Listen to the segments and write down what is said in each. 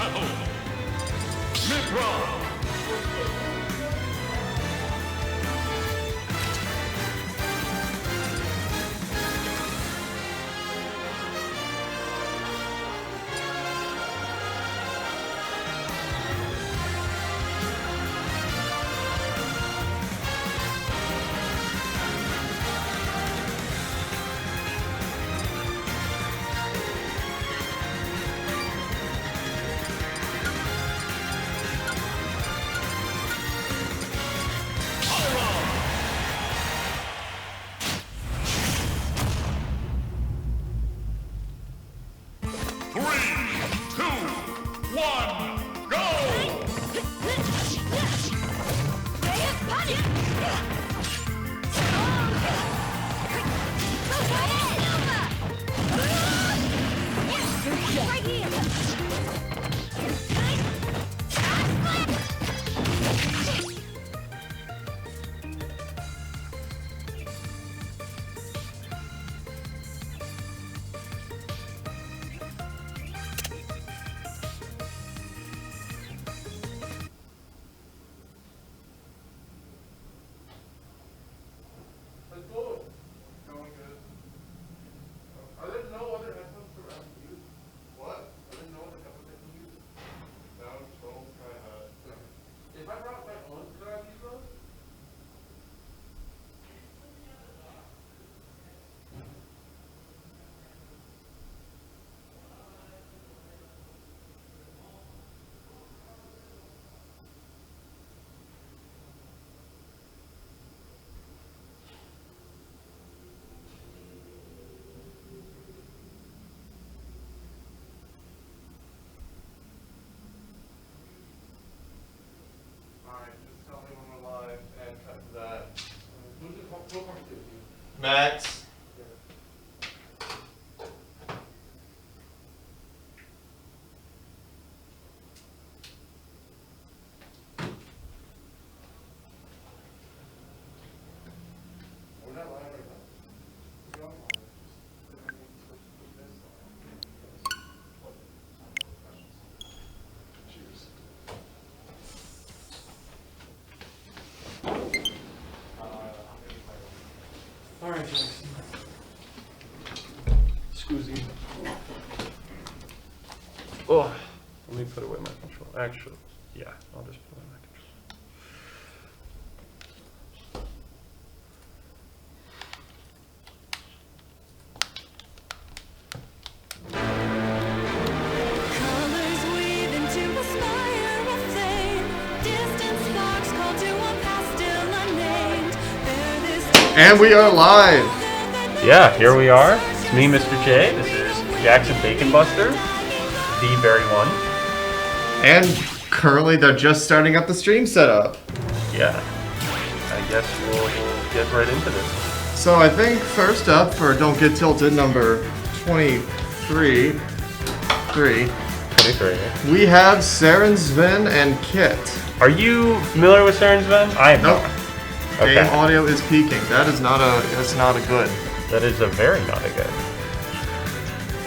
battle. Mid-round. Max. Alright, Jackson. Scoozy. Oh, let me put away my control. Actually, yeah, I'll just put away my control. Colors weave into a spiral flame. Distant sparks call to a past still unnamed. Bear this And we are live. Yeah, here we are. It's me, Mr. J. This is Jackson Bacon Buster, the very one. And currently they're just starting up the stream setup. Yeah, I guess we'll get right into this. So I think first up for Don't Get Tilted number 23, 23. we have Saren Sven and Kit. Are you familiar with Saren Sven? I am Nope. not. Game Okay. audio is peaking. That's not a good. That is a very not a good.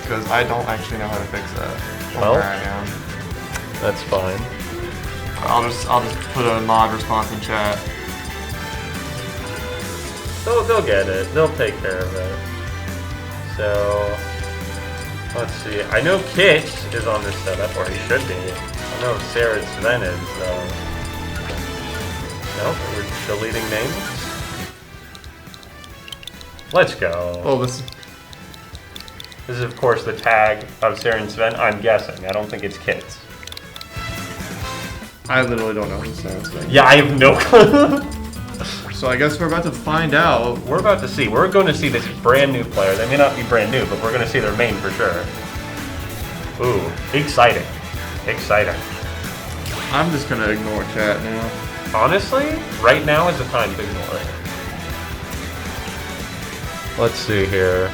Because I don't actually know how to fix that. From Well. where I am. That's fine. I'll just put a mod response in chat. They'll get it. They'll take care of it. So, let's see. I know Kit is on this setup, or he should be. I know Sarah Sven is, though. Nope, we're deleting names. Let's go. Oh, this. This is, of course, the tag of Sarah and Sven. I'm guessing. I don't think it's Kit's. I literally don't know who Saren Sven. Yeah, I have no clue. So I guess we're about to find out. We're about to see. We're going to see this brand new player. They may not be brand new, but we're going to see their main for sure. Ooh, exciting. Exciting. I'm just gonna ignore chat now. Honestly, right now is the time to ignore it. Let's see here.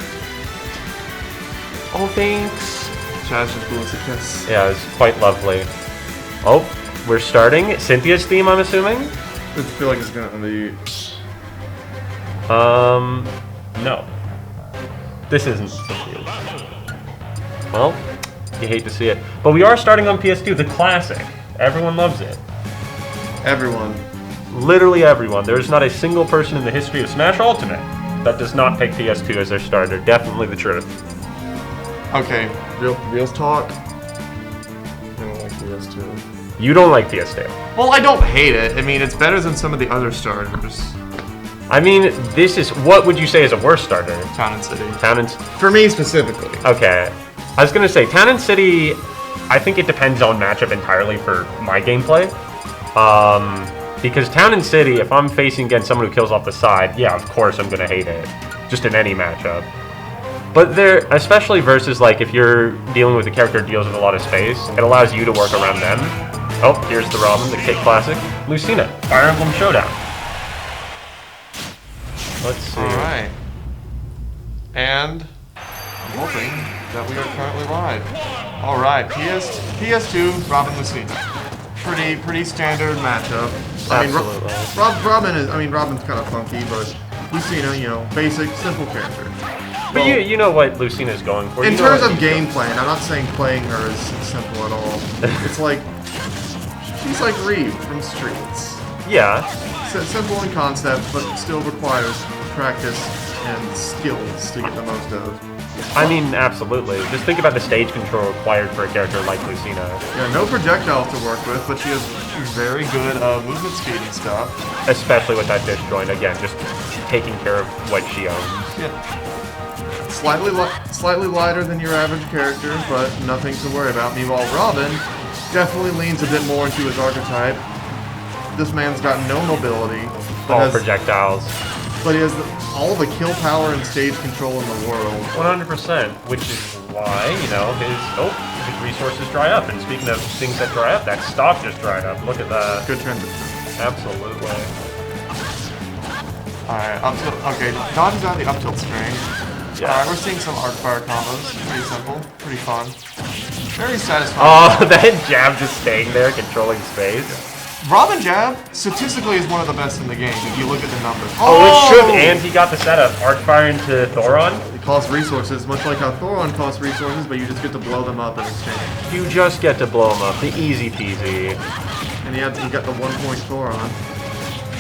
Oh, thanks. Chat's just blew us a kiss. Yeah, it's quite lovely. Oh, we're starting. Cynthia's theme, I'm assuming? I feel like it's gonna be. No. This isn't Cynthia's. Well, You hate to see it. But we are starting on PS2, the classic. Everyone loves it. Everyone. Literally everyone. There's not a single person in the history of Smash Ultimate that does not pick PS2 as their starter. Definitely the truth. Okay, real talk. I don't like PS2. You don't like PS2. Well, I don't hate it. I mean, it's better than some of the other starters. I mean, this is, what would you say is a worse starter? Town and City. Town and... For me specifically. Okay. I was gonna say, Town and City, I think it depends on matchup entirely for my gameplay. Because Town and City, if I'm facing against someone who kills off the side, yeah, of course I'm gonna hate it. Just in any matchup. But there, especially versus like if you're dealing with a character who deals with a lot of space, it allows you to work around them. Oh, here's the Robin, the Kit Classic. Lucina, Fire Emblem Showdown. Let's see. Alright. And I'm hoping that we are currently live. Alright, PS2, Robin Lucina. Pretty standard matchup. Absolutely. I mean, Robin's kind of funky, but Lucina, you know, basic, simple character. But well, you know what Lucina's going for. In terms of gameplay, and I'm not saying playing her is simple at all. It's like, she's like Reeve from Streets. Yeah. Simple in concept, but still requires practice and skills to get the most of. I mean, absolutely. Just think about the stage control required for a character like Lucina. Yeah, no projectile to work with, but she has very good movement speed and stuff. Especially with that disjoint, again, just taking care of what she owns. Yeah. Slightly lighter than your average character, but nothing to worry about. Meanwhile, Robin definitely leans a bit more into his archetype. This man's got no mobility. All projectiles. But he has all the kill power and stage control in the world. 100%, which is why, you know, his resources dry up. And speaking of things that dry up, that stock just dried up. Look at that. Good transition. Absolutely. Alright, up tilt. Okay, dodges out the up tilt string. Yeah. Alright, we're seeing some arc fire combos. Pretty simple, pretty fun. Very satisfying. Oh, that jab just staying there, controlling space. Robin jab, statistically, is one of the best in the game, if you look at the numbers. Oh, it should, and he got the setup. Arc fire into Thoron. It costs resources, much like how Thoron costs resources, but you just get to blow them up in exchange. You just get to blow him up, the easy peasy. And he got the 1-point Thoron.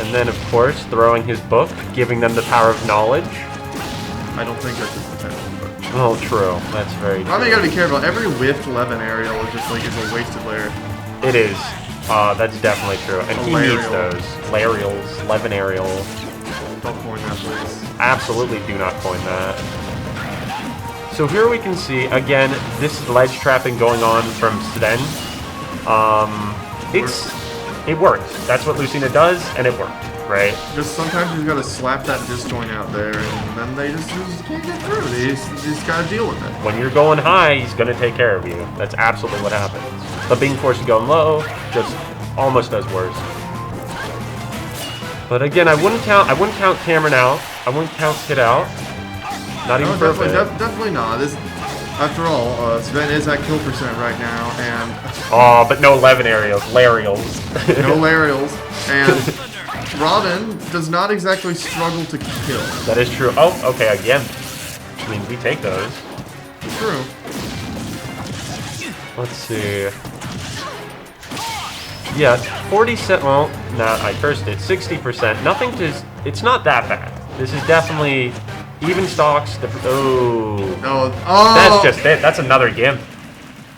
And then, of course, throwing his book, giving them the power of knowledge. I don't think that's his potential, but... Oh, true. That's very true. I mean, you gotta be careful. Every whiffed Levin aerial is just like, is a wasted layer. It is. That's definitely true. And he needs those. Larials, Levin aerial. Don't coin that, please. Absolutely do not coin that. So here we can see, again, this is ledge trapping going on from Sven. It works. That's what Lucina does, and it worked, right? Just sometimes you gotta slap that disjoint out there, and then they just can't get through. They just gotta deal with it. When you're going high, he's gonna take care of you. That's absolutely what happens. But being forced to go low just almost does worse. But again, I wouldn't count Cameron out. I wouldn't count Kid out. Not even for a bit. Definitely not. After all, Sven is at kill percent right now, and... Oh, but no Levin aerials. Larials. No Larials. And Robin does not exactly struggle to kill. That is true. Oh, okay, again. I mean, we take those. True. Let's see. Yeah, 47. Well, nah, I cursed it. 60%. Nothing to. It's not that bad. This is definitely even stocks. Oh. No. Oh. That's just it. That's another gimp.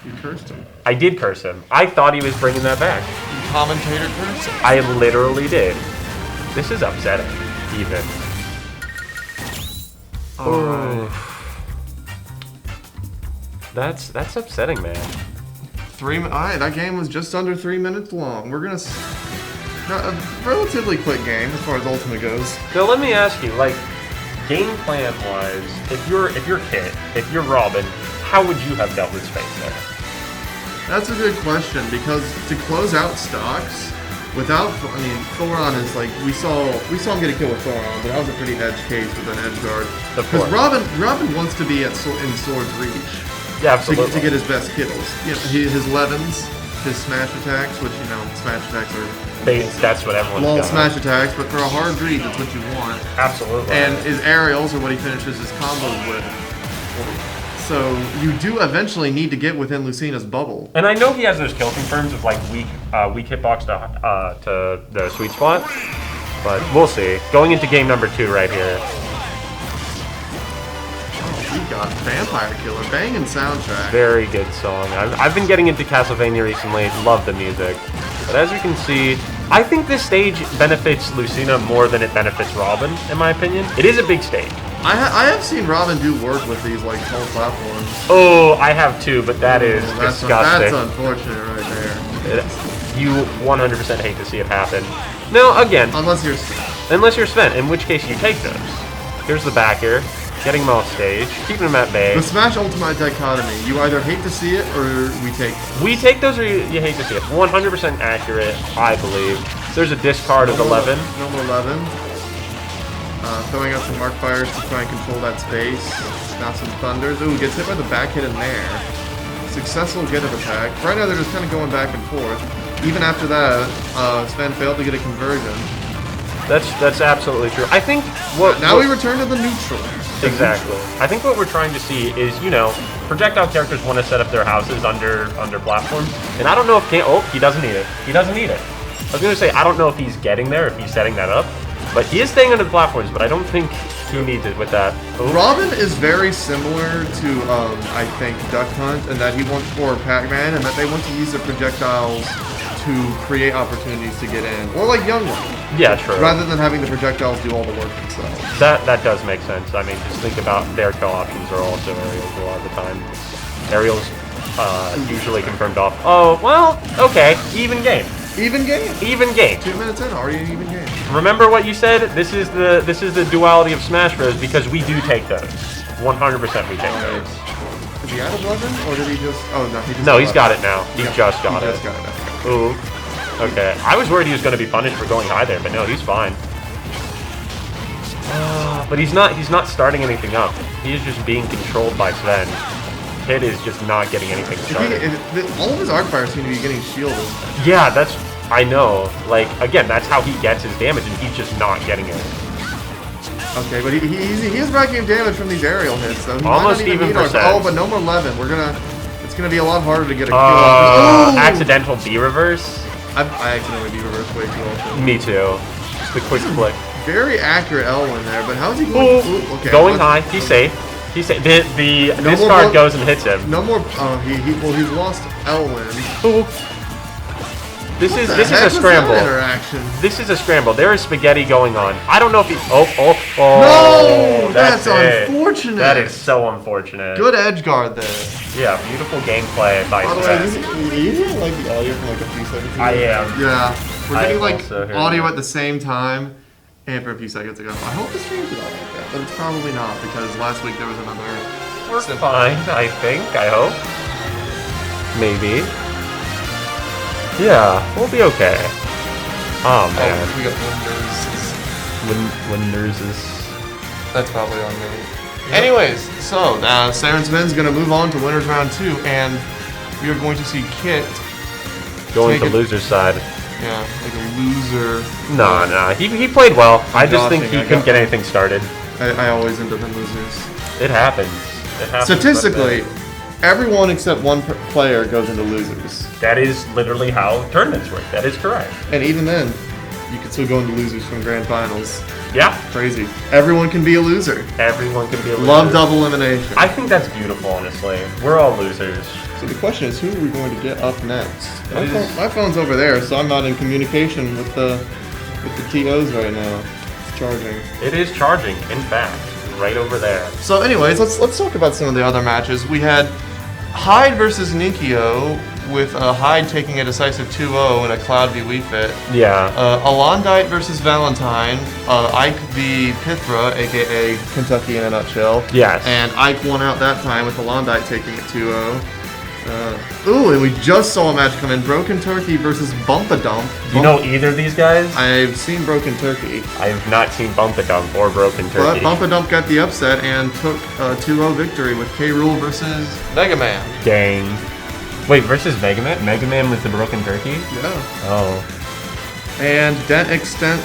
You cursed him. I did curse him. I thought he was bringing that back. You commentator cursed him? I literally did. This is upsetting, even. Alright. That's upsetting, man. Alright, that game was just under 3 minutes long. We're gonna... A relatively quick game as far as Ultimate goes. So let me ask you, like, game plan wise, if you're Kit, if you're Robin, how would you have dealt with space there? That's a good question, because to close out stocks, without, I mean, Thoron is like, we saw him get a kill with Thoron, but that was a pretty edge case with an edge guard. Because Robin wants to be in Sword's reach. Yeah, absolutely. To get his best kills. You know, his Levins, his smash attacks, which, you know, smash attacks are... That's what everyone's Lol got. smash attacks, but for a hard read, that's what you want. Absolutely. And his aerials are what he finishes his combos with. So you do eventually need to get within Lucina's bubble. And I know he has those kill confirms of like weak hitbox to the sweet spot, but we'll see. Going into game number 2 right here. We got Vampire Killer, banging soundtrack. Very good song. I've been getting into Castlevania recently. Love the music. But as you can see, I think this stage benefits Lucina more than it benefits Robin, in my opinion. It is a big stage. I have seen Robin do work with these like tall platforms. Oh, I have too, but that is disgusting. That's unfortunate right there. You 100% hate to see it happen. Now, again, Unless you're Sven, in which case you take those. Here's the backer, getting him off stage, keeping him at bay. the Smash Ultimate dichotomy. You either hate to see it or we take it. We take those or you hate to see it. 100% accurate, I believe. There's a discard of 11. Number 11. Throwing out some Mark Fires to try and control that space. Now some Thunders. Ooh, gets hit by the back hit in there. Successful get of attack. Right now they're just kind of going back and forth. Even after that, Sven failed to get a conversion. That's absolutely true. I think we return to the neutral. Exactly. I think what we're trying to see is, projectile characters want to set up their houses under platforms, and I don't know if he doesn't need it. He doesn't need it. I was gonna say I don't know if he's getting there, if he's setting that up, but he is staying under the platforms. But I don't think he needs it with that. Ooh. Robin is very similar to I think Duck Hunt, and that he wants for Pac-Man, and that they want to use the projectiles to create opportunities to get in, or like Young One. Yeah, true. Rather than having the projectiles do all the work themselves. That does make sense. I mean, just think about their kill options are also aerials a lot of the time. Aerials usually confirmed off. Oh well, okay, even game. Even game. Even game. 2 minutes in, already an even game. Remember what you said? This is the duality of Smash Bros. Because we do take those. 100% we take those. Is he out of 11, or did he just? Oh no, he just. No, he's got it now. He just got it. Just got it. Ooh. Okay. I was worried he was going to be punished for going high there, but no, he's fine. But he's not starting anything up. He is just being controlled by Sven. Kid is just not getting anything started. All of his arc fires seem to be getting shielded. Yeah, I know. Like, again, that's how he gets his damage, and he's just not getting it. Okay, but he is racking damage from these aerial hits, though. He almost might not even percent. Oh, but no more 11. It's gonna be a lot harder to get a kill. Accidental B reverse. I accidentally B reverse way too often. Me too. Just a quick flick. Very accurate L1 there, but how is he going? Okay, going high. He's safe. He's safe. This card goes and hits him. No more. He's lost L1. Ooh. This is a scramble. Interaction. This is a scramble. There is spaghetti going on. I don't know if he. No, that's unfortunate. That is so unfortunate. Good edge guard there. Yeah, beautiful gameplay by Sven. You didn't like the audio for like a few seconds. I am. Yeah, we're getting like audio at the same time, and for a few seconds ago. I hope the stream's not like that, but it's probably not because last week there was another. We're fine, I think. I hope. Maybe. Yeah, we'll be okay. Oh man. We got Winders is. That's probably on me. Yep. Anyways, so Saren Sven's gonna move on to winners round 2, and we are going to see Kit going to loser's side. Yeah, like a loser. No, he played well. I just think he couldn't get anything started. I always end up in losers. It happens. Statistically, everyone except one player goes into losers. That is literally how tournaments work. That is correct. And even then, you can still go into losers from grand finals. Yeah. Crazy. Everyone can be a loser. Everyone can be a loser. Love double elimination. I think that's beautiful, honestly. We're all losers. So the question is, who are we going to get up next? My phone's over there, so I'm not in communication with the TOs right now. It's charging. It is charging, in fact. Right over there. So anyways, let's talk about some of the other matches. We had Hyde versus Ninkyo, with Hyde taking a decisive 2-0 in a Cloud v Wii Fit. Yeah. Alondite versus Valentine. Ike v Pithra, aka Kentucky in a nutshell. Yes. And Ike won out that time with Alondite taking it 2-0. And we just saw a match come in. Broken Turkey versus Bumpadump. Do you know either of these guys? I've seen Broken Turkey. I have not seen Bumpadump or Broken Turkey. But Bumpadump got the upset and took a 2-0 victory with K. Rool versus Mega Man. Dang. Wait, versus Mega Man? Mega Man with the Broken Turkey? Yeah. Oh. And Dent Extent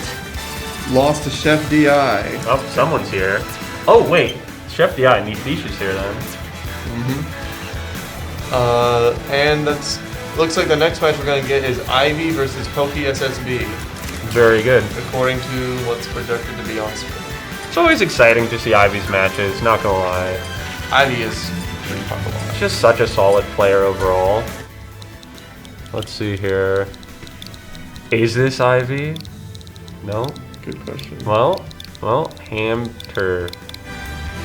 lost to Chef DI. Oh, someone's here. Oh, wait. Chef DI, Nishi's here then. And that's looks like the next match we're gonna get is Ivy versus Pokey SSB, Very good. according to what's projected to be on screen. It's always exciting to see Ivy's matches, not gonna lie. Ivy is pretty fun to watch. Just such a solid player overall. Let's see here. Is this Ivy? No? Good question. Well, Hamter.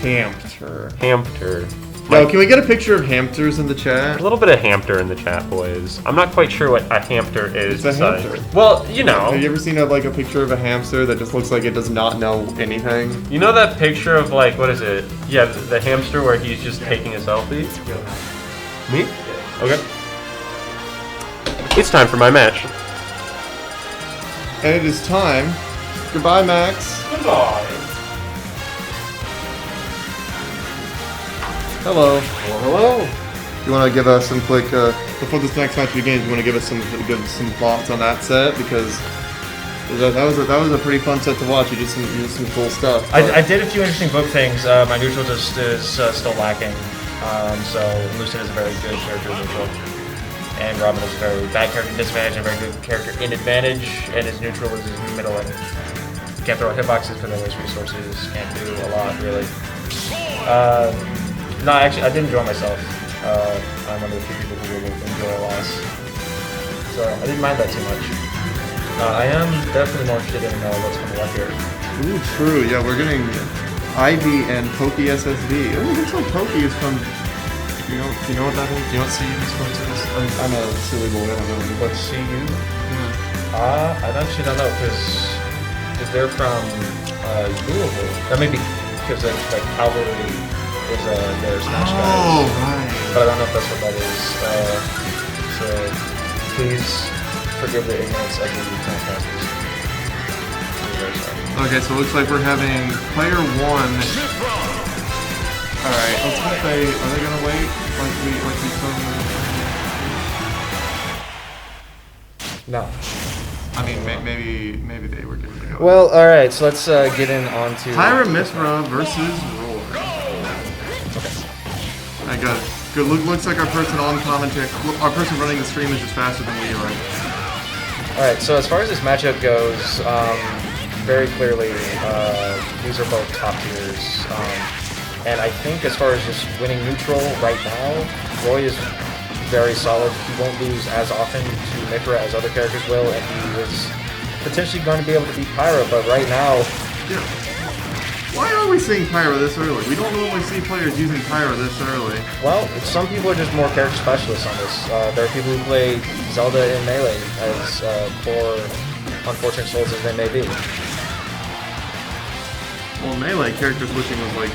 Hamter. Yo, can we get a picture of hamsters in the chat? A little bit of Hamter in the chat, boys. I'm not quite sure what a Hamter is. It's a hamster. Well, you know. Have you ever seen a picture of a hamster that just looks like it does not know anything? You know that picture of like, what is it? Yeah, the hamster where he's just taking a selfie? Me? Okay. It's time for my match. And it is time. Goodbye, Max. Goodbye. Hello. Hello. You want to give us some quick before this next match begins? You want to give us some thoughts on that set because that was a pretty fun set to watch. You did some cool stuff. I did a few interesting book things. My neutral just is still lacking. So Lucid is a very good character neutral, and Robin is a very bad character in disadvantage and a very good character in advantage. And his neutral is his middle and can't throw hitboxes because they waste resources. Can't do a lot really. No, actually, I did enjoy myself. I'm one of the few people who will enjoy a loss. So I didn't mind that too much. I am definitely more interested in what's coming up here. Ooh, true. Yeah, we're getting Ivy and Pokey SSB. Oh, it looks like Pokey is from. Do you know what that is? Do you know what CU is from? I'm a silly boy. I don't know. What, CU? Yeah. I actually don't know because they're from Louisville. That may be because like Cavalry is their Smash guys. Oh, right. But I don't know if that's what that is. So please forgive the ignorance of the Taskmasters. I'm very sorry. Okay, so it looks like we're having player one. All right, let's hope are they gonna wait like we No. I mean, maybe they were giving it. Well, all right. So let's get in on to Tyra Mithra versus Roy. I got it. Good. Looks like our person on commentary, our person running the stream is just faster than we are. All right. So as far as this matchup goes, very clearly these are both top tiers, and I think as far as just winning neutral right now, Roy is very solid. He won't lose as often to Mithra as other characters will, and he is potentially going to be able to beat Pyra. But right now, Yeah. Why are we seeing Pyra this early? We don't normally see players using Pyra this early. well, some people are just more character specialists on this. There are people who play Zelda in Melee as poor, unfortunate souls as they may be. Well, Melee character switching was like,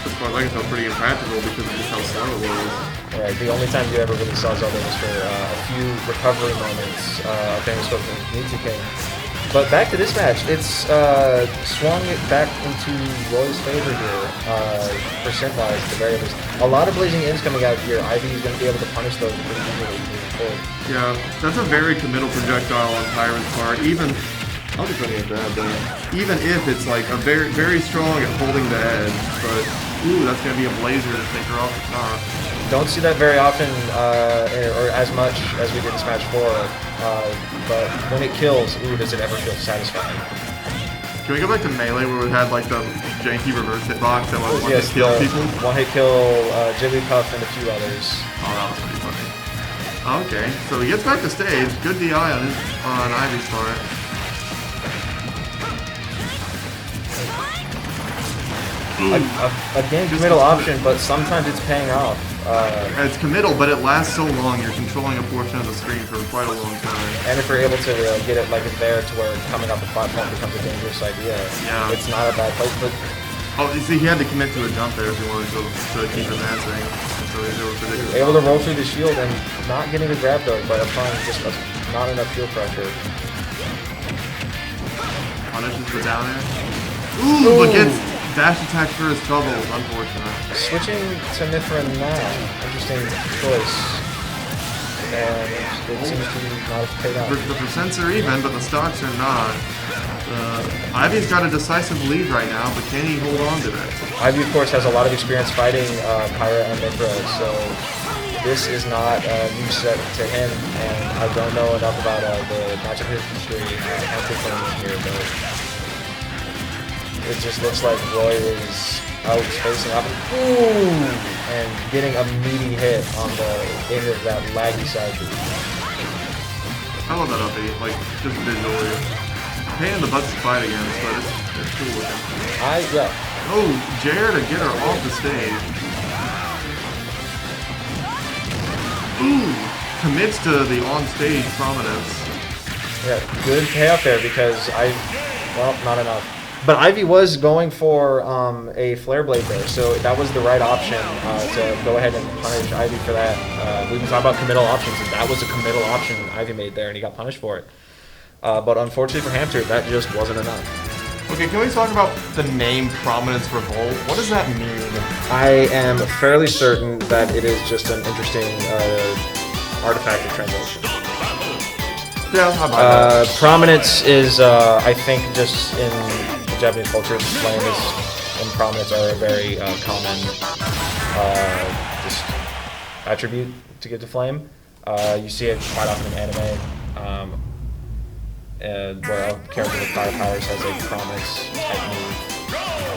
as far as I can tell, pretty impractical because of just how slow it was. Right, the only time you ever really saw Zelda was for a few recovery moments, famous quote from Nitsu King. But back to this match, it's swung it back into Roy's favor here, percent-wise at the very least. A lot of blazing ends coming out here. Ivy is going to be able to punish those pretty easily moving forward. Yeah, that's a very committal projectile on Pyra's part. Even, I'll be putting it bad though. Even if it's like a very strong at holding the edge, but ooh, that's gonna be a blazer to take her off the top. Don't see that very often, or as much as we did in Smash 4, but when it kills, ooh, does it ever feel satisfying. Can we go back to Melee where we had like the janky reverse hitbox that was one Yes, to kill people? one-hit kill, Jigglypuff, and a few others. Oh, that was pretty funny. Okay, so he gets back to stage. Good DI on Ivy's part. Again, committal option, but sometimes it's paying off. It's committal, but it lasts so long. You're controlling a portion of the screen for quite a long time. And if you're able to get it like it's there to where coming off the platform becomes a dangerous idea, Yeah. it's not a bad place. But Oh, you see, he had to commit to a jump there if he wanted to keep advancing. So it was ridiculous. able to roll through the shield and not getting a grab though, but applying just not enough shield pressure. Punishes the down air. Ooh, but gets dash attack for his trouble. Unfortunate. Switching to Mithra now, interesting choice. And it seems to not have paid off. The percents are even, but the stocks are not. Ivy's got a decisive lead right now, but can he hold on to it? Ivy, of course, has a lot of experience fighting Pyra and Mithra, so this is not a new set to him, and I don't know enough about the matchup history here, but it just looks like Roy is out spacing up and getting a meaty hit on the end of that laggy side. I love that upbeat, like, just visually. Pain in the butt to fight against, but it's cool looking. Yeah. Oh, Jer to get her off the stage. Ooh, commits to the on-stage prominence. Yeah, good payoff there because well, not enough. But Ivy was going for a Flare Blade there, so that was the right option to go ahead and punish Ivy for that. We've been talking about committal options, and that was a committal option Ivy made there, and he got punished for it. But unfortunately for Hamster, that just wasn't enough. Okay, can we talk about the name Prominence Revolt? What does that mean? I am fairly certain that it is just an interesting artifact of translation. Yeah, how about that? Prominence is, I think, just in the Japanese culture, flame and prominence are a very common just attribute to get to flame. You see it quite often in anime, where a character with fire powers has a prominence type move.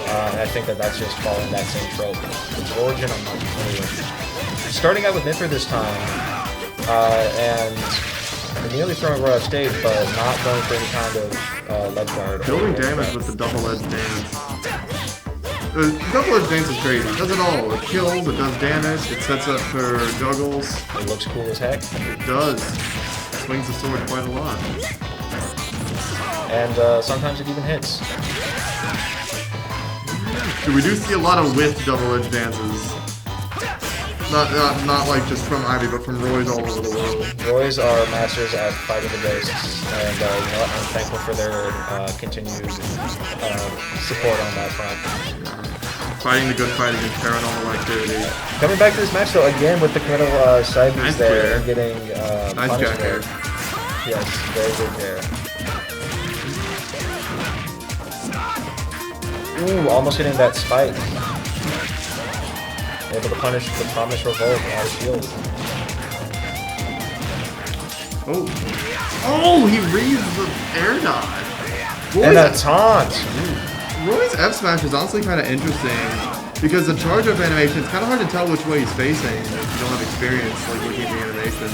And I think that's just following that same trope. Its origin, I'm not familiar with. Starting out with Mithra this time, and nearly throwing Roy off stage, but not going for any kind of ledge guard. Building damage with the double-edged dance. The double-edged dance is crazy. It does it all. It kills, it does damage, it sets up for juggles. It looks cool as heck. It does. Swings the sword quite a lot. And sometimes it even hits. So we do see a lot of whiffed double-edged dances. Not like just from Ivy, but from Roy's all over the world. Roy's are masters at fighting the ghosts, and you know what? I'm thankful for their continued support on that front. Fighting the good fight against paranormal activity. Coming back to this match, though, again with the committal side moves Nice there clear. and getting Nice punished jack there. there. Yes, very good there. Ooh, almost hitting that spike. Able to punish the Promise Revolt out of shield. Oh, he reads the air dodge. And a taunt. Roy's F smash is honestly kind of interesting because the charge up animation, it's kind of hard to tell which way he's facing if you don't have experience like looking at the animation.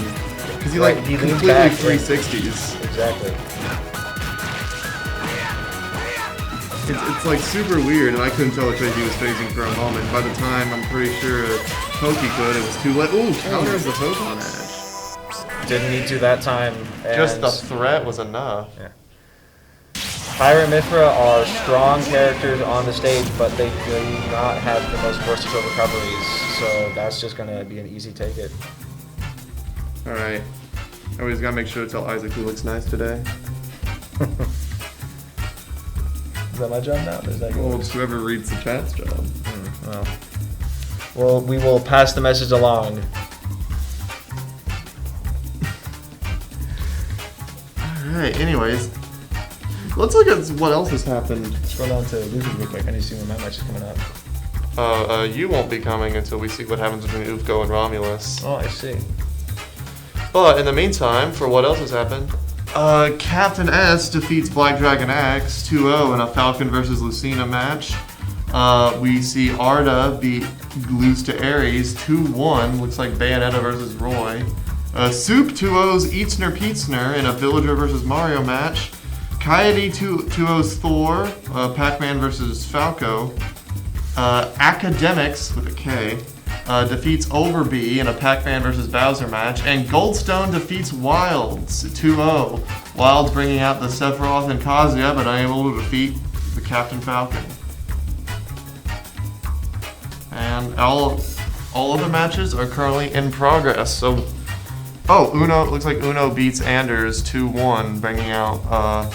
Because he like He leans completely back, 360s. Exactly. It's like super weird, and I couldn't tell which way he was facing for a moment. By the time I'm pretty sure Pokey could, it was too late. Ooh, counters the Pokemon edge. Didn't need to that time. And Just the threat was enough. Yeah. Pyra and Mithra are strong characters on the stage, but they do not have the most versatile recoveries, so that's just going to be an easy take it. Alright. Always gotta make sure to tell Isaac who looks nice today. Is that my job now? Or is that Well, yours? it's whoever reads the chat's job. Well, we will pass the message along. Alright, anyways. Let's look at what else has happened. Scroll down to losers real quick. I need to see when my match is coming up. You won't be coming until we see what happens between Ufko and Romulus. Oh, I see. But in the meantime, for what else has happened, Captain S defeats Black Dragon X 2-0 in a Falcon versus Lucina match. We see Arda beat Lose to Ares 2-1. Looks like Bayonetta versus Roy. Soup 2-0's Eatsner Peatsner in a Villager versus Mario match. Coyote 2-0's Thor, Pac-Man versus Falco. Academics with a K defeats Overbee in a Pac-Man versus Bowser match, and Goldstone defeats Wilds 2-0. Wilds bringing out the Sephiroth and Kazuya, but unable to defeat the Captain Falcon. And all of the matches are currently in progress. So, Uno looks like Uno beats Anders 2-1, bringing out.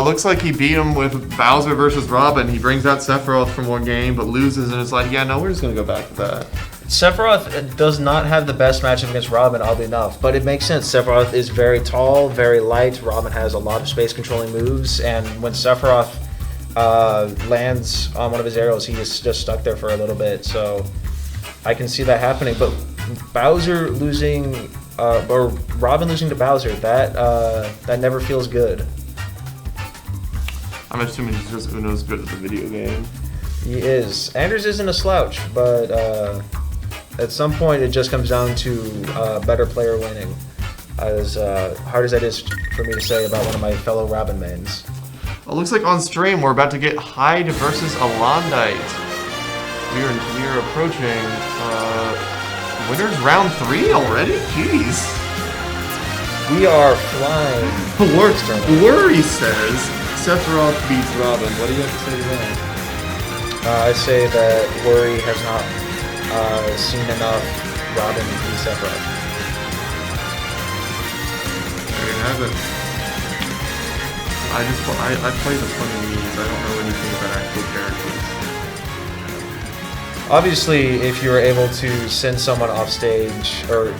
Looks like he beat him with Bowser versus Robin. He brings out Sephiroth from one game, but loses, and it's like, yeah, no, we're just gonna go back to that. Sephiroth does not have the best matchup against Robin, oddly enough, but it makes sense. Sephiroth is very tall, very light. Robin has a lot of space controlling moves, and when Sephiroth lands on one of his arrows, he is just stuck there for a little bit. So I can see that happening. But Bowser losing, or Robin losing to Bowser, that never feels good. I'm assuming he's just Uno's good at the video game. He is. Anders isn't a slouch, but at some point it just comes down to better player winning. As hard as that is for me to say about one of my fellow Robin mains. It looks like on stream we're about to get Hyde versus Alondite. We are approaching winners round 3 already? Jeez. We are flying. Blurry says Sephiroth beats Robin. What do you have to say to that? I say that Worry has not seen enough Robin v. Sephiroth. There you have it. I play the funny memes. I don't know anything about actual characters. Obviously, if you're able to send someone off stage or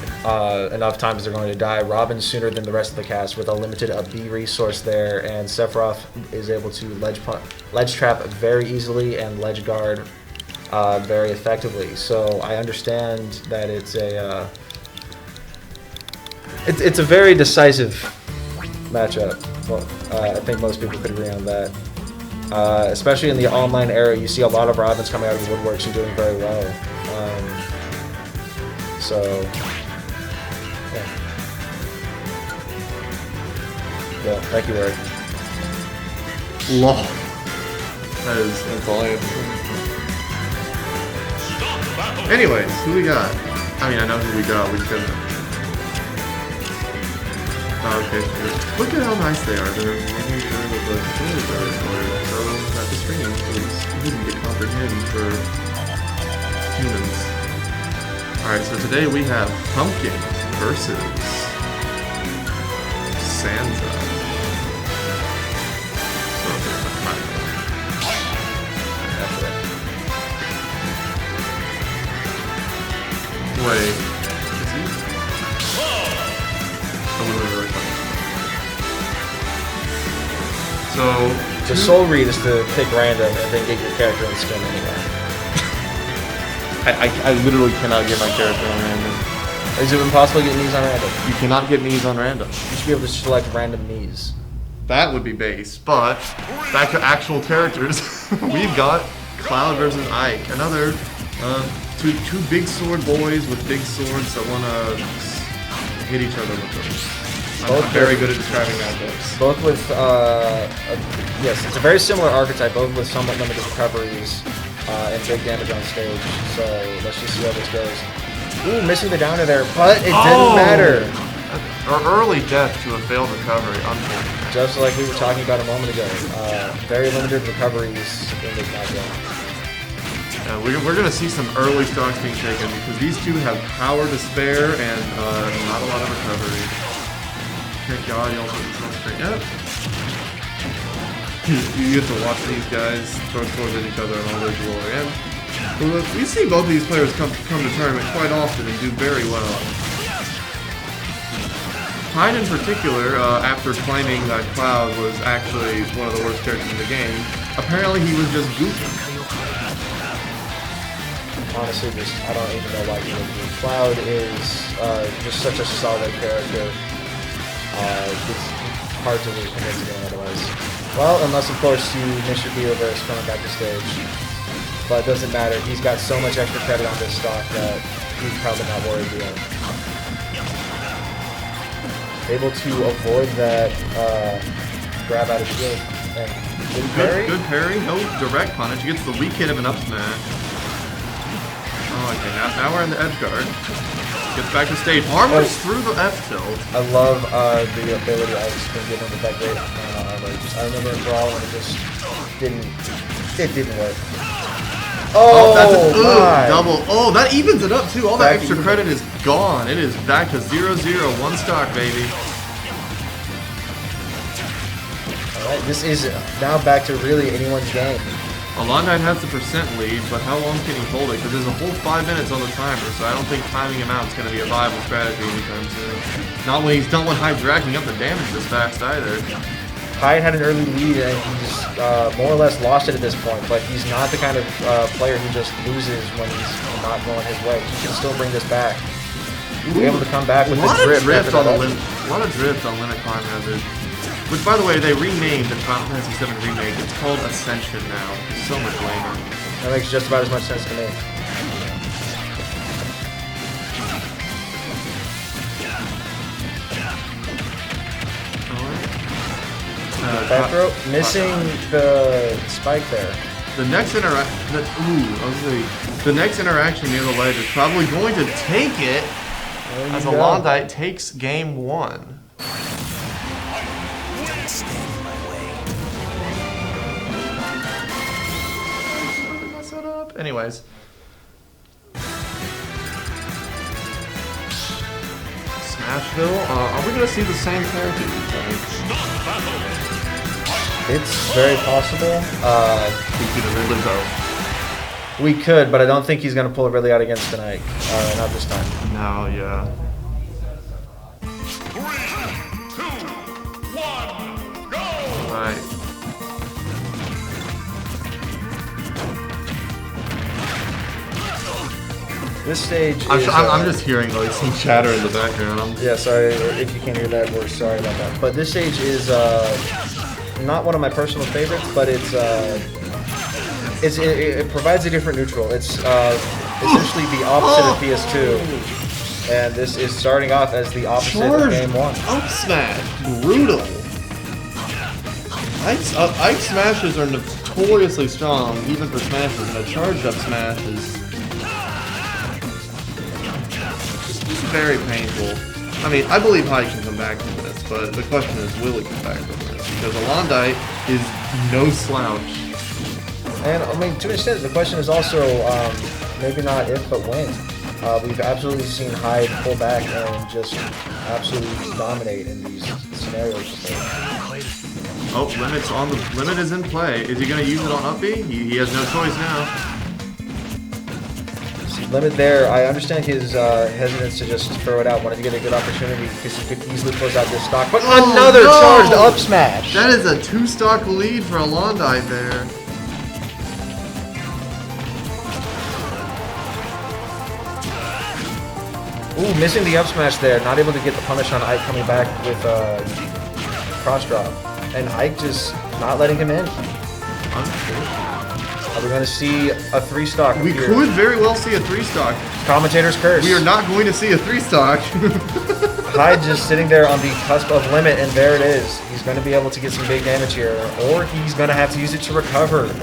enough times they're going to die, Robin's sooner than the rest of the cast with a limited B resource there, and Sephiroth is able to ledge trap very easily and ledge guard very effectively. So I understand that it's a very decisive matchup. Well, I think most people could agree on that. Especially in the online era, you see a lot of Robins coming out of the woodworks and doing very well. So, yeah. Well, thank you, Eric. Lol. That's all I have to say. Anyways, who we got? I mean, I know who we got. We can. Oh, okay, sure. Look at how nice they are. They're making sure that the players are in order. So that the stream is easy to comprehend for humans. Alright, so today we have Pumpkin versus Sansa. So there's a title. Wait. Is he? Really funny. So The soul read is to pick random and then get your character and skin anyway. I literally cannot get my character on random. Is it impossible to get knees on random? You cannot get knees on random. You should be able to select random knees. That would be base, but back to actual characters. We've got Cloud versus Ike. Another two big sword boys with big swords that want to hit each other with them. I'm very good at describing matchups. Both with, yes, it's a very similar archetype, both with somewhat limited recoveries and big damage on stage. So let's just see how this goes. Ooh, missing the downer there, but it didn't matter. Or early death to a failed recovery, unfortunately. Just like we were talking about a moment ago. Very limited recoveries in this matchup. We're going to see some early stocks being taken because these two have power to spare and not a lot of recovery. Thank God y'all put yourself straight up. You get to watch these guys throw swords at each other in all their glory. And we see both of these players come to tournament quite often and do very well. Hyde in particular, after claiming that Cloud was actually one of the worst characters in the game, apparently he was just goofy. Honestly, I don't even know why he would do. Cloud is just such a solid character. It's hard to really convince again otherwise. Well, unless of course you miss your B-reverse coming back to stage. But it doesn't matter. He's got so much extra credit on this stock that he's probably not worried yet. Able to avoid that grab out of shield. And good parry, no direct punish. He gets the weak hit of an up smash. Oh, okay, now we're in the edge guard. Gets back to stage. Armors through the F tilt. I love the ability Ike's been given with that great amount of armor. I remember in Brawl when it just didn't work. Oh, that's a my. double. Oh, that evens it up too. All that Back extra even. credit is gone. It is back to 0-0, one stock, baby. Alright, this is now back to really anyone's game. Alondite has the percent lead, but how long can he hold it? Because there's a whole 5 minutes on the timer, so I don't think timing him out is going to be a viable strategy anytime soon. Not when Hyde's racking up the damage this fast either. Hyde had an early lead and he's more or less lost it at this point, but he's not the kind of player who just loses when he's not going his way. He can still bring this back. He'll be able to come back with the drift on the limit. A lot of drift on Limit Climb Hazard. Which, by the way, they renamed the Final Fantasy VII Remake. It's called Ascension now. It's so much lamer. That makes just about as much sense to me. Back throw, missing the spike there. The next the next interaction near the ledge is probably going to take it as Alondite takes game 1. Anyways. Smashville? Are we going to see the same character? It's very possible. We could, but I don't think he's going to pull it really out against tonight. Not this time. No, yeah. 3, 2, 1, go! Right. This stage is... I'm just hearing like some chatter in the background. Yeah, sorry if you can't hear that. We're sorry about that. But this stage is not one of my personal favorites, but it provides a different neutral. It's essentially the opposite of PS2, and this is starting off as the opposite of Game 1. Up smash, brutal. Ike smashes are notoriously strong, even for smashes, and a charged up smash is very painful. I mean, I believe Hyde can come back from this, but the question is, will he come back from this? Because Alondite is no slouch. And, I mean, to an extent, the question is also, maybe not if, but when. We've absolutely seen Hyde pull back and just absolutely dominate in these scenarios. Oh, limit is in play. Is he going to use it on up B? He has no choice now. Limit there. I understand his hesitance to just throw it out. Wanted to get a good opportunity because he could easily close out this stock. But another charged up smash. That is a 2-stock lead for Alondite there. Ooh, missing the up smash there. Not able to get the punish on Ike coming back with cross drop. And Ike just not letting him in. Are we going to see a 3-stock? We could very well see a 3-stock. Commentator's curse. We are not going to see a 3-stock. Hyde just sitting there on the cusp of limit, and there it is. He's going to be able to get some big damage here, or he's going to have to use it to recover.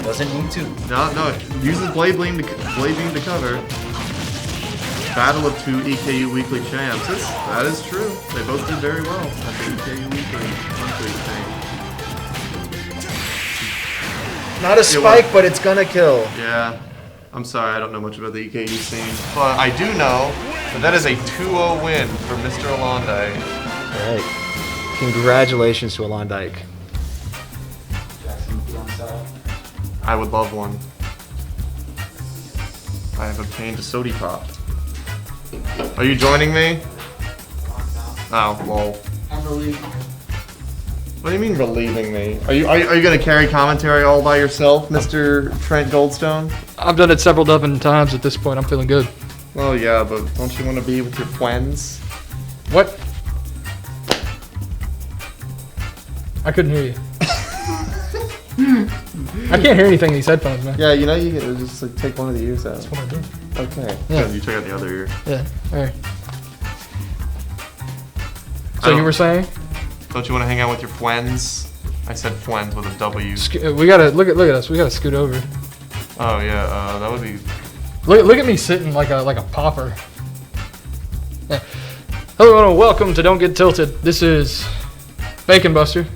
Doesn't need to. No. Uses Blade Beam to cover. Battle of 2 EKU Weekly champs. That is true. They both did very well at the EKU Weekly monthly thing. Not a spike, but it's gonna kill. Yeah. I'm sorry, I don't know much about the EKU scene. But I do know that is a 2-0 win for Mr. Alondite. Alright. Congratulations to Alondite. I would love one. I have obtained a Sody Pop. Are you joining me? Oh, lol. I'm relieved. What do you mean relieving me? Are you gonna carry commentary all by yourself, Mr. Trent Goldstone? I've done it several dozen times at this point. I'm feeling good. Well, yeah, but don't you want to be with your friends? What? I couldn't hear you. I can't hear anything in these headphones, man. Yeah, you know you can just like take one of the ears out. That's what I do. Okay. Yeah. You check out the other ear. Yeah. All right. So you were saying? Don't you want to hang out with your friends? I said friends with a W. We gotta look at us. We gotta scoot over. Oh yeah, that would be. Look at me sitting like a pauper. Yeah. Hello everyone, welcome to Don't Get Tilted. This is Bacon Buster.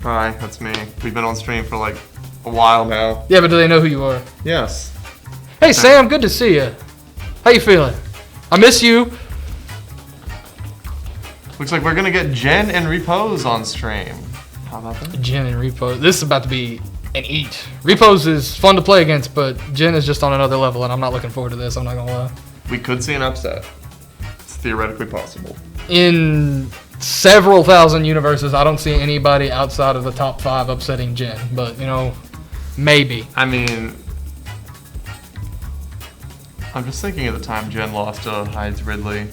Hi, that's me. We've been on stream for like a while now. Yeah, but do they know who you are? Yes. Hey Sam, good to see you. How you feeling? I miss you. Looks like we're gonna get Jen and Repose on stream. How about that? Jen and Repo. This is about to be and eat. Repos is fun to play against, but Jin is just on another level, and I'm not looking forward to this. I'm not gonna lie. We could see an upset. It's theoretically possible. In several thousand universes, I don't see anybody outside of the top 5 upsetting Jin, but maybe. I mean, I'm just thinking of the time Jen lost to Hides Ridley.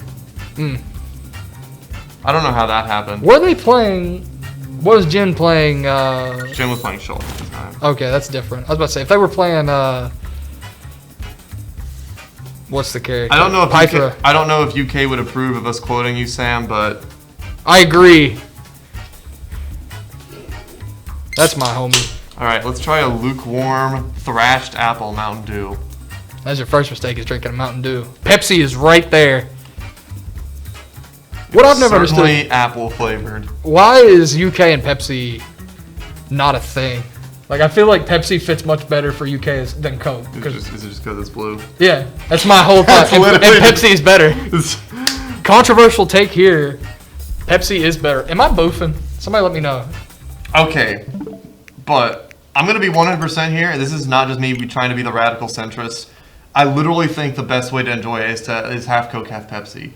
I don't know how that happened. Were they playing? What was Jin playing? Jen was playing Shulk at the time. Okay, that's different. I was about to say if they were playing. What's the character? I don't know if Pythra. I don't know if UK would approve of us quoting you, Sam, but I agree. That's my homie. all right, let's try a lukewarm thrashed apple Mountain Dew. That's your first mistake, is drinking a Mountain Dew. Pepsi is right there. What I've never Certainly understood. apple flavored. Why is UK and Pepsi not a thing? Like, I feel like Pepsi fits much better for UK than Coke. Is it just because it's blue? Yeah, that's my whole thought. And Pepsi is better. Controversial take here. Pepsi is better. Am I boofing? Somebody let me know. Okay, but I'm gonna be 100% here, and this is not just me trying to be the radical centrist. I literally think the best way to enjoy it is half Coke, half Pepsi.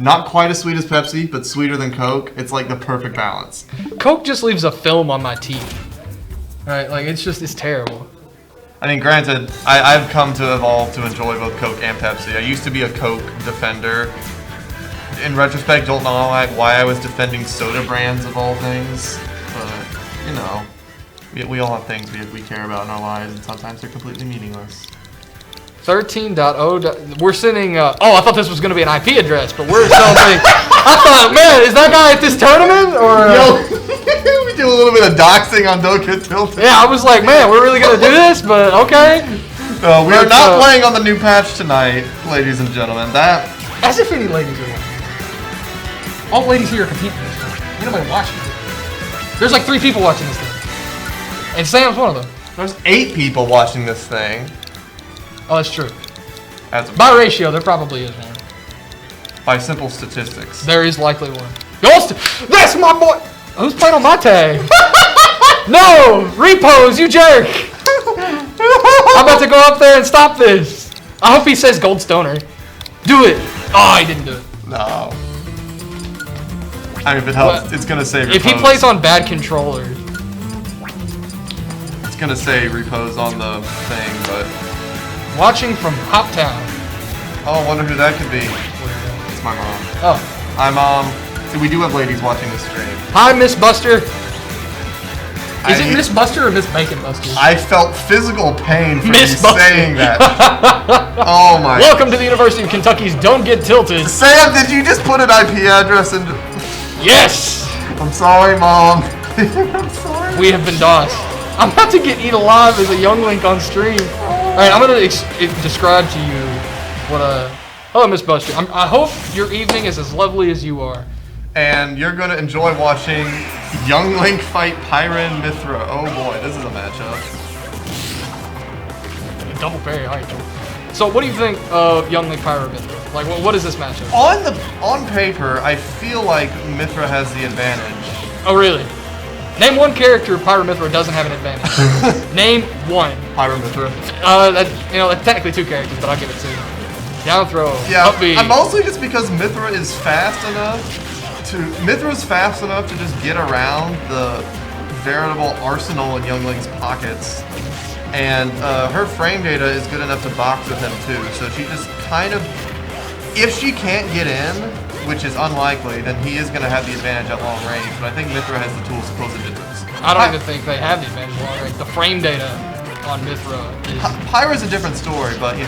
Not quite as sweet as Pepsi, but sweeter than Coke. It's like the perfect balance. Coke just leaves a film on my teeth. Right? Like, it's terrible. I mean, granted, I've come to evolve to enjoy both Coke and Pepsi. I used to be a Coke defender. In retrospect, don't know why I was defending soda brands of all things. But, we all have things we care about in our lives, and sometimes they're completely meaningless. 13.0. We're sending. I thought this was going to be an IP address, but we're selling. I thought, man, is that guy at this tournament? Or we do a little bit of doxing on Don't Get Tilted. yeah, I was like, man, we're really going to do this, but okay. No, we are not playing on the new patch tonight, ladies and gentlemen. That. As if any ladies are watching. All ladies here are competing this thing. Ain't nobody watching it. There's like 3 people watching this thing, and Sam's one of them. There's 8 people watching this thing. Oh, that's true. That's By ratio, there probably is one. by simple statistics. There is likely one. Ghost! That's my boy! Who's playing on my tag? No! Repos, you jerk! I'm about to go up there and stop this. I hope he says Gold Stoner. Do it! Oh, he didn't do it. No. I mean, if it helps, What? it's gonna say repose. If he plays on bad controllers. It's gonna say repose on the thing, but... Watching from Hoptown. Oh, I wonder who that could be. It's my mom. Oh. Hi, Mom. See, we do have ladies watching the stream. Hi, Miss Buster. Is it I- Miss Buster or Miss Bacon Buster? I felt physical pain for Miss you Buster. saying that. Oh my. Welcome to the University of Kentucky's Don't Get Tilted. Sam, did you just put an IP address into... Yes! I'm sorry, Mom. I'm sorry. We have been DOSed. I'm about to get eat alive as a young link on stream. Alright, I'm going to describe to you what hello, Miss Buster. I hope your evening is as lovely as you are. And you're going to enjoy watching Young Link fight Pyra and Mithra. Oh boy, this is a matchup. Double parry, alright. So what do you think of Young Link Pyro Mithra? Like, what is this matchup? On paper, I feel like Mithra has the advantage. Oh, really? Name one character Pyro Mithra doesn't have an advantage. Name one. Pyra Mithra. That's technically 2 characters, but I'll give it to you. Down throw, Yeah, up B. mostly just because Mithra is fast enough Mithra's fast enough to just get around the veritable arsenal in Young Link's pockets. And her frame data is good enough to box with him too, so she just kind of, if she can't get in, which is unlikely, then he is going to have the advantage at long range, but I think Mithra has the tools to close the distance. I don't even think they have the advantage long range. The frame data on Mithra is... Pyra's a different story, but you're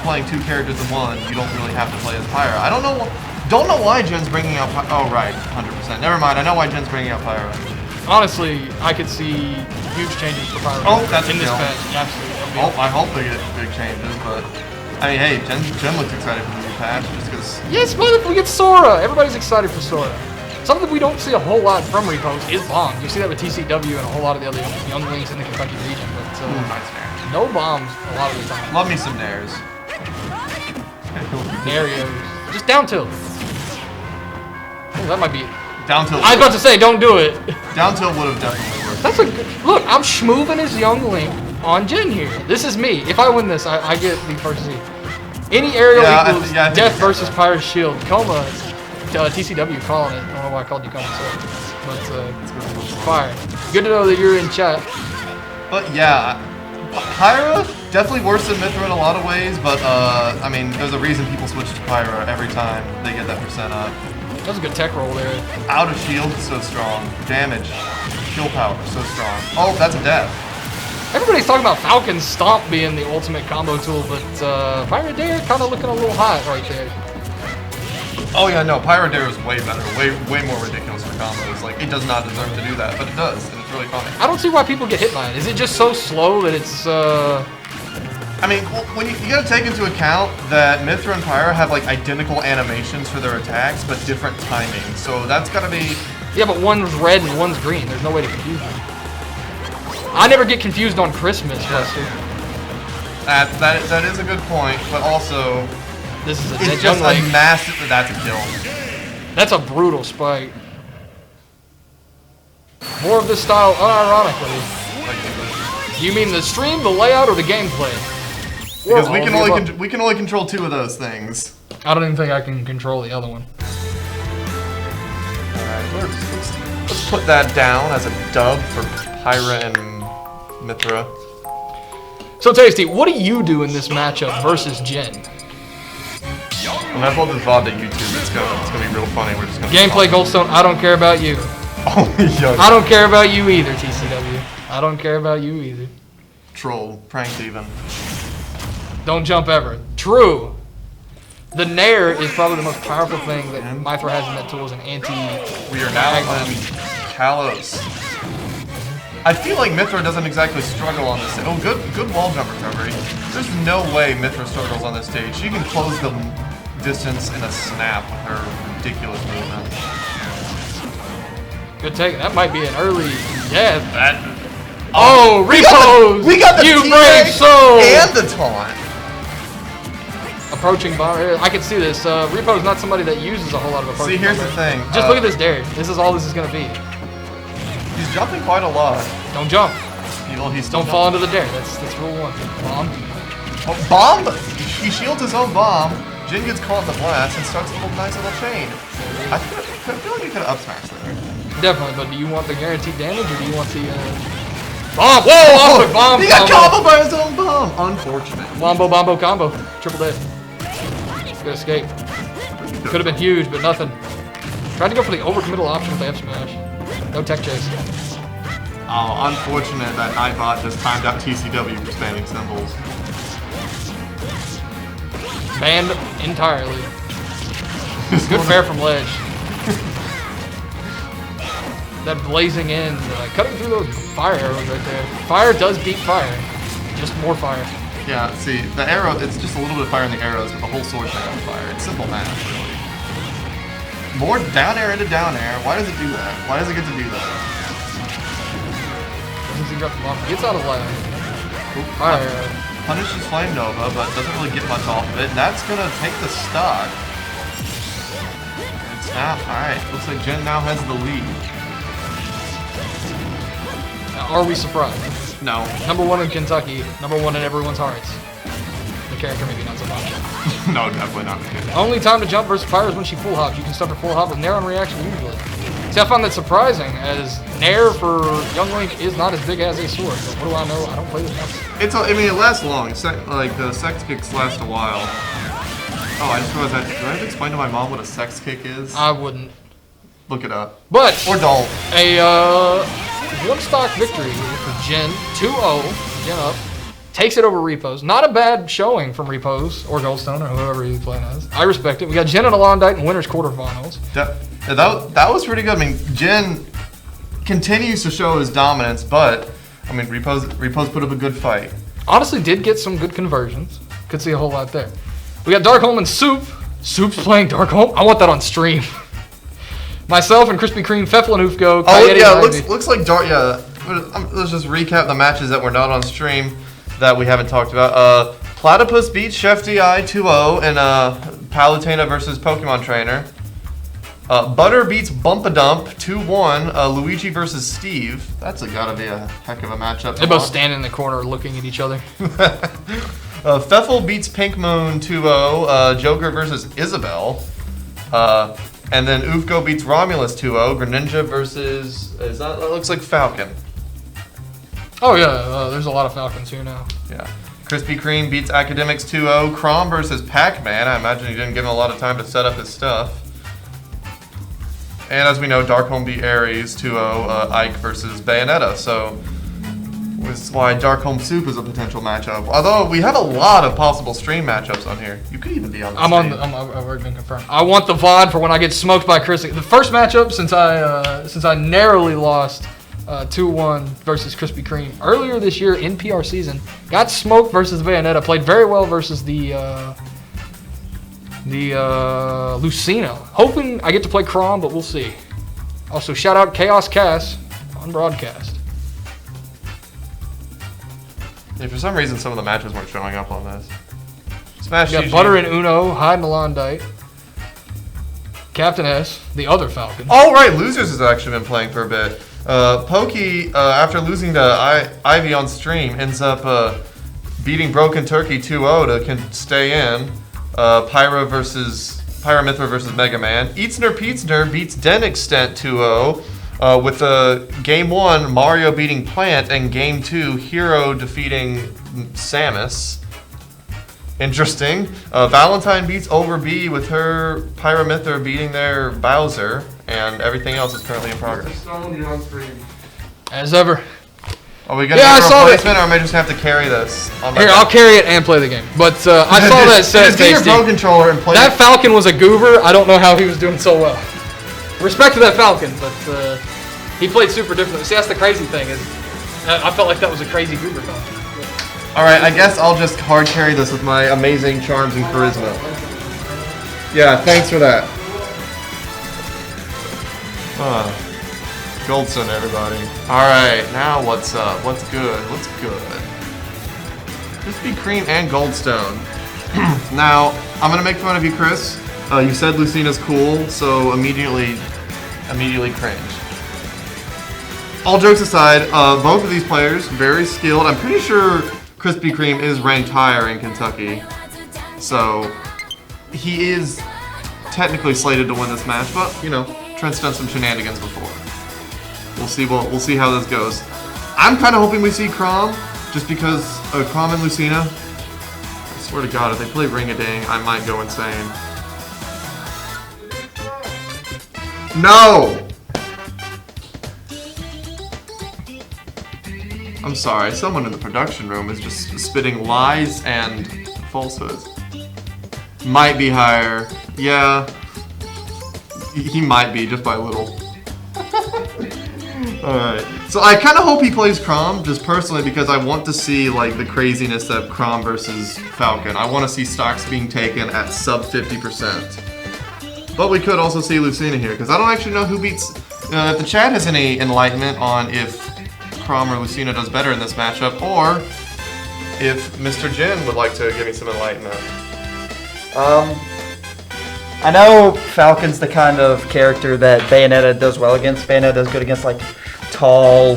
playing 2 characters in one, you don't really have to play as Pyra. I don't know why Jen's bringing out oh right, 100%. Never mind, I know why Jen's bringing out Pyra. Honestly, I could see huge changes for Pyra Oh, that's in a this kill. patch. Absolutely. I hope they get big changes, but I mean, hey, Jen looks excited for the new patch just because. Yes, what if we get Sora? Everybody's excited for Sora. Something we don't see a whole lot from Repos is bombs. You see that with TCW and a whole lot of the other young links in the Kentucky region, but Nice nair. no bombs a lot of the time. Love me some nairs. Scenarios. Just down tilt. Oh, that might be. Down tilt. I was about to say, don't do it. Down tilt would have definitely That's a good... Look, I'm schmooving his Young Link on Jin here. This is me. If I win this, I get the first seed. Any aerial equals Death versus Pyro's Shield. Coma, TCW calling it. I don't know why I called you Coma, but fire. Good to know that you're in chat. But yeah, Pyra, definitely worse than Mithra in a lot of ways, but I mean, there's a reason people switch to Pyra every time they get that percent up. That was a good tech roll there. Out of shield, so strong. Damage, kill power, so strong. Oh, that's a death. Everybody's talking about Falcon's Stomp being the ultimate combo tool, but Pyra Dare kind of looking a little hot right there. Oh yeah, no, Pyro Dare is way better, way more ridiculous for combos. Like, it does not deserve to do that, but it does, and it's really funny. I don't see why people get hit by it. Is it just so slow that it's, I mean, when you gotta take into account that Mithra and Pyra have like identical animations for their attacks, but different timing. So that's gotta be... Yeah, but one's red and one's green. There's no way to confuse them. I never get confused on Christmas, Buster. That is a good point, but also... This is a it's dead just Young Link. a massive... That's a kill. That's a brutal spike. More of this style, unironically. Do you mean the stream, the layout, or the gameplay? Because we can only control 2 of those things. I don't even think I can control the other one. Alright, let's put that down as a dub for Pyra and Mithra. So Tasty, what do you do in this matchup versus Jin? When I upload this VOD to YouTube, it's gonna be real funny. We're just gonna Gameplay Goldstone, I don't care about you. I don't care about you either, TCW. I don't care about you either. Troll, pranked even. Don't jump ever. True. The Nair is probably the most powerful thing that Mithra has in that tool as an anti... We are now on Kalos. I feel like Mithra doesn't exactly struggle on this. Oh, good wall jump recovery. There's no way Mithra struggles on this stage. She can close the distance in a snap with her ridiculous movement. Good take. That might be an early death. Oh, repose! We got the you brave soul! And the taunt. Approaching bomber. I can see this. Repo is not somebody that uses a whole lot of approaching. See, here's bomber. the thing. Just look at this dare. This is all this is going to be. He's jumping quite a lot. Don't jump. He's still Don't fall into the dare. That's rule 1. Bomb. Oh, bomb? He shields his own bomb. Jin gets caught in the blast and starts a nice little chain. I feel like you could have up smash there. Definitely, but do you want the guaranteed damage or do you want the bomb? Whoa! Bomb! He got comboed by his own bomb. Unfortunate. Wombo, bombo, combo. Triple dead. Good escape. Could have been huge, but nothing. Tried to go for the overcommittal option with the F smash. No tech chase. Oh, unfortunate that Nightbot just timed out TCW for spamming symbols. Banned entirely. Good fair from ledge. That blazing end, cutting through those fire arrows right there. Fire does beat fire. Just more fire. Yeah, see, the arrow, it's just a little bit of fire in the arrows, but the whole sword's made on fire. It's simple math, really. More down air into down air. Why does it do that? Why does it get to do that? Gets out of line. Fire arrow. Punishes Flame Nova, but doesn't really get much off of it. And that's going to take the stock. And snap. Alright, looks like Jin now has the lead. Now, are we surprised? No. Number 1 in Kentucky, number 1 in everyone's hearts. The character maybe not so much. No, definitely not. Only time to jump versus fire is when she full hops. You can start her full hop with Nair on reaction usually. See, I found that surprising, as Nair for Young Link is not as big as a sword. But what do I know? I don't play this much. I mean, it lasts long. Like, the sex kicks last a while. Oh, I just realized that. Do I have to explain to my mom what a sex kick is? I wouldn't. Look it up. But Or don't. A one-stock victory for Jin. 2-0. Jin up. Takes it over Repos. Not a bad showing from Repos or Goldstone or whoever he's playing as. I respect it. We got Jin and Alondite in winners quarterfinals. That was pretty good. I mean, Jin continues to show his dominance, but I mean, Repos put up a good fight. Honestly, did get some good conversions. Could see a whole lot there. We got Darkholm and Soup. Soup's playing Darkholm. I want that on stream. Myself and Krispy Kreme, Pfefflenhoof go. Oh yeah, looks like Dark. Yeah, let's just recap the matches that were not on stream that we haven't talked about. Platypus beats Chef DI 2-0 in Palutena versus Pokemon Trainer. Butter beats Bumpadump 2-1. Luigi versus Steve. That's gotta be a heck of a matchup. They both stand in the corner looking at each other. Pfeffel beats Pink Moon 2-0. Joker versus Isabel. And then Ufko beats Romulus 2-0. Greninja versus... that looks like Falcon. Oh, yeah. There's a lot of Falcons here now. Yeah. Krispy Kreme beats Academics 2-0. Crom versus Pac-Man. I imagine he didn't give him a lot of time to set up his stuff. And as we know, Darkholme beat Ares 2-0. Ike versus Bayonetta. So this is why Darkholme Soup is a potential matchup. Although we have a lot of possible stream matchups on here. You could even be on the stream. I've already been confirmed. I want the VOD for when I get smoked by Chris. The first matchup since I narrowly lost 2-1 versus Krispy Kreme earlier this year in PR season. Got smoked versus Bayonetta. Played very well versus the Lucina. Hoping I get to play Crom, but we'll see. Also, shout out Chaos Cass on broadcast. Yeah, for some reason, some of the matches weren't showing up on this. Smash You got GG. Butter and Uno, High Melondite, Captain S, the other Falcon. Oh, right. Losers has actually been playing for a bit. Pokey, after losing to Ivy on stream, ends up beating Broken Turkey 2-0 to stay in. Pyramithra versus Mega Man. Eatsner Peatsner beats Den Extent 2-0. With Game 1, Mario beating Plant, and Game 2, Hero defeating Samus. Interesting. Valentine beats Over B with her Pyramithra beating their Bowser, and everything else is currently in progress. As ever. Are we going to Yeah, do I a saw replacement, or am I just have to carry this? Here, I'll carry it and play the game. But I saw that set Just get your tasty. Pro Controller and play That Falcon was a goober. I don't know how he was doing so well. Respect to that Falcon, but he played super differently. See, that's the crazy thing is, I felt like that was a crazy goober Falcon. Alright, I guess I'll just hard carry this with my amazing charms and charisma. Yeah, thanks for that. Goldstone, everybody. Alright, now what's up? What's good? What's good? Krispy Kreme and Goldstone. Now, I'm gonna make fun of you, Chris. You said Lucina's cool, so immediately cringe. All jokes aside, both of these players, very skilled. I'm pretty sure Krispy Kreme is ranked higher in Kentucky. So, he is technically slated to win this match, but, you know, Trent's done some shenanigans before. We'll see how this goes. I'm kind of hoping we see Crom, just because Crom and Lucina. I swear to God, if they play Ring-a-Ding, I might go insane. No! I'm sorry, someone in the production room is just spitting lies and falsehoods. Might be higher. Yeah. He might be, just by a little. Alright. So I kind of hope he plays Crom, just personally, because I want to see, like, the craziness of Crom versus Falcon. I want to see stocks being taken at sub 50%. But we could also see Lucina here, because I don't actually know who beats... if the chat has any enlightenment on if Crom or Lucina does better in this matchup, or if Mr. Jin would like to give me some enlightenment. I know Falcon's the kind of character that Bayonetta does well against. Bayonetta does good against like tall,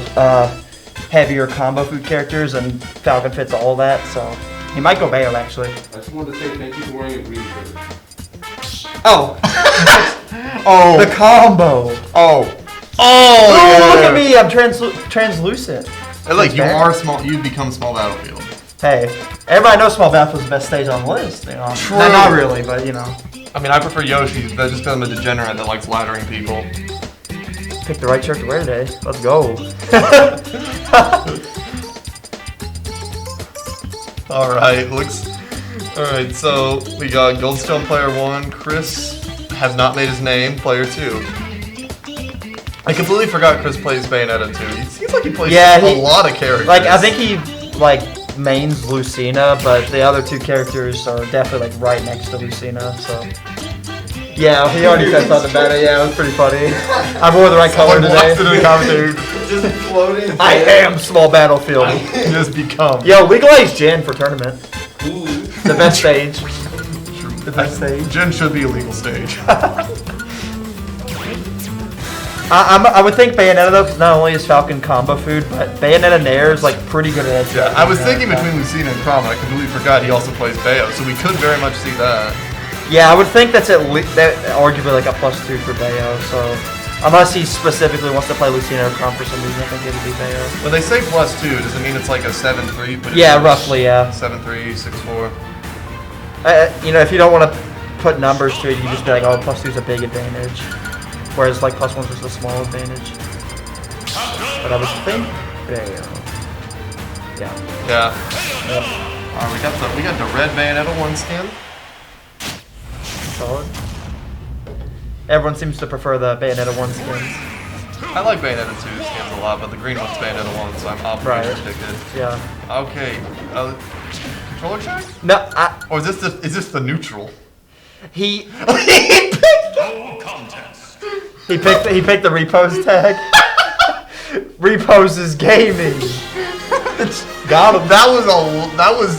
heavier combo food characters, and Falcon fits all that, so he might go Bayo actually. I just wanted to say thank you for wearing a green shirt. Oh! Oh! The combo! Oh! Oh, yeah. look at me, I'm translucent. Hey, look, you are small. You've become Small Battlefield. Hey, everybody knows Small Battlefield's the best stage on the list, you know. True. Not really, but you know. I mean, I prefer Yoshi. That's just because I'm a degenerate that likes laddering people. Pick the right shirt to wear today. Let's go. Alright, Alright, so we got Goldstone player 1. Chris has not made his name, player 2. I completely forgot Chris plays Bayonetta 2. He seems like he plays a lot of characters. Like, I think he, mains Lucina, but the other two characters are definitely, right next to Lucina, so... Yeah, he already said something about it. Yeah, it was pretty funny. I wore the right color today. Just floating. I am Small Battlefield. Just become. Yo, legalize Jen for tournament. Ooh. The best stage. The best stage. Gen should be a legal stage. I would think Bayonetta though, because not only is Falcon combo food, but Bayonetta Nair is like pretty good at it. Yeah, I was thinking between Lucina and Chroma. I completely forgot he also plays Bayo, so we could very much see that. Yeah, I would think that's at least arguably like a +2 for Bayo. So unless he specifically wants to play Lucina or Chrom for some reason, I think it would be Bayo. When they say +2, does it mean it's like a 7-3? Yeah, roughly, yeah. 7-3, 6-4. You know, if you don't want to put numbers to it, you just be like, oh, +2 is a big advantage. Whereas like +1 is a small advantage. But I would think Bayo. Yeah. Yeah. We got the red Bayonetta 1 skin. Solid. Everyone seems to prefer the Bayonetta 1 skins. I like Bayonetta 2 skins a lot, but the green one's Bayonetta 1, so I'm obligated to pick it. Yeah. Okay. Controller check? No, Or is this the neutral? he picked the repose tag. Repose is gaming. Got him. That was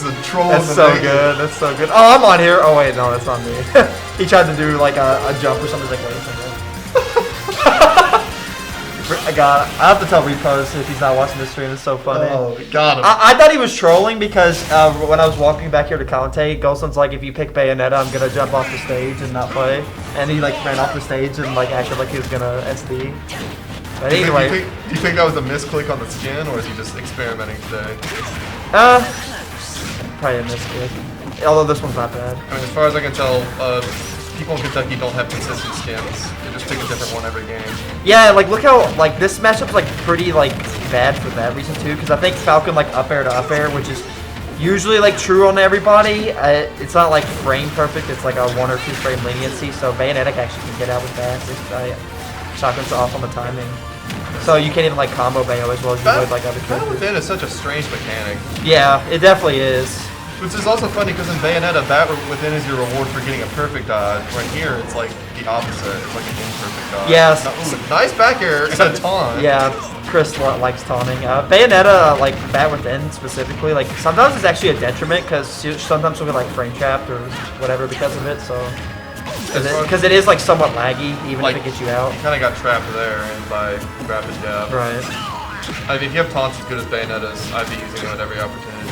a troll. That's so good. That's so good. Oh, I'm on here. Oh wait, no, that's not me. He tried to do like a jump or something. He's like, wait a second. I got it. I have to tell Repose if he's not watching the stream. It's so funny. Oh, got him. I thought he was trolling because when I was walking back here to commentate, Golson's like, if you pick Bayonetta, I'm gonna jump off the stage and not play. And he like ran off the stage and like acted like he was gonna SD. But anyway. Do you think that was a misclick on the skin, or is he just experimenting today? Probably a misclick. Although this one's not bad. I mean, as far as I can tell, people in Kentucky don't have consistent skins. They just pick a different one every game. Yeah, like look how like this matchup's like pretty like bad for that reason too, because I think Falcon like up air to up air, which is usually like true on everybody. It's not like frame perfect. It's like a 1 or 2 frame leniency. So Bayonetta actually can get out with that. Shotgun's off on the timing. So you can't even like combo Bayo as well as you would like other Battle characters. Within is such a strange mechanic. Yeah, it definitely is. Which is also funny because in Bayonetta, Battle Within is your reward for getting a perfect dodge. Where here, it's like the opposite. It's like an imperfect dodge. Yes. Ooh, nice back air and a taunt. Yeah, Chris likes taunting. Bayonetta, like Bat Within specifically, like sometimes it's actually a detriment because sometimes you'll get like frame trapped or whatever because of it. So. Because it is like somewhat laggy, even like, if it gets you out. Kind of got trapped there and by rapid death. Right. I mean, if you have taunts as good as Bayonetta's, I'd be using them at every opportunity.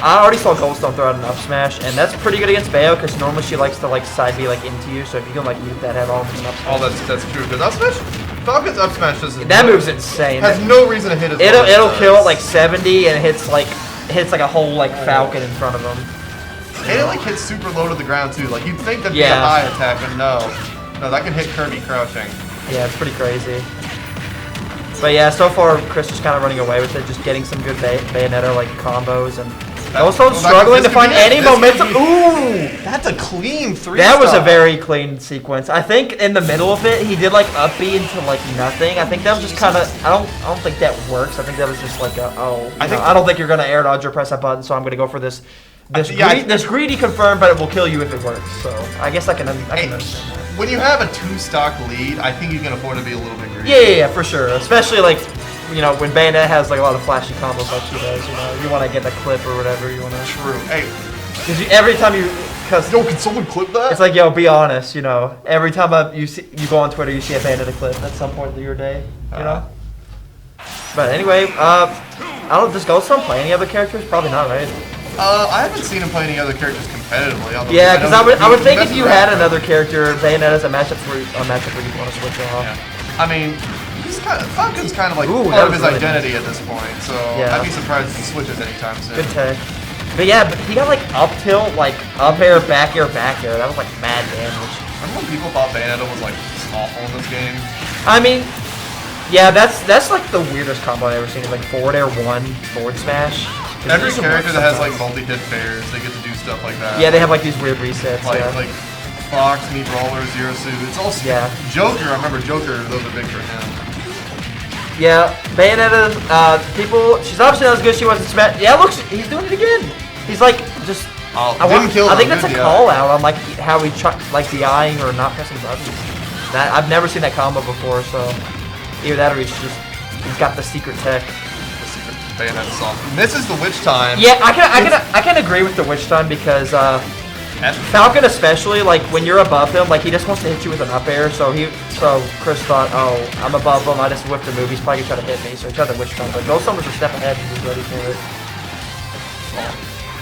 I already saw Goldstone throw out an up smash, and that's pretty good against Bayo because normally she likes to like side B like into you. So if you can like mute that head on with an up smash. Oh, that's true. Because up smash, Falcon's up smash doesn't. That move's insane. Has no reason to hit it. It'll kill at like 70 and hits like a whole like Falcon in front of him. And it like hits super low to the ground too. Like you'd think that'd be a high attack, but no, that can hit Kirby crouching. Yeah, it's pretty crazy. But yeah, so far Chris is kind of running away with it, just getting some good Bayonetta like combos and also struggling to find any momentum. Ooh, that's a clean 3. That was a very clean sequence. I think in the middle of it, he did like up B into like nothing. I think that was just kind of. I don't think that works. I think that was just like a I don't think you're gonna air dodge or press that button, so I'm gonna go for this. This greedy confirm, but it will kill you if it works. So I guess I can understand that. When you have a 2-stock lead, I think you can afford to be a little bit greedy. Yeah, for sure. Especially like, you know, when Bayonetta has like a lot of flashy combos like she does. You know, you want to get the clip or whatever you want to. True. Hey, because every time you, can someone clip that? It's like, yo, be honest. You know, every time you go on Twitter, you see a Bayonetta clip at some point of your day. You know. But anyway, I don't. Does Goldstone play any other characters? Probably not, right? I haven't seen him play any other characters competitively. Yeah, because I would think if you had another character, Bayonetta's a matchup where you want to switch off. Yeah. I mean, Falcon's kind of like part of his identity at this point, so I'd be surprised if he switches anytime soon. Good tech. But yeah, he got like up tilt, like up air, back air, back air. That was like mad damage. Remember when people thought Bayonetta was like awful in this game? I mean, yeah, that's like the weirdest combo I've ever seen. It's like forward air 1, forward smash. Every character that has like multi-hit pairs, they get to do stuff like that. Yeah, they have like these weird resets. Like Fox, Meat Roller, Zero Suit. It's all Joker. I remember Joker. Those are big for him. Yeah, Bayonetta. She's obviously not as good as she was in Smash. Yeah, look, he's doing it again. He's like just. I think that's a call out on like how he like DIing or not pressing buttons. I've never seen that combo before, so either that or he's got the secret tech. Bayonetta song. This is the witch time. Yeah, I can agree with the witch time because Falcon especially, like when you're above him, like he just wants to hit you with an up air. So Chris thought, oh, I'm above him. I just whipped a move. He's probably gonna try to hit me. So he tried to witch hunt. But Ghost was a step ahead. He was ready for it.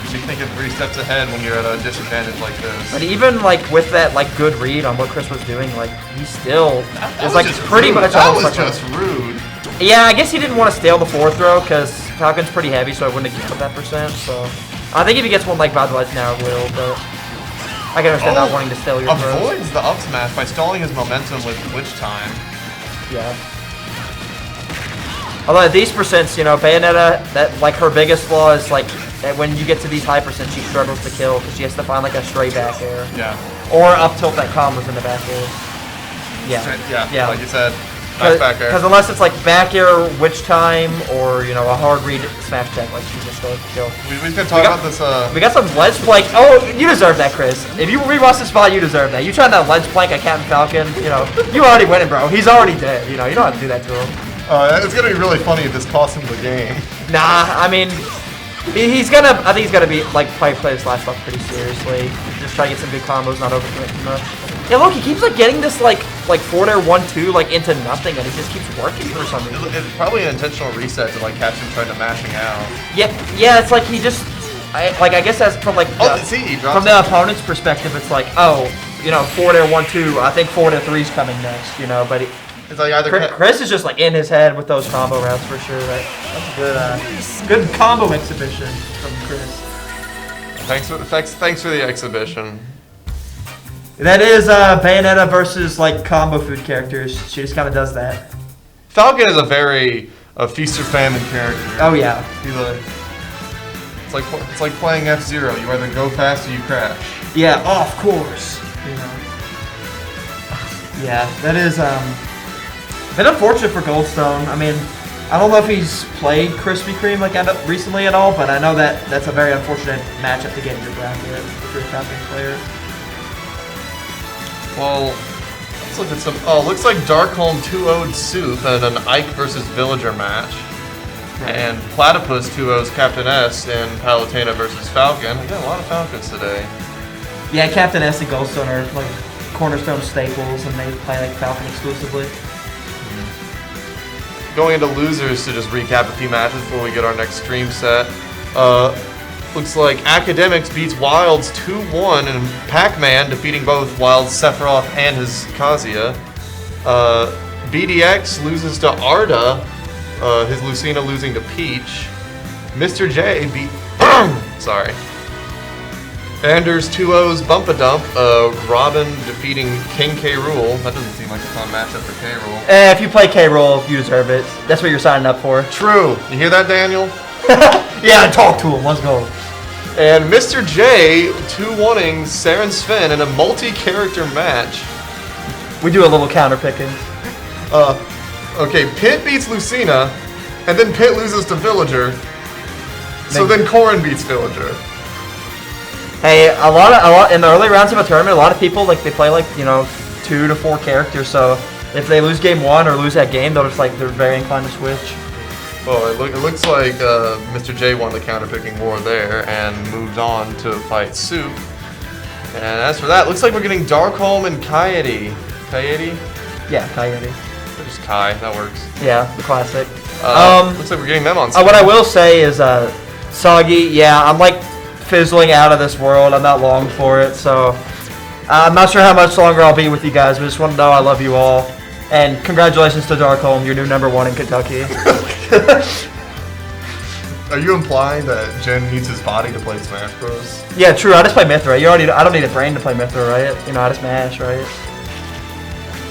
You should be thinking 3 steps ahead when you're at a disadvantage like this. But even like with that like good read on what Chris was doing, like he still is like pretty much. That was just rude. Yeah, I guess he didn't want to steal the 4th throw because Falcon's pretty heavy, so I wouldn't have given that percent. So I think if he gets one like by the ledge now, it will. But I can understand not wanting to steal your throws. Avoids the up smash by stalling his momentum with Witch Time. Yeah. Although at these percents, you know, Bayonetta, that like her biggest flaw is like when you get to these high percents, she struggles to kill because she has to find like a stray back air. Yeah. Or up tilt that combos in the back air. Yeah. Like you said, nice back air. Because unless it's like back air, witch time, or you know a hard read smash check, like she just goes to kill. We've been talking about this. We got some ledge plank. Oh, you deserve that, Chris. If you rewatch this spot, you deserve that. You tried that ledge plank at Captain Falcon. You know, you already winning, bro. He's already dead. You know, you don't have to do that to him. It's gonna be really funny if this costs him the game. Nah, I mean, he's gonna. I think he's gonna be like play this last stuff pretty seriously. Just try to get some good combos, not overcommit too much. Yeah, look, he keeps like getting this like 4-air 1-2 like into nothing, and he just keeps working for some reason. It's probably an intentional reset to like catch him trying to mashing out. Yeah, it's like he just. I guess that's from like from the opponent's perspective, it's like, oh, you know, 4-air 1-2. I think 4-air 3's coming next, you know, but. It's like either Chris is just like in his head with those combo routes for sure. Right? That's a good combo exhibition from Chris. Thanks for the exhibition. That is Bayonetta versus like combo food characters. She just kind of does that. Falcon is a very feast or famine character. Oh yeah. It's like playing F-Zero. You either go fast or you crash. Yeah. Oh, of course. You know. Yeah, that is been unfortunate for Goldstone. I mean, I don't know if he's played Krispy Kreme like recently at all, but I know that's a very unfortunate matchup to get in your bracket if you're a Falcon player. Well, let's look at some. Oh, looks like Darkholm 2-0'd Soup and an Ike versus Villager match. Right. And Platypus 2-0's Captain S and Palutena versus Falcon. We got a lot of Falcons today. Yeah, Captain S and Goldstone are like cornerstone staples, and they play like Falcon exclusively. Going into losers to just recap a few matches before we get our next stream set. Looks like Academics beats Wilds 2-1 and Pac-Man defeating both Wilds Sephiroth and his Kazuya. BDX loses to Arda, his Lucina losing to Peach. Mr. J beat sorry. Anders 2-0's Bumpadump, Robin defeating King K. Rool. That doesn't seem like a fun matchup for K. Rool. If you play K. Rool, you deserve it. That's what you're signing up for. True. You hear that, Daniel? Yeah, talk to him. Let's go. And Mr. J 2-1ing Saren Sven in a multi-character match. We do a little counter picking. Okay, Pit beats Lucina, and then Pit loses to Villager. So then Corrin beats Villager. Hey, a lot in the early rounds of a tournament, a lot of people like they play like 2 to 4 characters. So if they lose game 1 or lose that game, they're very inclined to switch. Well, it looks like Mr. J won the counter-picking war there and moved on to fight Soup. And as for that, looks like we're getting Darkholm and Coyote. Coyote? Yeah, Coyote. Or just Kai, that works. Yeah, the classic. Looks like we're getting them on screen. What I will say is, Soggy, yeah, I'm like fizzling out of this world. I'm not long for it, so I'm not sure how much longer I'll be with you guys, but just want to know I love you all. And congratulations to Darkholm, your new #1 in Kentucky. Are you implying that Jen needs his body to play Smash Bros? Yeah, true. I just play Mythra. I don't need a brain to play Mythra, right? I just mash, right?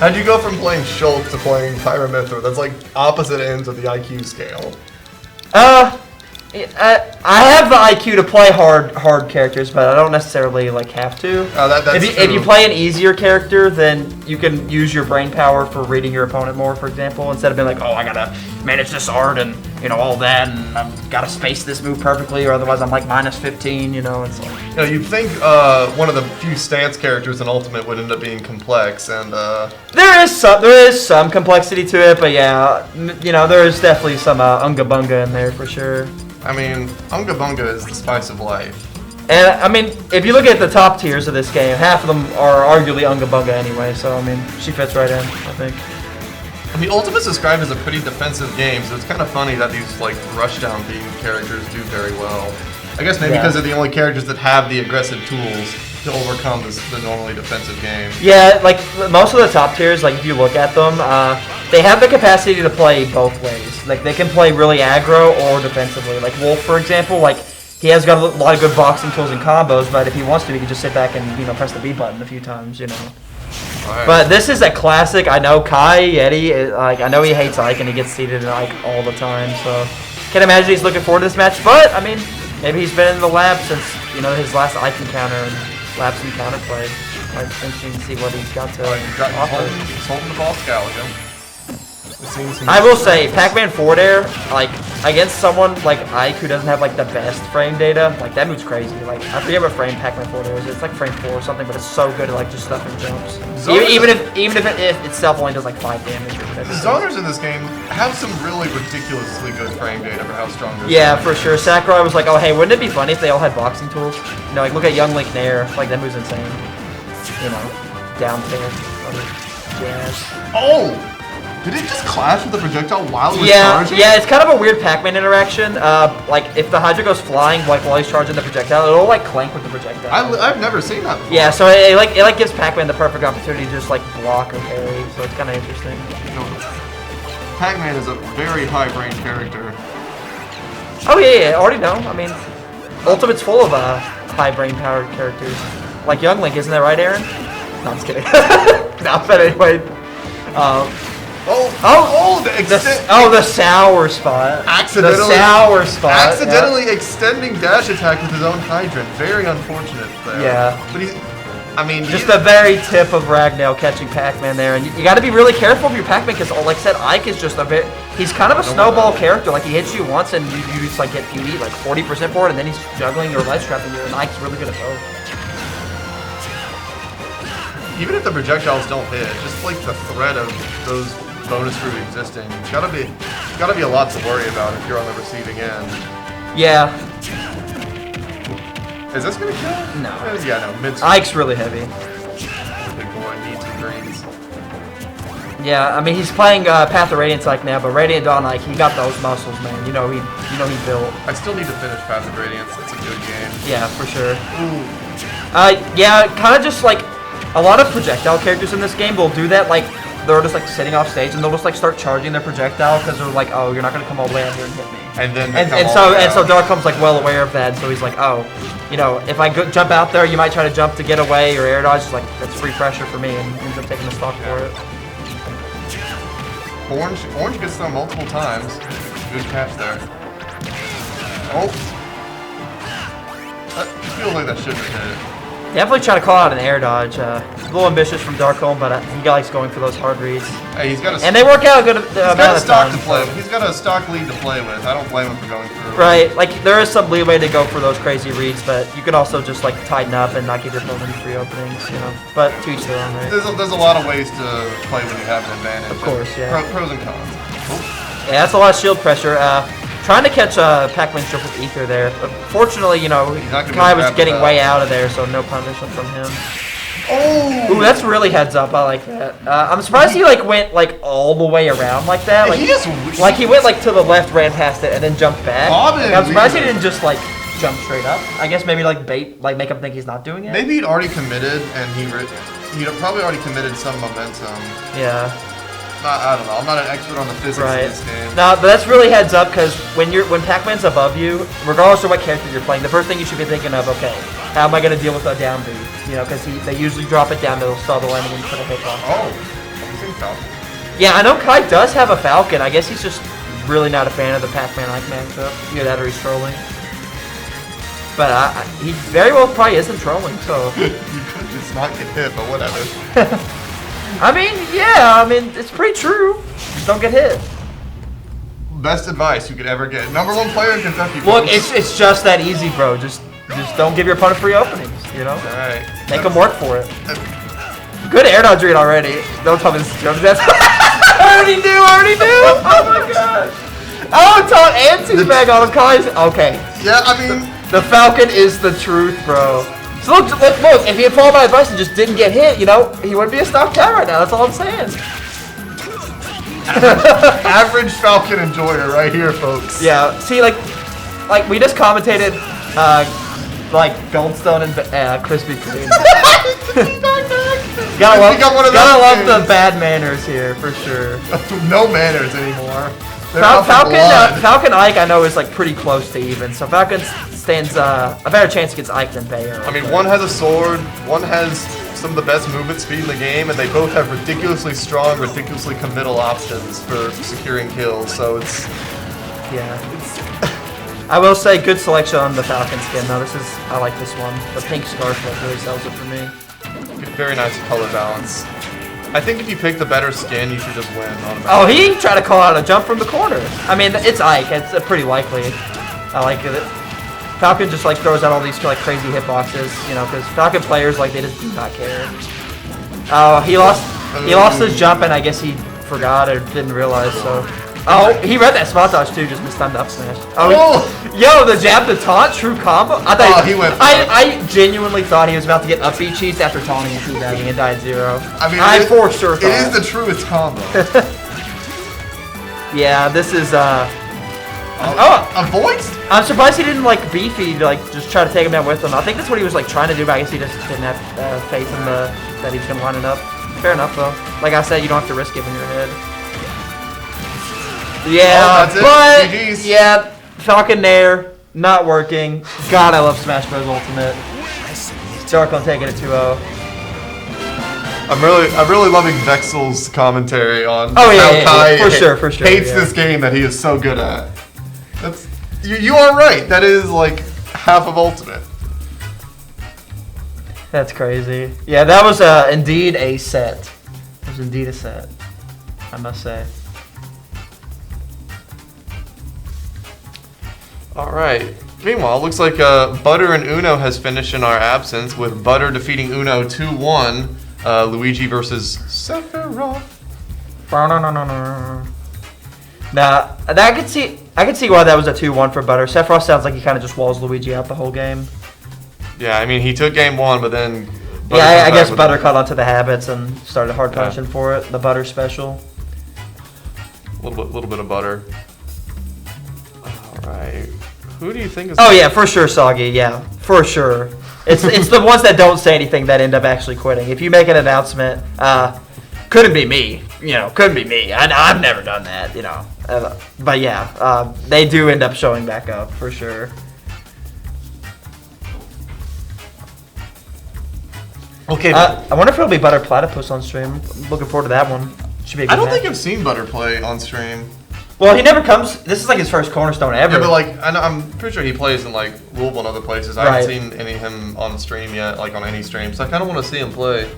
How'd you go from playing Schultz to playing Pyramithra? That's like opposite ends of the IQ scale. I have the IQ to play hard characters, but I don't necessarily have to. That's if you play an easier character, then you can use your brain power for reading your opponent more, for example, instead of being like, oh, I gotta manage this art and all that, and I've gotta space this move perfectly, or otherwise I'm minus 15. It's like. You'd think one of the few stance characters in Ultimate would end up being complex, and there is some complexity to it, but yeah, there is definitely some unga bunga in there for sure. I mean, Unga Bunga is the spice of life. And I mean, if you look at the top tiers of this game, half of them are arguably Unga Bunga anyway. So I mean, she fits right in, I think. I mean, Ultimate's described as a pretty defensive game, so it's kind of funny that these like rushdown themed characters do very well. I guess maybe because they're the only characters that have the aggressive tools to overcome the normally defensive game. Yeah, like most of the top tiers, like if you look at them, they have the capacity to play both ways. Like they can play really aggro or defensively. Like Wolf, for example, like he has got a lot of good boxing tools and combos, but if he wants to, he can just sit back and press the B button a few times, Right. But this is a classic. I know Eddie, like I know he hates Ike and he gets seated in Ike all the time, so can't imagine he's looking forward to this match. But I mean, maybe he's been in the lab since his last Ike encounter and labs and counterplay. Like interesting to see what he's got to offer. He's holding the ball Scaliger. I will say, Pac-Man forward air, like against someone like Ike who doesn't have like the best frame data, like that move's crazy. Like I forget what frame Pac-Man forward air is. It's like frame 4 or something, but it's so good at like just stuffing jumps. Even if it itself only does like 5 damage. The zoners in this game have some really ridiculously good frame data for how strong they're. Yeah, for sure. Sakurai was like, oh hey, wouldn't it be funny if they all had boxing tools? Like look at Young Link Nair, like that move's insane. Down tier. Jazz. Oh! Did it just clash with the projectile while it was charging? Yeah, it's kind of a weird Pac-Man interaction. Like if the Hydra goes flying, like while he's charging the projectile, it'll like clank with the projectile. I've never seen that before. Yeah, so it gives Pac-Man the perfect opportunity to just like block or parry. So it's kind of interesting. Pac-Man is a very high brain character. Oh yeah, I already know. I mean, Ultimate's full of high brain powered characters. Like Young Link, isn't that right, Aaron? No, I'm just kidding. No, but anyway. The sour spot. Accidentally extending dash attack with his own hydrant. Very unfortunate there. Yeah. But just the very tip of Ragnail catching Pac-Man there, and you got to be really careful of your Pac-Man because, like I said, Ike is just he's kind of a snowball character. Like he hits you once and you just like you eat like 40% for it, and then he's juggling or life trapping you, and Ike's really good at both. Even if the projectiles don't hit, just like the threat of those bonus fruit existing, it's gotta be a lot to worry about if you're on the receiving end. Yeah. Is this gonna kill? No. Yeah, no. Mid. Ike's really heavy. Big boy needs some greens. Yeah, I mean he's playing Path of Radiance Ike now, but Radiant Dawn Ike, he got those muscles, man. He built. I still need to finish Path of Radiance. It's a good game. Yeah, for sure. Ooh. Yeah, kind of just like a lot of projectile characters in this game will do that. Like they're just like sitting off stage and they'll just like start charging their projectile because they're like, oh, you're not gonna come all the way out here and hit me. And then and so Darkcome's like well aware of that, so he's like, oh, if I jump out there, you might try to jump to get away or air dodge. It's like that's free pressure for me, and ends up taking the stock for it. Orange gets thrown multiple times. Good catch there. Oh. That feels like that shouldn't have hit it. Definitely trying to call out an air dodge. A little ambitious from Darkcome, but he likes going for those hard reads. Hey, and they work out a good amount of time. He's got a stock lead to play with. I don't blame him for going through. Right, like there is some leeway to go for those crazy reads, but you can also just like tighten up and not give your opponent free openings, But to each their own, right? There's a lot of ways to play when you have an advantage. Of course, yeah. Pros and cons. Yeah, that's a lot of shield pressure. Trying to catch Pac-Man's jump with Ether there. But fortunately, Kai was getting way out of there, so no punishment from him. Oh! Ooh, that's really heads up. I like that. I'm surprised he went all the way around like that. Like he went to the left, ran past it, and then jumped back. I'm surprised he didn't just jump straight up. I guess maybe bait, make him think he's not doing it. Maybe he'd already committed, and he'd probably already committed some momentum. Yeah. I don't know. I'm not an expert on the physics of this game. No, but that's really heads up because when Pac-Man's above you, regardless of what character you're playing, the first thing you should be thinking of, okay, how am I going to deal with a down B? Because they usually drop it down, they'll stall the landing and put a hit off. Oh, he's in Falcon. Yeah, I know Kai does have a Falcon. I guess he's just really not a fan of the Pac-Man Ike matchup. Either that or he's trolling. But he very well probably isn't trolling, so. You could just not get hit, but whatever. I mean, it's pretty true. Just don't get hit. Best advice you could ever get. #1 player in Kentucky. Look, it's just that easy, bro. Just don't give your opponent free openings, Alright. Make them work for it. Good air dodge read already. Don't tell me this is jump jets. I already knew. Oh my god. Oh, it's on anti-mag on him. Okay. Yeah, I mean, The Falcon is the truth, bro. So look, if he had followed my advice and just didn't get hit, you know, he wouldn't be a stock cat right now. That's all I'm saying. Average Falcon enjoyer right here, folks. Yeah, see, like we just commentated, like Goldstone and Krispy Kreme. gotta love the bad manners here for sure. No manners anymore. Falcon Ike I know is like pretty close to even, so Falcon stands a better chance against Ike than Bayo. I mean, one has a sword, one has some of the best movement speed in the game, and they both have ridiculously strong, ridiculously committal options for securing kills. So it's I will say good selection on the Falcon skin though. I like this one. The pink scarf look really sells it for me. very nice color balance. I think if you pick the better skin, you should just win automatically. Oh, he tried to call out a jump from the corner. I mean, it's Ike. It's pretty likely. I like it. Falcon just like throws out all these like crazy hitboxes, you know, because Falcon players like they just do not care. Oh, he lost his jump, and I guess he forgot or didn't realize. So, oh, he read that spot dodge too, just mistimed up smash. Oh, yo, the jab to taunt, true combo. I thought he went. I genuinely thought he was about to get up B cheese after taunting and teabagging and died 0. I mean, I for sure it thought is the truest combo. Yeah, this is a voice. I'm surprised he didn't like beefy like just try to take him down with him. I think that's what he was like trying to do, but I guess he just didn't have faith in that he was gonna line it up. Fair enough though. Like I said, you don't have to risk giving your head. Yeah, but yeah, Falcon Nair not working. God, I love Smash Bros. Ultimate. Darkon taking it 2-0. I'm really loving Vexel's commentary on how Kai for sure hates this game that he is so good at. That's you are right. That is like half of Ultimate. That's crazy. Yeah, that was indeed a set. It was indeed a set, I must say. All right. Meanwhile, it looks like Butter and Uno has finished in our absence, with Butter defeating Uno 2-1. Luigi versus Sephiroth. Nah, I could see why that was a 2-1 for Butter. Sephiroth sounds like he kind of just walls Luigi out the whole game. Yeah, I mean, he took game 1, but then... I guess Butter caught onto the habits and started hard punching for it. The Butter special. A little bit of Butter. All right. Who do you think is... Oh, yeah, for sure, Soggy. Yeah, for sure. It's the ones that don't say anything that end up actually quitting. If you make an announcement, couldn't be me. You know, couldn't be me. I've never done that, you know. But yeah, they do end up showing back up, for sure. Okay. I wonder if it'll be Butter Platypus on stream. I'm looking forward to that one. Should be a good I don't match. think I've seen Butter play on stream. Well, he never comes. This is like his first Cornerstone ever. Yeah, but like I'm pretty sure he plays in like Louisville and other places. I haven't seen any of him on stream yet, like on any stream. So I kind of want to see him play.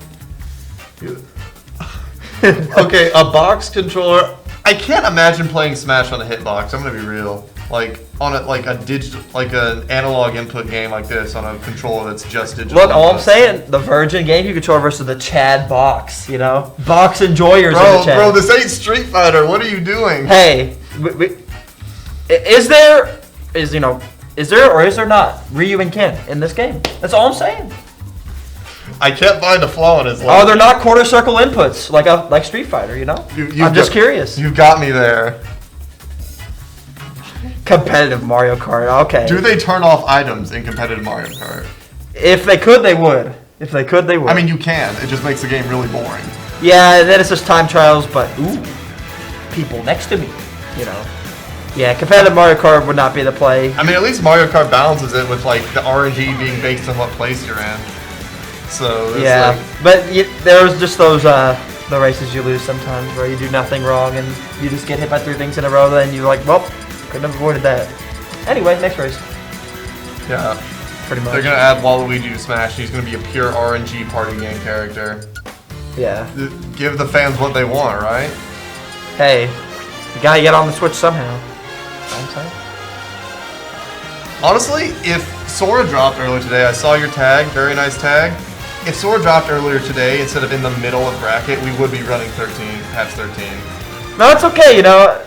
Okay, a box controller. I can't imagine playing Smash on a hitbox. I'm gonna be real. Like on a an analog input game like this on a controller that's just digital. Look, all I'm saying, the Virgin GameCube controller versus the Chad box. You know, box enjoyers in the chat. Bro, this ain't Street Fighter. What are you doing? Hey, is there or is there not Ryu and Ken in this game? That's all I'm saying. I can't find a flaw in his life. Oh, they're not quarter circle inputs like Street Fighter, you know? I'm just curious. You got me there. Competitive Mario Kart, okay. Do they turn off items in competitive Mario Kart? If they could, they would. If they could, they would. I mean, you can. It just makes the game really boring. Yeah, then it's just time trials, but ooh, people next to me, you know. Yeah, competitive Mario Kart would not be the play. I mean, at least Mario Kart balances it with like the RNG being based on what place you're in. So yeah, like, but there's just those the races you lose sometimes where you do nothing wrong and you just get hit by 3 things in a row. Then you're like, well, couldn't have avoided that. Anyway, next race. Yeah, pretty much. They're gonna add Waluigi to Smash. He's gonna be a pure RNG party game character. Yeah. Give the fans what they want, right? Hey, you gotta get on the Switch somehow. I'm saying. Honestly, if Sora dropped earlier today, I saw your tag, very nice tag. If Sora dropped earlier today, instead of in the middle of bracket, we would be running 13, patch 13. No, it's okay, you know.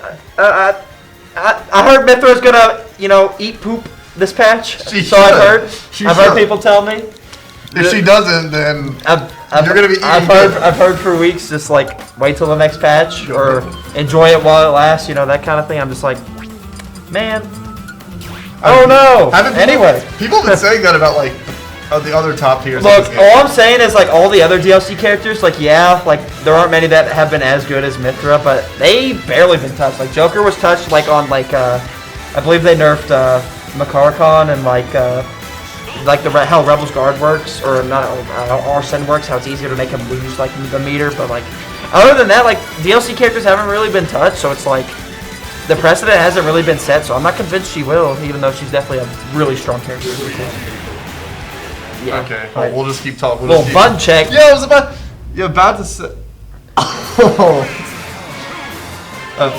I heard Mithra's gonna, you know, eat poop this patch. She So I've should. heard. She I've heard should. people tell me. If she doesn't, then you're gonna be eating good. I've heard for weeks, just like wait till the next patch or enjoy it while it lasts, you know, that kind of thing. I'm just like, man, oh no. Anyway, people have been saying that about like the other top tiers. look, of this game. all I'm saying is like all the other DLC characters, like yeah, like there aren't many that have been as good as Mithra, but they barely been touched. Like Joker was touched like on like I believe they nerfed Makarkon and like the how Rebel's Guard works, or not Arsene works, how it's easier to make him lose like the meter, but like other than that, like DLC characters haven't really been touched, so it's like the precedent hasn't really been set, so I'm not convinced she will, even though she's definitely a really strong character. Yeah. Okay, well, we'll just keep talking. Little button check. Yeah, I was about to say.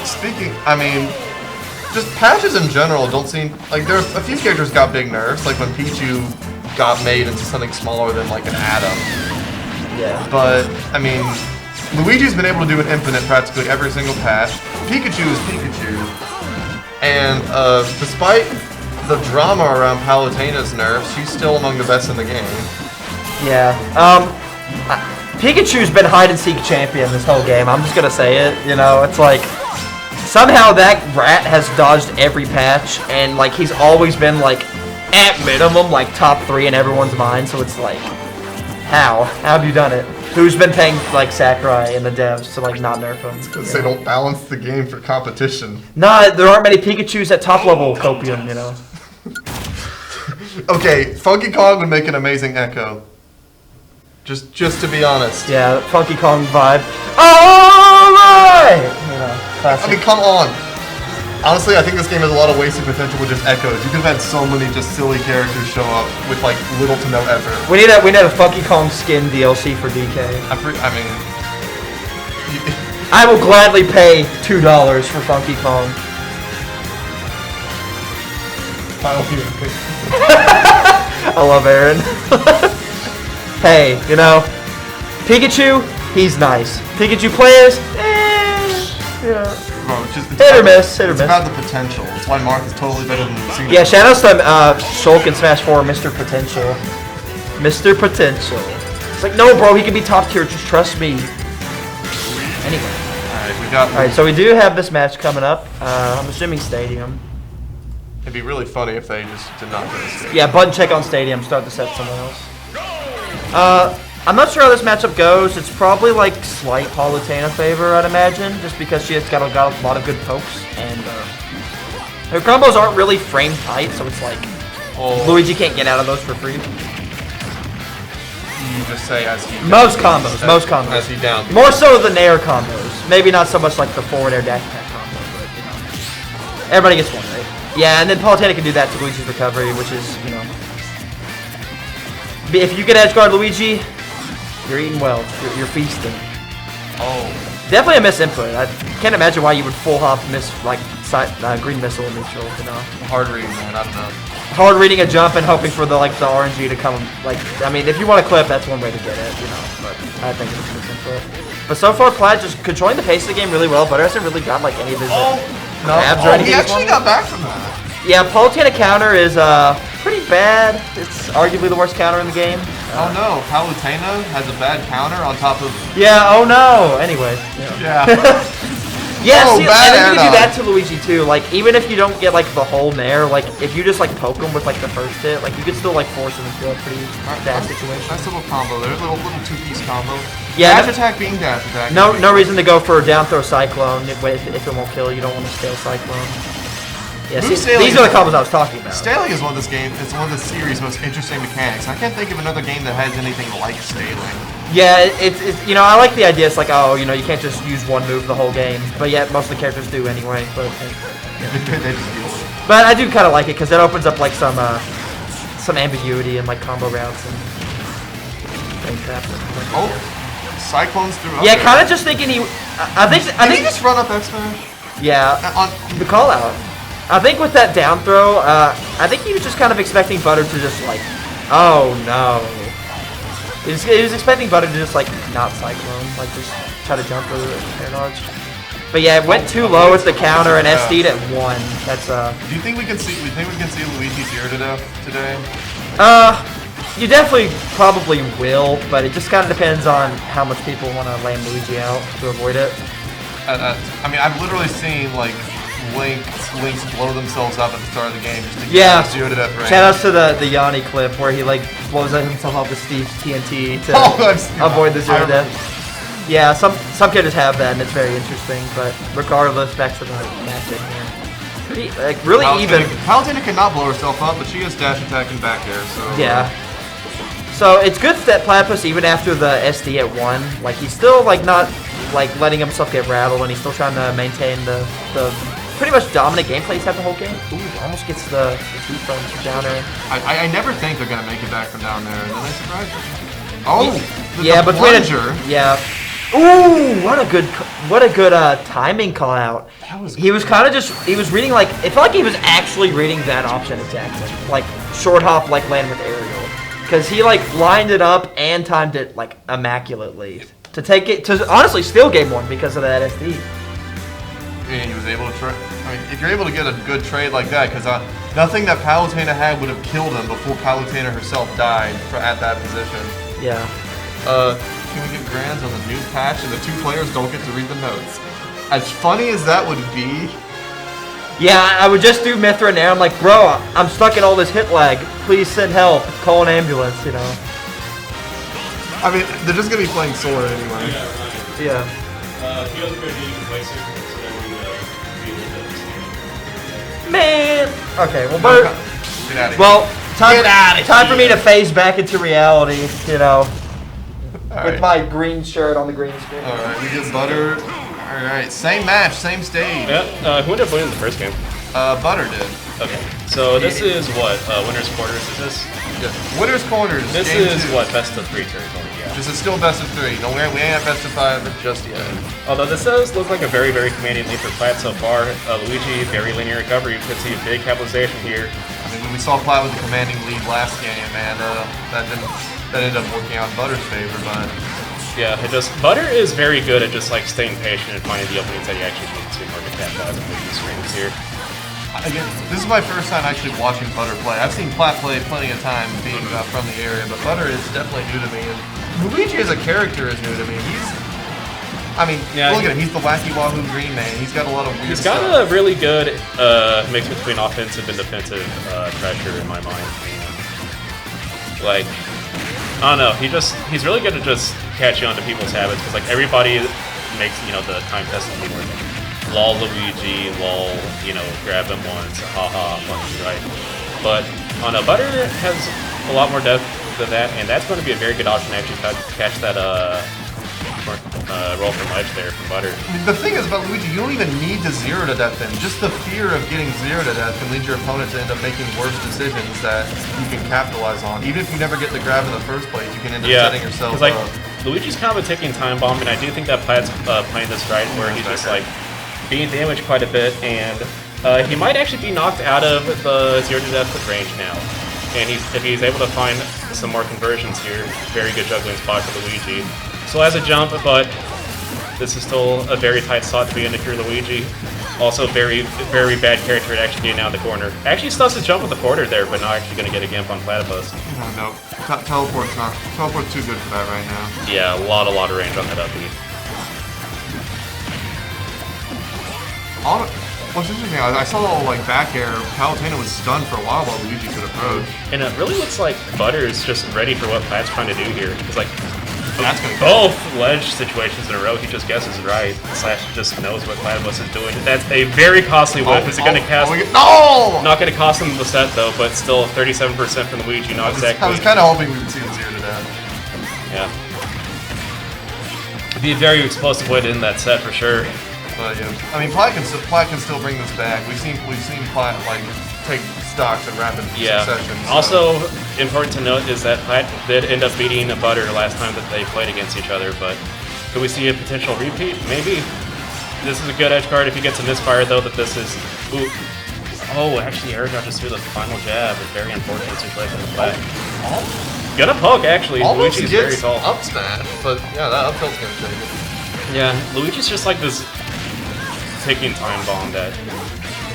Speaking, I mean, just patches in general don't seem like there's a few characters got big nerfs, like when Pichu got made into something smaller than like an atom. Yeah. But I mean, Luigi's been able to do an infinite practically every single patch. Pikachu is Pikachu, and despite the drama around Palutena's nerfs, she's still among the best in the game. Yeah. Pikachu's been hide and seek champion this whole game. I'm just gonna say it. You know, it's like somehow that rat has dodged every patch, and like he's always been like at minimum like top 3 in everyone's mind. So it's like, how have you done it? Who's been paying like Sakurai and the devs to like not nerf him? Because they don't balance the game for competition. Nah, there aren't many Pikachus at top level Copium, you know. Okay, Funky Kong would make an amazing Echo. Just to be honest. Yeah, Funky Kong vibe. Alright! You know, classic. I mean, come on. Honestly, I think this game has a lot of wasted potential with just echoes. You could have had so many just silly characters show up with like little to no effort. We need a Funky Kong skin DLC for DK. I mean, I will gladly pay $2 for Funky Kong. I love Aaron. Hey, you know, Pikachu, he's nice. Pikachu players, yeah. bro, it's just, Hit or miss, hit or it's miss. about the potential. That's why Mark is totally better than Cena. Yeah, shout outs to Shulk in Smash 4, Mr. Potential. Mr. Potential. It's like, no, bro, he can be top tier. Just trust me. Anyway. Alright, we got. Alright, so we do have this match coming up. I'm assuming Stadium. It'd be really funny if they just did not go to Stadium. Yeah, button check on Stadium. Start the set somewhere else. I'm not sure how this matchup goes. It's probably like slight Palutena favor, I'd imagine, just because she has got a lot of good pokes, and her combos aren't really frame tight, so it's like Luigi can't get out of those for free. You just say as he Most combos. As he down. More so the Nair combos. Maybe not so much like the forward air dash attack combo, but you know, everybody gets one, right? Yeah, and then Palutena can do that to Luigi's recovery, which is, you know, if you can edge guard Luigi, you're eating well. You're feasting. Oh. Definitely a misinput. I can't imagine why you would full hop miss like green missile in neutral. You know. Hard reading, man. I don't know. Hard reading a jump and hoping for the RNG to come. Like, I mean, if you want to clip, that's one way to get it. You know. But I think it's a misinput. But so far, Plaid just controlling the pace of the game really well. Butter hasn't really got like any of his grabs or anything. He actually got back from that. Yeah, Palutena counter is pretty bad. It's arguably the worst counter in the game. Oh no, Palutena has a bad counter on top of. Yeah. Oh no. Anyway. Yeah. Yeah, Oh, see, bad and then you can do add-on. that to Luigi too. Like, even if you don't get like the whole Nair, like if you just like poke him with like the first hit, like you could still like force him into a pretty bad situation. Nice little combo there, little two-piece combo. Yeah, Dash attack being dash attack. no reason to go for a down throw Cyclone if it won't kill. You don't want to scale Cyclone. Yeah, Move see, scaling these are the combos I was talking about. Scaling is one of this game. It's one of the series' most interesting mechanics. I can't think of another game that has anything like scaling. Yeah, it's you know, I like the idea. It's like, oh, you know, you can't just use one move the whole game, but yet most of the characters do anyway. But They just deal with it. but I do kind of like it because it opens up like some ambiguity and like combo routes and things happen. Oh, Cyclones through. Yeah, kind of just thinking I think Did he just run up X Smash? yeah, the call out. I think with that down throw, I think he was just kind of expecting Butter to just like, oh no. He was expecting Butter to just like not Cyclone, like just try to jump with it, air dodge. But yeah, it went too low with the counter and SD'd at 1. That's Do you think we can see? We think we can see Luigi zero to death today? You definitely probably will, but it just kind of depends on how much people want to lay Luigi out to avoid it. I mean, I've literally seen like Links blow themselves up at the start of the game just to get Yeah. zero to death range. Shout outs to the Yanni clip where he like blows himself up with Steve's TNT to I've seen avoid the that. zero death. Yeah, some characters have that and it's very interesting, but regardless, back to the matchup here. Pretty, like, really even. Palutena cannot blow herself up, but she has dash attack and back air, so... Yeah. So it's good that Platypus, even after the SD at 1, like he's still like not like letting himself get rattled, and he's still trying to maintain the pretty much dominant gameplay he's had the whole game. Ooh, almost gets the 2 from down air. I never think they're gonna make it back from down there, and then they surprise me. Oh, the plunger. Yeah. Ooh, what a good timing call out. He was kind of he was reading like, it felt like he was actually reading that option exactly. Like short hop, like land with aerial. Because he like lined it up and timed it like immaculately. To take it, to honestly steal game 1 because of that SD. And he was able to trade. I mean, if you're able to get a good trade like that, because nothing that Palutena had would have killed him before Palutena herself died at that position. Yeah. Can we get grands on the new patch and the 2 players don't get to read the notes? As funny as that would be. Yeah, I would just do Mithra and I'm like, bro, I'm stuck in all this hit lag. Please send help. Call an ambulance, you know. I mean, they're just gonna be playing Sora anyway. Yeah. Man. Okay. Well, time for me to phase back into reality. You know, with my green shirt on the green screen. All right, we get Butter. All right, same match, same stage. Yeah. Who ended up winning the first game? Butter did. Okay. So this is what winners quarters is this? Yeah. Winners corners. This game is 2. what best of 3 territory. Yeah. This is still best of 3. No, we ain't at best of 5 just yet. Although this does look like a very, very commanding lead for Platt so far. Luigi, very linear recovery. You could see a big capitalization here. I mean, when we saw Platt with a commanding lead last game, and that ended up working out in Butter's favor, but... Yeah, Butter is very good at just like staying patient and finding the openings that he actually needs to in order to catch out of the screens here. Again, this is my first time actually watching Butter play. I've seen Platt play plenty of time being from the area, but Butter is definitely new to me. And Luigi as a character is new to me. Look at him. He's the wacky wahoo green man. He's got a lot of weird stuff. He's got a really good mix between offensive and defensive pressure in my mind. Like, I don't know. He's really good at just catching on to people's habits because like everybody makes the time testing work. Lol Luigi, lol, grab him once, haha, funny, right? But Butter has a lot more depth than that, and that's going to be a very good option to actually catch that roll from ledge there from Butter. I mean, the thing is about Luigi, you don't even need to zero to death him. Just the fear of getting zero to death can lead your opponent to end up making worse decisions that you can capitalize on. Even if you never get the grab in the first place, you can end up setting yourself up. Luigi's kind of a ticking time bomb, and I do think that Platt's playing this right, where he's just like being damaged quite a bit, and he might actually be knocked out of the zero to death range now. And if he's able to find some more conversions here, very good juggling spot for Luigi. So has a jump, but this is still a very tight slot to be in if you're Luigi. Also very, very bad character at actually getting out of the corner. Actually stuffs his jump with the quarter there, but not actually going to get a gimp on Platypus. No. Teleport's too good for that right now. Yeah, a lot of range on that up B. What's interesting, I saw like back air, Palutena was stunned for a while Luigi could approach. And it really looks like Butter is just ready for what Platt's trying to do here. It's like both ledge situations in a row, he just guesses right. / just knows what Platypus is doing. That's a very costly whip. Is it going to cast? No! Not going to cost him the set though, but still 37% from Luigi, not exactly. I was kind of hoping we would see the 0 to death. Yeah. It'd be a very explosive way to end that set for sure. But yeah, I mean, Platt can still bring this back. We've seen Platt like take stocks in rapid succession. So. Also important to note is that Platt did end up beating Butter last time that they played against each other. But could we see a potential repeat? Maybe. This is a good edge card if he gets a misfire though. That this is. Ooh. Oh, actually, air dodge just threw the final jab. A very unfortunate situation for Platt. Gonna poke actually. Almost Luigi's gets very tall. up smash, but yeah, that up tilt's gonna take it. Yeah, Luigi's just like this taking Time Bomb that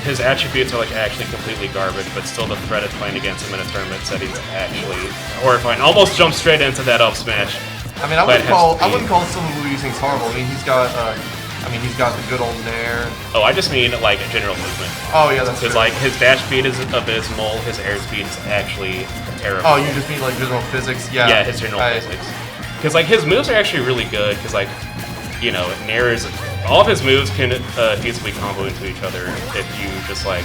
his attributes are like actually completely garbage, but still the threat of playing against him in a tournament setting is actually horrifying. Almost jumped straight into that up smash. I mean, I wouldn't call some of Luising's horrible. I mean, he's got the good old Nair. Oh, I just mean like general movement. Oh yeah, that's true. Because like his dash speed is abysmal, his air speed is actually terrible. Oh, you just mean like general physics? Yeah. Yeah, his general physics. Because like his moves are actually really good. Because like, you know, Nair is all of his moves can feasibly combo into each other if you just like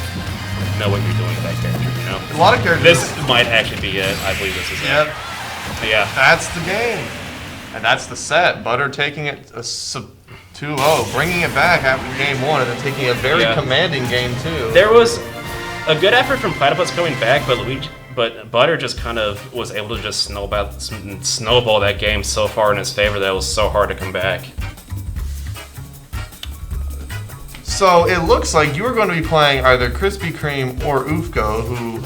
know what you're doing with that character. You know. A lot of characters. This might actually be it. I believe this is Yep. it. Yeah. That's the game, and that's the set. Butter taking it 2-0, bringing it back after game 1, and then taking a very commanding game 2. There was a good effort from Platypus coming back, but Butter just kind of was able to just snowball that game so far in his favor that it was so hard to come back. So it looks like you are going to be playing either Krispy Kreme or Ufko, who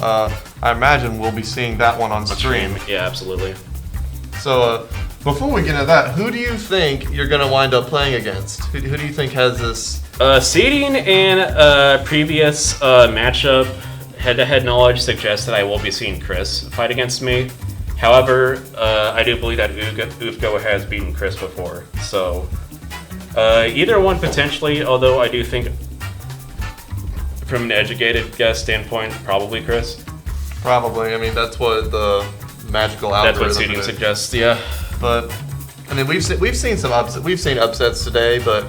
I imagine we'll be seeing that one on stream. Yeah, absolutely. So before we get into that, who do you think you're going to wind up playing against? Who do you think has this? Seeding and previous matchup head-to-head knowledge suggests that I will be seeing Chris fight against me. However, I do believe that Ufko has beaten Chris before, so either one potentially. Although I do think, from an educated guess standpoint, probably Chris. Probably. I mean, that's what the magical algorithm. That's what seeding suggests. Yeah. But I mean, we've seen some upsets. We've seen upsets today, but.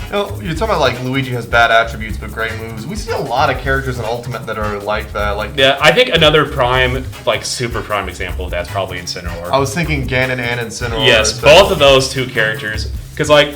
You know, you're talking about like Luigi has bad attributes but great moves. We see a lot of characters in Ultimate that are like that. Like yeah, I think another prime, like super prime example of that's probably Incineroar. I was thinking Ganon and Incineroar. Yes, both of those two characters. Because like,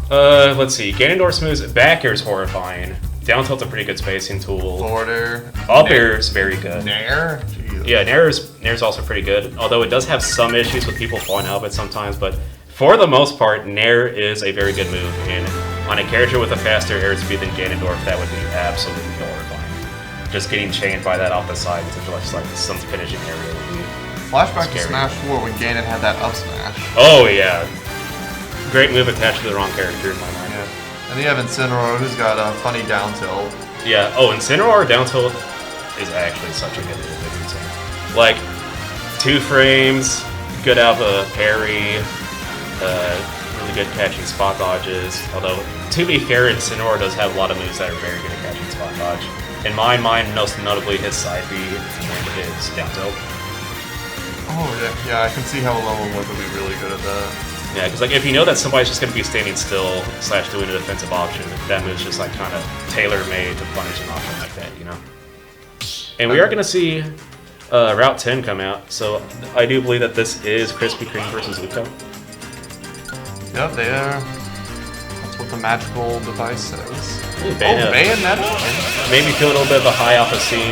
let's see, Ganondorf's moves, back air is horrifying. Down tilt's a pretty good spacing tool. Forward air. Up air is very good. Nair? Jesus. Yeah, Nair's also pretty good. Although it does have some issues with people falling out of it sometimes, but for the most part, Nair is a very good move, and on a character with a faster air speed than Ganondorf, that would be absolutely horrifying. Just getting chained by that off the side into just like some finishing area would be Flashback scary. to Smash 4 when Ganon had that up smash. Oh yeah, great move attached to the wrong character in my mind. Yeah. And you have Incineroar, who's got a funny down tilt. Yeah. Oh, Incineroar down tilt is actually such a good move. Like 2 frames, good out of a parry. Really good catching spot dodges, although to be fair, Incineroar does have a lot of moves that are very good at catching spot dodge. In my mind, most notably his side B and his down tilt. Oh yeah, I can see how a level 1 would be really good at that. Yeah, because like if you know that somebody's just going to be standing still / doing a defensive option, that move's just like kind of tailor-made to punish an option like that, you know? And we are going to see Route 10 come out, so I do believe that this is Krispy Kreme versus Ufko. Yep, they are. That's what the magical device says. Ooh, Bayonetta. Bayonetta? Made me feel a little bit of a high off of seeing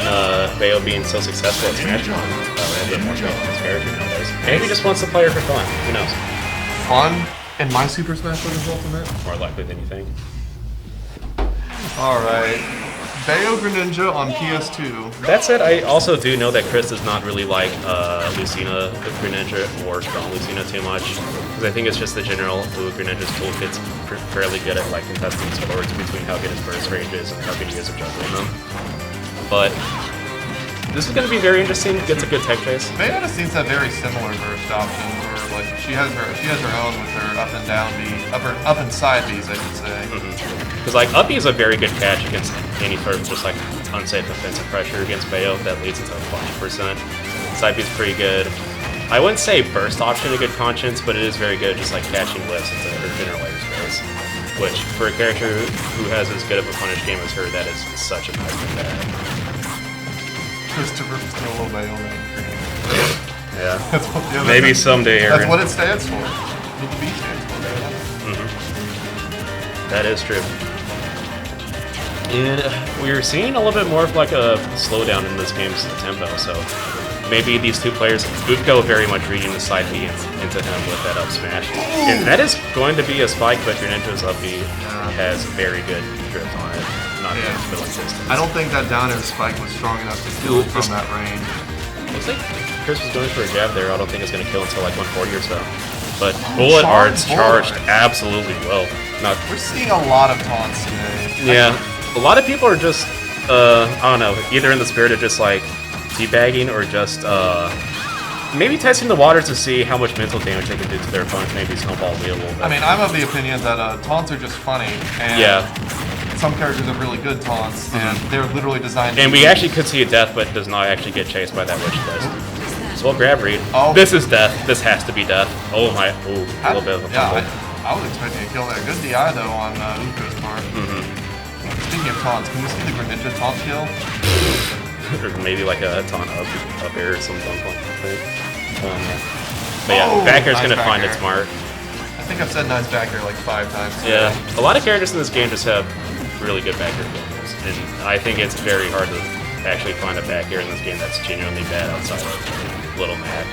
Bayo being so successful at Smash. A little bit more faith in his character nowadays. Maybe he just wants to play her for fun. Who knows? Fun? In my Super Smash Bros. Ultimate? More likely than you think. Alright. Bayo Greninja on PS2. That said, I also do know that Chris does not really like Lucina Greninja or Strong Lucina too much. Because I think it's just the general Greninja's toolkit's fairly good at like contesting scores between how good his burst range is and how good he is at juggling them. But this is going to be very interesting. Gets a good tech chase. Bayonetta seems to have very similar burst options, where like she has her own with her up and down B, up and side Bs, I should say. Because like up B is a very good catch against any sort of just like unsafe defensive pressure against Bayo that leads into 20%. Side B is pretty good. I wouldn't say burst option a good conscience, but it is very good just like catching lifts into her general layer space. Which for a character who has as good of a punish game as her, that is such a nice thing to have. Christopher Solo Bayo. Yeah. That's what the other Maybe thing. someday, Aaron. That's what it stands for. What the B stands for. That is true. And we're seeing a little bit more of like a slowdown in this game's tempo, so maybe these two players, Ufko very much reading the side B into him with that up smash. And that is going to be a spike, but Greninja's up B has very good drift on it. Not just for like distance. I don't think that down air spike was strong enough to kill it from that range. looks like Chris was going for a jab there. I don't think it's going to kill until like 140 or so. But bullet arts charged absolutely well. We're seeing a lot of taunts today. Yeah, a lot of people are just, I don't know, either in the spirit of just like teabagging or just maybe testing the waters to see how much mental damage they can do to their opponents. Maybe snowball a little bit. I mean, I'm of the opinion that taunts are just funny. And some characters have really good taunts, and they're literally designed to And we actually could see a death, but does not actually get chased by that witch list. So we'll grab read. Oh. This is death. This has to be death. Oh my, ooh, a little bit of a fumble. I was expecting to kill that. Good DI though on Uko's part. Speaking of taunts, can we see the Greninja taunt kill? Or maybe like a taunt up air or something. But yeah, back air's nice gonna back find air. it smart. I think I've said nice back air like 5 times. Yeah, a lot of characters in this game just have really good back air combos, and I think it's very hard to actually find a back air in this game that's genuinely bad outside of Little Mac.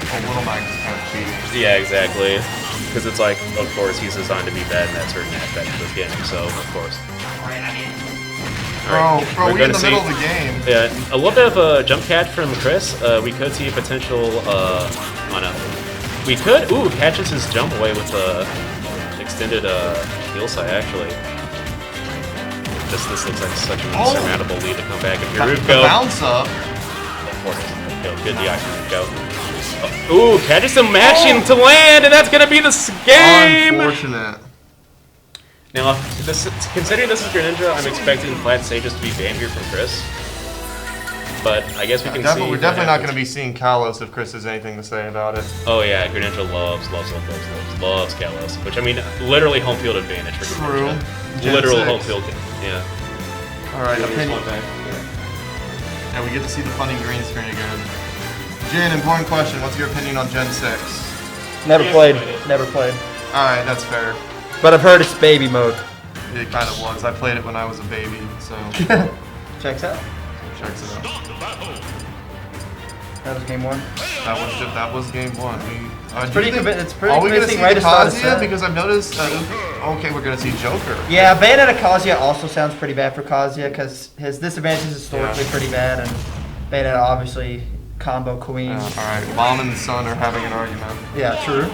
Oh, Little Mac is kind of cheap. Yeah, exactly. Because it's like, of course, he's designed to be bad in that certain aspect of this game, so of course. Bro, we're we're in gonna the see- middle of the game. Yeah, a little bit of a jump catch from Chris. We could see a potential, oh no. We could, catches his jump away with a extended heel side, actually. This looks like such an insurmountable lead to come back. If your root The go, bounce up. of course, good DI from go. Ooh, catches him mashing to land, and that's gonna be the game! Unfortunate. Now, considering this is Greninja, I'm expecting flat stages to be banned here from Chris. But I guess we can see. We're definitely not going to be seeing Kalos if Chris has anything to say about it. Oh yeah, Greninja loves Kalos. Which, I mean, literally home field advantage for Greninja. True. Literal Gen home 6. field, yeah. Alright, opinion. Yeah, we get to see the funny green screen again. Jin, important question. What's your opinion on Gen 6? Never played. Never played. Alright, that's fair. But I've heard it's baby mode. It kind of was. I played it when I was a baby, so Checks out. checks it out. That was game 1. That was game 1. It's pretty Are we gonna convincing see right to start a Kazuya? set. Because I've noticed. Okay, we're gonna see Joker. Yeah, Bayonetta Kazuya also sounds pretty bad for Kazuya because his disadvantage is historically pretty bad, and Bayonetta obviously combo queen. All right, mom and son are having an argument. Yeah, true.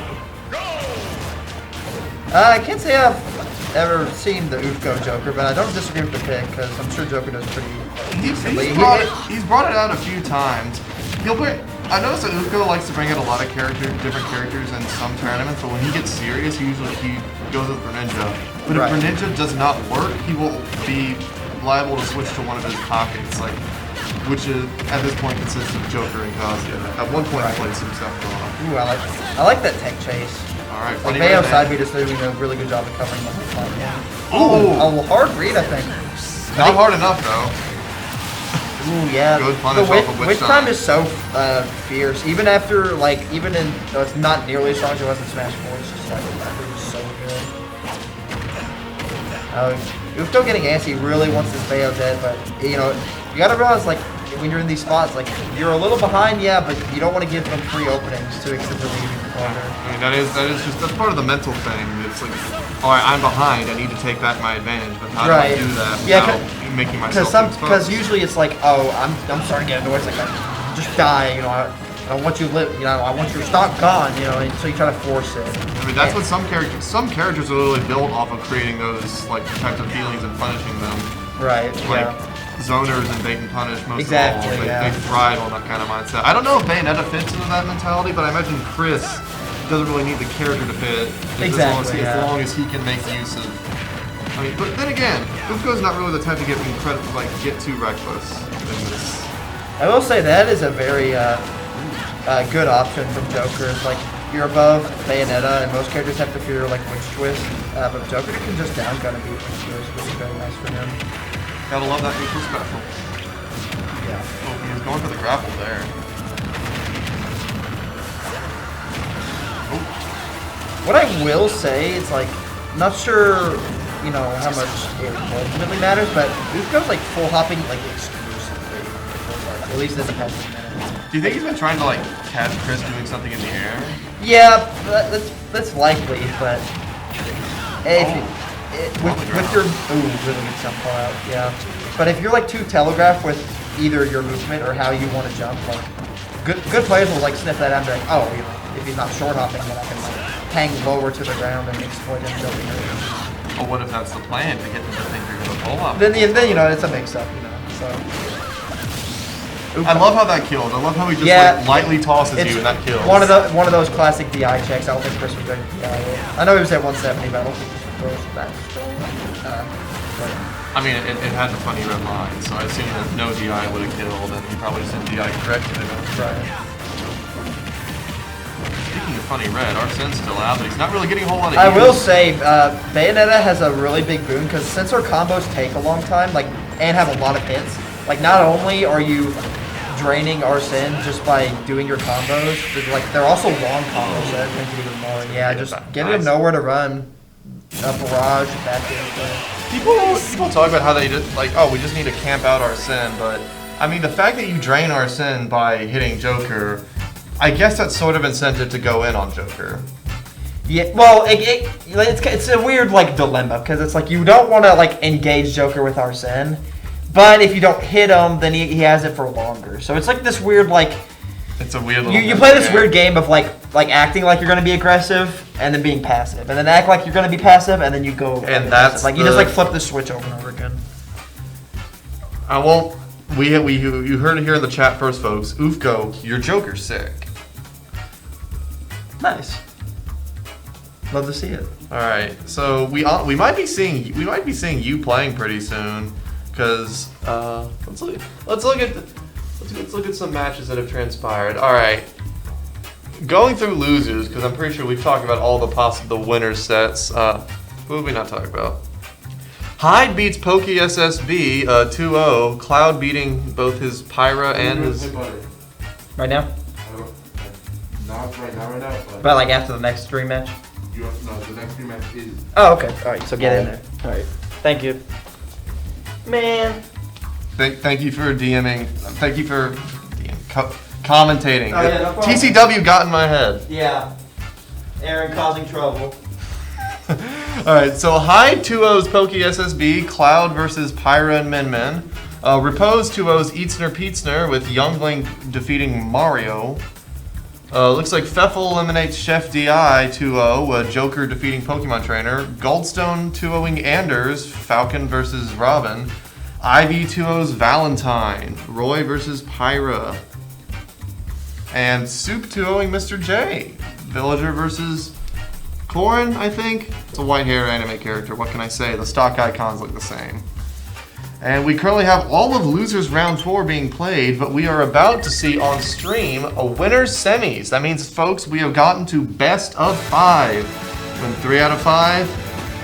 I can't say I've ever seen the Ufko Joker, but I don't disagree with the pick because I'm sure Joker does pretty decently. He's brought it out a few times. I noticed that Ufko likes to bring out a lot of different characters in some tournaments, but when he gets serious, he goes with Greninja. But if Greninja does not work, he will be liable to switch to one of his pockets, which is at this point consists of Joker and Kazuya. At one point, he played some stuff going on. Ooh, I like that tank chase. All right, Like Bayo side beat is doing a really good job of covering the whole fight. Yeah. Ooh, a hard read, I think. Not hard enough though. Ooh, yeah. Good punish the off of witch time is so fierce. Even after, even in, it's not nearly as strong as it was in Smash 4. It's just it was so good. Ufto getting antsy really wants this Bayo dead, but you gotta realize when you're in these spots, you're a little behind, yeah, but you don't want to give them free openings to extend the lead even further. I mean, that's part of the mental thing. It's like, all right, I'm behind. I need to take that my advantage, but how do I do that without making myself exposed? Because usually it's like, I'm starting to get annoyed. It's like, just die. I don't want you to live. I want your stock gone. And so you try to force it. I mean, that's what some characters are literally built off of creating those types of feelings and punishing them. Right. Zoners and bait and punish most of all. They thrive on that kind of mindset. I don't know if Bayonetta fits into that mentality, but I imagine Chris doesn't really need the character to fit. As long as he can make use of. I mean, but then again, Ufko's not really the type to get too reckless in this. I will say that is a very good option from Joker. It's you're above Bayonetta, and most characters have to fear Witch Twist, but Joker can just down gun and beat Witch Twist, which is very nice for him. Gotta love that neutral special. Yeah. Oh, he was going for the grapple there. Oh. What I will say is not sure, how much it ultimately matters, but Ufko's full hopping exclusively. At least in the past minute. Do you think he's been trying to catch Chris doing something in the air? Yeah, that's likely, but with your really good jump call out, yeah. But if you're too telegraphed with either your movement or how you want to jump, good players will like sniff that out and be like, oh, you know, if he's not short hopping, then I can like hang lower to the ground and exploit him jumping over. Well, what if that's the plan to get them to think you're gonna pull up? Then you know it's a mix up, you know. So. I love how that killed. I love how he just like lightly tosses you and that kills. One of those classic DI checks. I don't think Chris was going to DI it. I know he was at 170, but I don't think he was that. I mean, it had the funny red line, so I assume that no DI would have killed, and he probably just didn't DI correctly. Right. Speaking of funny red, Arsene's still out, but he's not really getting a whole lot of I will say, Bayonetta has a really big boon, because since her combos take a long time, like, and have a lot of hits, like, not only are you draining Arsene just by doing your combos, but, like, they're also long combos that make it even more. Yeah, just giving him nowhere to run. A barrage, back in. People talk about how they just, like, oh, we just need to camp out Arsene, but, I mean, the fact that you drain Arsene by hitting Joker, I guess that's sort of incentive to go in on Joker. Yeah, well, it's a weird, like, dilemma, because it's like, you don't want to, like, engage Joker with Arsene, but if you don't hit him, then he has it for longer. So it's like this weird, like... It's a weird little... You play this weird game of, like acting like you're going to be aggressive, and then being passive. And then act like you're going to be passive, and then you go... And that's like, you just, like, flip the switch over and over again. I won't... You heard it here in the chat first, folks. Oofgo, your Joker's sick. Nice. Love to see it. All right, so we might be seeing you playing pretty soon, because let's look at some matches that have transpired. All right, going through losers, because I'm pretty sure we've talked about all the winner sets. What did we not talk about? Hyde beats Pokey SSB 2-0. Cloud beating both his Pyra and his. Right now? Not right now, But like after the next stream match? No, the next stream match is... Oh, okay. Alright, so get in there. Alright. Thank you. Man. Thank you for DMing. Thank you for commentating. Oh, yeah, no problem. TCW got in my head. Yeah. Aaron causing trouble. Alright, so Hyde 2-0's Pokey SSB, Cloud versus Pyra and Min Min. Repose 2-0's Eatsner Peatsner with Youngling defeating Mario. Looks like Pfeffel eliminates Chef DI 2-0, Joker defeating Pokemon Trainer. Goldstone 2-0ing Anders, Falcon versus Robin. Ivy 2-0's Valentine, Roy versus Pyra. And Soup 2-0ing Mr. J, Villager versus Corin, I think. It's a white hair anime character, what can I say? The stock icons look the same. And we currently have all of Losers Round 4 being played, but we are about to see on stream a winner's semis. That means, folks, we have gotten to best of 5. When 3 out of 5,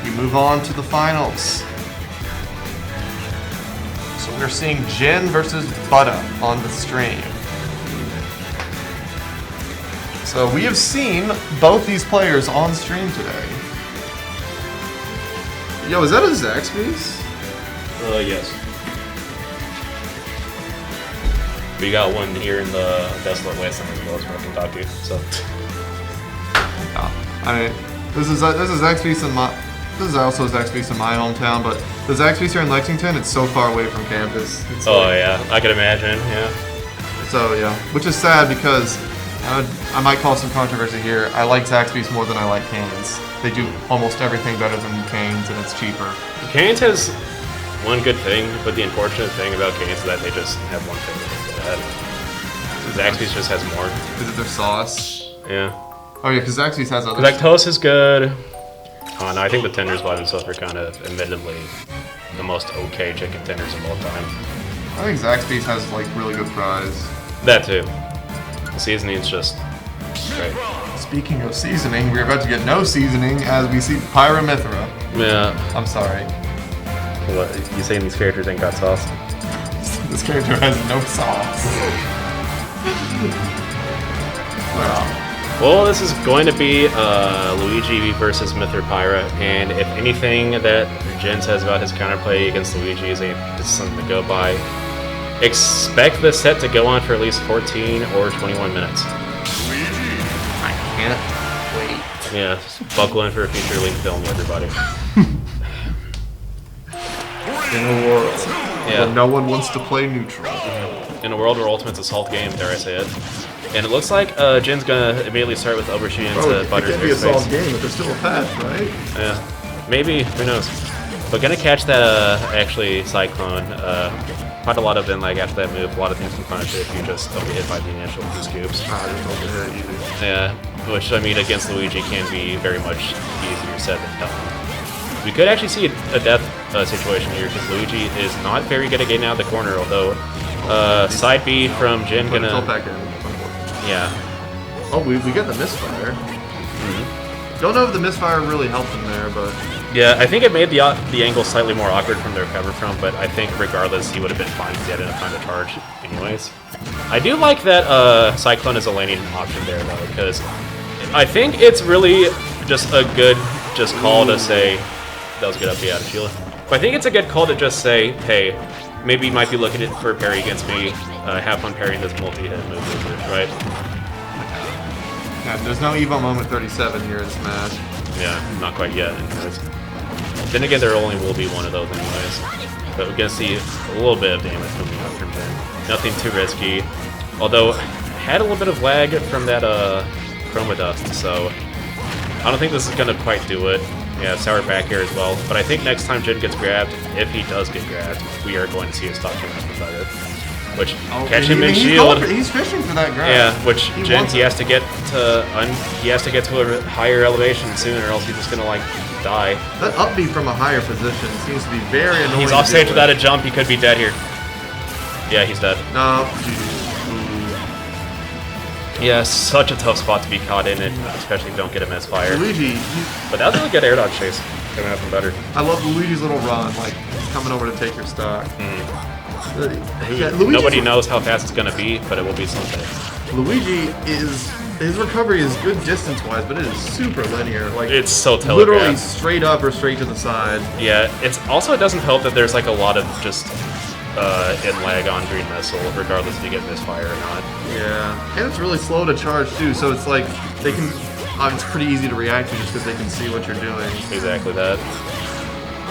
you move on to the finals. So we're seeing Jin versus Butta on the stream. So we have seen both these players on stream today. Yo, is that a Zaxby's? Yes. We got one here in the Desolate Wasteland as well as Broken Taku, so. I mean, this is Zaxby's in my. This is also Zaxby's in my hometown, but the Zaxby's here in Lexington, it's so far away from campus. It's yeah, I could imagine, yeah. So yeah, which is sad because I might cause some controversy here. I like Zaxby's more than I like Cane's. They do almost everything better than Cane's, and it's cheaper. Cane's has one good thing, but the unfortunate thing about Cane's is that they just have one thing that Zaxby's just has more. Is it their sauce? Yeah. Oh yeah, because Zaxby's has other. Like toast is good. Oh no, I think the tenders by themselves are kind of admittedly the most okay chicken tenders of all time. I think Zaxby's has like really good fries. That too. The seasoning's just great. Speaking of seasoning, we're about to get no seasoning as we see Pyra Mithra. Yeah. I'm sorry. What, you saying these characters ain't got sauce? This character has no sauce. Well, this is going to be Luigi versus Mithra Pyra, and if anything that Jen says about his counterplay against Luigi is something to go by, expect the set to go on for at least 14 or 21 minutes. I can't wait. Yeah, just buckle in for a feature-length film, everybody. In a world where no one wants to play neutral. In a world where Ultimate's a salt game, dare I say it. And it looks like Jin's gonna immediately start with overshooting into It Butter's can be a solid airspace. game, but there's still a path, right? Yeah, maybe, who knows. But gonna catch that actually Cyclone. Quite a lot of in like after that move, a lot of things can punish it if you just don't get hit by the initial two scoops. Yeah, which I mean against Luigi can be very much easier said than done. We could actually see a death situation here because Luigi is not very good at getting out of the corner, although side B from Jin But it's all gonna... back in. Yeah. Oh, we get the misfire. Don't know if the misfire really helped him there, but... Yeah, I think it made the angle slightly more awkward from the recover from, but I think regardless he would have been fine because he had enough time to charge anyways. I do like that Cyclone is a laning option there though, because I think it's really just a good call to say... That was a good up B out of Sheila. But I think it's a good call to just say, hey, maybe you might be looking for a parry against me. Have fun parrying this multi-hit move, right? Yeah, there's no Evo moment 37 here in Smash. Yeah, not quite yet. Anyways. Then again, there only will be one of those anyways. But we're gonna see a little bit of damage moving up from Jin. Nothing too risky. Although, had a little bit of lag from that Chroma Dust, so I don't think this is gonna quite do it. Yeah, sour back air as well. But I think next time Jin gets grabbed, if he does get grabbed, we are going to see a stop coming up from Butter. Which, catch him in shield. He's fishing for that grab. Yeah, which Jin, he has to get to a higher elevation soon, or else he's just gonna like die. That up B from a higher position seems to be very annoying. He's off stage without a jump. He could be dead here. Yeah, he's dead. No. Yeah, such a tough spot to be caught in it, especially if you don't get a misfire. Luigi. But that was a really good air dodge chase coming up from Butter. I love Luigi's little run, like coming over to take your stock. Yeah, Nobody knows how fast it's gonna be, but it will be someday. Luigi his recovery is good distance-wise, but it is super linear. Like It's so telegraphed. literally straight up or straight to the side. Yeah, it's also it doesn't help that there's like a lot of just in lag on Green Missile, regardless if you get misfire or not. Yeah, and it's really slow to charge too, so it's like they can. It's pretty easy to react to just because they can see what you're doing. Exactly that.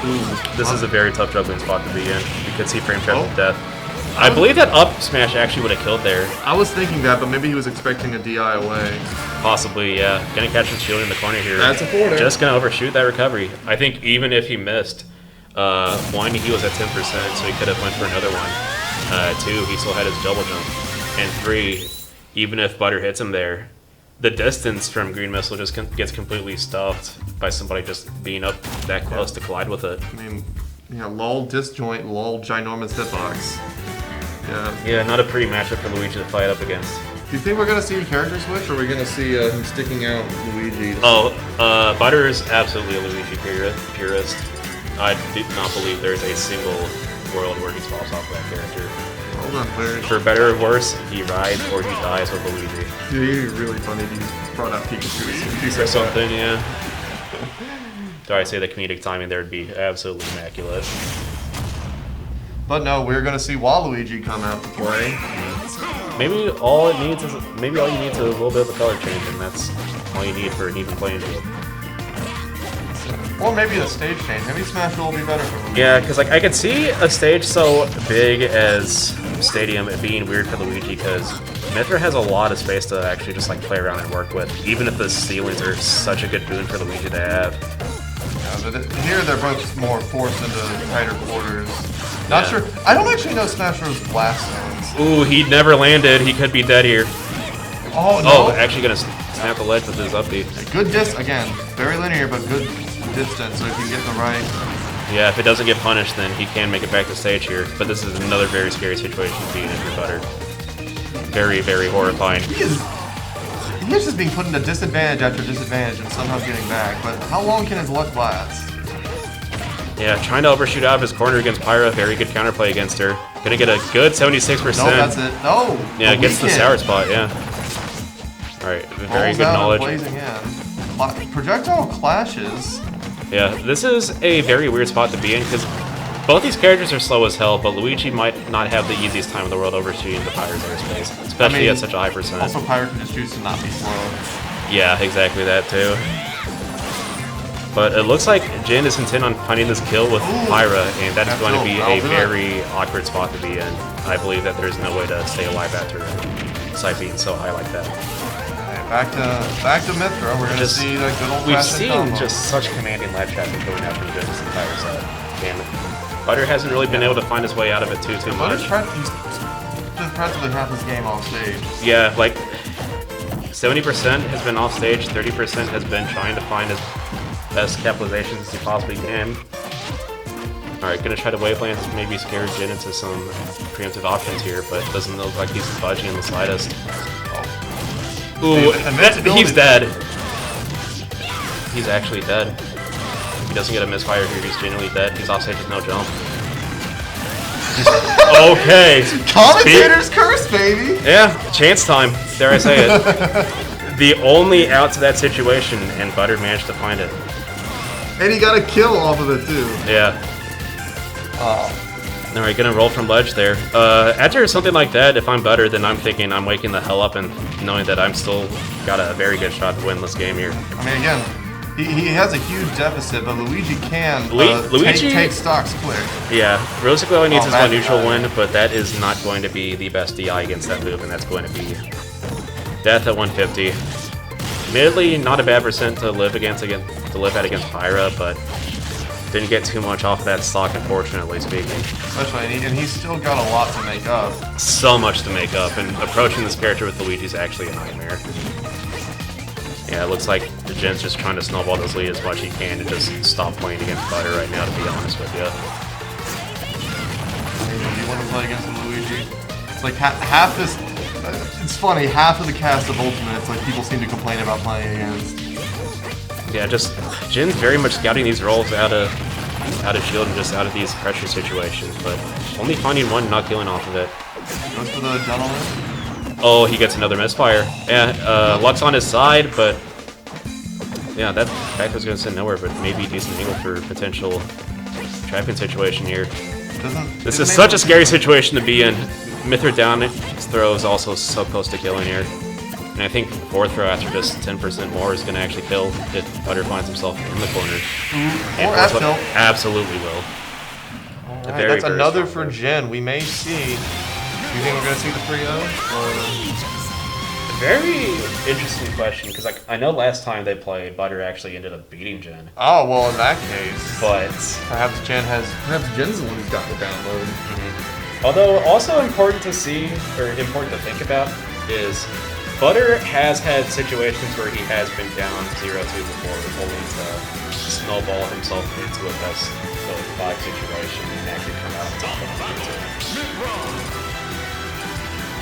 Ooh, This is a very tough juggling spot to be in. You could see frame trap to death. I believe that up smash actually would have killed there. I was thinking that, but maybe he was expecting a DI away. Possibly, yeah. Gonna catch him shielding in the corner here. That's a forwarder. Just gonna overshoot that recovery. I think even if he missed, one, he was at 10%, so he could have went for another one. Two, he still had his double jump. And three, even if Butter hits him there, the distance from Green Missile just gets completely stuffed by somebody just being up that close to collide with it. I mean, yeah, lol disjoint, lol ginormous hitbox. Yeah. Yeah, not a pretty matchup for Luigi to fight up against. Do you think we're gonna see a character switch, or are we gonna see him sticking out Luigi? Oh, Butter is absolutely a Luigi purist. I do not believe there's a single world where he swaps off that character. Hold on, Claire. For better or worse, he rides or he dies with Luigi. Dude, it'd be really funny if you brought out Pikachu. Or something, yeah. Dare I say the comedic timing there would be absolutely immaculate. But no, we're gonna see Waluigi come out to play. Maybe all you need is a little bit of a color change, and that's all you need for an even playing field. Or maybe a stage change. Maybe Smash will be better for Luigi. Yeah, because like I could see a stage so big as Stadium being weird for Luigi, because Mithra has a lot of space to actually just like play around and work with, even if the ceilings are such a good boon for Luigi to have. Yeah, but here they're both more forced into tighter quarters. Not sure. I don't actually know Smash Bros. Blast zones. Ooh, he never landed. He could be dead here. Oh, no. Oh, actually gonna snap the ledge with his up B. Good again, very linear, but good distance, so if you get the right... Yeah, if it doesn't get punished, then he can make it back to stage here. But this is another very scary situation to be in if you're Butter. Very, very horrifying. He's just being put into disadvantage after disadvantage and somehow getting back, but how long can his luck last? Yeah, trying to overshoot out of his corner against Pyra. Very good counterplay against her. Gonna get a good 76%. No, that's it. No! Yeah, gets the sour spot, yeah. Alright, very good knowledge. Blazing in. Projectile clashes. Yeah, this is a very weird spot to be in, because both these characters are slow as hell, but Luigi might not have the easiest time in the world overshooting the Pyra's airspace, especially at such a high percent. Also, Pyra can just choose to not be slow. Yeah, exactly that too. But it looks like Jin is intent on finding this kill with Pyra, and that is going to be a very awkward spot to be in. I believe that there's no way to stay alive after it. side being so high like that. Alright, back to Mithra. We're gonna see the good old We've fashioned seen combo. just such commanding ledge traffic going out from this entire set. And Butter hasn't really been able to find his way out of it too Butter's much. he's spent practically half his game off stage. Yeah, like 70% has been off stage, 30% has been trying to find his best capitalizations as he possibly can. Alright, gonna try to wavelength, maybe scare Jin into some preemptive options here, but it doesn't look like he's budging in the slightest. Ooh, he's dead. He's actually dead. If he doesn't get a misfire here, he's genuinely dead. He's offstage with no jump. Okay. Commentator's curse, baby! Yeah, chance time, dare I say it. The only out to that situation, and Butter managed to find it. And he got a kill off of it, too. Yeah. Alright, gonna roll from ledge there. After something like that, if I'm Butter, then I'm thinking I'm waking the hell up and knowing that I'm still got a very good shot to win this game here. I mean, again, he has a huge deficit, but Luigi can Luigi take stocks quick. Yeah, realistically all he needs is one bad neutral DI. win, but that is not going to be the best DI against that move, and that's going to be death at 150. Admittedly, not a bad percent to live at against Pyra, but didn't get too much off of that stock, unfortunately speaking. Especially, and he's still got a lot to make up. So much to make up, and approaching this character with Luigi is actually a nightmare. Yeah, it looks like the Jin's just trying to snowball this lead as much as he can to just stop playing against Butter right now, to be honest with you. You want to play against Luigi? It's like half this. It's funny. Half of the cast of Ultimate, it's like people seem to complain about playing against. Yeah, just Jin's very much scouting these rolls out of shield and just out of these pressure situations, but only finding one, not killing off of it. Goes for the gentleman. Oh, he gets another misfire. Yeah, Luck's on his side, but yeah, that back was gonna send nowhere, but maybe a decent angle for potential trapping situation here. This is such a scary situation to be in. Mithra down throw is also so close to killing here. And I think 4th throw after just 10% more is going to actually kill if Butter finds himself in the corner. Or F tilt. Absolutely will. Alright, that's another for Jin. We may see. Do you think we're going to see the 3-0? Very interesting question, because like I know last time they played, Butter actually ended up beating Jin. Oh, well, in that case. But perhaps Jin's the one who's got the download. Although also important to see, or important to think about, is Butter has had situations where he has been down 0-2 before, only to snowball himself into a best of 5 situation and actually come out on top of it.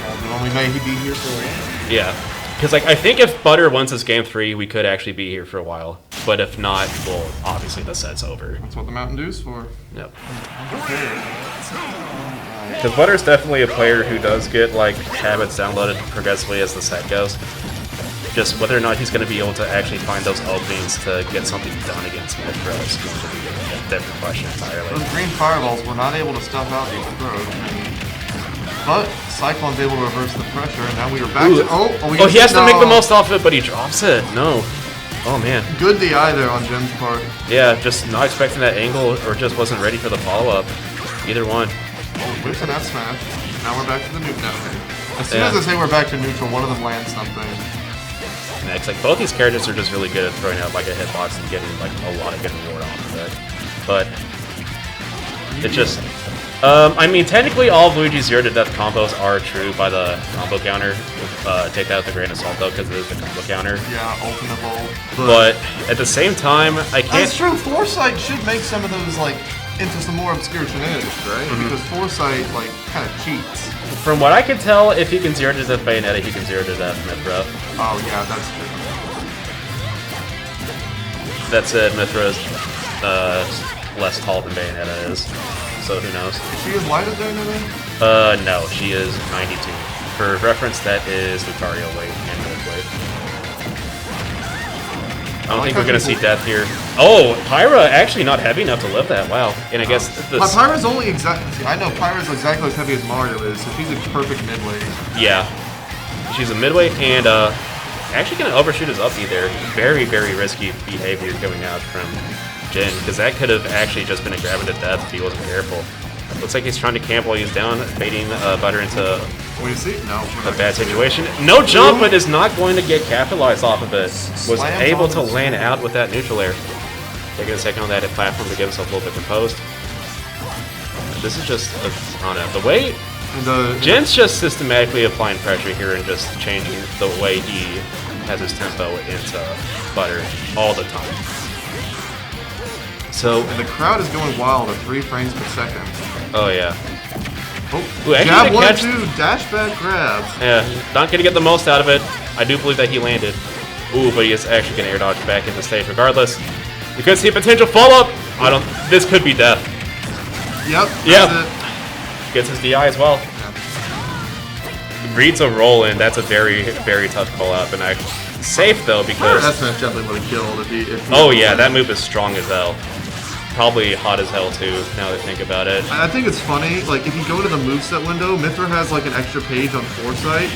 Then we may be here for a while. Yeah, because like I think if Butter wins this game 3, we could actually be here for a while. But if not, well, obviously the set's over. That's what the Mountain Dew's for. Yep. Because Butter's definitely a player who does get like habits downloaded progressively as the set goes. Just whether or not he's going to be able to actually find those openings to get something done against Mithra is going to be a different question entirely. Those green fireballs were not able to stuff out the approach. But Cyclone's able to reverse the pressure, and now we are back to... Oh, he has to make the most off of it, but he drops it. No. Oh, man. Good DI there on Jin's part. Yeah, just not expecting that angle, or just wasn't ready for the follow-up. Either one. Oh, there's an F smash. Now we're back to the neutral. As soon as I say we're back to neutral, one of them lands something. Next, like both these characters are just really good at throwing out like a hitbox and getting like a lot of good reward off of it. But it just... I mean, technically all of Luigi's 0-to-death combos are true by the combo counter. Take that with a grain of salt, though, because it is the combo counter. Yeah, ultimate ball. But at the same time, I can't... That's true. Foresight should make some of those, like, into some more obscure shenanigans, right? Because Foresight, like, kind of cheats. From what I can tell, if he can 0-to-death Bayonetta, he can 0-to-death Mithra. Oh, yeah, that's true. That said, Mithra's less tall than Bayonetta is. So who knows? Is she as light as Bayonetta? No, she is 92. For reference, that is Lucario weight and midweight. I don't think we're gonna see death here. Oh, Pyra actually not heavy enough to live that. Wow. And I guess this... Pyra's only exactly... I know Pyra's exactly as heavy as Mario is, so she's a perfect midweight. Yeah. She's a midweight and actually gonna overshoot his up B there. Very, very risky behavior coming out from Jin, because that could have actually just been a grab to death if he wasn't careful. Looks like he's trying to camp while he's down, baiting Butter into We see? No. a bad situation. No jump, but is not going to get capitalized off of it. Was Slams able on to the land screen. out with that neutral air. Taking a second on that platform to get himself a little bit composed. This is just, I don't know, the way Jin's just systematically applying pressure here and just changing the way he has his tempo into Butter all the time. So, And the crowd is going wild at 3 frames per second. oh yeah. Oh, Ooh, actually jab the 1, catch- 2, dash back grab. Yeah, not gonna get the most out of it. I do believe that he landed. Ooh, but he is actually gonna air dodge back into stage regardless. You could see a potential follow-up. This could be death. Yep. Yep. That's it. Gets his DI as well. Reads a roll in. That's a very, very tough call out, but safe though because. That smash definitely would have killed if he. Oh yeah, that move is strong as hell. Probably hot as hell too. Now that I think about it. I think it's funny, like, if you go to the moveset window, Mithra has, like, an extra page on Foresight.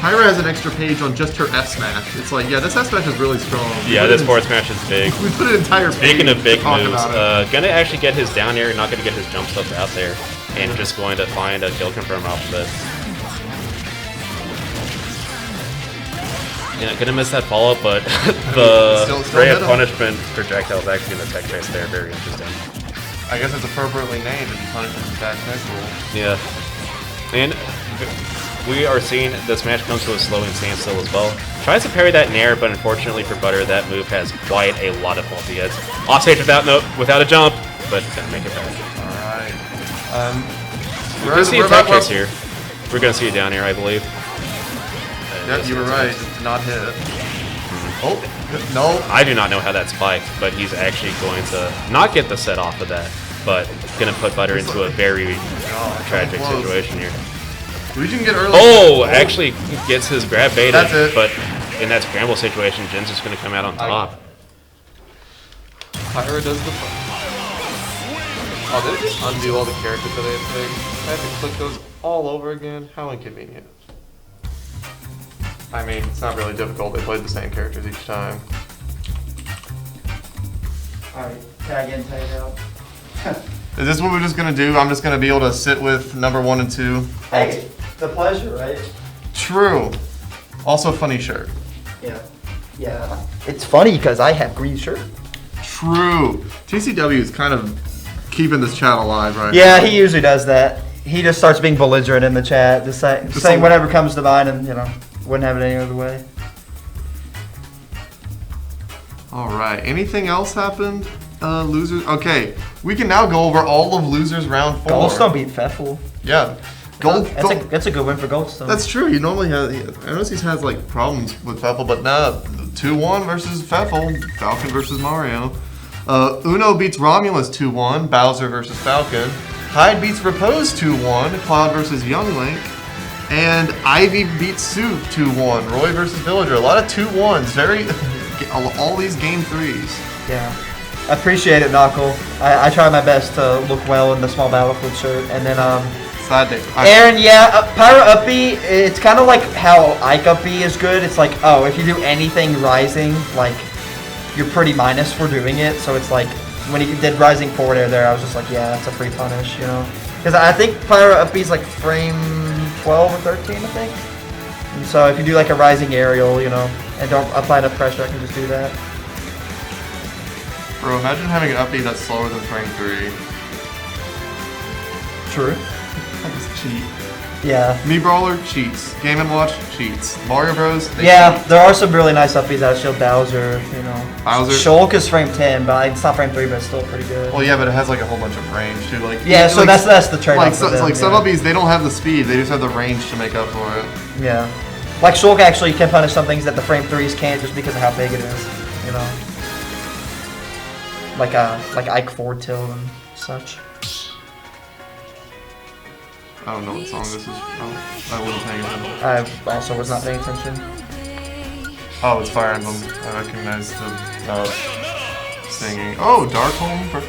Pyra has an extra page on just her F-Smash. It's like, yeah, this F-Smash is really strong. Yeah, this forward smash is big. We put an entire page Speaking of big to talk moves, about it. gonna actually get his down air, not gonna get his jump stuff out there, and just going to find a kill confirm off of it. Yeah, gonna miss that follow-up, but the Still Ray hit of him. Punishment projectile is actually in the tech base there. Very interesting. I guess it's appropriately named if you punish him with that tech rule. Yeah. And we are seeing this match come to a slow and standstill as well. Tries to parry that nair, but unfortunately for Butter, that move has quite a lot of multi-hits. Offstage without a jump, but gonna make it back. Alright. We're gonna see a tech chase here. We're gonna see a down air, I believe. Yep, you were right. It did not hit. Oh, no. I do not know how that spiked, but he's actually going to not get the set off of that, but gonna put Butter into a very tragic close. situation here. We can get early. Oh, actually gets his grab baited, That's it. but in that scramble situation, Jin's just gonna come out on top. Pyra does the fun. Oh, did it just undo all the characters that I had picked? I have to click those all over again? How inconvenient. I mean, it's not really difficult. They played the same characters each time. Alright, tag in, tag out. Is this what we're just gonna do? I'm just gonna be able to sit with number 1 and 2. Hey, it's a pleasure, right? True. Also, funny shirt. Yeah. Yeah. It's funny because I have green shirt. True. TCW is kind of keeping this chat alive right Yeah, now. he usually does that. He just starts being belligerent in the chat, just saying whatever comes to mind, and wouldn't have it any other way. All right. Anything else happened? Losers. Okay. We can now go over all of losers round 4. Goldstone beat Pfeffel. Yeah. That's a good win for Goldstone. That's true. He normally has. I notice he's has like problems with Pfeffel, but nah. 2-1 versus Pfeffel. Falcon versus Mario. Uno beats Romulus 2-1. Bowser versus Falcon. Hyde beats Repose 2-1. Cloud versus Young Link. And Ivy beats Soup 2-1. Roy versus Villager. A lot of 2-1s. Very. All these game 3s. Yeah. I appreciate it, Knuckle. I try my best to look well in the small Battlefield shirt. And then, Sad day. Aaron, Pyra Uppy, it's kind of like how Ike Uppy is good. It's like, oh, if you do anything Rising, like, you're pretty minus for doing it. So it's like, when he did Rising forward air there, I was just like, yeah, that's a free punish, Because I think Pyra Uppy's like frame 12 or 13, I think. And so if you do like a Rising aerial, and don't apply enough pressure, I can just do that. Bro, imagine having an upbeat that's slower than frame 3. True. That's cheat. Yeah. Me Brawler, cheats. Game & Watch, cheats. Mario Bros, they Yeah, cheat. there are some really nice upbeats out of Shield. Bowser, Bowser. Shulk is frame 10, but it's not frame 3, but it's still pretty good. Well, yeah, but it has like a whole bunch of range too. Like Yeah, so like, that's the trade-off. like, for them, like some yeah. upbeats, they don't have the speed. They just have the range to make up for it. Yeah. Like Shulk actually can punish some things that the frame 3s can't just because of how big it is, Like Ike forward tilt and such. I don't know what song this is from. I wasn't paying attention. I also was not paying attention. Oh, it's Fire Emblem. I recognize the singing. Oh, Darkholm.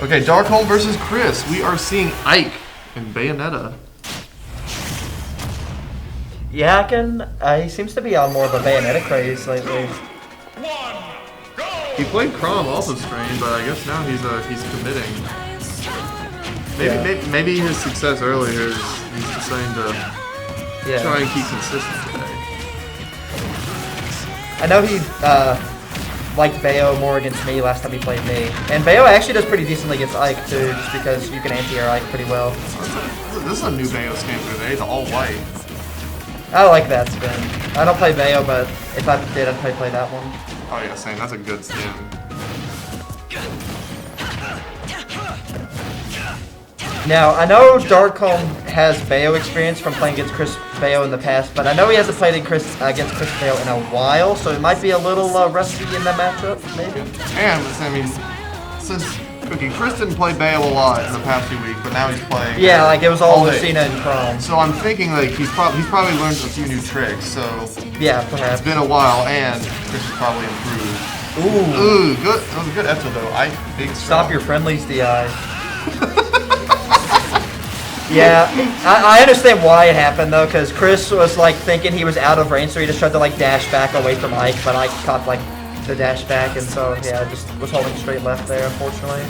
Okay, Darkholm versus Chris. We are seeing Ike and Bayonetta. Yeah, he seems to be on more of a Bayonetta craze lately. He played Chrom off of screen, but I guess now he's committing. Maybe his success earlier is he's deciding to try and keep consistent today. I know he liked Bayo more against me last time he played me. And Bayo actually does pretty decently against Ike too, just because you can anti-air Ike pretty well. This is a new Bayo skin for today, the all white. I like that spin. I don't play Bayo, but if I did, I'd probably play that one. Oh yeah, same. That's a good skin. Now, I know Darkholm has Bayo experience from playing against Chris Bayo in the past, but I know he hasn't played against Chris Bayo in a while, so it might be a little rusty in that matchup, maybe? And, I mean, since Chris didn't play Bayo a lot in the past few weeks, but now he's playing. Yeah, like it was all Lucina and Chrome. So I'm thinking like he's probably learned a few new tricks. So yeah, perhaps. It's been a while, and Chris has probably improved. Ooh, good. That was a good episode though. Big Stop your friendlies, DI. Yeah, I understand why it happened though, because Chris was like thinking he was out of range, so he just tried to like dash back away from Ike, but Ike caught like the dash back, and so yeah, just was holding straight left there, unfortunately.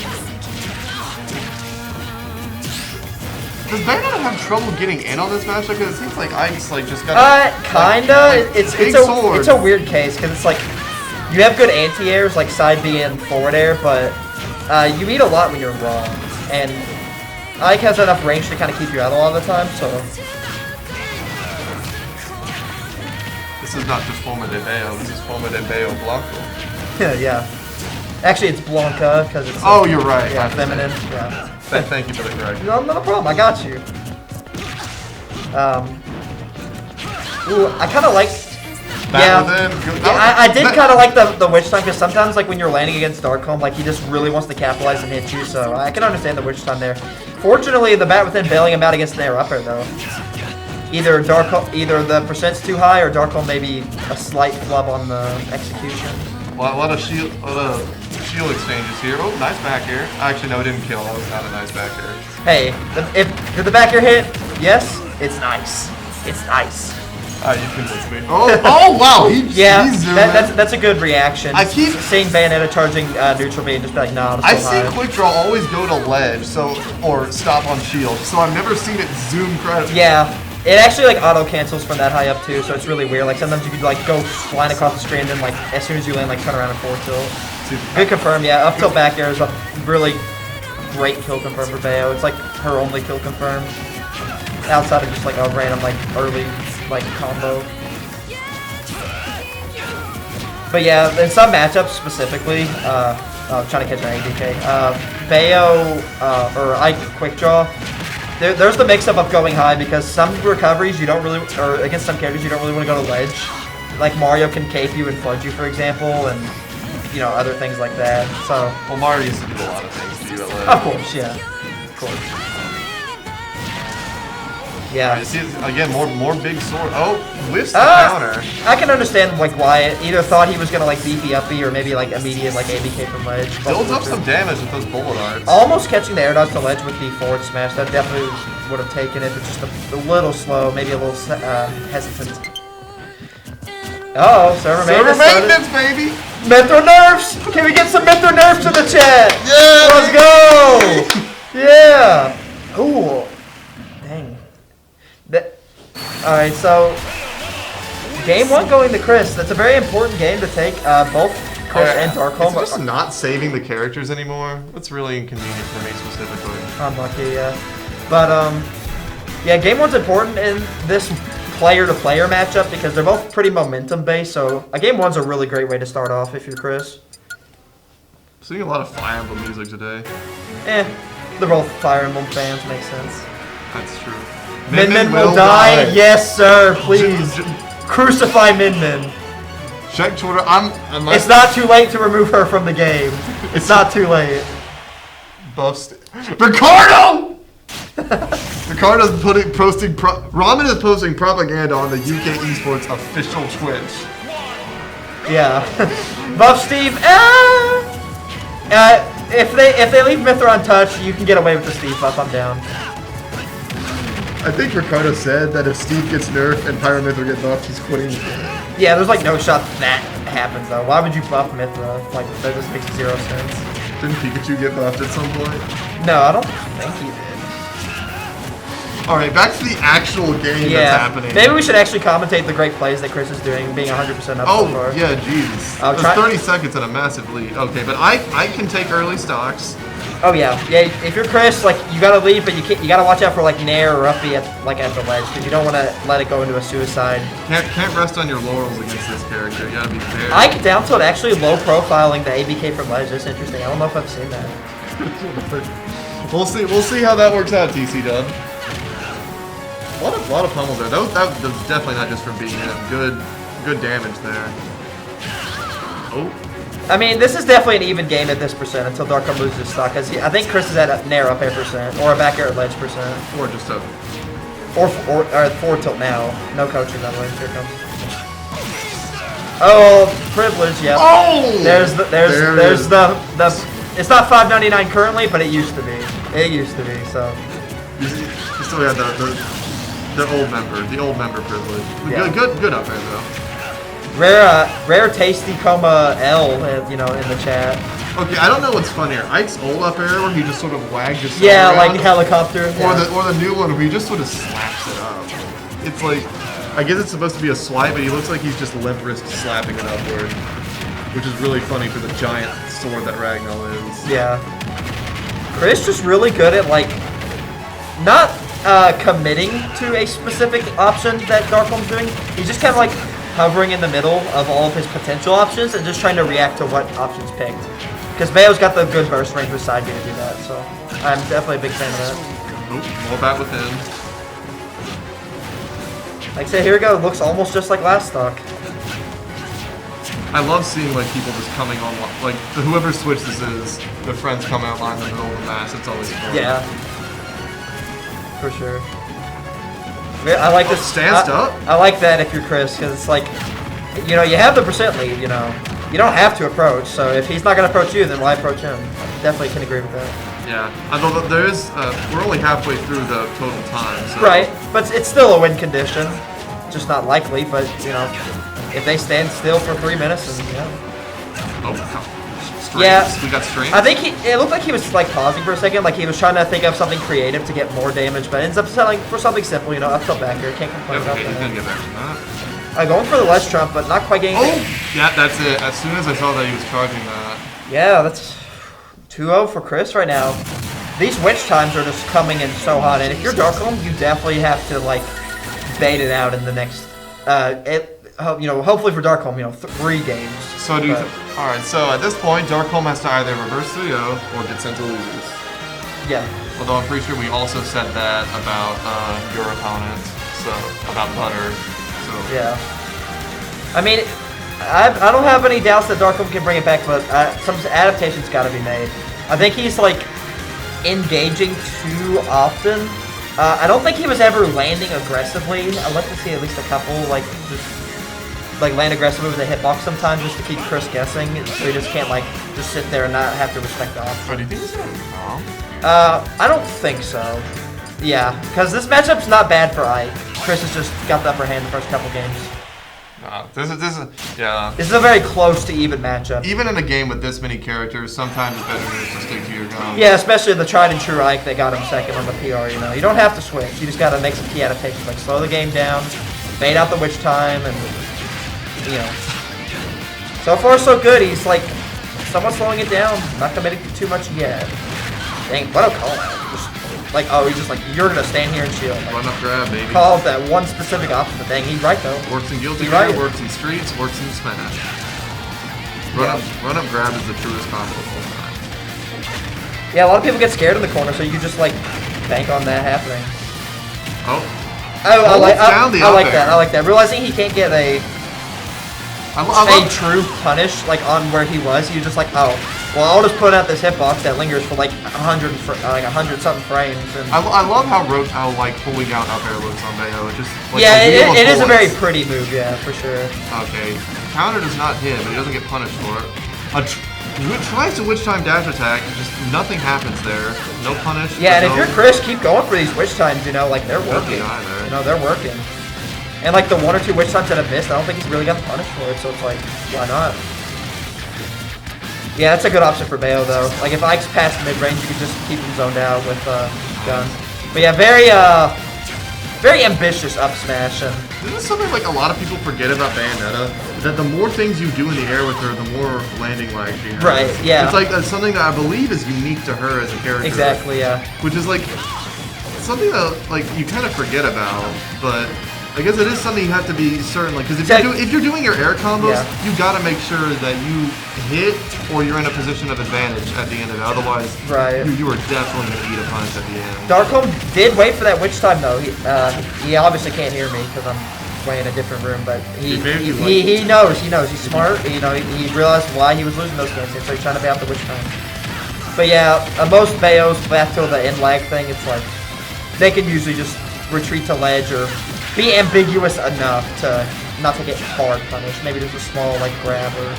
Does Bayonetta have trouble getting in on this matchup? Because it seems like Ike's like just got kinda. It's a weird case because it's like you have good anti-airs like side B and forward air, but you eat a lot when you're wrong, and Ike has enough range to kind of keep you out a lot of the time, so. This is not just Forma de Bayo, this is Forma de Bayo Blanco. Yeah. Actually, it's Blanca, because it's... Oh, you're right. Yeah, feminine. Yeah. Thank you for the correction. No, not a problem. I got you. Ooh, I kind of like... I did kind of like the Witch Time, because sometimes, like, when you're landing against Darkholm, like, he just really wants to capitalize and hit you, so I can understand the Witch Time there. Fortunately, the Bat Within bailing him out against an air upper, though. Either the percent's too high, or Darkholm maybe a slight flub on the execution. Well, a lot of shield exchanges here. Oh, nice back air. Actually, no, it didn't kill. That was not a nice back air. Hey, did the back air hit? Yes, it's nice. It's nice. You convinced me. Oh wow, that's a good reaction. I keep seeing Bayonetta charging neutral B and just be like, nah, I see quick draw always go to ledge, or stop on shield. So I've never seen it zoom credit. Yeah. It actually like auto cancels from that high up too, so it's really weird. Like sometimes you could like go flying across the screen, and then like as soon as you land, like turn around and forward tilt. Good confirm, yeah. Up tilt back air is a really great kill confirm for Bayo. It's like her only kill confirm outside of just like a random like early like combo. But yeah, in some matchups specifically, I'm trying to catch an ADK. Bayo or Ike quick draw. There's the mix-up of going high because some recoveries you don't really, or against some characters you don't really want to go to ledge. Like Mario can cape you and fudge you, for example, and you know other things like that. So. Well, Mario used to do a lot of things to you at ledge. Of course, yeah. Of course. Yeah. You see, again, more big sword. Oh, whiffs the counter. I can understand like why it either thought he was gonna like beefy uppy or maybe like immediate like ABK from ledge. Builds up some damage with those bullet arts. Almost catching the air dodge to ledge with the forward smash. That definitely would have taken it, but just a little slow, maybe a little hesitant. Server maintenance, baby. Metro nerfs. Can we get some Metro nerfs in the chat? Yeah. Let's go. Yeah. Ooh. Dang. Alright, so game 1 going to Chris. That's a very important game to take. Both Chris and Darkholm. It's just not saving the characters anymore. That's really inconvenient for me specifically. Unlucky, yeah. But yeah, game 1's important in this player-to-player matchup because they're both pretty momentum-based. So a game 1's a really great way to start off if you're Chris. Seeing a lot of Fire Emblem music today. They're both Fire Emblem fans. Makes sense. That's true. Min Min will die. Yes, sir. Please crucify Min Min. Check Twitter. It's not too late to remove her from the game. It's not too late. Ricardo. Ricardo's posting. Ramen is posting propaganda on the UK Esports official Twitch. Yeah. Buff Steve. If they leave Mithra untouched, you can get away with the Steve buff. I'm down. I think Ricardo said that if Steve gets nerfed and Pyramithra get buffed, he's quitting the game. Yeah, there's like no shot that happens though. Why would you buff Mithra? Like that just makes 0 sense. Didn't Pikachu get buffed at some point? No, I don't think he did. Alright, back to the actual game that's happening. Maybe we should actually commentate the great plays that Chris is doing, being 100% up so far. Oh, yeah, jeez. There's 30 seconds and a massive lead. Okay, but I can take early stocks. Oh yeah. If you're Chris, like you gotta lead, but you gotta watch out for like Nair or Uppy at the ledge, because you don't want to let it go into a suicide. Can't rest on your laurels against this character. You gotta be fair. Ike down tilt actually low profiling the ABK from ledge. That's interesting. I don't know if I've seen that. We'll see how that works out, TC Dub. A lot of pummels there. That was definitely not just from being hit. Good damage there. Oh. I mean, this is definitely an even game at this percent until Darko loses stock. Cause I think Chris is at a Nair up air percent or a back air at ledge percent. Or just a. Or forward tilt now. No coaching that way. Here it comes. Oh, privilege. Yeah. Oh. There's the. It's not $5.99 currently, but it used to be. It used to be. So. You still got the old member privilege. Yeah. Good up there though. Rare tasty coma L, in the chat. Okay, I don't know what's funnier. Ike's old up air where he just sort of wagged his yeah, around, like the helicopter. Or the new one where he just sort of slaps it up. It's like, I guess it's supposed to be a swipe, but he looks like he's just limp wrist slapping it upward, which is really funny for the giant sword that Ragnar is. Yeah. Chris just really good at not committing to a specific option that Darkholm's doing. He's just kind of like hovering in the middle of all of his potential options and just trying to react to what options picked. Because Bayo's got the good burst range with side B to do that, so I'm definitely a big fan of that. Oop, more bat within. Like I said, here we go. Looks almost just like last stock. I love seeing people just coming on, whoever switch this is, their friends come out line in the middle of the match. It's always fun. Yeah. For sure. I like this. Stands up? I like that if you're Chris, because it's like, you have the percent lead, You don't have to approach, so if he's not going to approach you, then why approach him? Definitely can agree with that. Yeah. Although there is, we're only halfway through the total time, so. Right, but it's still a win condition. Just not likely, but, if they stand still for 3 minutes, then, Oh, strings. Yeah. We got strings. I think it looked like he was pausing for a second, like he was trying to think of something creative to get more damage, but ends up settling for something simple, up tilt back here. Can't complain about Okay, he's that. gonna get back from that. Going for the ledge trump, but not quite getting. Oh, yeah, that's it. As soon as I saw that he was charging that. Yeah, that's 2-0 for Chris right now. These witch times are just coming in so hot, and if you're Darkholm, you definitely have to bait it out in the next. Hopefully for Darkholm, 3 games. So alright, so at this point, Darkholm has to either reverse 3-0 or get sent to losers. Yeah. Although I'm pretty sure we also said that about your opponent, so about Butter. So yeah. I mean, I don't have any doubts that Darkholm can bring it back, but some adaptation's got to be made. I think he's engaging too often. I don't think he was ever landing aggressively. I'd like to see at least a couple land aggressively with a hitbox sometimes just to keep Chris guessing, so he just can't just sit there and not have to respect the option. Oh, do you think he's gonna be wrong? I don't think so. Yeah, because this matchup's not bad for Ike. Chris has just got the upper hand the first couple games. This is yeah. This is a very close to even matchup. Even in a game with this many characters, sometimes it's better just to stick to your guns. Yeah, especially the tried and true Ike that got him second on the PR. You don't have to switch. You just got to make some key adaptations, slow the game down, bait out the witch time, and So far so good. He's somewhat slowing it down, not committing to too much yet. Dang, what a call out. He's just you're gonna stand here and shield. Run up grab, baby. Call that one specific option, but dang, he's right though. Works in guilty right. works in streets, works in smash. Run up grab is the truest combo of all time. Yeah, a lot of people get scared in the corner, so you can just bank on that happening. I like that. I like that. Realizing he can't get a true punish on where he was, you just I'll just put out this hitbox that lingers for 100 something frames. And I love how pulling out up air looks on Bayo. It just it is a very pretty move, yeah, for sure. Okay, counter does not hit, but he doesn't get punished for it. Tries to witch time dash attack, and just nothing happens there. No punish. Yeah, and if you're Chris, keep going for these witch times. They're working. They're working. And the 1 or 2 witch times that have missed, I don't think he's really gotten punished for it. So it's why not? Yeah, that's a good option for Bayo though. If Ike's past mid range, you can just keep him zoned out with gun. But yeah, very very ambitious up smash. And this is something like a lot of people forget about Bayonetta, that the more things you do in the air with her, the more landing lag she has. Right, yeah. It's like that's something that I believe is unique to her as a character. exactly, yeah. Which is like something that like you kind of forget about, but I guess it is something you have to be certain, like, because if you're doing your air combos, you got to make sure that you hit or you're in a position of advantage at the end of it. Otherwise, you are definitely going to eat a punch at the end. Darkholm did wait for that witch time though. He obviously can't hear me because I'm way in a different room, but he knows. He's smart. You know, he realized why he was losing those games, so he's trying to bait out the witch time. But yeah, most Bayos back to the end lag thing, it's like they can usually just retreat to ledge or be ambiguous enough to not to get hard punished. Maybe there's a small like grab or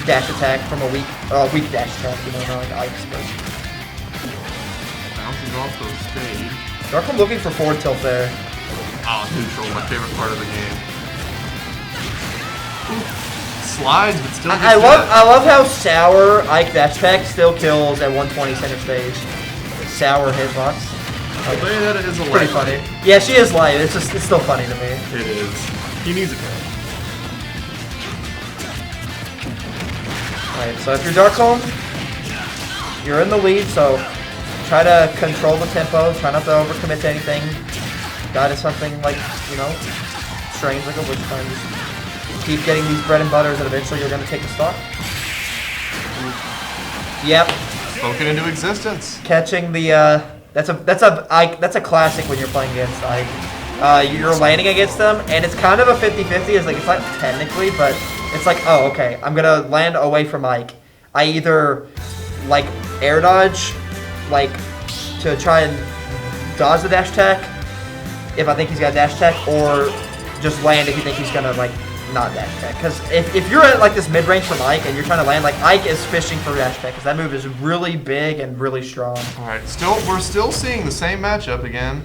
dash attack from a weak dash attack, you know, not like Ike's. But bouncing off the stage. Darkholm looking for forward tilt there. Oh, neutral, my favorite part of the game. Ooh, slides, but still. I love how sour Ike dash attack still kills at 120 center stage. Sour hitbox. Bayonetta is a pretty funny. Yeah, she is light. It's still funny to me. It is. He needs a kill. Alright, so if you're Darkholm, you're in the lead, so try to control the tempo, try not to overcommit to anything. Die to something like, you know, strange like a witch time. Just keep getting these bread and butters and eventually you're gonna take the stock. Yep. Spoken into existence. Catching the that's a classic when you're playing against Ike. You're landing against them, and it's kind of a 50-50. It's like, it's not technically, but it's like, oh, okay, I'm gonna land away from Ike. I either like air dodge, like to try and dodge the dash attack if I think he's got a dash attack, or just land if you think he's gonna like not dash attack. Because if you're at like this mid range from Ike and you're trying to land, like Ike is fishing for dash attack because that move is really big and really strong. All right, we're still seeing the same matchup again.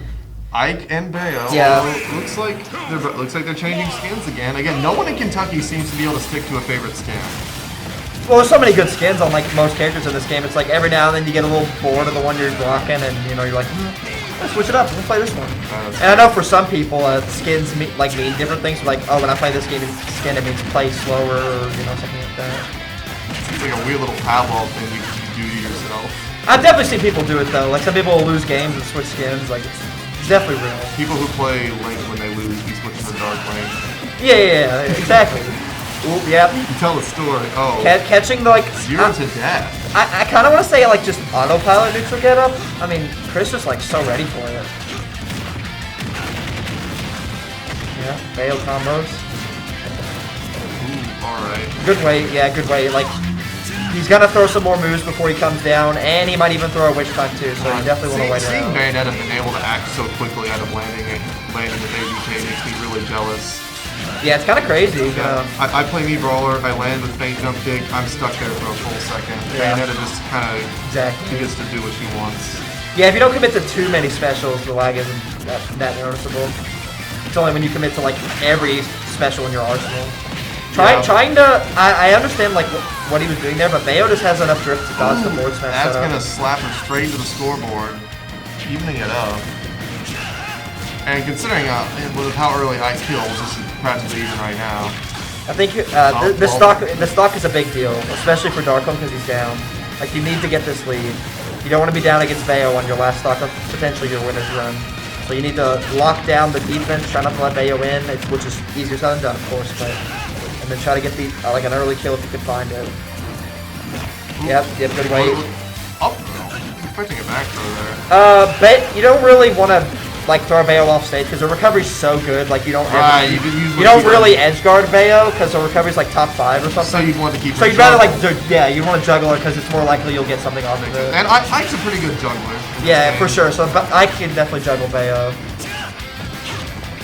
Ike and Bayo. Yeah. Looks like they're changing skins again. Again, no one in Kentucky seems to be able to stick to a favorite skin. Well, there's so many good skins on like most characters in this game. It's like every now and then you get a little bored of the one you're rocking, and you know you're like, let's switch it up. Let's play this one. And I know for some people, skins mean different things. Like, oh, when I play this game skin, it means play slower, or you know something like that. It's like a weird little Pavlov thing you do to yourself. I've definitely seen people do it though. Like some people will lose games and switch skins. Like it's definitely real. People who play Link when they lose, he switches to Dark Link. Yeah, exactly. Ooh, yep. You tell the story. Oh. Catching the like 0 to death. I kind of want to say like just autopilot neutral get up. I mean, Chris is like so ready for it. Yeah, Bayo combos. Ooh, alright. Good way, yeah, good way. Like, he's gonna throw some more moves before he comes down, and he might even throw a witch time too, so you definitely want to wait it Seeing out. Bayonetta been able to act so quickly out of landing with ABK makes me really jealous. Yeah, it's kind of crazy. Yeah. I play me brawler, I land with feint jump kick, I'm stuck there for a full second. Yeah. Bayonetta just kind of gets to do what she wants. Yeah, if you don't commit to too many specials, the lag isn't that noticeable. It's only when you commit to like every special in your arsenal. Trying to, I understand like what he was doing there, but Bayo just has enough drift to dodge the board smash. That's gonna slap her straight to the scoreboard, evening it up. And considering with how early Ike kills, this is practically even right now. I think the stock is a big deal, especially for Darkholm because he's down. Like you need to get this lead. You don't want to be down against Bayo on your last stock of potentially your winner's run. So you need to lock down the defense, try not to let Bayo in, which is easier said than done, of course, but and then try to get the like an early kill if you can find it. Yep, good way. Oh, expecting a back throw there. But you don't really want to like throw Bayo off stage because the recovery's so good. Like you don't you don't really edge guard Bayo because the recovery's like top 5 or something. So you'd want to keep. So you'd rather like you want to juggle her because it's more likely you'll get something off of it. And Ike's a pretty good juggler. Yeah, for sure. So I can definitely juggle Bayo.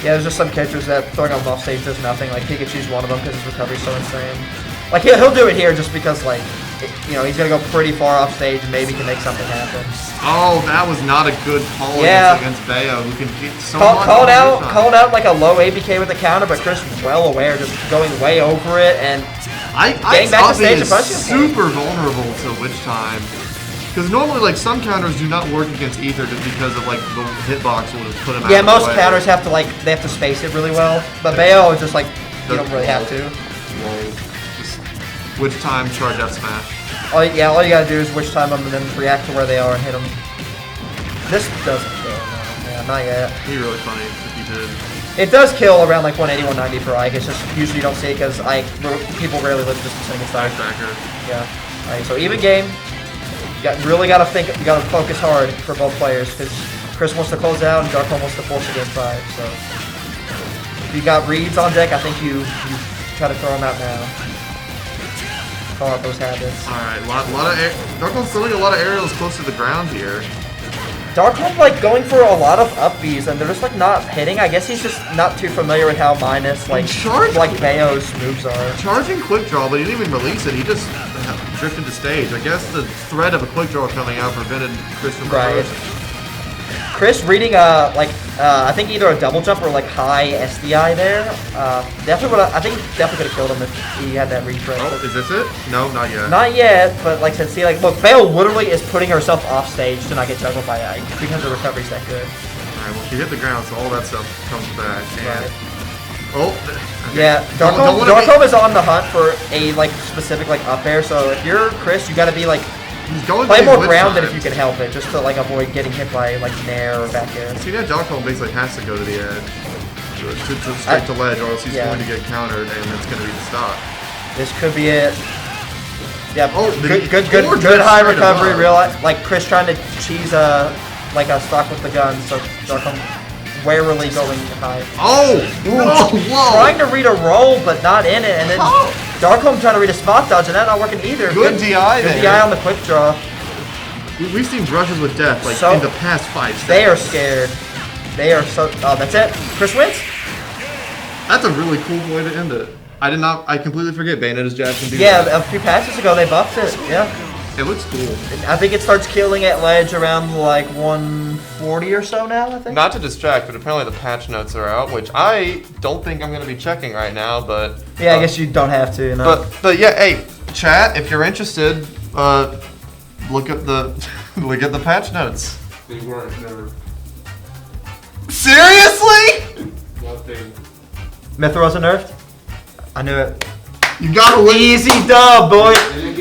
Yeah, there's just some characters that throwing them off stage does nothing. Like Pikachu's one of them because his recovery's so insane. Like he'll do it here just because like you know he's gonna go pretty far off stage and maybe can make something happen. Oh, that was not a good call against Bayo, who can get so much. Called out like a low ABK with the counter, but Chris was well aware, just going way over it and getting back to stage and punching. Super vulnerable to witch time. Because normally, like, some counters do not work against Ether just because of, like, the hitbox will just put him out Yeah, of the most way. counters have to like they have to space it really well, but Bayo is just like you don't really have to. Whoa. Just which time charge F smash. All you gotta do is wish time them and then react to where they are and hit them. This doesn't kill, no. Yeah, not yet. Be really funny if you did. It does kill around like 180, 190 per Ike. It's just usually you don't see it because people rarely live just a single side. Backer. Yeah. Alright, so even game. Really gotta think. You gotta focus hard for both players because Chris wants to close out and Darko wants to force a game 5. So if you got reads on deck, I think you try to throw them out now. Call out those habits. Alright, Darko's throwing a lot of aerials close to the ground here. Darko's like going for a lot of up Bs and they're just like not hitting. I guess he's just not too familiar with how minus like Bayo's moves are. Charging quick draw, but he didn't even release it. He just drifted to stage. I guess the threat of a quick draw coming out prevented Chris from reversing. Chris reading I think either a double jump or like high SDI there. Definitely I think definitely could have killed him if he had that retread. Oh, is this it? No, not yet. Not yet, but like since he look, Bayo literally is putting herself off stage to not get juggled by Ike because the recovery's that good. Alright, well she hit the ground, so all that stuff comes back. And Right. oh, okay. Yeah, Darko is on the hunt for a specific up air. So if you're Chris, you got to be he's going play more with grounded times. if you can help it, just to avoid getting hit by nair or back air. See that Darko basically has to go to the edge, to straight to ledge, or else he's going to get countered, and it's going to be the stop. This could be it. Yeah. Oh, good high recovery. Chris trying to cheese a stock with the gun, so Darko warily going high. Oh! Whoa! Trying to read a roll, but not in it, and then Darkholm trying to read a spot dodge, and that not working either. Good DI Good there. DI on the quick draw. We've seen brushes with death in the past 5 seconds. They are scared. They are so. Oh, that's it. Chris wins. That's a really cool way to end it. I completely forget Bayonetta's jab can do that. Yeah, a few patches ago they buffed it. Yeah. It looks cool. I think it starts killing at ledge around 140 or so now, I think. Not to distract, but apparently the patch notes are out, which I don't think I'm going to be checking right now, but... Yeah, I guess you don't have to, But yeah, hey, chat, if you're interested, look at the patch notes. They weren't never. Seriously? Nothing. Mithra wasn't nerfed? I knew it. You gotta win. Easy dub, boy.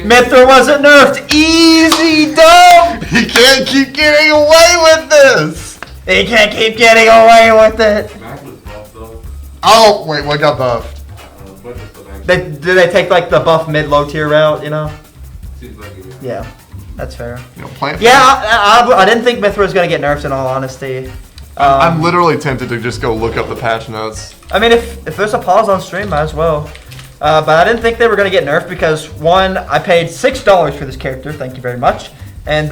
Mithra wasn't nerfed. Easy dub. He can't keep getting away with this. He can't keep getting away with it. Mac was buffed though. Oh, wait, what got buffed? But it's the Mac. Do they take the buff mid-low tier route, Seems like it. Yeah, that's fair. Plant. Yeah, I didn't think Mithra was going to get nerfed in all honesty. I'm literally tempted to just go look up the patch notes. I mean, if there's a pause on stream, might as well. But I didn't think they were going to get nerfed because, one, I paid $6 for this character, thank you very much. And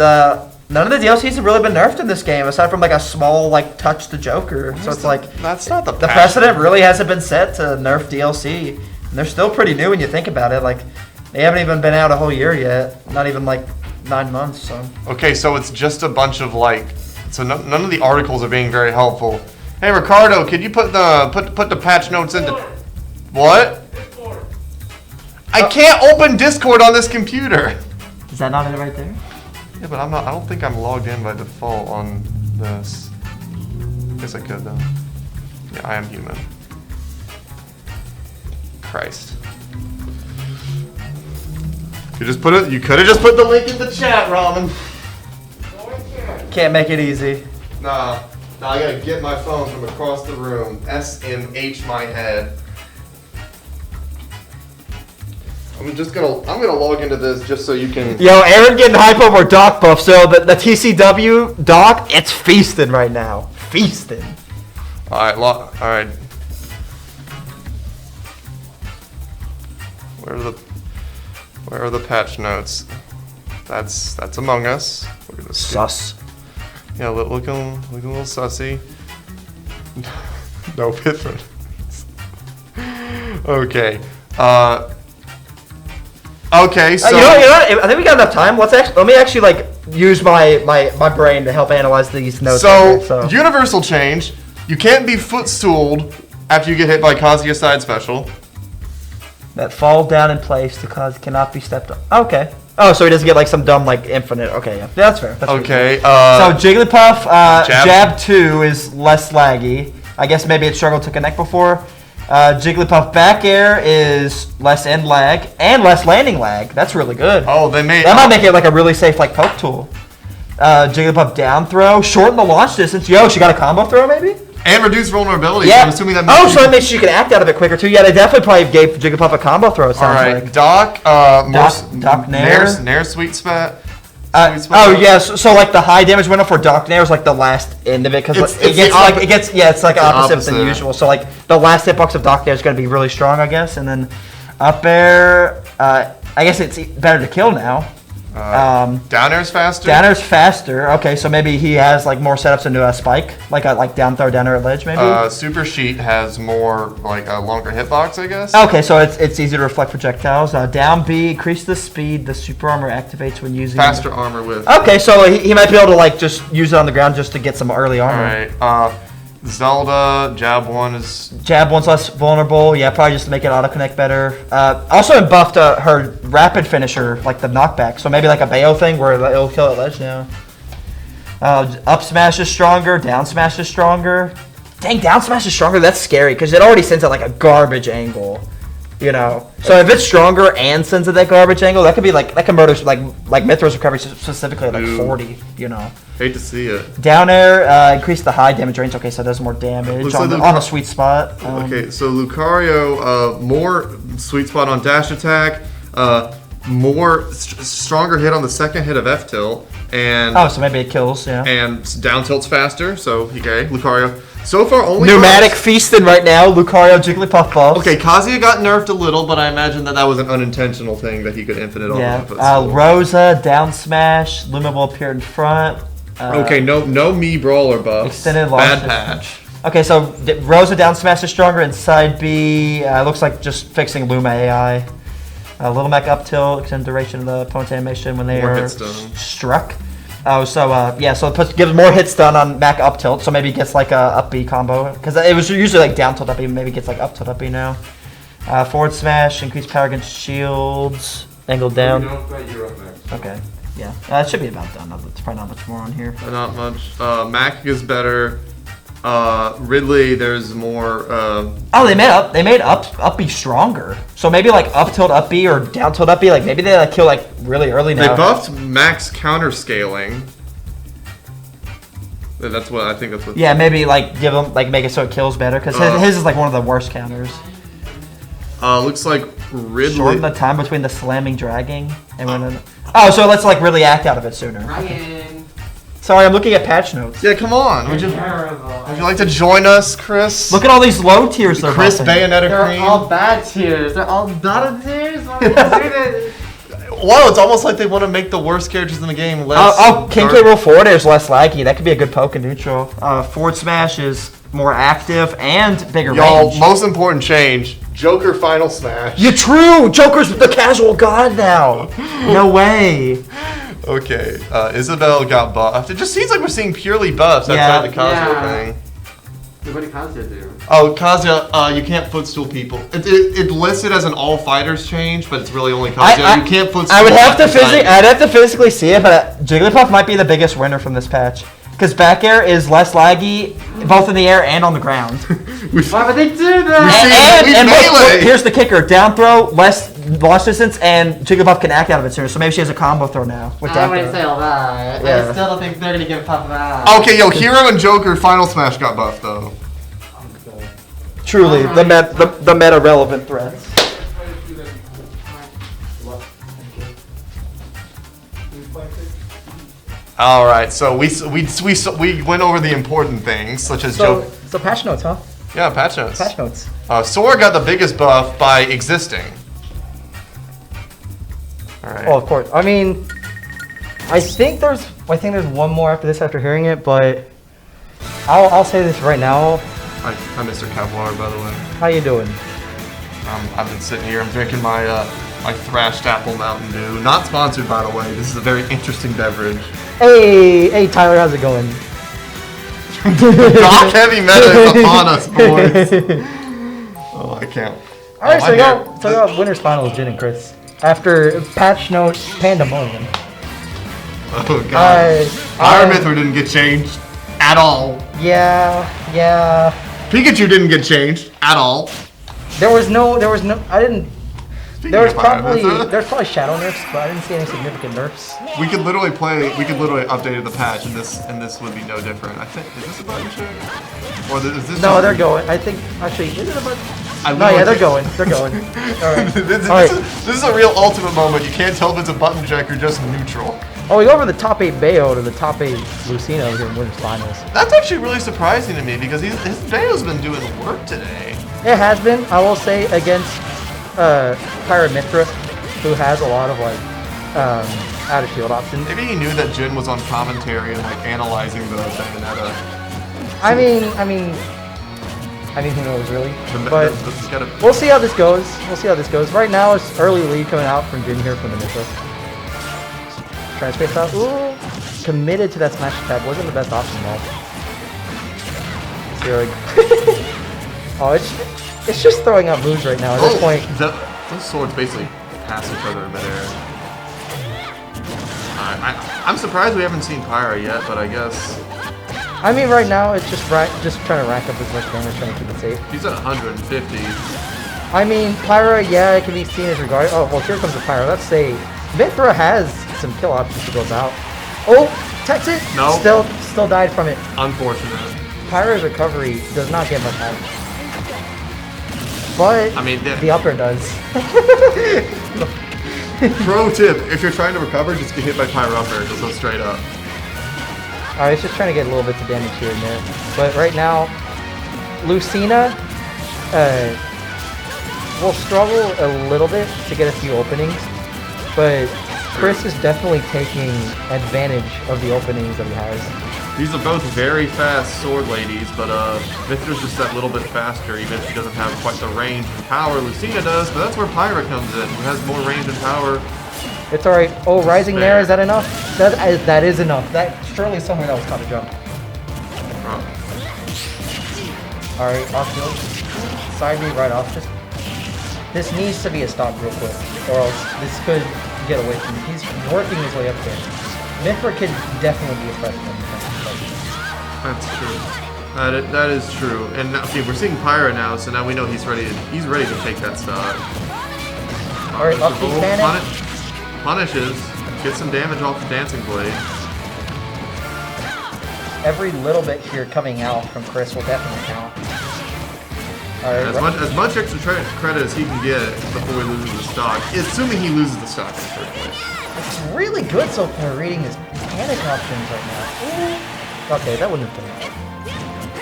none of the DLCs have really been nerfed in this game, aside from a small touch to Joker. So it's That's not the the precedent really hasn't been set to nerf DLC. And they're still pretty new when you think about it. They haven't even been out a whole year yet. Not even 9 months, so. Okay, so it's just a bunch of so none of the articles are being very helpful. Hey Ricardo, could you put the patch notes into what? I can't open Discord on this computer. Is that not it right there? Yeah, but I don't think I'm logged in by default on this. Guess I could though. Yeah, I am human. Christ. You could have just put the link in the chat, Ramen. Can't make it easy. Nah, I gotta get my phone from across the room. SMH my head. I'm gonna log into this just so you can. Yo, Aaron getting hype over Doc buff. So the TCW Doc, it's feasting right now. Feasting. Alright, alright. Where are the patch notes? That's Among Us. Look at this. Sus. Yeah, looking a little sussy. No Pittsburgh. Okay. Okay, so you know what? I think we got enough time. Let me actually use my brain to help analyze these notes. So universal change. You can't be footstooled after you get hit by Kazuya's side special. That fall down in place to cause cannot be stepped on. Okay. Oh, so he doesn't get like some dumb like infinite. Okay, yeah, that's fair. That's Okay. So Jigglypuff, Jab. jab 2 is less laggy. I guess maybe it struggled to connect before. Jigglypuff back air is less end lag and less landing lag. That's really good. Oh, they made. That might make it like a really safe like poke tool. Jigglypuff down throw, shorten the launch distance. Yo, she got a combo throw maybe? And reduce vulnerability. Yeah. I'm assuming that. Oh, so it makes you can act out of it quicker too. Yeah, they definitely probably gave Jigglypuff a combo throw. It All sounds right, like. Doc. Doc Nair. Nair sweet spot. Oh yes, so like the high damage window for Doc Nair is like the last end of it because it's like opposite than usual. So like the last hitbox of Doc Nair is going to be really strong, I guess, and then up air. I guess it's better to kill now. Down air's faster. Down air's faster. Okay, so maybe he has like more setups into a spike, like a down throw, down air at ledge, maybe. Super Sheet has more like a longer hitbox, I guess. Okay, so it's easier to reflect projectiles. Down B, increase the speed. The super armor activates when using Faster armor with. Okay, so he might be able to like just use it on the ground just to get some early armor. All right. Zelda jab 1 is. Jab 1's less vulnerable. Yeah, probably just to make it auto connect better. Also, it buffed her rapid finisher, like the knockback. So maybe like a Bayo thing where it'll kill at ledge now. Up smash is stronger. Down smash is stronger. Dang, down smash is stronger. That's scary because it already sends at like a garbage angle. You know, so if it's stronger and sends at that garbage angle, that could be like that can murder like Mythra's recovery specifically at like 40. You know. Hate to see it. Down air, increase the high damage range. Okay, so it does more damage Looks on, like on a sweet spot. Okay, so Lucario, more sweet spot on dash attack, stronger hit on the second hit of F tilt, and Oh, so maybe it kills, yeah. and down tilt's faster. So okay, Lucario. So far only Pneumatic buffs. feasting right now. Lucario, Jigglypuff buffs. Okay, Kazuya got nerfed a little, but I imagine that was an unintentional thing that he could infinite all Yeah. of it. So- Rosa, down smash. Luma will appear in front. okay, no me brawler buffs. Extended launch Bad distance. patch. Okay, so Rosa down smash is stronger. Inside B, looks like just fixing Luma AI. Little Mac up tilt, extend duration of the opponent's animation when they More are hit stun. struck. Oh, so yeah, so it gives more hit stun on Mac up tilt, so maybe it gets like a up B combo because it was usually like down tilt up B, maybe it gets like up tilt up B now. Forward smash, increase power against shields, angled down. You're up next. Okay, yeah, it should be about done. There's probably not much more on here. Not much. Mac is better. Ridley, there's more. Oh, they made up B stronger. So maybe like up tilt up B or down tilt up B, like maybe they like kill like really early now. They buffed Max counter scaling. That's what I think. That's what. Yeah, maybe like give them like make it so it kills better because his is like one of the worst counters. Looks like Ridley. Shorten the time between the slamming, dragging, and when. Oh, so let's like really act out of it sooner. Sorry, I'm looking at patch notes. Yeah, come on. Would you like to join us, Chris? Look at all these low tiers they're Chris buffing. Bayonetta They're Cream. all bad tiers. They're all bad tiers. Wow, it's almost like they want to make the worst characters in the game less. King K roll forward is less laggy. That could be a good poke in neutral. Forward smash is more active and bigger Y'all, range. most important change: Joker Final Smash. You're true. Joker's the casual god now. No way. Okay, Isabel got buffed. It just seems like we're seeing purely buffs outside the Kazuya thing. What did Kazuya do? Oh, Kazuya, you can't footstool people. It listed as an all fighters change, but it's really only Kazuya. You can't footstool. I would have to Titan. I'd have to physically see it, but Jigglypuff might be the biggest winner from this patch. Because back air is less laggy, both in the air and on the ground. Why would they do that? And look, here's the kicker. Down throw, less launch distance, and Jigglypuff can act out of it sooner. So maybe she has a combo throw now with I down wouldn't throw. say all that. Yeah. I still don't think they're gonna give Puff that. Okay, yo, Hero and Joker Final Smash got buffed though. Truly, the meta relevant threats. All right, so we went over the important things such as Joker. So patch notes, huh? Yeah, patch notes. Patch notes. Sora got the biggest buff by existing. All right. Oh, of course. I mean, I think there's one more after this after hearing it, but I'll say this right now. I'm Mr. Kevlar, by the way. How you doing? I've been sitting here. I'm drinking my my thrashed apple Mountain Dew. Not sponsored, by the way. This is a very interesting beverage. Hey, Tyler, how's it going? Doc Heavy Meta is upon us, boys. Oh, I can't. All right, Oh, so my we got Winner's Finals, Jin and Chris. After patch note pandemonium. Oh god. Fire Mithra didn't get changed at all. Yeah. Pikachu didn't get changed at all. There was no, I didn't, Speaking there's of Fire probably Mithra, shadow nerfs, but I didn't see any significant nerfs. we could literally update the patch and this would be no different. I think, is this a button check? Or is this No, they're going. I think, actually, is it a button? I No, yeah, they're literally going. Alright. this is a real ultimate moment. You can't tell if it's a button check or just neutral. Oh, we go over the top 8 Bayo to the top 8 Lucina here in Winners Finals. That's actually really surprising to me because his Bayo's been doing work today. It has been, I will say, against Pirate Mithra, who has a lot of like out of shield options. Maybe he knew that Jin was on commentary and like analyzing the Bayonetta. I mean, who knows really? But This has gotta, we'll see how this goes. Right now, it's early lead coming out from Jin here from the Mithra. Trying to space out. Ooh, committed to that smash attack. Wasn't the best option though. Here we go. Oh, it's just throwing out moves right now. At this point, those swords basically pass each other in midair. I'm surprised we haven't seen Pyra yet, but I guess I mean, right now it's just trying to rack up as much damage, trying to keep it safe. he's at 150. I mean, Pyra, yeah, it can be seen as regarded. Oh, well, here comes the Pyra. Let's say Mithra has some kill options to go about. Oh, text it. No. Still died from it. Unfortunate. Pyra's recovery does not get much out. But I mean, the upper does. Pro tip: if you're trying to recover, just get hit by Pyra upper. Just go straight up. Alright, it's just trying to get a little bits of damage here and there. But right now, Lucina will struggle a little bit to get a few openings. But Chris is definitely taking advantage of the openings that he has. These are both very fast sword ladies, but Mithra's just that little bit faster, even if she doesn't have quite the range and power Lucina does, but that's where Pyra comes in, who has more range and power. It's alright. Oh, rising there, is that enough? That is enough. That surely somewhere that was caught a jump. Alright, off field. Side B right off. This needs to be a stop real quick, or else this could get away from him. He's working his way up there. Mithra can definitely be a threat to him. That's true. That is true. And now, okay, we're seeing Pyra now, so now we know he's ready to take that stock. Alright, up the panic. Punishes. Get some damage off the Dancing Blade. Every little bit here coming out from Chris will definitely count. Alright, As much extra credit as he can get before he loses the stock, assuming he loses the stock in the first place. it's really good so far reading his panic options right now. Ooh. Okay, that wouldn't have been bad.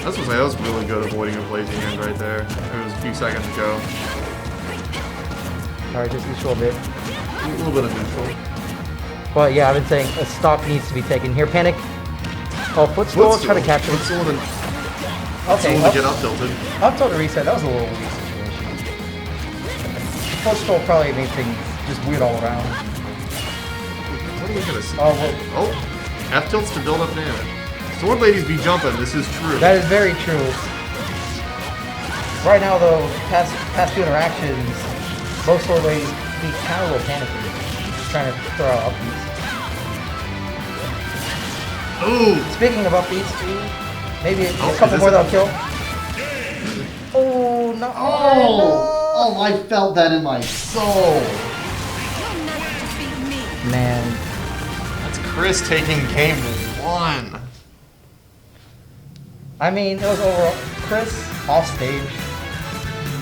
That was really good avoiding a blazing hand right there. It was a few seconds ago. Alright, just neutral a bit. A little bit of neutral. But yeah, I've been saying a stock needs to be taken here. Panic. Oh, footstool, try to capture it. Footstool to Okay, get up tilted. up tilt to reset, that was a little weird situation. Footstool probably made things just weird all around. What are we gonna see? Oh, well, Oh, F tilts to build up damage. Sword ladies be jumping, this is true. that is very true. Right now, though, past few interactions, both sword ladies be kind of a little panicky. Just trying to throw out upbeats. Ooh! Speaking of upbeats, maybe a couple more that'll kill. Oh, no. Oh, I felt that in my soul. Man. That's Chris taking game 1. I mean, it was overall, Chris, off stage,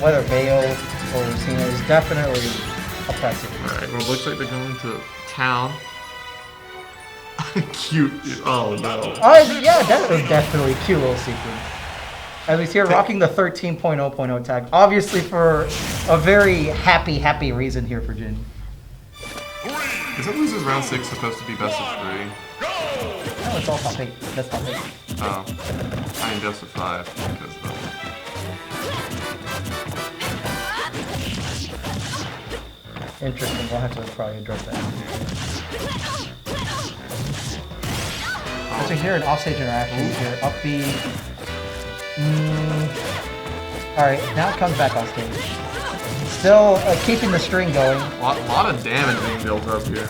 whether Bayo or Lucina, is definitely oppressive. Alright, well, it looks like they're going to town. Cute. Oh, no. Yeah, that was definitely a cute little sequence. At least here, rocking the 13.0.0 tag. Obviously for a very happy reason here for Jin. Isn't losers round 6 supposed to be best of 3? No, it's all top 8. That's top 8. Oh. I mean best of 5. Because Interesting, we'll have to probably address that. So here an offstage interaction here, up B. Alright, now it comes back on stage. Still keeping the string going. Lot of damage being built up here.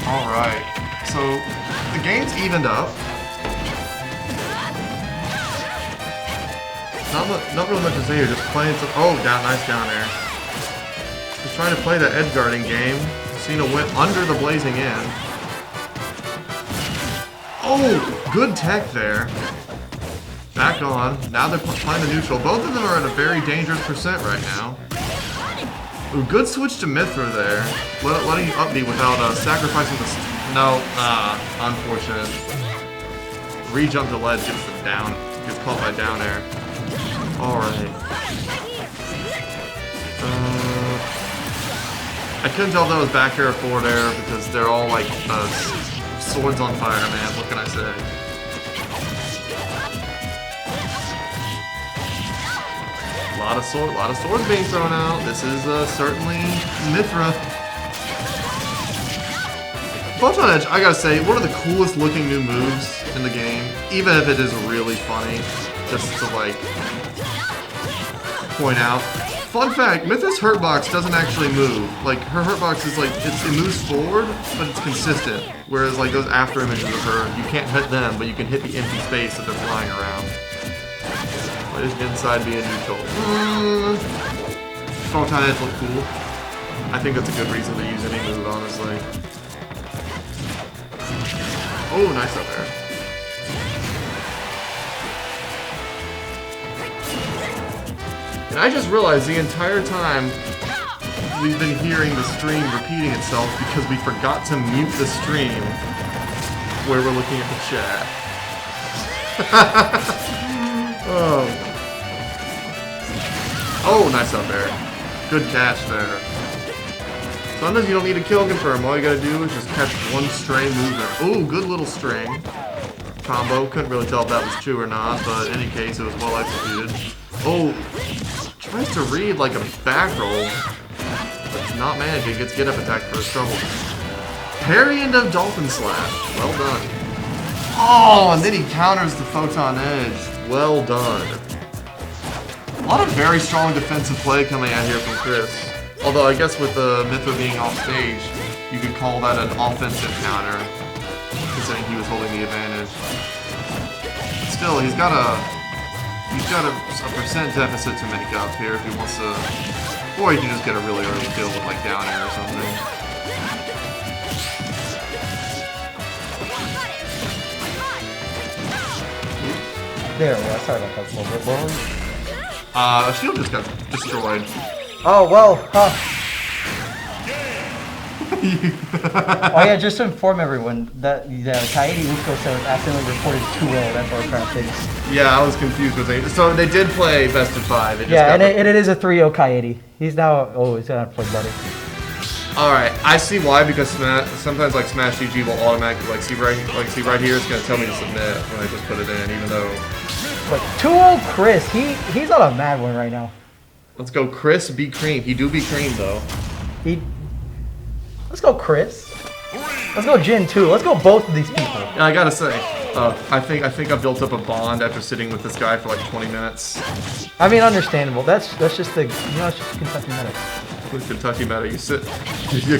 Alright, so the game's evened up. Not really much to say here, just playing some. Oh, nice down there. Just trying to play the edge guarding game. Cena went under the blazing end. Oh, good tech there. Back on. Now they're playing the neutral. Both of them are at a very dangerous percent right now. Ooh, good switch to Mithra there. Letting you up B without sacrificing the... No, unfortunate. Re-jump to ledge gets the down. Gets caught by down air. Alright. I couldn't tell if that was back air or forward air because they're all like swords on fire, man. What can I say? A lot of swords being thrown out. This is certainly Mithra. Photon Edge, I gotta say, one of the coolest looking new moves in the game, even if it is really funny, just to like point out. Fun fact, Mithra's hurtbox doesn't actually move. Like, her hurtbox is like, it moves forward, but it's consistent. Whereas like those after images of her, you can't hit them, but you can hit the empty space that they're flying around. What is inside being neutral? Photon Edge look cool. I think that's a good reason to use any move, honestly. Oh, nice up there. And I just realized the entire time we've been hearing the stream repeating itself because we forgot to mute the stream where we're looking at the chat. Oh, nice up there. Good catch there. Sometimes you don't need a kill confirm. All you gotta do is just catch one stray movement. Oh, good little string combo. Couldn't really tell if that was true or not, but in any case, it was well executed. Oh, tries to read like a back roll, but it's not managing. Gets get up attack for his trouble. Parry into Dolphin Slash. Well done. Oh, and then he counters the Photon Edge. Well done. A lot of very strong defensive play coming out here from Chris. Although I guess with the Mithra being off stage, you could call that an offensive counter, considering he was holding the advantage. Still, he's got a percent deficit to make up here if he wants to, or he can just get a really early kill with like down air or something. There we go. Sorry about that a little bit. What were we? Shield just got destroyed. Oh, well, oh yeah, just to inform everyone that Kaede Uko said accidentally reported 2-0. That's our crap things. Yeah, I was confused with it. So they did play best of 5. Yeah, and it is a 3-0 Kaede. He's now, he's gonna play Buddy. Alright, I see why, because sometimes like Smash GG will automatically see right here, it's gonna tell me to submit when I just put it in, even though. But 2-0 Chris, he's on a mad one right now. Let's go Chris, be cream. He do be cream though. Let's go Chris. Let's go Jin too. Let's go both of these people. Yeah, I gotta say, I think I built up a bond after sitting with this guy for like 20 minutes. I mean, understandable. That's just the it's just Kentucky meta. With Kentucky meta, you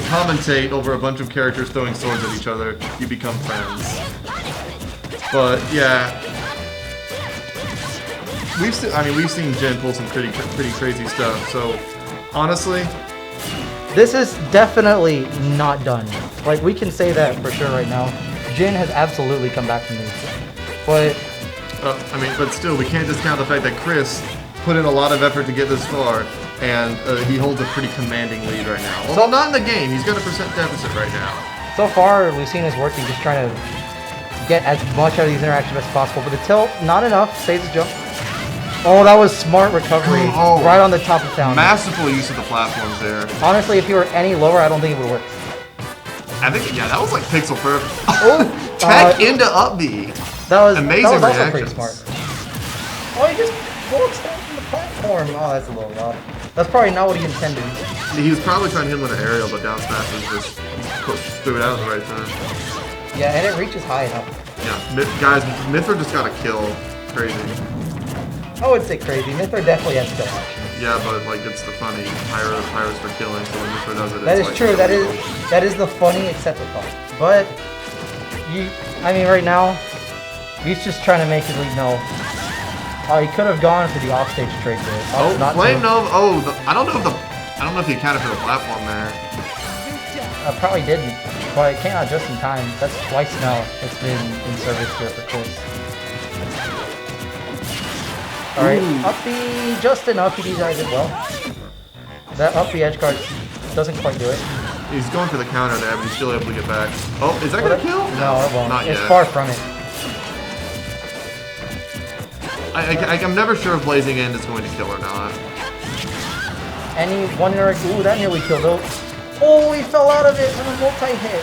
commentate over a bunch of characters throwing swords at each other. You become friends. But yeah. We've seen Jin pull some pretty crazy stuff. So honestly, this is definitely not done. Like, we can say that for sure right now. Jin has absolutely come back from this. But but still, we can't discount the fact that Chris put in a lot of effort to get this far, and he holds a pretty commanding lead right now. Although not in the game, he's got a percent deficit right now. So far, we've seen his working, just trying to get as much out of these interactions as possible. But the tilt, not enough. Saves his jump. Oh, that was smart recovery. Oh, right on the top of town. Masterful use of the platforms there. Honestly, if you were any lower, I don't think it would work. I think, yeah, that was like pixel perfect. Oh, tech into up B. That was amazing also reactions. pretty smart. Oh, he just full extend from the platform. form. Oh, that's a little rough. That's probably not what he intended. He was probably trying to hit him with an aerial, but down smash was just threw it out at the right time. Yeah, and it reaches high enough. Yeah, guys, Mithra just got a kill. Crazy. I would say crazy. Mithra definitely has kill action. Yeah, but like it's the funny pyros for killing, so when Mithra does it, That it's is like, true. That is the funny except the fun. But I mean, right now, he's just trying to make his league know. Oh, he could have gone for the offstage trick there. Oh, not Flame to. Nova. I don't know if he accounted for the platform there. I probably didn't, but it came out just in time. That's twice now it's been in service here for Chris. Alright, up B, just enough. He designed it well. That up B edge guard doesn't quite do it. He's going for the counter there, but he's still able to get back. Oh, is that gonna kill? No, it won't. Not It's yet. far from it. I'm never sure if Blazing End is going to kill or not. Any one ooh, that nearly killed though. Oh, he fell out of it on a multi-hit.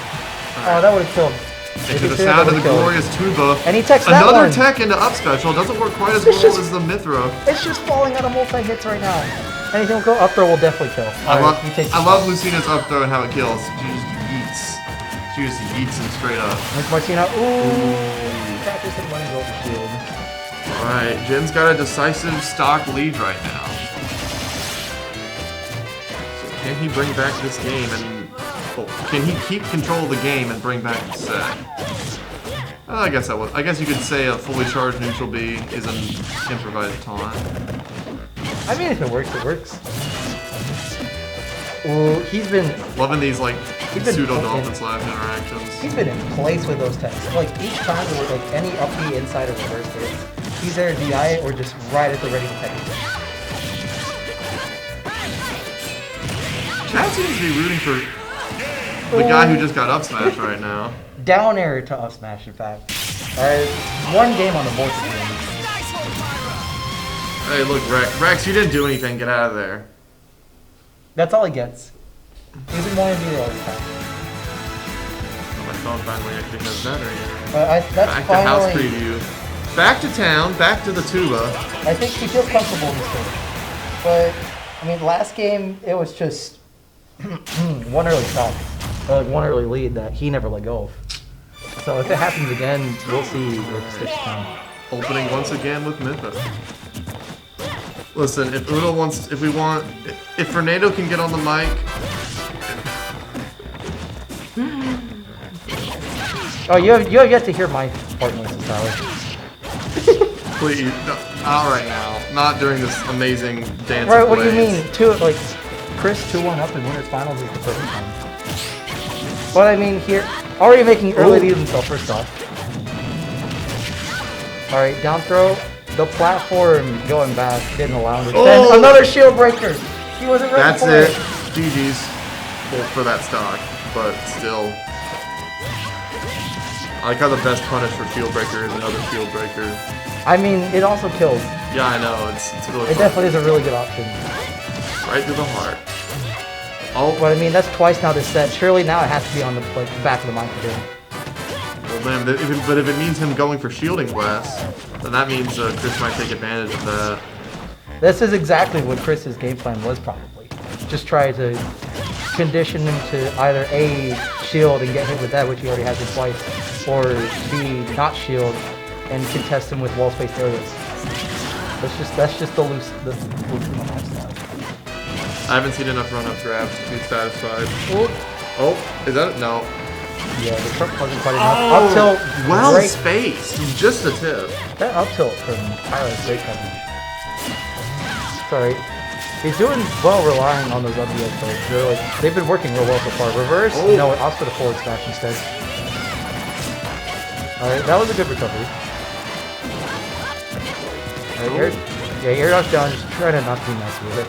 Oh, that would have killed. Into the sound of the glorious tuba. And he techs that Another one. tech into up special. Doesn't work quite as well as the Mithra. It's just falling out of multi-hits right now. Anything will go up throw will definitely kill. I Alright, love Lucina's up throw and how it kills. She just yeets. She just yeets him straight up. Nice Martina. Ooh. Practice and running over shield. Alright, Jin's got a decisive stock lead right now. So can he bring back this game and can he keep control of the game and bring back the set? I guess you could say a fully charged neutral B is an improvised taunt. I mean, if it works, it works. Ooh, he's been Loving these like He's been pseudo fucking- dolphin slash interactions. He's been in place with those techs. Like each time there was like any up B inside or reverse hits, he's there to DI it or just right at the ready to tech it. Chad seems to be rooting for the guy who just got up smash right now. Down air to up smash, in fact. Alright, one game on the board for him. Hey, look, Rex, you didn't do anything. Get out of there. That's all he gets. He's been wanting to be there all the time. Oh, my phone finally actually has battery. That's Back to house finally. preview. Back to town. Back to the tuba. I think he feels comfortable in this game. But I mean, last game it was just one early stock, or like one early lead that he never let go of. So if it happens again, we'll see if sticks time. Opening once again with Mithra. Listen, if Fernando can get on the mic. Oh, you have yet to hear my part in this, Tyler. Please, no, not right now. Not during this amazing dance. Right? of What do you blades. mean? Chris 2-1 up in winners finals is the perfect time. But I mean, here already making early lead himself first off. All right, down throw. The platform going back didn't allow him to extend. Another shield breaker. He wasn't ready That's for it. it. GG's for that stock, but still. I like how the best punish for shield breaker is another shield breaker. I mean, it also kills. Yeah, I know. It's really It fun. definitely is a really good option. Right to the heart. But I mean, that's twice now this set. Surely now it has to be on the back of the mind for him. Well, man, but if it means him going for shielding blast, then that means Chris might take advantage of that. This is exactly what Chris's game plan was probably. Just try to condition him to either A, shield and get hit with that, which he already has it twice, or B, not shield and contest him with wall space areas. That's just the loose lifestyle. I haven't seen enough run-up grabs to be satisfied. Oh, Oh, is that it? No. yeah, the trump wasn't quite enough. Up tilt, Well great. spaced. Just a tip. That up tilt from Tyler is great coverage. Sorry. He's doing well relying on those up B edge. They've been working real well so far. Reverse? Oh. No, I'll put a forward smash instead. Alright, that was a good recovery. Alright, air dodge down, just try to not be messy with it.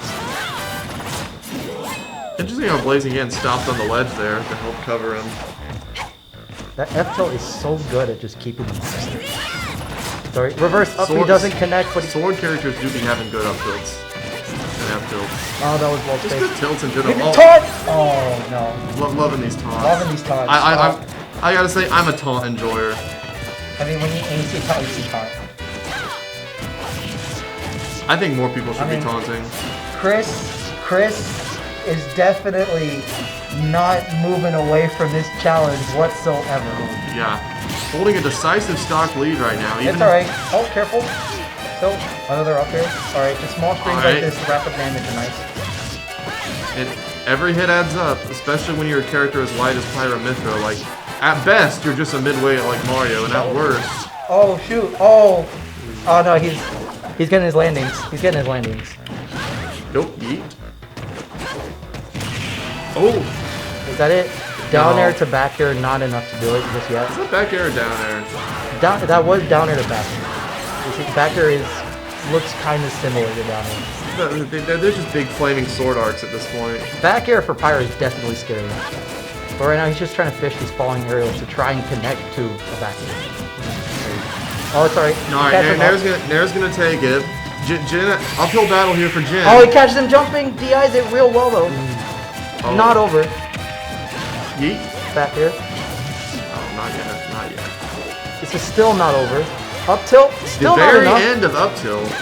Interesting how Blazing again stopped on the ledge there to help cover him. That F tilt is so good at just keeping him messy. Sorry, reverse up B Swords- doesn't connect, but he... Sword characters do be having good up tilts. And F tilts. Oh, that was well Just spaced. good tilts in general. Oh, Taunt! Oh, no. loving these taunts. Loving these taunts. I gotta say, I'm a taunt enjoyer. I mean, when you see taunt, you see taunt. I think more people should be taunting. Chris is definitely not moving away from this challenge whatsoever. Yeah. Holding a decisive stock lead right now. It's alright. Oh, careful. So, another up here. Alright, just small strings like this, rapid damage are nice. Every hit adds up, especially when you're a character as light as Pyramithra. Like, at best, you're just a midweight like Mario, and at worst... Oh, shoot. Oh. Oh, no, he's getting his landings. He's getting his landings. Nope, yeet. Oh! Is that it? Down air to back air, not enough to do it just yet. Is that back air or down air? That was down air to back air. You see, back air looks kind of similar to down air. They're just big flaming sword arcs at this point. Back air for Pyro is definitely scary. But right now he's just trying to fish these falling aerials to try and connect to a back air. Oh, it's alright. Alright, Nair's gonna take it. Jin, uphill battle here for Jin. Oh, he catches him jumping! DI's it real well though. Oh. Not over. Yeet. Back air. Oh, not yet. This is still not over. Up tilt, still the not very enough. end of up tilt.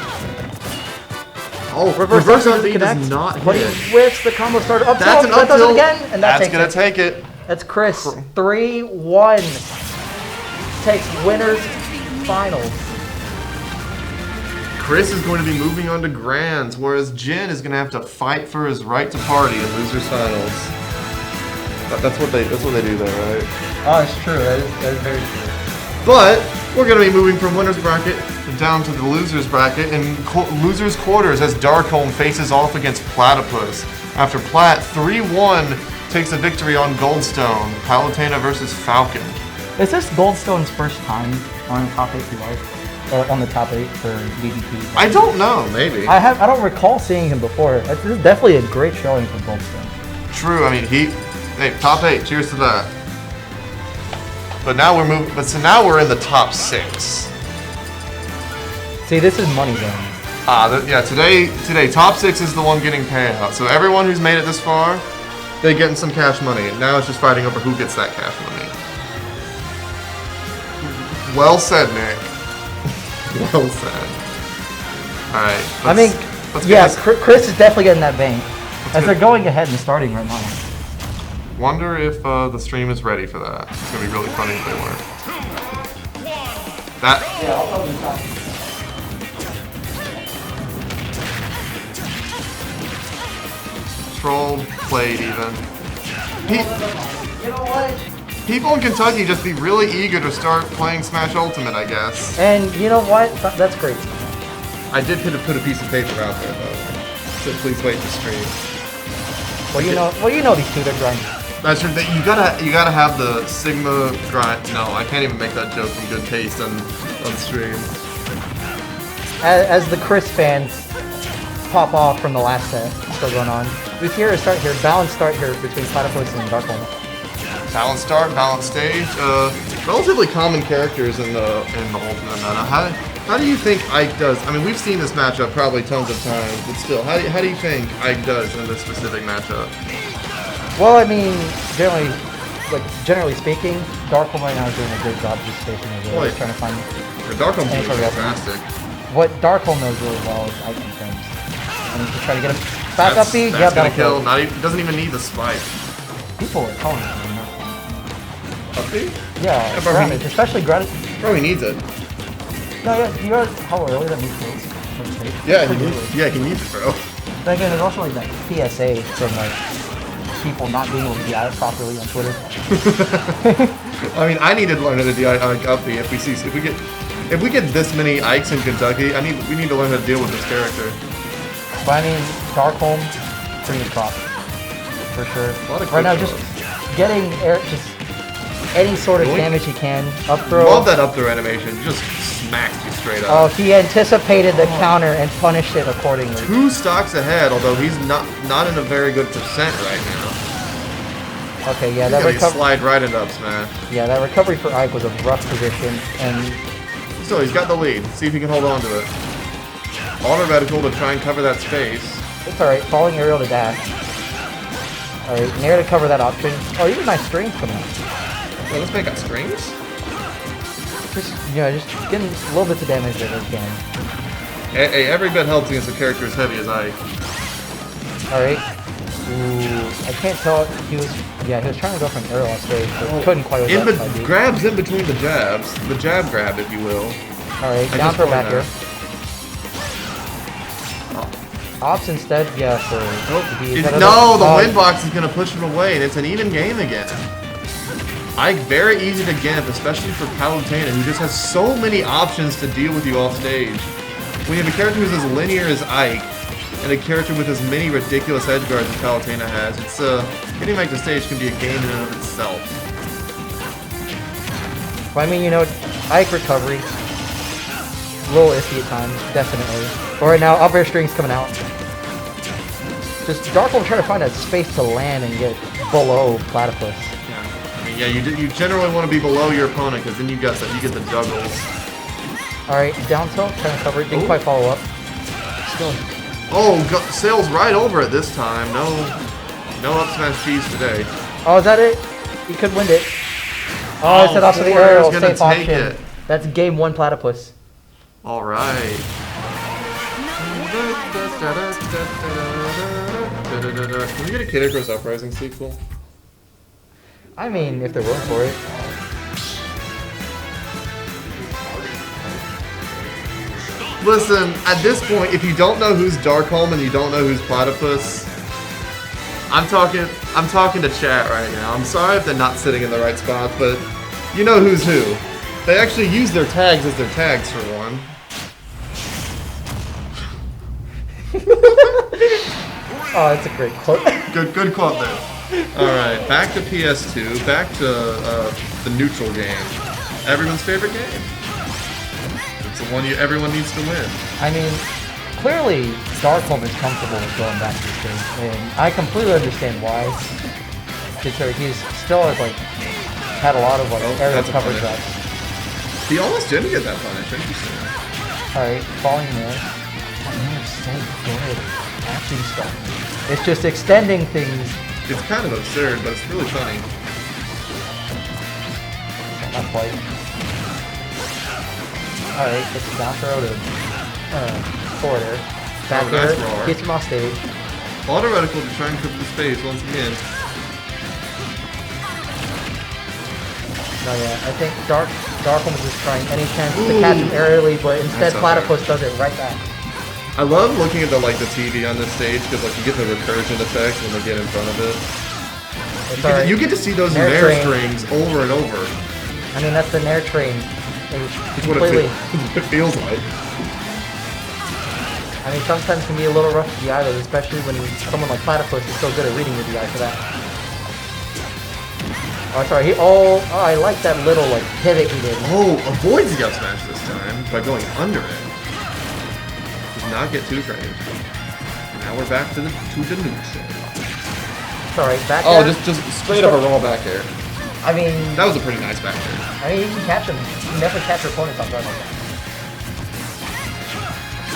Oh, reverse on B connect, does not but hit. he whiffs the combo starter. Up That's tilt, an up that does it tilt. again, and that That's takes gonna it. take it. That's Chris. 3-1. Takes winners finals. Chris is going to be moving on to grands, whereas Jin is going to have to fight for his right to party in losers finals. That's what they do there, right? Oh, it's true. That is very true. But we're going to be moving from winners bracket down to the losers bracket in losers quarters as Darkholm faces off against Platypus. After Plat 3-1 takes a victory on Goldstone, Palutena versus Falcon. Is this Goldstone's first time on the top 8 for life? Or on the top 8 for DDP? I don't know, maybe. I don't recall seeing him before. This is definitely a great showing for Goldstone. True. I mean, hey, top 8. Cheers to that. But now we're moving. But so now we're in the top 6. See, this is money zone. Yeah. Today, top 6 is the one getting payout. So everyone who's made it this far, they're getting some cash money. And now it's just fighting over who gets that cash money. Well said, Nick. Well said. All right. Chris is definitely getting that bank. As they're going ahead and starting right now. Wonder if the stream is ready for that. It's gonna be really funny if they weren't. That. Trolled, played even. You know what? People in Kentucky just be really eager to start playing Smash Ultimate, I guess. And you know what? That's great. I did put a piece of paper out there though. So please wait to stream. Well, you know these two, they're grinding. That's true. You gotta have the Sigma grind. No, I can't even make that joke from good taste on stream. As the Chris fans pop off from the last set still going on. We hear a start here, balanced start here between Platypus and Darkholm. Balanced start, balanced stage. Relatively common characters in the Ultimate meta. How do you think Ike does? I mean, we've seen this matchup probably tons of times, but still, how do you think Ike does in this specific matchup? Well, I mean, generally speaking, Darkholm right now is doing a good job just spacing as well. He's trying to find. Darkholm's doing fantastic. What Darkholm knows really well is Ike defense. And he's just trying to get him back up B. That's gonna kill. Doesn't even need the spike. People are calling it. Up B? Yeah, Granite, especially Granite. Probably needs it. No, yeah, you know how early that move goes? Yeah, he needs it, bro. But again, there's also like that PSA from like people not being able to DI it properly on Twitter. I mean, I need to learn how to DI up B if we get this many Ikes in Kentucky. We need to learn how to deal with this character. But I mean, Darkholm, pretty good prop for sure. Right now, just getting just any sort of damage he can. Up throw. Love that up throw animation. Just smacked you straight up. Oh, he anticipated the counter and punished it accordingly. 2 stocks ahead, although he's not in a very good percent right now. Okay, yeah, that recovery slide right into up smash. Yeah, that recovery for Ike was a rough position, and still he's got the lead. See if he can hold on to it. Auto reticle to try and cover that space. It's alright. Falling aerial to dash. Alright, Nair to cover that option. Oh, even nice strings coming out. Yeah, this man got strings? Just getting little bits of damage there if he can. Hey, every bit helps against a character as heavy as Ike. Alright. Ooh, I can't tell. He was trying to go for an arrow on stage, but couldn't quite with that side beat. Grabs in between the jabs. The jab grab, if you will. Alright, down for back here. Ops instead, yeah, for... No, the wind box is going to push him away, and it's an even game again. Ike, very easy to get, especially for Palutena, who just has so many options to deal with you off stage. When you have a character who's as linear as Ike, and a character with as many ridiculous edge guards as Palutena has, it's getting back to stage can be a game in and of itself. Well, I mean, you know, Ike recovery, a little iffy at times, definitely. But right now, up air string's coming out. Just Darkhold trying to find a space to land and get below Platypus. Yeah, I mean, yeah, you generally want to be below your opponent because then you get the juggles. All right, down tilt, trying to cover it, didn't quite follow up. Still. Oh, sails right over it this time. No up smash cheese today. Oh, is that it? He could win it. Oh, it's set off to the aerial, safe option. That's game 1 Platypus. All right. Can we get a Kid Icarus Uprising sequel? I mean, if they're willing for it. Listen, at this point, if you don't know who's Darkholm and you don't know who's Platypus, I'm talking to chat right now. I'm sorry if they're not sitting in the right spots, but you know who's who. They actually use their tags as their tags for one. Oh, that's a great quote. Good quote there. Alright, back to PS2, back to the neutral game. Everyone's favorite game. It's the one everyone needs to win. I mean, clearly Darkholm is comfortable with going back to this game, and I completely understand why. Because he's still has had a lot of aerial coverage ups. He almost didn't get that punish, interesting. Alright, falling there. Oh, so good. Action stuff. It's just extending things. It's kind of absurd, but it's really funny. Not quite. Alright, it's down throw to forward air. Back air, gets him off stage. Auto reticle to try and cover the space once again. No, yeah, I think Darkholm is just trying any chance to catch him aerially, but instead Platypus does it right back. I love looking at the TV on this stage because you get the recursion effects when they get in front of it. You get to see those Nair strings over and over. I mean, that's the Nair train. It's what it feels like. I mean, sometimes it can be a little rough to the eye, though, especially when someone like Platypus is so good at reading your DI for that. Oh, sorry. I like that little pivot he did. Oh, avoids the up smash this time by going under it. Does not get too framed. Now we're back to the neutral. Sorry, back air. Oh, just straight up a roll back air. I mean, that was a pretty nice back air. I mean, you can catch him. You never catch your opponents on guard like that.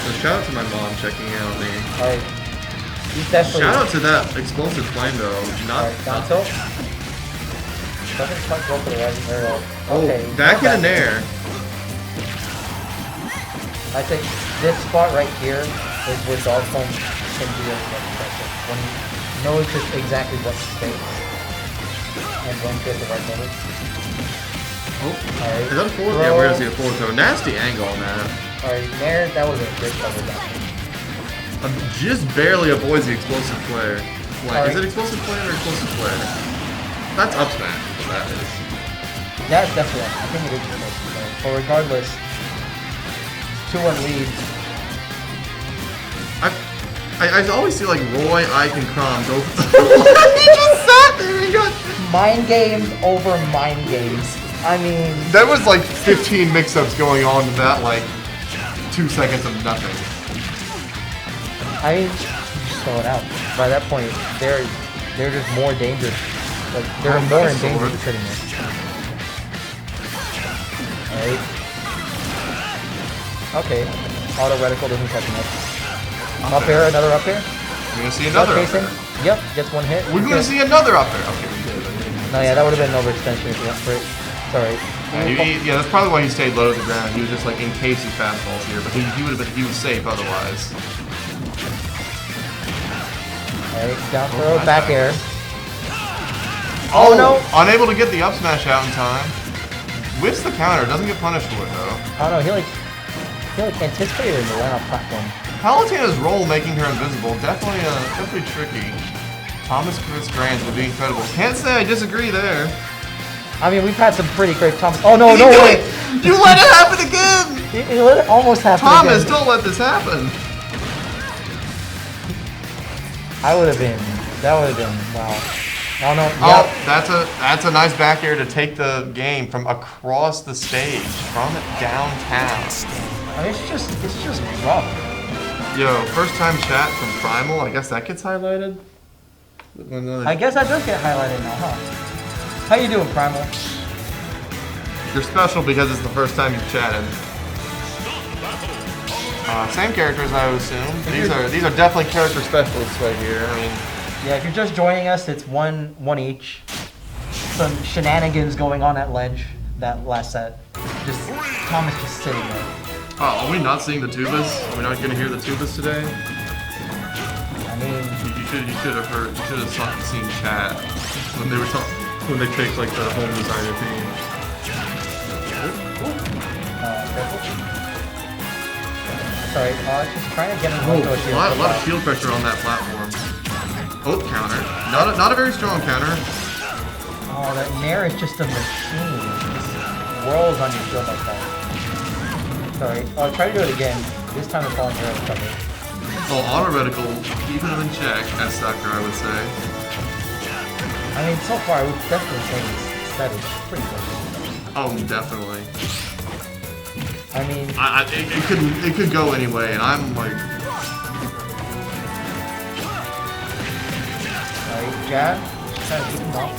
So shout out to my mom checking out me. Alright. He's definitely. Shout out to that explosive flame though. Not down tilt. Doesn't quite go for the rising aerial. Okay. Back in an air. I think this spot right here is where Darkholm can do anything special. When he knows just exactly what to say and when to hit the right moment. Oh, right. Is that a forward? Yeah, we're gonna see a forward throw. Nasty angle on that. Alright, Nair, that was a great cover down. Just barely avoids the explosive flare. Is it explosive flare or explosive flare? That's up smash. That is. That's definitely. I think it is explosive flare. But regardless. 2-1 lead. I always see Roy, Ike, and Crom go. He just sat there and got mind games over mind games. I mean, that was 15 mix-ups going on in that 2 seconds of nothing. I mean, just throw it out. By that point, they're just more dangerous. They're more in danger of hitting it. Alright. Okay. Auto reticle doesn't catch him up. Up air, another up air. We're gonna see another up air. Yep, gets one hit. We're gonna see another up air. Okay, we did. No, yeah, that would have been an overextension if you went for it. Sorry. Yeah, that's probably why he stayed low to the ground. He was just like, in case he fastballs here, but he was safe otherwise. Alright, down throw, back air. Oh no! Unable to get the up smash out in time. Whiffs the counter, doesn't get punished for it though. Oh no, he like anticipated the land on platform. Palutena's roll making her invisible, definitely tricky. Thomas Chris Grands would be incredible. Can't say I disagree there. I mean, we've had some pretty great Thomas. Oh no, no way! You let it happen again! You let it almost happen Thomas, again. don't let this happen. That would have been, wow. Oh no, oh, that's a nice back air to take the game from across the stage, from downtown. I mean, it's just rough. Yo, first time chat from Primal, I guess that gets highlighted? I guess that does get highlighted now, huh? How you doing, Primal? You're special because it's the first time you've chatted. Same characters, I would assume. These are definitely character specialists right here. I mean, yeah, if you're just joining us, it's one each. Some shenanigans going on at ledge that last set. Just Thomas just sitting there. Oh, are we not seeing the tubas? Are we not gonna hear the tubas today? I mean, you should have seen chat when they were when they picked like the home designer theme. Sorry, just trying to get him into a shield. A lot of shield pressure on that platform. Oh, counter. Not a very strong counter. Oh, that Nair is just a machine. Just whirls on your shield like that. Sorry. I'll try to do it again. This time it's falling here cover. Oh, auto reticle, keeping him in check as Sucker, I would say. I mean, so far I would definitely say this set is pretty good. Oh, definitely. I mean, it could go anyway, and I'm like. Alright, jab. Just trying to keep him off.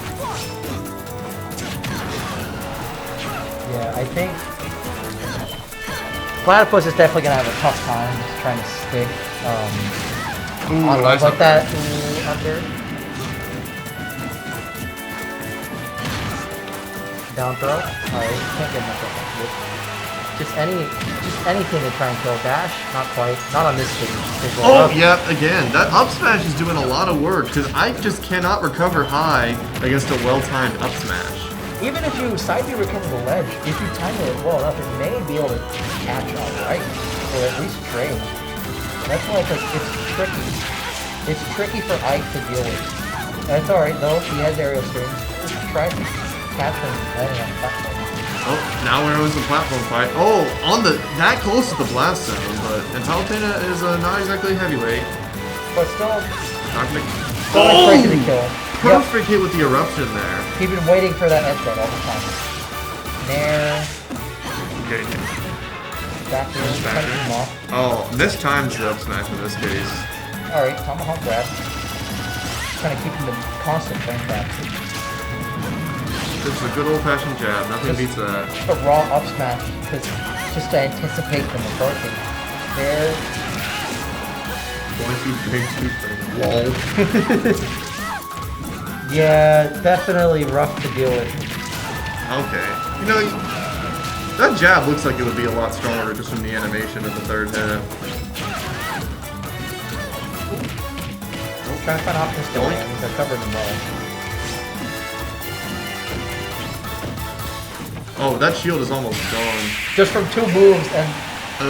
Yeah, I think Platypus is definitely gonna have a tough time just trying to stick on nice like that up there. Down throw. Alright, can't get much of that. Just anything to try and kill dash. Not quite. Not on this stage. Oh, yeah, again, that up smash is doing a lot of work because I just cannot recover high against a well-timed up smash. Even if you side B recover the ledge, if you time it well enough, it may be able to catch up, right? Or at least trade. That's why it's tricky. It's tricky for Ike to deal with. That's alright though, he has aerial strings. Just try to catch him landing on the platform. Oh, now we're in the platform fight. Oh, that close to the blast zone, and Palutena is not exactly heavyweight. But still, oh! To kill. Perfect hit with the eruption there. He's been waiting for that edge guard all the time. Nair. Okay. Back here, trying to keep him off. Oh, mistimes the up smash in this case. Alright, tomahawk grab. Trying to keep him in constant frame trap. It's a good old-fashioned jab. Nothing beats that. Just a raw up smash, just to anticipate them approaching. There. 1, 2, 3, 2, 3. Lol. Yeah, definitely rough to deal with. Okay. You know, that jab looks like it would be a lot stronger just from the animation of the third hit. Trying to find options to land. They're covered in well. Oh, that shield is almost gone. Just from 2 moves, and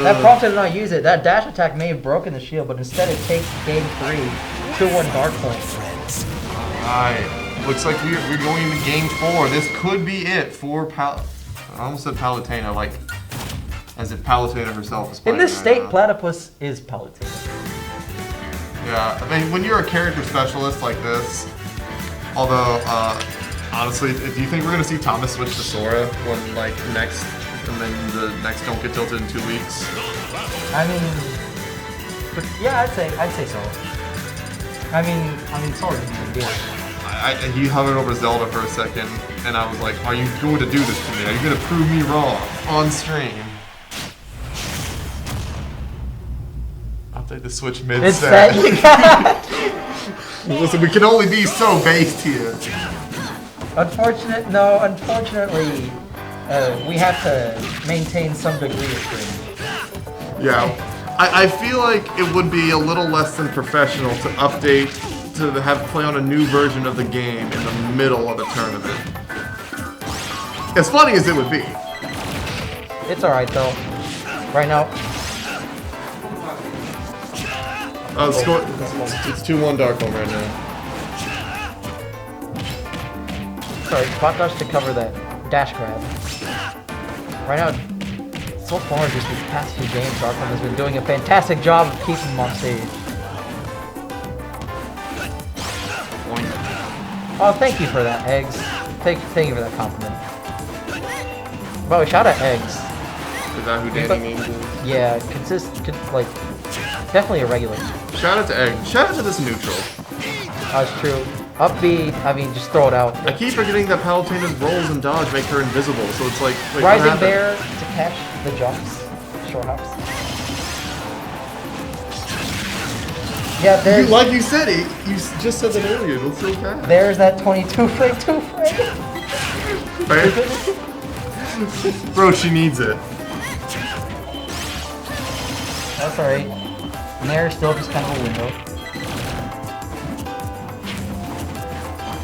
that prompted to not use it. That dash attack may have broken the shield, but instead it takes game 3, 2-1 guard point. Alright. Looks like we're going into game 4. This could be it for I almost said Palutena, like as if Palutena herself is playing. In this state, Platypus is Palutena. Yeah, I mean, when you're a character specialist like this, although, honestly, do you think we're going to see Thomas switch to Sora when, like, next, and then the next don't get tilted in 2 weeks? I mean, but yeah, I'd say so. I mean, Sora's a big deal. He hovered over Zelda for a second, and I was like, are you going to do this to me? Are you going to prove me wrong on stream? I'll take the Switch mid-set. Listen, we can only be so based here. Unfortunately, we have to maintain some degree of stream. Yeah. I feel like it would be a little less than professional to update, to have play on a new version of the game in the middle of a tournament. As funny as it would be. It's alright though. Right now, It's 2-1 Darkholm right now. sorry, spot dodge to cover that dash grab. Right now, so far, just these past few games, Darkholm has been doing a fantastic job of keeping him on stage. Oh, thank you for that, Eggs. Thank you for that compliment. Bro, shout out Eggs. Is that who Danny means? Yeah, like, definitely a regular. Shout out to Egg. Shout out to this neutral. That's true. Up B, I mean, just throw it out. I keep forgetting that Palutena's rolls and dodge make her invisible, so it's like... Wait, Rising Bear to catch the jumps. Short hops. Yeah, there's... Like you said, you just said that earlier, it was so fast. There's that 22 frame, 2 frame. Right? Bro, she needs it. That's alright. Nair's still just kind of a window.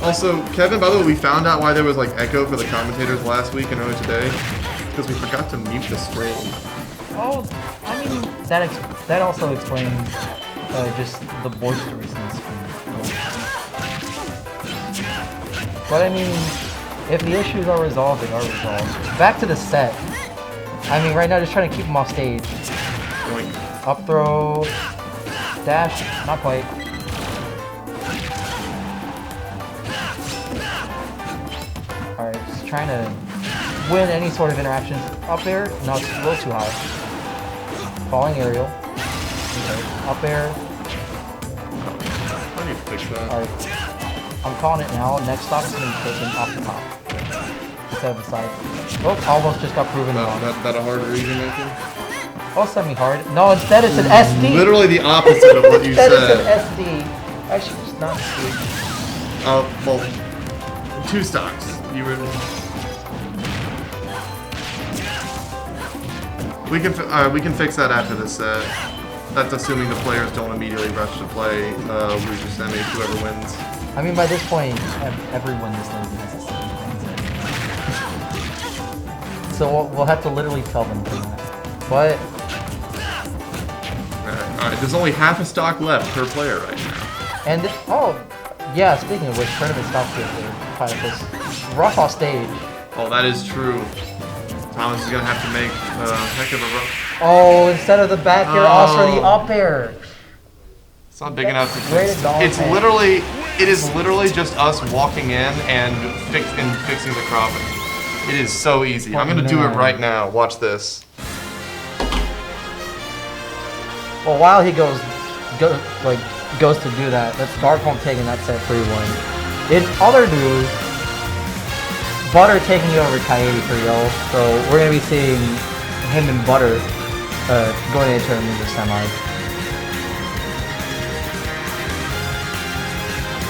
Also, Kevin, by the way, we found out why there was like echo for the commentators last week and earlier today. Because we forgot to mute the stream. Oh, I mean, that also explains just the boisterousness. But I mean, if the issues are resolved, they are resolved. Back to the set. I mean, right now, just trying to keep them off stage. Yoink. Up throw, dash, not quite. Alright, just trying to win any sort of interactions. Up air, no, it's a little too high. Falling aerial. Okay. Up air. I need to fix that. Alright. I'm calling it now. Next stock is going to be taken off the top. Instead of the side. Oh, almost just got proven wrong. That a hard reason making? Oh, semi-hard. No, instead it's an SD. Literally the opposite of what you instead said. It's an SD. I should just not see. Well, 2 stocks. You were... We can fix that after this set. That's assuming the players don't immediately rush to play loser semi, whoever wins. I mean, by this point, everyone this league has the same thing. So we'll have to literally tell them to do that. But... Alright, there's only half a stock left per player right now. And, oh, yeah, speaking of which, tournament stocks here for this rough off stage. Oh, that is true. Thomas is going to have to make a heck of a rough. Oh, instead of the back air, also the up air. It's not big enough to Way fix. to go, It is literally just us walking in and fixing the cropping. It is so easy. I'm going to do it right now. Watch this. Well, while he goes to do that, that's Darkholm taking that set 3-1. In other news, Butter taking over Coyote for Yo, so we're gonna be seeing him and Butter going into the semi.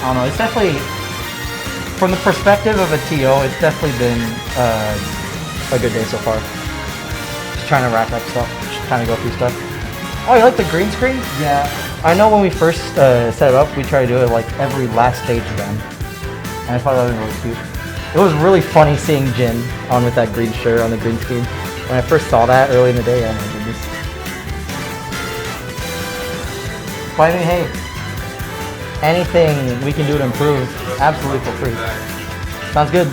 I don't know, it's definitely, from the perspective of a TO, it's definitely been a good day so far. Just trying to rack up stuff, just trying to go through stuff. Oh, you like the green screen? Yeah. I know when we first set it up, we tried to do it like every last stage then. And I thought that was really cute. It was really funny seeing Jin on with that green shirt on the green screen. When I first saw that early in the day, oh my goodness. But I mean, hey, anything we can do to improve, absolutely for free. Sounds good.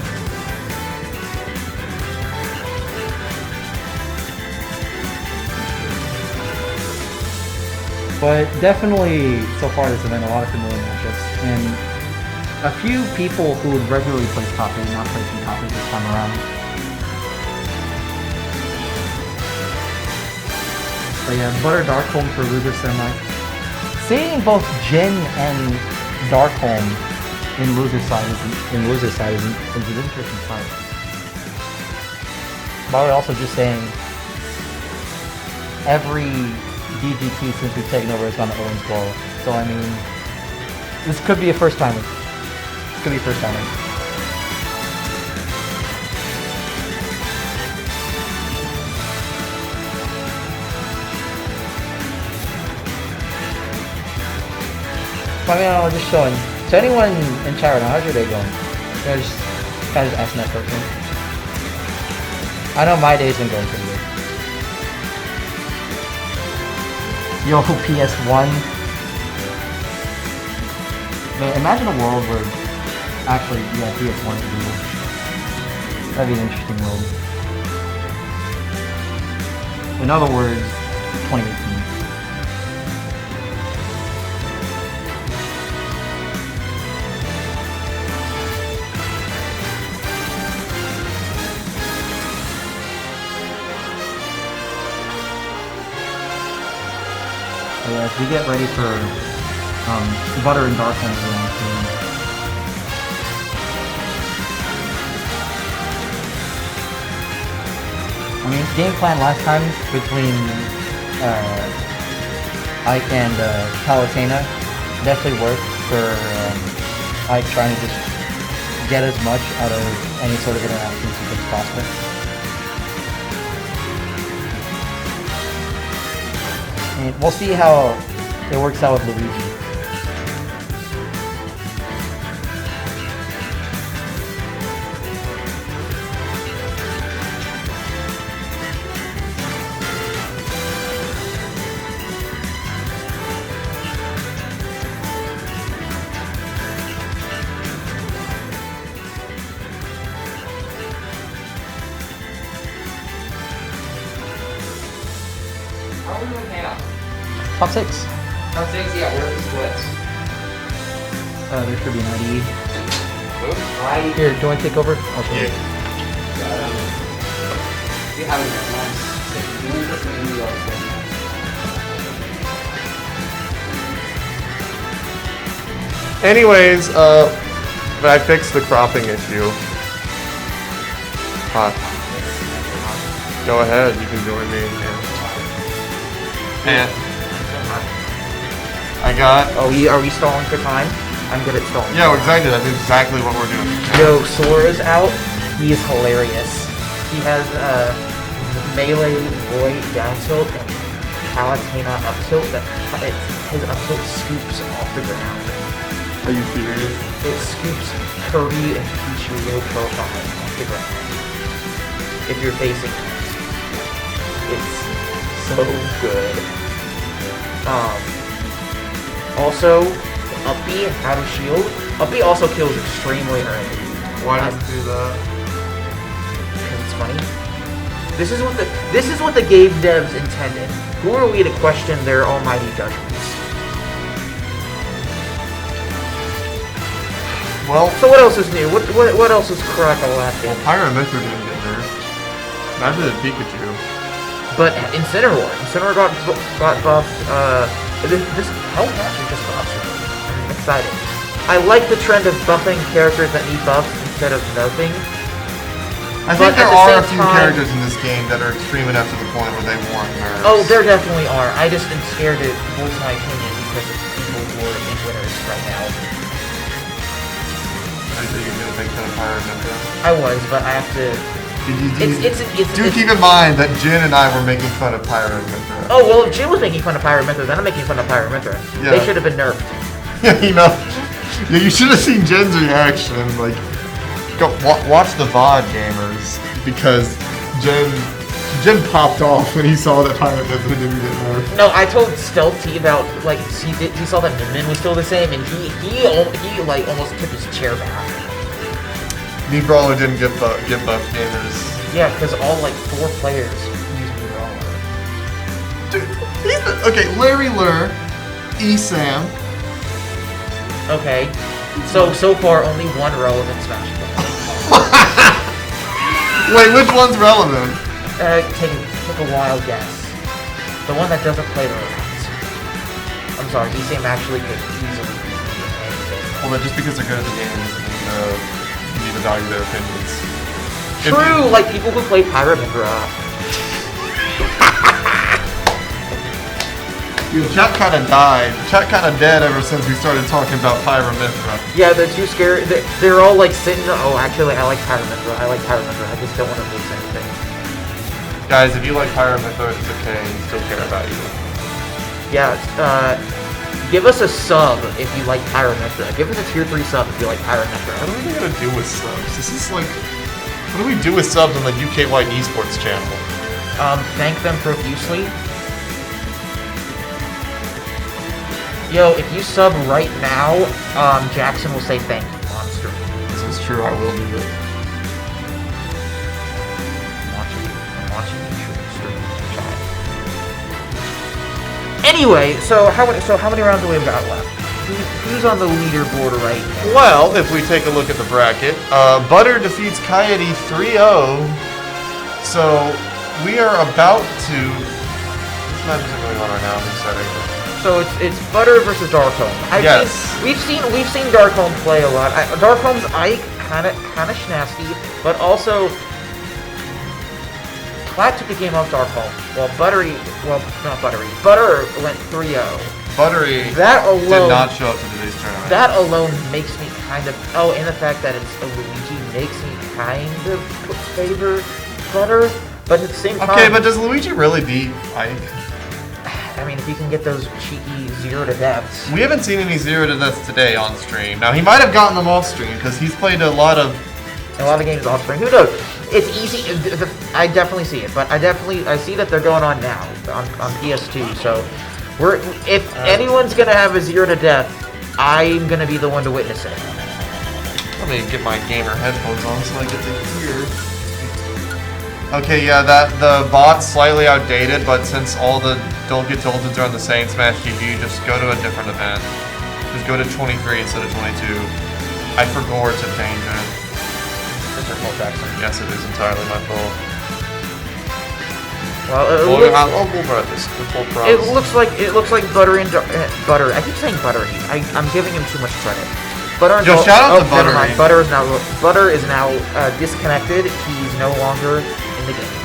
But definitely, so far this event, a lot of familiar matchups, and a few people who would regularly place top 8 not placing top 8 this time around. But yeah, Butter Darkholm for loser semi. Seeing both Jin and Darkholm in loser side is an interesting sight. Butter also just saying every DGT since we've taken over has gone to 0-12. So I mean, this could be a first timer. This could be first timer. I mean, I'm just showing. So anyone in chat right now, how's your day going? Kind of just asking that person. I know my day's been going pretty good. Yo, PS1. Man, imagine a world where actually, yeah, PS1 is real. That'd be an interesting world. In other words, 2018. Yeah, as we get ready for Butter and Darkland around soon. I mean, game plan last time between Ike and Palutena definitely worked for Ike trying to just get as much out of any sort of interaction as possible. And we'll see how it works out with Luigi. How are we doing now? Top 6. Top 6, yeah, where are the splits? There should be an IDE. Right. Here, do you want to take over? I'll show you. You have it once. You just made me all the Anyways, but I fixed the cropping issue. Go ahead, you can join me. And I got. Oh, are we stalling for time? I'm good at stalling. Yeah, exactly. That's exactly what we're doing. Yo, Sora's out. He is hilarious. He has melee Roy down tilt and Palutena up tilt. His up tilt scoops off the ground. Are you serious? It scoops Kirby and Pichu low profile off the ground. If you're facing it. It's so good. Also, Uppy out of shield. Uppy also kills extremely early. Why does it do that? Because it's funny. This is what the game devs intended. Who are we to question their almighty judgments? Well, so what else is new? What else is crack-a-lacking? Pyramithra didn't get nerfed. Neither did Pikachu. But Incineroar got buffed. This health actually just buffs me. I'm excited. I like the trend of buffing characters that need buffs instead of nerfing. I think there are a few characters in this game that are extreme enough to the point where they warrant nerfs. Oh, there definitely are. I just am scared to voice my opinion because of people who are in winners right now. I think you're gonna make fun of Pyramithra. I was, but I have to. Do keep in mind that Jin and I were making fun of Pyramithra. Oh, well, if Jin was making fun of Pyramithra, then I'm making fun of Pyramithra. Yeah. They should have been nerfed. Yeah, you know. Yeah, you should have seen Jin's reaction. Like, go watch the VOD gamers because Jin popped off when he saw that Pyramithra didn't get nerfed. No, I told Stealth T about like he saw that Min Min was still the same, and he like almost took his chair back. Knee Brawler didn't get buffed gamers. Yeah, because all like 4 players use Knee Brawler. Dude, okay, Larry Lur, Esam. Okay, so far only one relevant Smash player. Wait, which one's relevant? Take a wild guess. The one that doesn't play the rounds. I'm sorry, Esam actually could easily beat anything. Well, but just because they're good at the game doesn't mean you need to value their opinions. True, like people who play Pyramithra. Dude, chat kinda died. Chat kinda dead ever since we started talking about Pyramithra. Yeah, they're too scared. They're all like sitting. Oh, actually, I like Pyramithra. I like Pyramithra. I just don't want to lose anything. Guys, if you like Pyramithra, it's okay. We still care about you. Yeah, Give us a sub if you like Pyrometra. Give us a tier 3 sub if you like Pyrometra. What are we gonna do with subs? This is like, what do we do with subs on the UKY Esports channel? Thank them profusely. Yo, if you sub right now, Jackson will say thank you on stream. This is true, I will do it. I'm watching you stream chat. Anyway, so how many rounds do we have got left? Who's on the leaderboard right now? Well, if we take a look at the bracket, Butter defeats Coyote 3-0. So we are about to. This match isn't going on right now. I'm excited. So it's Butter versus Darkholme. Yes. We've seen Darkholme play a lot. Darkholme's Ike kind of schnasty, but also Plat took the game off Darkholme. Butter went 3-0. Buttery that alone did not show up to today's tournament. That alone makes me kind of and the fact that it's a Luigi makes me kind of favor Butter, but at the same time. Okay, but does Luigi really beat Ike? I mean, if you can get those cheeky 0 to deaths. We haven't seen any 0 to deaths today on stream. Now he might have gotten them off stream because he's played a lot of games off stream. Who knows? It's easy. I definitely see it, but I see that they're going on now on PS2. So if anyone's gonna have a 0 to death, I'm gonna be the one to witness it. Let me get my gamer headphones on so I get to hear. Okay, yeah, the bot's slightly outdated, but since all the Don't Get Tilted are on the same Smash TV, just go to a different event. Just go to 23 instead of 22. I forgot to change it. It's your fault, Jackson. Yes, it is entirely my fault. Well, I'll go over this. It looks like Butter and Butter. I keep saying Buttery. I'm giving him too much credit. Butter and shout out to never mind. Buttery. Butter is now disconnected. He's no longer in the game.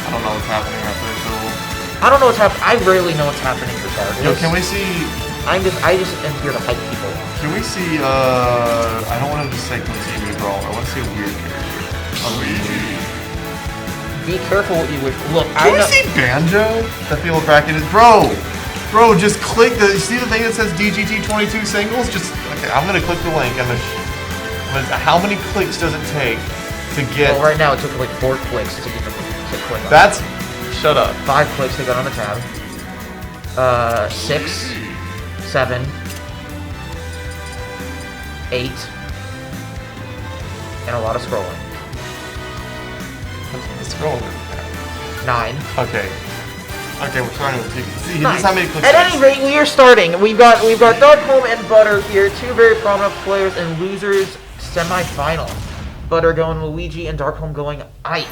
I don't know what's happening right there, so. I don't know what's happening. I rarely know what's happening for Target. Yo, can we see? I just am here to hype people. Can we see? I don't want to just say Conceiving Brawl. I want to see a weird character. Luigi. Be careful what you wish. Look, Can we see Banjo? The field bracket is bro. Just click the. See the thing that says DGT22 singles? Okay. I'm gonna click the link. How many clicks does it take to get? Well, right now it took like 4 clicks to get to click on. That's. Shut up. 5 clicks to get on the tab. 6, 7, 8, and a lot of scrolling. Scrolling. 9. Okay, we're starting with 2. See, Nice. this is how many clicks. At any rate, we are starting. We've got Darkholme and Butter here, 2 very prominent players in losers semi-final. Butter going Luigi and Darkholme going Ike.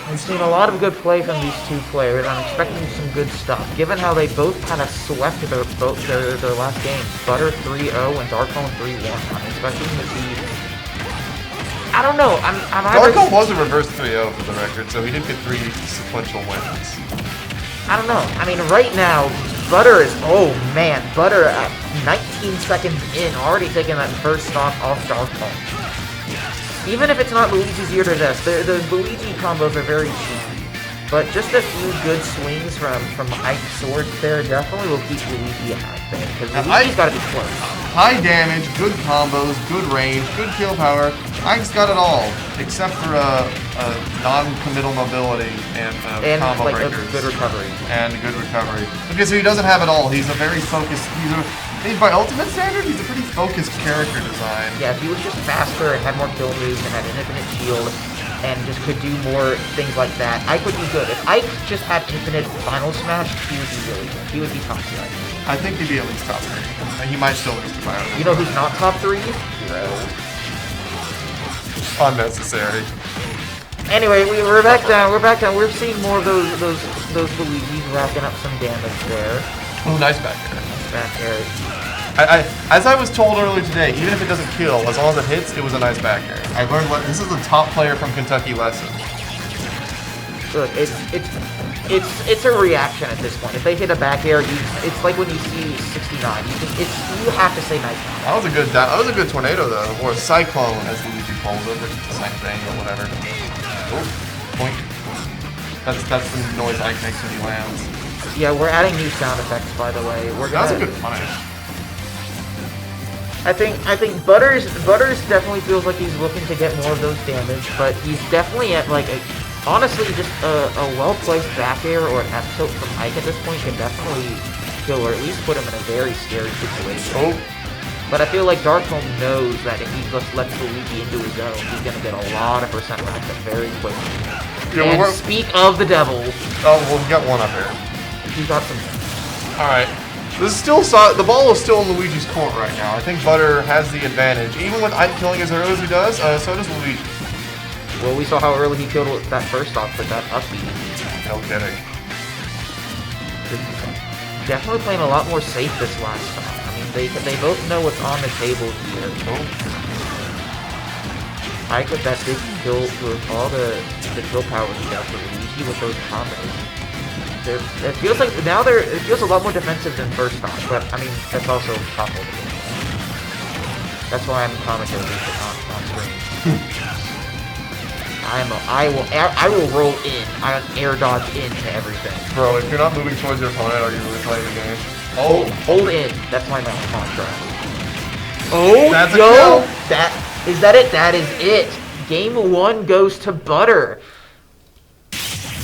I've seen a lot of good play from these 2 players. I'm expecting some good stuff, given how they both kind of swept their last games. Butter 3-0 and Darkholme 3-1. I'm expecting to see. I don't know. Darkholme was a reverse 3-0 for the record, so he did get 3 sequential wins. I don't know. I mean, right now, Butter is. Oh man, Butter at 19 seconds in, already taking that first stock off Darkholme. Even if it's not Luigi's 0 to death, the Luigi combos are very cheap. But just a few good swings from Ike's sword there definitely will keep Luigi out there. Because Luigi's got to be close. High damage, good combos, good range, good kill power. Ike's got it all, except for non-committal mobility and combo like breakers. A good recovery. And good recovery. Okay, so he doesn't have it all. He's a very focused. By ultimate standard, he's a pretty focused character design. Yeah, if he was just faster and had more kill moves and had an infinite shield and just could do more things like that, Ike would be good. If Ike just had infinite final smash, he would be really good. He would be top 3. I think he'd be at least top 3. He might still lose to Bio. You know who's not top 3? Hero. Unnecessary. Anyway, we're back down. We're seeing more of those Luigi's racking up some damage there. Oh, nice back air. Back air. As I was told earlier today, even if it doesn't kill, as long as it hits, it was a nice back air. I learned this is the top player from Kentucky lesson. Look, it's a reaction at this point. If they hit a back air, it's like when you see 69. You have to say nice. That was a good tornado though, or a cyclone as Luigi calls it, which is the same thing or whatever. Oh, point. That's the noise Ike makes when he lands. Yeah, we're adding new sound effects, by the way. That's a good punish. I think Butters definitely feels like he's looking to get more of those damage, but he's definitely at like honestly just a well-placed back air or an F tilt from Ike at this point can definitely kill or at least put him in a very scary situation. Oh. But I feel like Darkholm knows that if he just lets Luigi into his zone, he's gonna get a lot of percent racked up very quickly. Yeah, and speak of the devil. Oh, we'll get one up here. He got some. Alright. This is still the ball is still in Luigi's court right now. I think Butter has the advantage. Even with Ike killing as early as he does, so does Luigi. Well, we saw how early he killed that first off with that up B. No kidding. Definitely playing a lot more safe this last time. I mean, they both know what's on the table here. Ike with that big kill with all the kill power he got for Luigi with those combos. It feels like now it feels a lot more defensive than first off, but I mean that's also possible. That's why I'm commentating on screen. I will roll in. I air dodge into everything. Bro, if you're not moving towards your opponent, are you really playing the game? Oh, hold in. That's my mantra. Oh, that's yo, a kill. Is that it? That is it. Game 1 goes to Butter.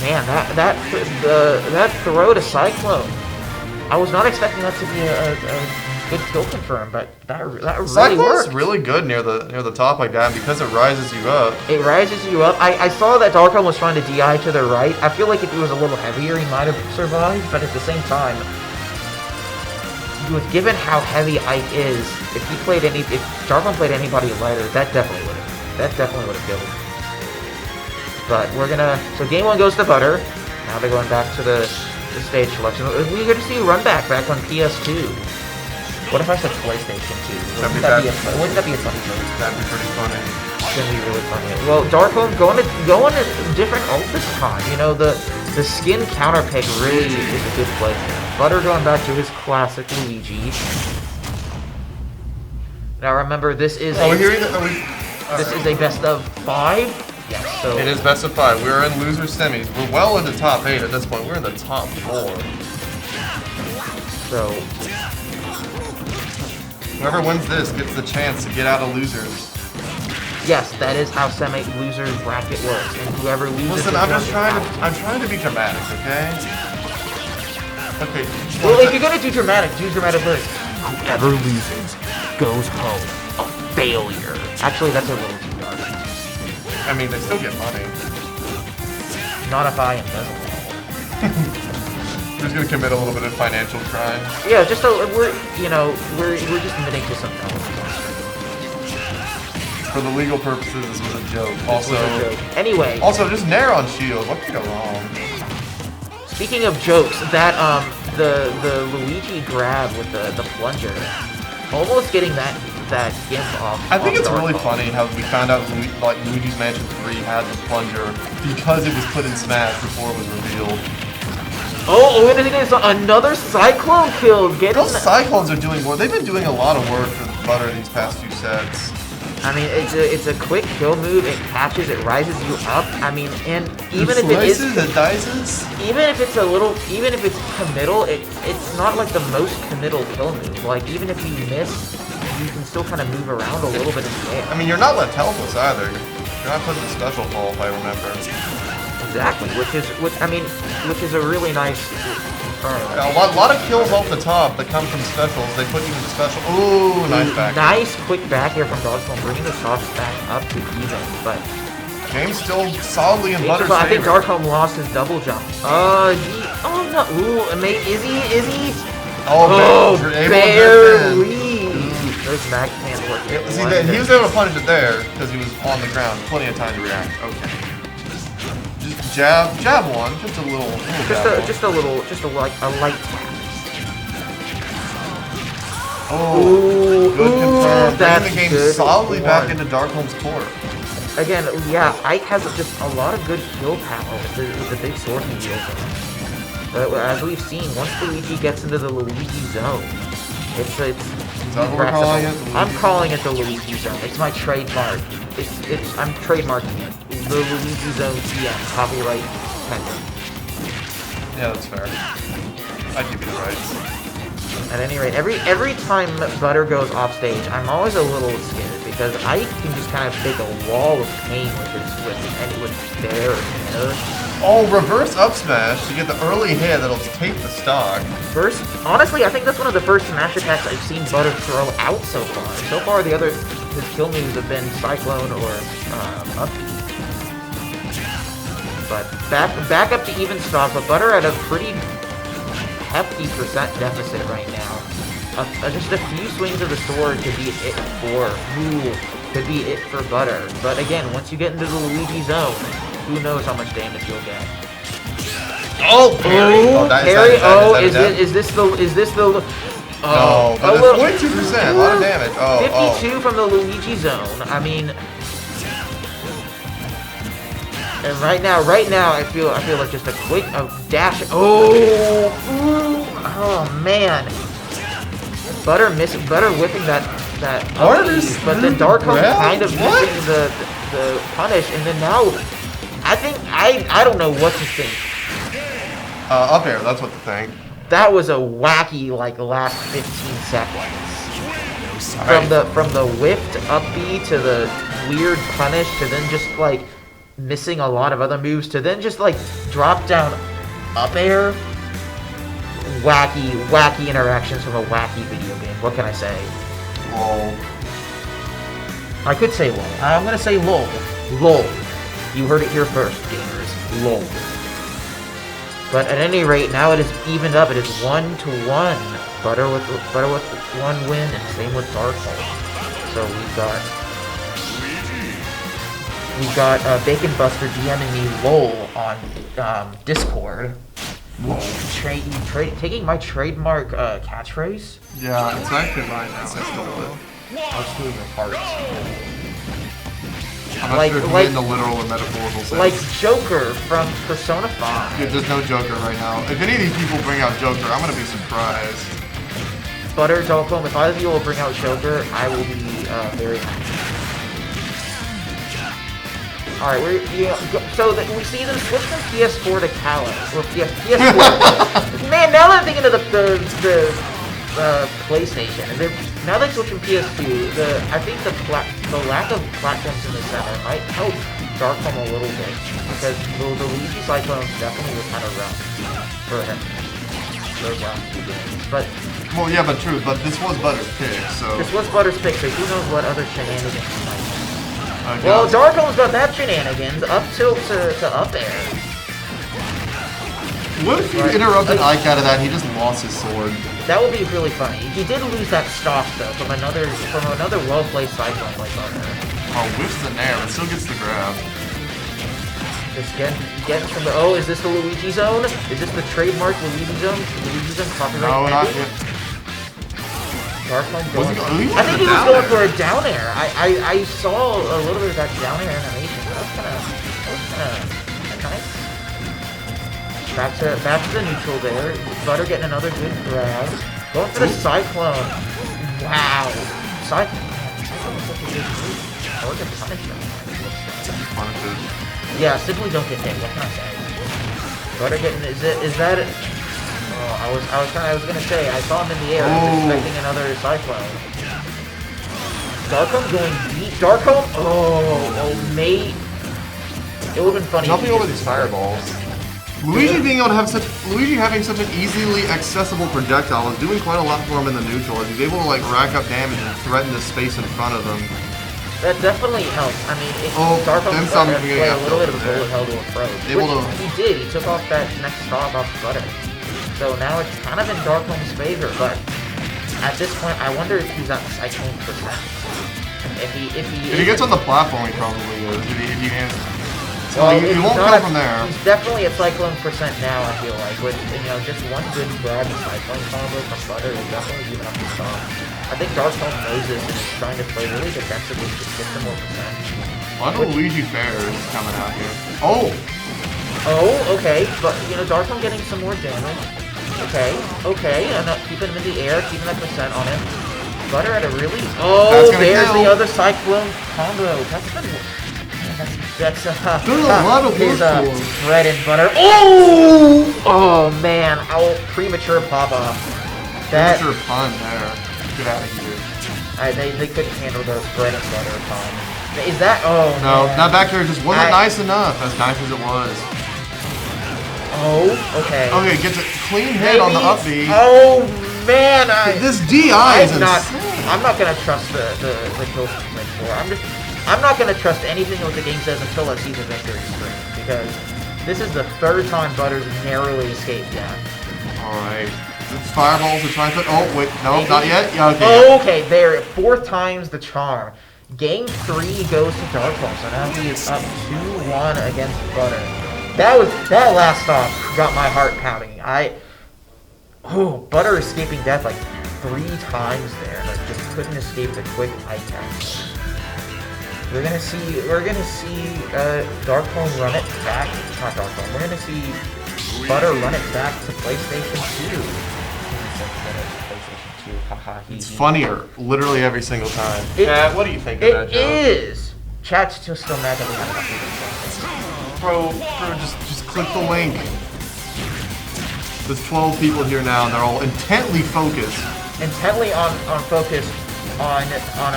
Man, that throw to Cyclone. I was not expecting that to be a good kill confirm, but that really Cyclone's worked. really good near the top like that because it rises you up. It rises you up. I saw that Darkholm was trying to DI to the right. I feel like if he was a little heavier, he might have survived, but at the same time, given how heavy Ike is, if Darkholm played anybody lighter, that definitely would have killed. But so game 1 goes to Butter. Now they're going back to the stage selection. We get to see Run back on PS2. What if I said PlayStation 2? Wouldn't that be a funny joke? That'd be pretty funny. It's gonna be really funny. Well, Darkholm going a different ult this time. You know, the skin counter pick really is a good play here. Butter going back to his classic Luigi. Now remember, this is a best of 5. Yes, so it is best of 5. We're in loser semis. We're well into top 8 at this point. We're in the top 4. So whoever wins this gets the chance to get out of losers. Yes, that is how semi-losers bracket works, and whoever loses. Listen, I'm trying to be dramatic, okay? Okay. Well, if you're gonna do dramatic first. Whoever loses goes home a failure. Actually, that's a little too dark. I mean, they still get money. Not if I am doesn't. We're just gonna commit a little bit of financial crime. Yeah, we're just admitting to some felonies. For the legal purposes, this was a joke. Also, anyway. Also, just Nair on shield. What could go wrong? Speaking of jokes, that the Luigi grab with the plunger, almost getting that gimp off. I think it's really funny how we found out Luigi's Mansion 3 had the plunger because it was put in Smash before it was revealed. Oh, and it is another Cyclone kill. Those Cyclones are doing more. They've been doing a lot of work for Butter these past 2 sets. I mean, it's a quick kill move. It catches, it rises you up. I mean, and even if it is, it dices. Even if it's committal, it's not like the most committal kill move. Like even if you miss, you can still kind of move around a little bit in the air. I mean, you're not left helpless either. You're not putting the special fall, if I remember. Exactly, which is a really nice. A lot of kills off the top that come from specials. They put you in the special. Ooh, nice back. Nice quick back here from Darkholm, bringing the shots back up to even. But game's still solidly in Butter's favor. I think Darkholm lost his double jump. Oh no! Ooh, is he? Oh, barely. Those mag hands work. See, he was able to punish it there because he was on the ground. Plenty of time to react. Okay. Jab one, just a light tap. Oh, good confirm. Bringing the game solidly back into Darkholm's court. Again, yeah, Ike has just a lot of good kill power with the big sword he wields. But as we've seen, once Luigi gets into the Luigi zone, it's Is that what we're calling it? I'm calling it the Luigi zone. It's my trademark. I'm trademarking it. The Luigi Zone TM, copyright pending. Yeah, that's fair. I'd give you the right. At any rate, every time Butter goes off stage, I'm always a little scared because I can just kind of take a wall of pain with fair and air. Oh, reverse up smash to get the early hit that'll take the stock. Honestly, I think that's one of the first smash attacks I've seen Butter throw out so far. So far, his kill moves have been Cyclone or up. But back up to even stock, but Butter at a pretty hefty percent deficit right now. Just a few swings of the sword could be it for Butter. But again, once you get into the Luigi zone, who knows how much damage you'll get. Oh, parry! Is this the? No, but that's 42%, a lot of damage. 52 from the Luigi zone. I mean, and right now, I feel like just a quick dash. Oh man, Butter whipping that but then Darkholm kind of missing the punish, and then now I think I don't know what to think. Up air, that's what to think. That was a wacky last 15 seconds. From the whipped up B to the weird punish to then just missing a lot of other moves to then just drop down up air. Wacky interactions from a wacky video game. What can I say? Lol. I could say lol. I'm gonna say lol. Lol. You heard it here first, gamers. Lol. But at any rate, now it is evened up. It is 1-1. Butter with one win, and same with Darkholm. So we've got Bacon Buster DMing me lol on Discord. Whoa. Taking my trademark catchphrase? Yeah, it's actually mine now. I stole it. I'll steal your heart. I'm not sure if you're in the literal or metaphorical sense. Like Joker from Persona 5. Dude, there's no Joker right now. If any of these people bring out Joker, I'm gonna be surprised. Butter, Darkholm, if either of you will bring out Joker, I will be very happy. Alright, so we see them switch from PS4 to Callus. Or PS4. Man, now that I'm thinking of the PlayStation, now they switch from PS2. I think the lack of platforms in the center might help Darkholm a little bit because the Luigi Cyclones definitely was kind of rough for him. Those last 2 games, but yeah, but true. But this was Butter's pick, so this was Butter's pick. So who knows what other shenanigans he might. Well, Darkholm's got that shenanigans, up tilt to up air. What if you interrupted Ike out of that and he just lost his sword? That would be really funny. He did lose that stock though from another well-played Cyclone like Butter. Oh, whiffs the nair, but still gets the grab. Just getting from the is this the Luigi zone? Is this the trademark Luigi zone? Luigi zone copyright? No, not yet. Darkholm going. I think he was going for a down air. I saw a little bit of that down air animation. That was kind of nice. Back to the neutral there. Butter getting another good grab. Going for the Cyclone. Wow. Cyclone was such a good move. Or the punish that. Yeah, simply don't get hit. What can I say? Butter getting is that it? Oh, I was gonna say I saw him in the air. I was expecting another Cyclone. Darkholm going deep. Darkholm. Oh, mate. It would have been funny. Jumping over these fireballs. Luigi having such an easily accessible projectile is doing quite a lot for him in the neutral. As he's able to rack up damage and threaten the space in front of him. That definitely helps. I mean, Darkholm's got to play a little bit of a bullet hell to approach. He did. He took off that next stock off Butter. So now it's kind of in Darkholm's favor, but at this point, I wonder if he's at Cyclone percent. If he gets on the platform, he probably is. If he can. Well, he won't come from there. He's definitely at Cyclone percent now, I feel like. With just one good grab and Cyclone combo from Butter is definitely even up the stock. I think Darkholm knows this and is trying to play really defensively to get some more percent. A lot of Luigi Fair is coming out here. Oh, okay. But, Darkholm getting some more damage. Okay. And keeping him in the air, keeping that percent on him. Butter at a really... Oh, there's the other Cyclone combo. That's That's There's a lot of his work for him. bread and butter. Oh man! Ow, premature pop off. That Premature pun there. Get out of here. they couldn't handle the bread and butter pun. Is that? Oh No, man. that back air just wasn't nice enough. As nice as it was. Oh, okay. Okay, gets a clean hit on the up B. Oh man! This DI is not. insane. I'm not gonna trust the kill streak for. I'm not gonna trust anything what the game says until I see the victory screen, because this is the third time Butters narrowly escaped death. Alright. It's fireballs to try and put. Oh, wait. No, Maybe. not yet. Yeah, okay. Oh, okay, there. Fourth time's the charm. Game 3 goes to Dark Hole, so now he is up 2-1 against Butter. That last stop got my heart pounding. Butter escaping death like 3 times there. Like just couldn't escape the quick item. We're gonna see Darkholm run it back. Not Darkholm. We're gonna see Butter run it back to PlayStation 2. Haha. It's funnier literally every single time. Chat, what do you think of that It joke? is. Chat's still mad that we have enough. Bro, just click the link. There's 12 people here now, and they're all intently focused. Intently on focus on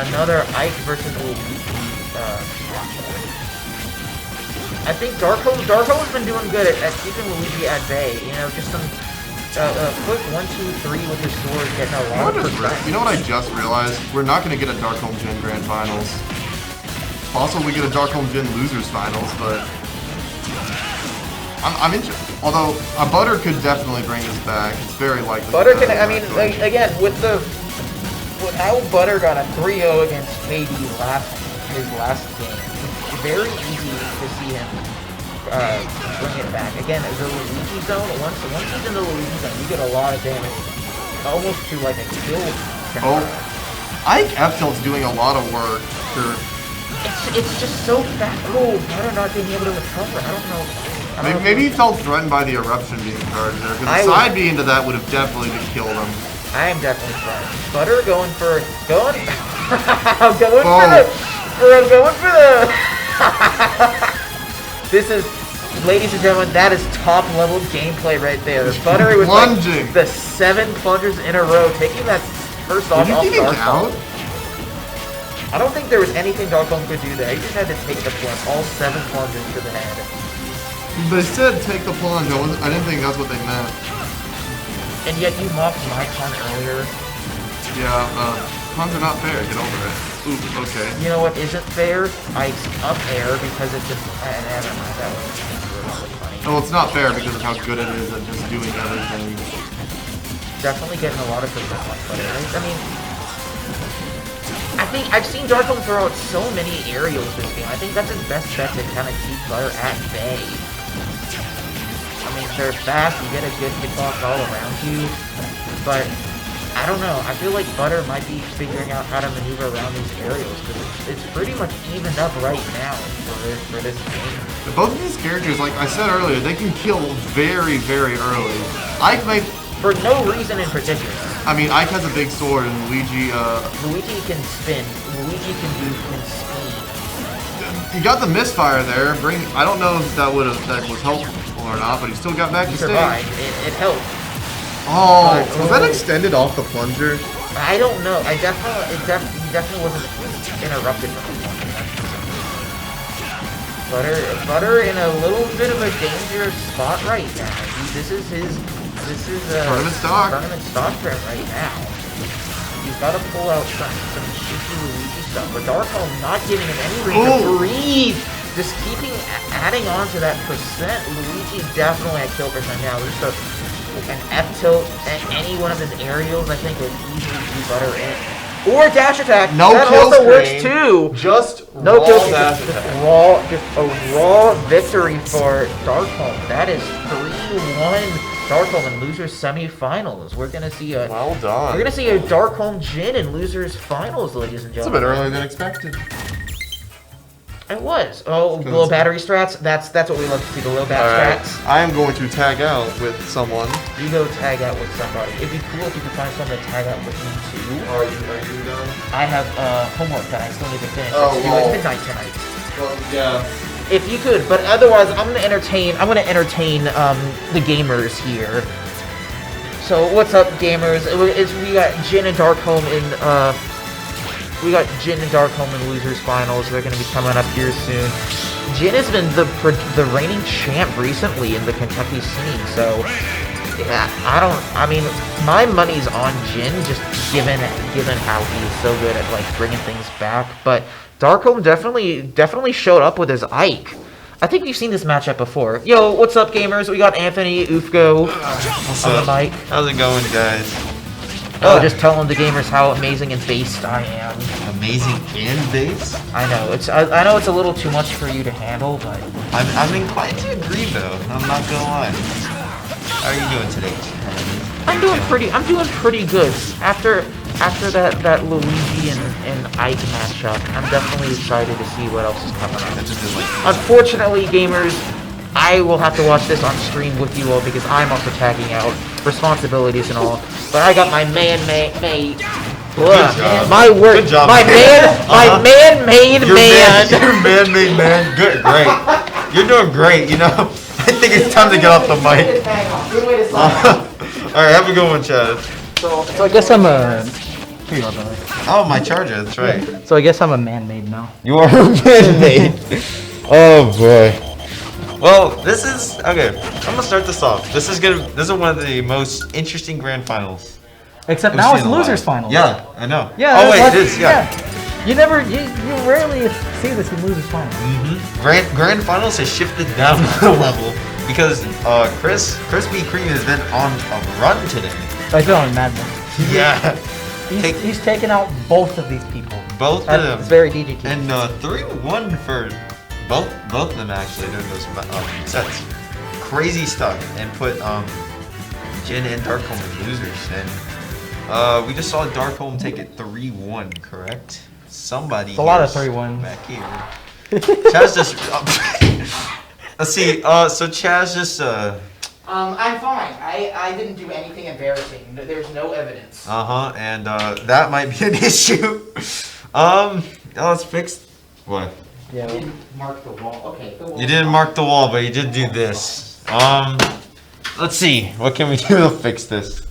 another Ike versus Luigi. I think Darko's been doing good at keeping Luigi at bay. You know, just some quick 1, 2, 3 with his sword, getting a lot of percent. You know what I just realized? We're not going to get a Darkholm Gen Grand Finals. Also, we get a Darkholm Gen Losers Finals, but I'm interested. Although a Butter could definitely bring this back. It's very likely. Butter can. I mean, like, again, with how Butter got a 3-0 against KD his last game, it's very easy to see him bring it back. Again, the Luigi zone. Once he's in the Luigi zone, you get a lot of damage, almost to like a kill. Oh, Ike F tilt's doing a lot of work for. It's just so fast. Oh, Butter not being able to recover. I don't know. Maybe he felt threatened by the eruption being charged there, because the side B into that would have definitely killed him. I am definitely threatened. Butter going for the. This is, ladies and gentlemen, that is top level gameplay right there. Butter was plunging. Like the 7 plungers in a row, taking that first off Darkholm. I don't think there was anything Darkholm could do there. He just had to take the plunge, all 7 plungers to the head. They said take the plunge. I didn't think that's what they meant. And yet you mocked my pun earlier. Yeah, puns are not fair. Get over it. Ooh, okay. You know what isn't fair? Ike's up air because it's just. Never mind, that was really funny. Well, it's not fair because of how good it is at just doing everything. Definitely getting a lot of percent on Butter. I mean, I think I've seen Darkholm throw out so many aerials this game. I think that's his best bet to kind of keep Butter at bay. I mean, they're fast, you get a good hitbox all around you, but I don't know. I feel like Butter might be figuring out how to maneuver around these aerials, because it's pretty much evened up right now for this game. Both of these characters, like I said earlier, they can kill very, very early. Ike might... For no reason in particular. I mean, Ike has a big sword, and Luigi can spin. Luigi can speed. He got the misfire there. I don't know if that was helpful or not, but he still got back to stage. It helped. Oh, was that extended off the plunger? I don't know. He definitely wasn't interrupted from the plunger. Butter in a little bit of a dangerous spot right now. This is tournament stock for him right now. He's got to pull out some cheeky Luigi stuff, but Darkholm not giving him any reason to breathe. Just adding on to that percent. Luigi definitely at kill percent now. Just an F tilt and any one of his aerials, I think, would easily do Butter in. Or dash attack. No that kill also screen. Works too. Just no raw kill dash screen. attack. Just a raw victory for Darkholm. That is 3-1. Darkholm in losers semifinals. We're gonna see a well done. We're gonna see a Darkholm Jin in losers finals, ladies and It's a gentlemen. bit earlier than expected. It was. Oh, low battery strats. That's what we love to see. The low bat strats. I am going to tag out with someone. You go tag out with somebody. It'd be cool if you could find someone to tag out with me too. Are you done? I have homework that I still need to finish. Oh, it's due at midnight tonight. Well, yeah. If you could, but otherwise, I'm gonna entertain the gamers here. So what's up, gamers? We got Jin and Darkholm in losers finals. They're gonna be coming up here soon. Jin has been the reigning champ recently in the Kentucky scene, so yeah, I mean, my money's on Jin, just given how he's so good at like bringing things back. But Darkholm definitely showed up with his Ike. I think you've seen this matchup before. Yo, what's up, gamers? We got Anthony Ufgo on the mic. How's it going, guys? Oh, just telling the gamers how amazing and based I am. Amazing and based? I know I know it's a little too much for you to handle, but I'm inclined to agree, though. I'm not gonna lie. How are you doing today? I'm doing pretty good. After that Luigi and Ike matchup, I'm definitely excited to see what else is coming up. Unfortunately, gamers, I will have to watch this on stream with you all because I'm also tagging out, responsibilities and all. But I got my man-made man-made man. Good, great. You're doing great. You know, I think it's time to get off the mic. All right, have a good one, Chad. So I guess I'm a. Oh, my charger. That's right. So I guess I'm a man-made now. You are a man-made. Oh boy. Well, this is okay. I'm gonna start this off. This is one of the most interesting grand finals. Except now it's losers finals. Yeah, I know. Yeah. Oh wait, it is. Yeah. You rarely see this in losers finals. Grand finals has shifted down a level because Krispy Kreme has been on a run today. I feel like madman. Yeah. He's taken out both of these people. Both of them. It's very DGT. And 3-1 for both of them actually during those sets. Crazy stuff. And put Jin and Darkholm as losers. And we just saw Darkholm take it 3-1, correct? Somebody. It's a lot of 3-1 back here. Chaz just. Let's see. So Chaz just. I'm fine. I didn't do anything embarrassing. There's no evidence. And that might be an issue. Let's fix. What? Yeah. You didn't mark the wall. Okay. The wall. You didn't mark the wall, but you did do this. Let's see. What can we do to fix this?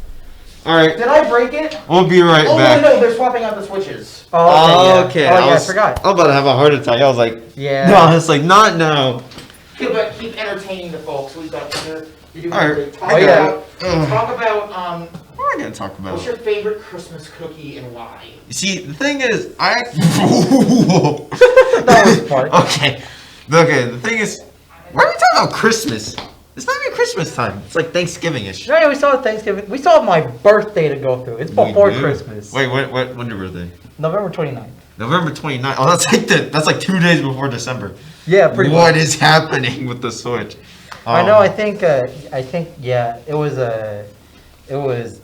All right. Did I break it? We'll be right back. No, they're swapping out the switches. Oh, okay. I forgot. I'm about to have a heart attack. I was like, yeah. No, it's like not now. Yeah, but keep entertaining the folks. We've got you're doing All right. great. Talk about What am I gonna talk about? what's your favorite Christmas cookie and why? You see, the thing is, That was part. Okay. The thing is, why are we talking about Christmas? It's not even Christmas time. It's like Thanksgiving-ish. Yeah, we still have Thanksgiving. We still have my birthday to go through. It's before Christmas. Wait, when's your birthday? November 29th. November 29th. Oh, that's like 2 days before December. Yeah, pretty much. What is happening with the Switch? I know. I think. Yeah. It was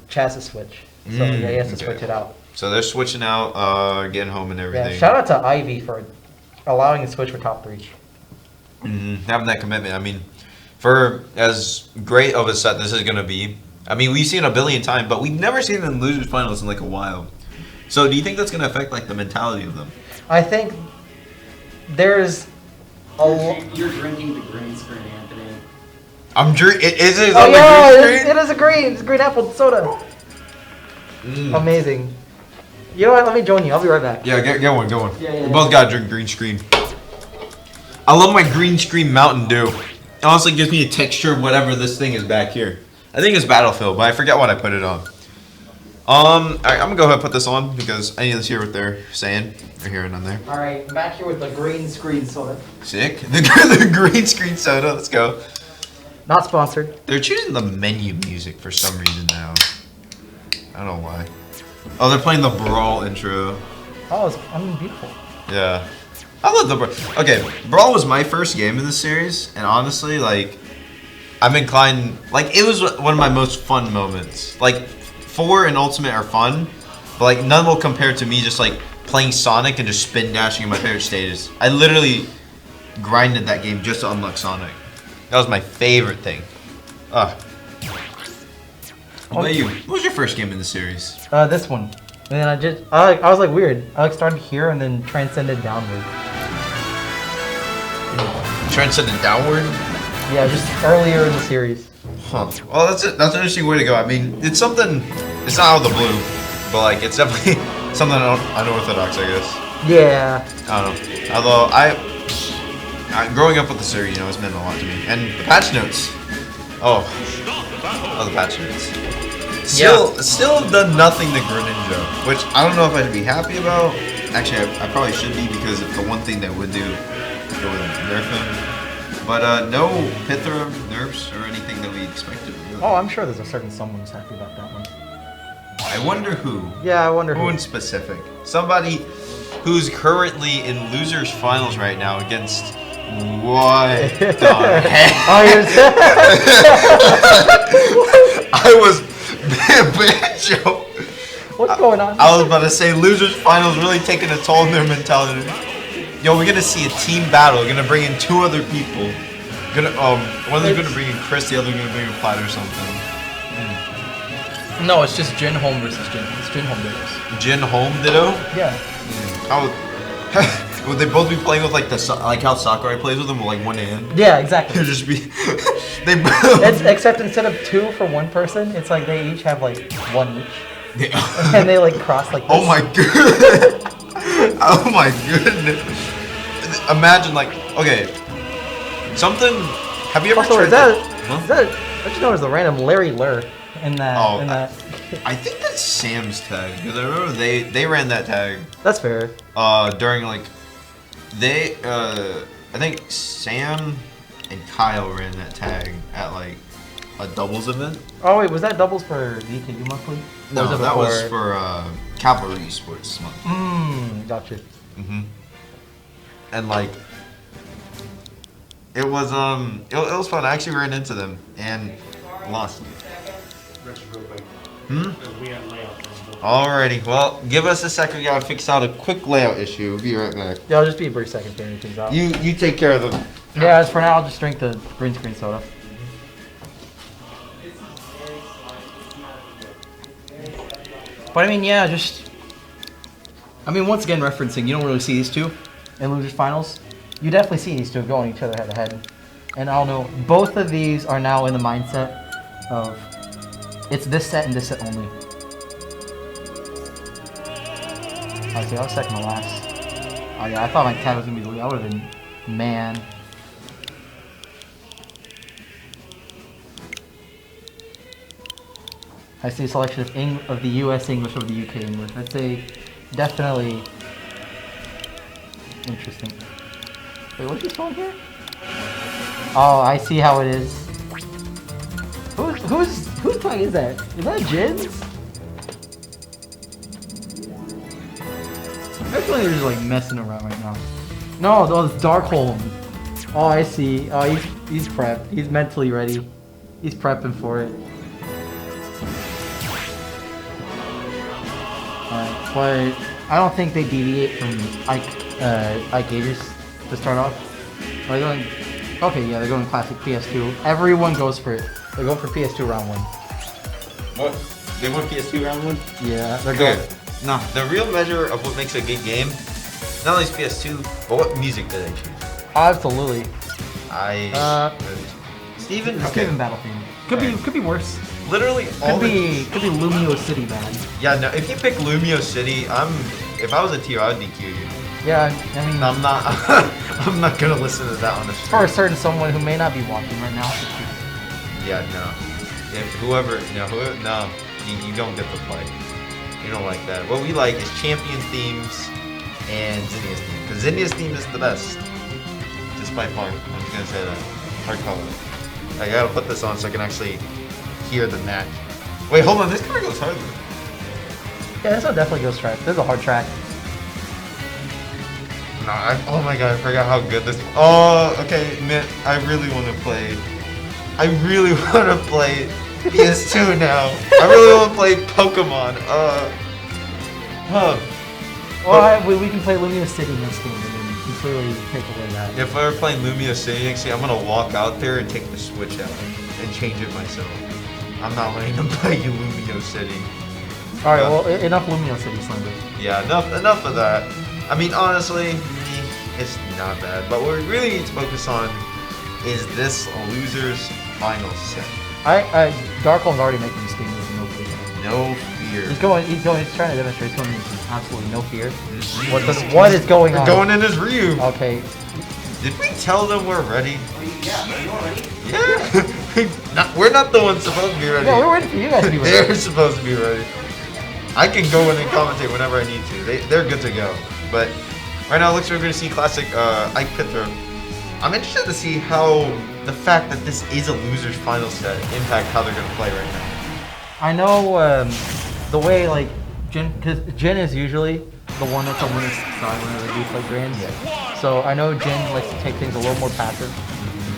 Chaz's Switch. So yeah, he has to switch it out. So they're switching out, getting home and everything. Yeah. Shout out to Ivy for allowing the Switch for top reach. Having that commitment. I mean, for as great of a set this is gonna be. I mean, we've seen it a billion times, but we've never seen them in losers finals in like a while. So do you think that's gonna affect like the mentality of them? I think there's You're drinking the green screen, Anthony. I'm drinking. Is it? Oh yeah, it is a green. It's green apple soda. Amazing. You know what? Let me join you. I'll be right back. Yeah, get one. Yeah, We both gotta drink green screen. I love my green screen Mountain Dew. It honestly gives me a texture of whatever this thing is back here. I think it's Battlefield, but I forget what I put it on. Alright, I'm gonna go ahead and put this on because I need to hear what they're saying. They're hearing on there. All right, I'm back here with the green screen soda. Sick. The green screen soda. Let's go. Not sponsored. They're choosing the menu music for some reason now. I don't know why. Oh, they're playing the Brawl intro. Oh, beautiful. Yeah. I love the Brawl. Okay, Brawl was my first game in the series, and honestly, like, I'm inclined, like, it was one of my most fun moments. Like, 4 and Ultimate are fun, but, like, none will compare to me just, like, playing Sonic and just spin dashing in my favorite stages. I literally grinded that game just to unlock Sonic. That was my favorite thing. What about you? What was your first game in the series? This one. And then I was like weird. I like started here and then transcended downward. transcended downward? Yeah, just earlier in the series. Huh. Well, that's an interesting way to go. I mean, it's something. It's not out of the blue, but like it's definitely something unorthodox, I guess. Yeah. I don't know. Although growing up with the series, it's meant a lot to me. And the patch notes. Oh, the patch notes. Still have done nothing to Greninja, which I don't know if I should be happy about. Actually, I probably should be, because if the one thing that would do, it would nerf him. But no Pithra nerfs or anything that we expected. Really. Oh, I'm sure there's a certain someone who's happy about that one. I wonder who. Yeah, I wonder who in specific. Somebody who's currently in losers finals right now against what the heck? I was Banjo. What's going on? I was about to say losers finals really taking a toll on their mentality. Yo, we're gonna see a team battle. We're gonna bring in 2 other people. One of them's gonna bring in Chris, the other gonna bring in Plaid or something. No, it's just Jin Home versus Jin. It's Jin Home Dittos. Jin Home Ditto? Yeah. How would they both be playing with like how Sakurai plays with them with like one hand? Yeah, exactly. It'd just be except instead of 2 for one person, it's like they each have like 1 each. Yeah. And they like cross like this. Oh my god. Oh my goodness. Imagine like, okay, something. Have you ever tried? Don't you know there's a random Larry Lur in that? Oh, in that. I think that's Sam's tag, because I remember they ran that tag. That's fair. During like I think Sam and Kyle ran that tag at like a doubles event. Oh wait, was that doubles for the EKU monthly? No, that was for Cavalry Esports monthly. Gotcha. And like it was fun. I actually ran into them and lost. Alrighty, well, give us a second. We gotta fix out a quick layout issue. We'll be right back. Yeah, I'll just be a brief second figuring things out. You take care of them. Yeah, as for now, I'll just drink the green screen soda. But I mean, yeah, once again referencing, you don't really see these two in losers finals. You definitely see these two going each other head to head. And I'll know both of these are now in the mindset of it's this set and this set only. I see, I was second to last. Oh yeah, I thought my tag was gonna be the lead. I would have been man. I see a selection of the US English over the UK English. I'd say definitely interesting. Wait, what's this one here? Oh, I see how it is. Whose tag is that? Is that Jin's? I feel like they're just like messing around right now. No, it's Darkhold. Oh, I see. Oh, he's prepped. He's mentally ready. He's prepping for it. Alright, but I don't think they deviate from Ike Gators to start off. Are they going? Okay, yeah, they're going classic PS2. Everyone goes for it. They're going for PS2 round 1. What? They went PS2 round 1? Yeah, they're going. No, the real measure of what makes a good game, not only is PS2, but what music do they choose? Absolutely. Steven? Okay. Steven Battlefield. Could be worse. Literally all could be Lumio City bad. Yeah, no, if you pick Lumio City, if I was a tier, I'd DQ you. Yeah, I mean, I'm not I'm not gonna listen to that on the stream. For a certain someone who may not be watching right now. Yeah, no. You don't get to play. You don't like that. What we like is champion themes and Zinnia's theme. Because Zinnia's theme is the best. Just by far. I'm just gonna say that. Hard color. I gotta put this on so I can actually hear the match. Wait, hold on. This kind of goes harder. Yeah, this one definitely goes track. This is a hard track. No, oh my god, I forgot how good this. Oh, okay, man. I really want to play PS2 now. I really want to play Pokemon. Well, we can play Lumia City next game and then completely take away that. If we're playing Lumia City next game, I'm gonna walk out there and take the Switch out and change it myself. I'm not letting them play Lumia City. All right, well, enough Lumia City Slender. Yeah, enough of that. I mean, honestly, it's not bad, but we really need to focus on is this a loser's final set? Darkholm's already making this game with no fear. No fear. He's trying to demonstrate something with absolutely no fear. What is going on? Going in his Ryu. Okay. Did we tell them we're ready? Yeah, are you all ready? Yeah. We're not the ones supposed to be ready. Yeah, we're waiting for you guys to be ready. They're supposed to be ready. I can go in and commentate whenever I need to. They're good to go. But right now, it looks like we're going to see classic Ike Pithra. I'm interested to see how the fact that this is a loser's final set impact how they're going to play right now. I know the way like because Jin is usually the one that's on winning side whenever they do play grands. Yeah. So I know Jin likes to take things a little more passive.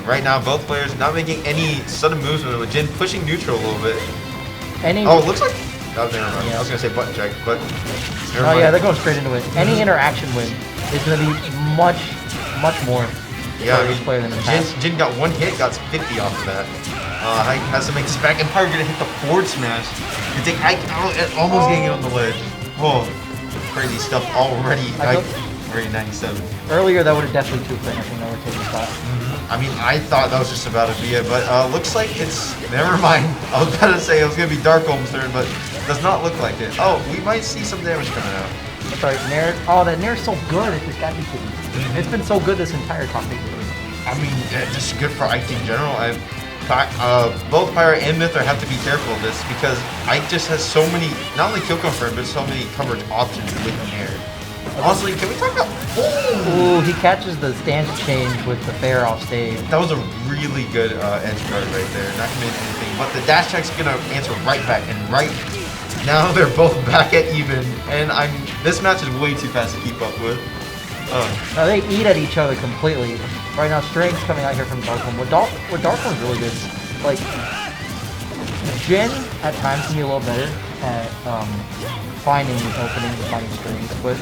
Right now, both players not making any sudden moves with Jin pushing neutral a little bit. Oh, it looks like. Oh, never mind. Yeah. I was gonna say button check, but. Oh yeah, they're going straight into it. Any interaction win is gonna be much more. Yeah, for this player than in the past. Jin got one hit, got 50 off of that. Ike has to make this back, and probably gonna hit the forward smash. You think Ike almost getting it on the ledge. Oh, crazy stuff already. Ike already 97. Earlier, that would have definitely two-fit. I think that would take a spot. I mean, I thought that was just about to be it, but looks like it's. Never mind. I was about to say it was gonna be Darkholm's turn, but does not look like it. Oh, we might see some damage coming out. Sorry, Nair. Oh, that Nair's so good. It just got me kidding. It's been so good this entire top 8 game. I mean, just good for Ike in general. Both Pyra and Mythra have to be careful of this because Ike just has so many, not only kill confirm, but so many coverage options with Nair. Honestly, can we talk about... Ooh, he catches the stance change with the fair off stage. That was a really good edge guard right there. Not committing anything, but the dash check's gonna answer right back, and right now they're both back at even, and this match is way too fast to keep up with. Now they eat at each other completely. Right now, Strength's coming out here from Darkholm. What Darkholm's really good, like, Jin at times can be a little better at finding openings and finding strings, but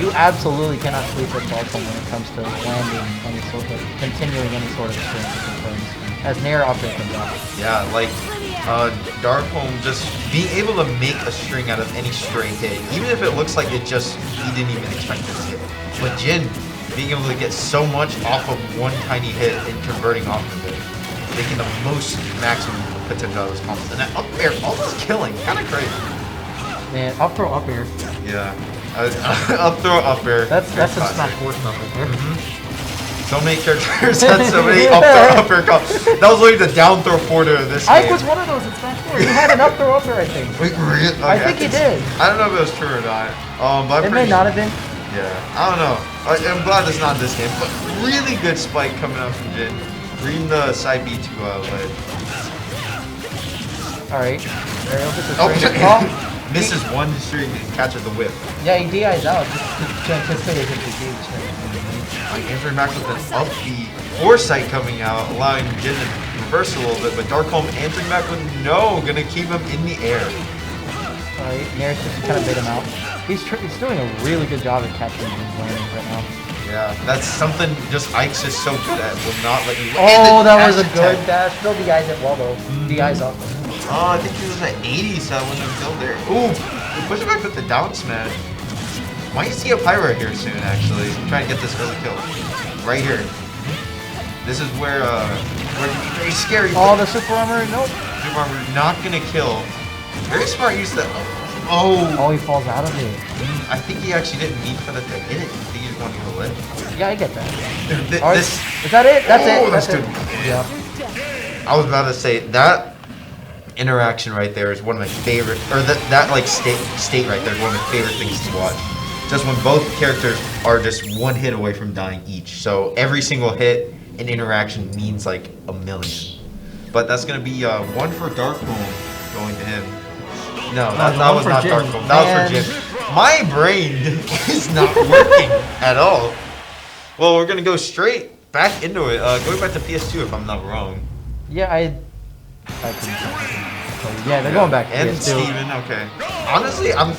you absolutely cannot sleep at Darkholm when it comes to landing any sort of, continuing any sort of string confirms, as Nair often comes out. Yeah, like, Darkholm just being able to make a string out of any stray hit, even if it looks like it just, he didn't even expect this hit. But Jin, being able to get so much off of one tiny hit and converting off of it, making the most maximum potential out of his combos. And that up air almost killing, kind of crazy. Man, up throw, up air. Yeah. Up throw, up air. That's some Smash 4 stuff right there. So many characters had so many up throw, up air combos. That was literally the down throw forwarder of this game. Ike was one of those in Smash 4. He had an up throw, up air, I think. Wait, really? Okay, I think he did. I don't know if it was true or not. But it may not have been. Yeah, I don't know. I'm glad it's not this game, but really good spike coming out from Jin. Reading the side B to ledge. Alright. Misses one string and catches the whip. Yeah, he DI's out just to anticipate his engage. Like answering back with an up B foresight coming out, allowing Jin to reverse a little bit, but Darkholm answering back with no, gonna keep him in the air. Alright, Nair's just kind of bait him out. He's doing a really good job at catching his landings right now. Yeah, that's something just Ike's is so good at. Will not let you. Oh, that was a good dash. Still DI's at well though. DI's up. Oh, I think he was at 80, so I wouldn't have killed there. Ooh, he pushed it back with the down smash. Might see a Pyra here soon, actually. Trying to get this early kill. Right here. This is where it can be very scary. Oh, the super armor, nope. Super armor not gonna kill. Very smart use that. Oh, he falls out of it. I think he actually didn't mean for that to hit it. I think he just wanted to go ledge. Yeah, I get that. This, is that it? That's it. That's it. Yeah. I was about to say that interaction right there is one of my favorite, or that like state right there is one of my favorite things to watch. Just when both characters are just one hit away from dying each. So every single hit and interaction means like a million. But that's gonna be one for Darkholm going to him. No, that was not Darkholm. That was for Jin. My brain is not working at all. Well, we're gonna go straight back into it. Going back to PS2 if I'm not wrong. Yeah, yeah, they're going back to and PS2. Steven, okay. Honestly, I'm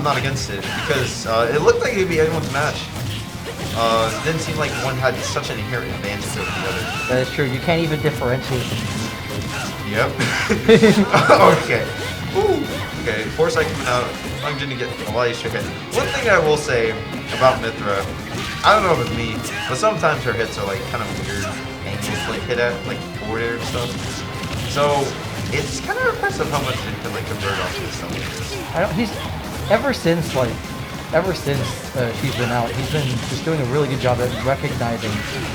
not against it because it looked like it would be anyone's match. It didn't seem like one had such an inherent advantage over the other. That is true. You can't even differentiate them. Yep. Okay. Ooh. Okay, Foresight coming out. I'm going to get a lot of trick. One thing I will say about Mythra I don't know if it's me, but sometimes her hits are like kind of weird angles to like hit at, like forward air and stuff. So it's kind of impressive how much it can like convert off of this stuff. I don't. He's ever since she's been out, he's been just doing a really good job at recognizing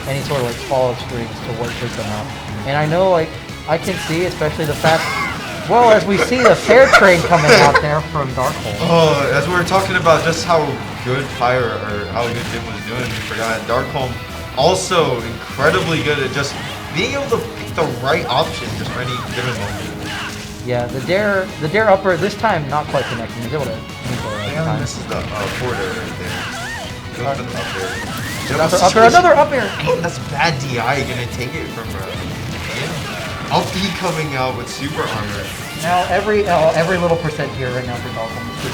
any sort of like follow strings to what takes them out. And I know, like, I can see, especially the fact, well, as we see the fair train coming out there from Darkhold. Oh, as we were talking about just how good Fire or how good Jim was doing, we forgot Darkhold also incredibly good at just being able to pick the right option just for any given moment. Yeah, the dare upper this time not quite connecting. He's able to Yeah, this is the forward air right there. Go for the up air. Up air, another up air! Oh, that's bad DI, gonna take it from yeah. Up E coming out with super armor. Now every little percent here right now for Darkhold is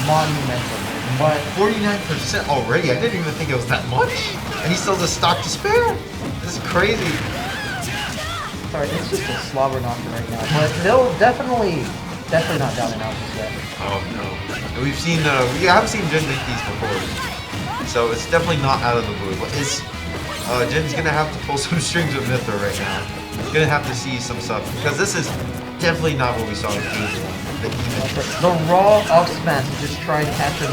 monumental. But 49% already. I didn't even think it was that much. And he still has a stock to spare. This is crazy. Sorry, it's just a slobber knocker right now. But they'll definitely not down and out just yet. Oh no. We haven't seen Jin make these before. So it's definitely not out of the blue. But Jin's gonna have to pull some strings with Mythra right now. He's gonna have to see some stuff. Because this is definitely not what we saw in the raw up smash, just try and catch him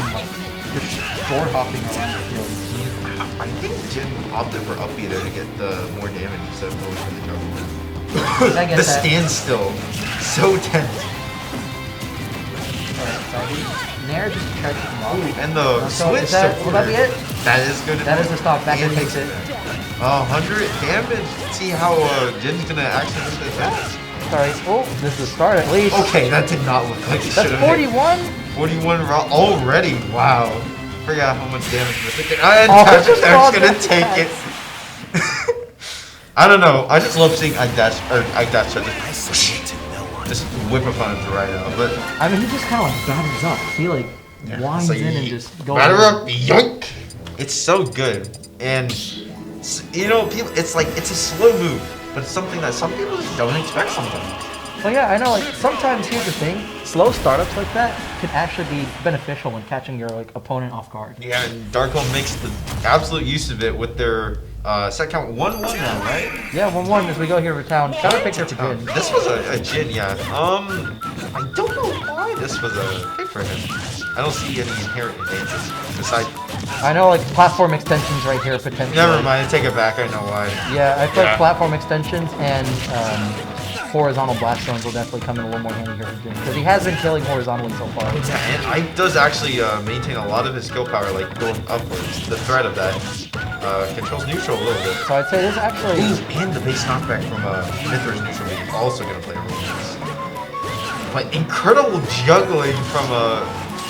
just board hopping around the field. I think Jin opted for up either to get the more damage instead of going for the juggle. The standstill. So tense. Alright, Nair just tried to come off. And the switch will that be it? That is good. That is the stop. Back and takes it. 100 damage. See how Jin's gonna actually hit the attack. Sorry. Oh, this is the start at least. Okay, that did not look like it should have. That's 41? 41 already. Wow. Forgot how much damage was taking. And Tactic's gonna take it. I don't know. I just love seeing Ikedash just whip up on him right now. But I mean, he just kind of like batters up. He like winds in and just goes. Batter up, yoink! It's so good, and you know, people. It's like it's a slow move, but it's something that some people just don't expect sometimes. Well, yeah, I know. Like sometimes, here's the thing: slow startups like that can actually be beneficial when catching your like opponent off guard. Yeah, and Darkhold makes the absolute use of it with their set count 1-1 now, right? Yeah, 1-1 as we go here for town. Counter picture for Jin. This was a Jin, yeah. I don't know why this was a pick for him. I don't see any inherent advantages besides. I know, like platform extensions right here potentially. Never mind, take it back. I know why. Yeah, I feel like platform extensions and horizontal blast zones will definitely come in a little more handy here for Jin, because he has been killing horizontally so far. Yeah, and Ike does actually maintain a lot of his skill power, like going upwards. The threat of that controls neutral a little bit. So I'd say this actually. And the base knockback from Mythra's neutral is also going to play a role in this. But incredible juggling from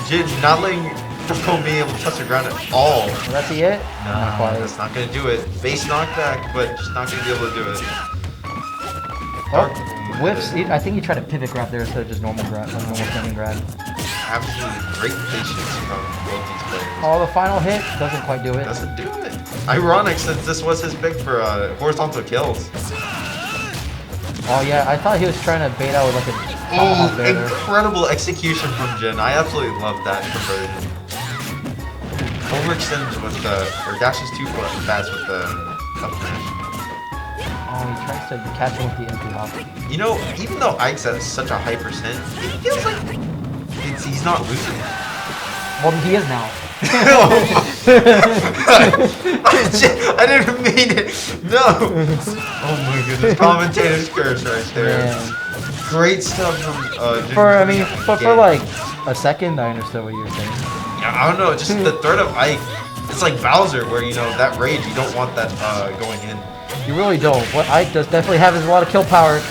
Jin, not letting Darkhold being able to touch the ground at all. Will that be it? No, that's not going to do it. Base knockback, but just not going to be able to do it. Oh, whiffs. I think he tried to pivot grab there instead of just normal grab, normal standing grab. Absolutely great patience from both these players. Oh, the final hit doesn't quite do it. Doesn't do it. Ironic, since this was his pick for horizontal kills. Oh yeah, I thought he was trying to bait out with like a incredible execution from Jin. I absolutely love that conversion. Overextends with or dashes too fast with the up smash. Oh, he tries to catch him with the empty hop. You know, even though Ike's at such a high percent, it feels like he's not losing. Well, he is now. I didn't mean it. No. Oh my goodness. Commentator's curse right there. Man. Great stuff from for like a second, I understood what you were saying. I don't know. Just the threat of Ike. It's like Bowser, where you know that rage. You don't want that going in. You really don't. What Ike does definitely have is a lot of kill power.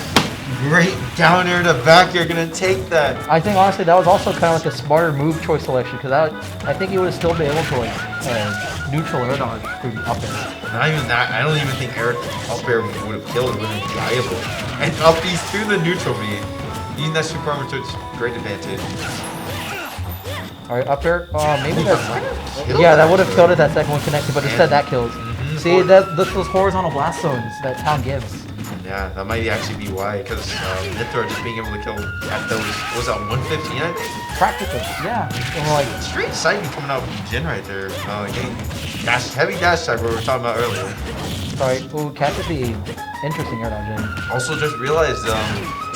Great down air to back. You're gonna take that. I think honestly that was also kind of like a smarter move choice selection, because I think he would have still been able to like neutral air dodge through the up air. Not even that. I don't even think up air would have killed. It would have been viable. And up B's through the neutral B, using that super armor to its great advantage. All right, up air. Maybe that's that would have killed it that second one connected, but instead that kills. See, those horizontal blast zones that Town gives. Yeah, that might actually be why, because Mythra just being able to kill at those, what was that 115, I think? Practically, yeah. And like straight side coming out from Jin right there. Getting heavy dash type we were talking about earlier. Sorry, ooh, catch would be interesting air dodge in. Also just realized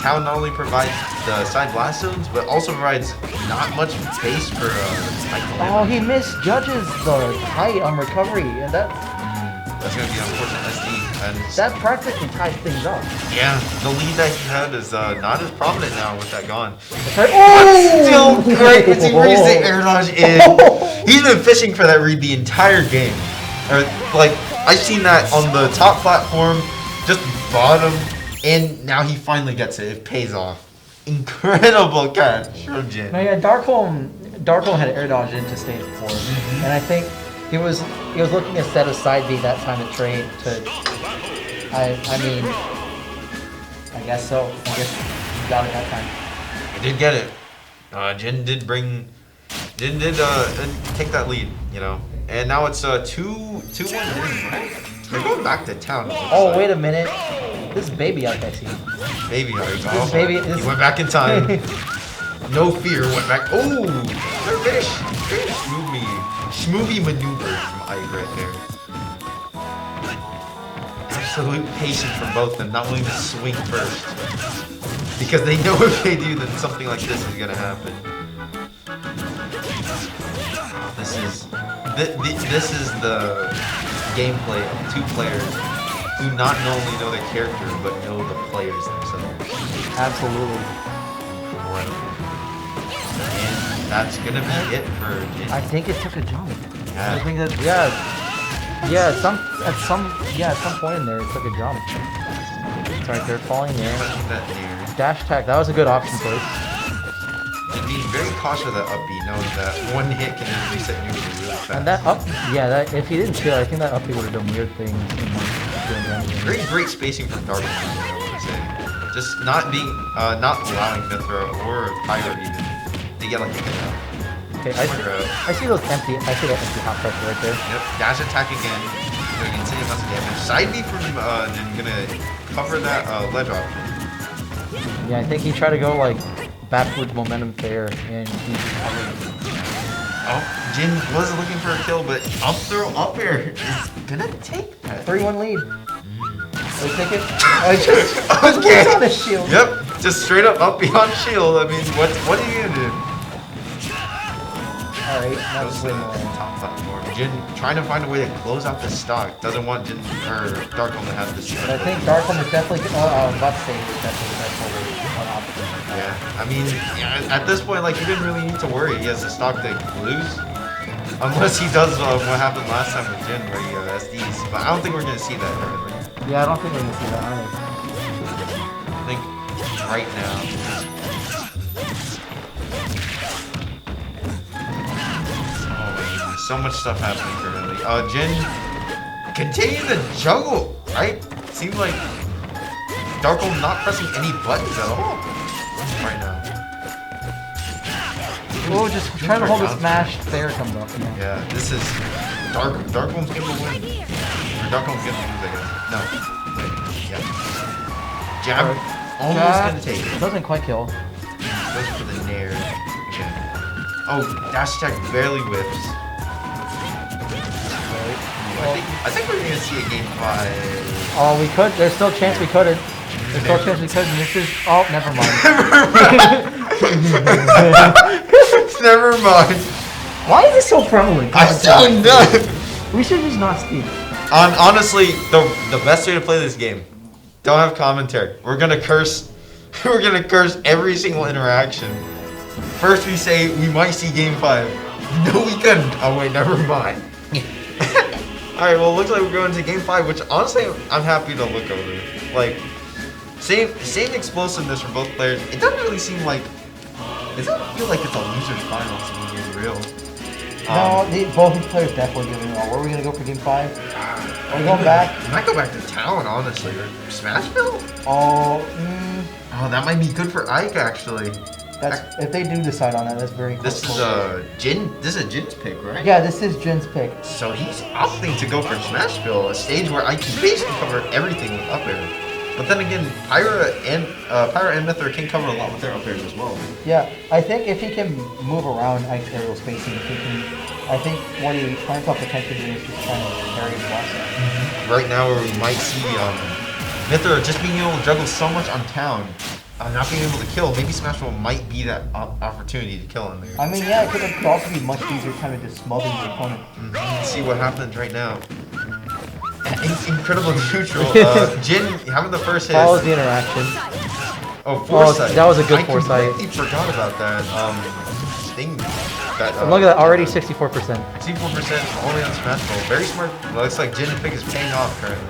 Town not only provides the side blast zones, but also provides not much space for Oh, he misjudges the height on recovery, and that's gonna be unfortunate SD. And that practically ties things up. yeah, the lead that he had is not as prominent now with that gone. Oh! Still great as he reads the air dodge in. He's been fishing for that read the entire game. Or like I've seen that on the top platform, just bottom. And now he finally gets it. It pays off. Incredible catch from Jin. No, yeah, Darkholm had air dodge into stage 4, and I think he was looking to set aside B that time to trade to. I mean, I guess so. I guess he got it that time. He did get it. Jin did take that lead, you know. And now it's 2-1 Jin, right? They're going back to town. Oh, wait a minute. This is Baby Arc, I see. Baby Arc. This baby. He went back in time. No fear, went back. Oh, very schmoovy maneuver from Ike right there. Absolute patience from both of them, not willing to swing first. Because they know if they do, then something like this is gonna happen. This is the gameplay of two players who not only know their character, but know the players themselves. Absolutely. And that's gonna be it for Jin. I think it took a jump. Yeah. I think that at some point in there it took a jump. It's right there, falling there. Dash attack, that was a good option choice. And being very cautious of that up B, knowing that one hit can just reset neutral really fast. And that up, if he didn't chill, I think that up B would have done weird things. Great spacing from Dark, I would say. Just not allowing Mythra or Pyro even to get like a hit out. Okay, I see that empty hot pressure right there. Yep, dash attack again, doing insane amounts of damage. Side B from Jin gonna cover that ledge option. Yeah, I think he tried to go like backwards momentum fair, and he covered. Oh, Jin was looking for a kill, but up throw up air is gonna take that. 3-1 lead. So take it. Okay. On his shield. Yep, just straight up beyond shield. I mean, what are you gonna do? Alright, now just win top platform. Jin trying to find a way to close out the stock. Doesn't want Jin or Darkholm to have this. I think Darkholm is definitely about to say is definitely the best option. Yeah, I mean, at this point, like, he didn't really need to worry. He has the stock to lose. Unless he does what happened last time with Jin, where he SDs. But I don't think we're going to see that currently. Yeah, I don't think we're going to see that either. I think right now. Oh, so much stuff happening currently. Jin continue to juggle, right? Seems like Darkholm not pressing any buttons at all right now. Oh, just trying to hold the smash there comes up. Yeah, this is Darkholm's gonna win. Or Darkholm's gonna lose, I guess. No. Wait, yeah. Jab almost gonna take it. Doesn't quite kill. Goes for the nair. Okay. Oh, dash attack barely whips. I think we're gonna see a game 5. Oh, we could. There's still a chance we couldn't. There's still a chance we could. And this is. Oh, never mind. Never mind. Why is this so prevalent? I don't know. We should just not speak. Honestly, the best way to play this game, don't have commentary. We're gonna curse. We're gonna curse every single interaction. First we say we might see game 5. No, we couldn't. Oh wait, never mind. Alright, well, it looks like we're going to game 5, which honestly I'm happy to look over. Like, same explosiveness from both players. It doesn't really seem like. It doesn't feel like it's a loser's finals to be real. No, both these players definitely giving it all. Where are we gonna go for game 5? Are we going back? We might go back to Talon, honestly. Or Smashville? Oh, that might be good for Ike, actually. That's if they do decide on that. That's very cool. This is Jin. This is Jin's pick, right? Yeah, this is Jin's pick. So he's opting to go for Smashville, a stage where Ike can basically cover everything with up air. But then again, Pyra and Mythra can cover a lot with their up airs as well. Yeah, I think if he can move around Ike's aerial spacing, if he can, I think what he plans on potentially doing is just trying to carry his blast. Right now, where we might see Mythra just being able to juggle so much on town, not being able to kill. Maybe Smash Ball might be that opportunity to kill him there. I mean, yeah, it could also be much easier kind of just smothering the opponent. Let's see what happens right now. Incredible neutral. Jin having the first hit. Follows the interaction. Oh, foresight. That was a good foresight. I completely forgot about that. Thing. Look at that, already 64%. 64% only on Smash Ball. Very smart. Looks like Jin pick is paying off currently.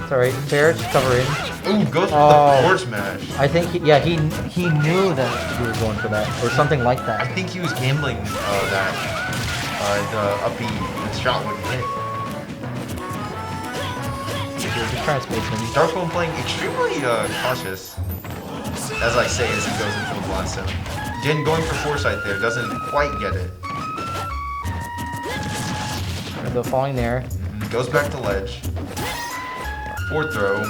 It's alright. Fair, just cover in. Ooh, goes for the forward smash. I think, he knew that he was going for that, or something like that. I think he was gambling that the up B shot would hit. Just trying to space him. Dark Bone playing extremely cautious, as I say, as he goes into the blast zone. Jin going for foresight there, doesn't quite get it. The falling there. Goes back to ledge. Forward throw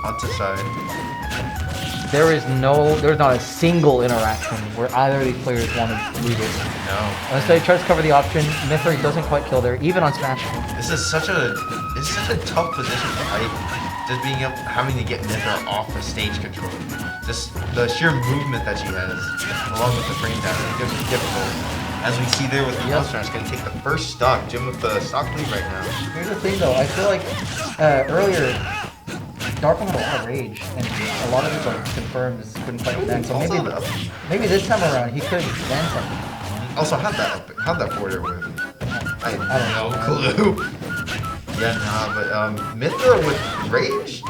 onto side. There's not a single interaction where either of these players want to lose it. No. Instead, he tries to cover the option. Mythra doesn't quite kill there, even on Smash. This is such a tough position for Ike. Just being able, having to get Mythra off the stage control. Just the sheer movement that she has, along with the frame down, it's going to be difficult. As we see there with the Yep Smash, going to take the first stock. Jim with the stock lead right now. Here's the thing though, I feel like earlier, Darkman had a lot of rage, and a lot of it like confirmed just couldn't quite land. So maybe this time around he could land something. Also, how'd that forward with? I have no clue. Yeah, nah, but Mythra with rage,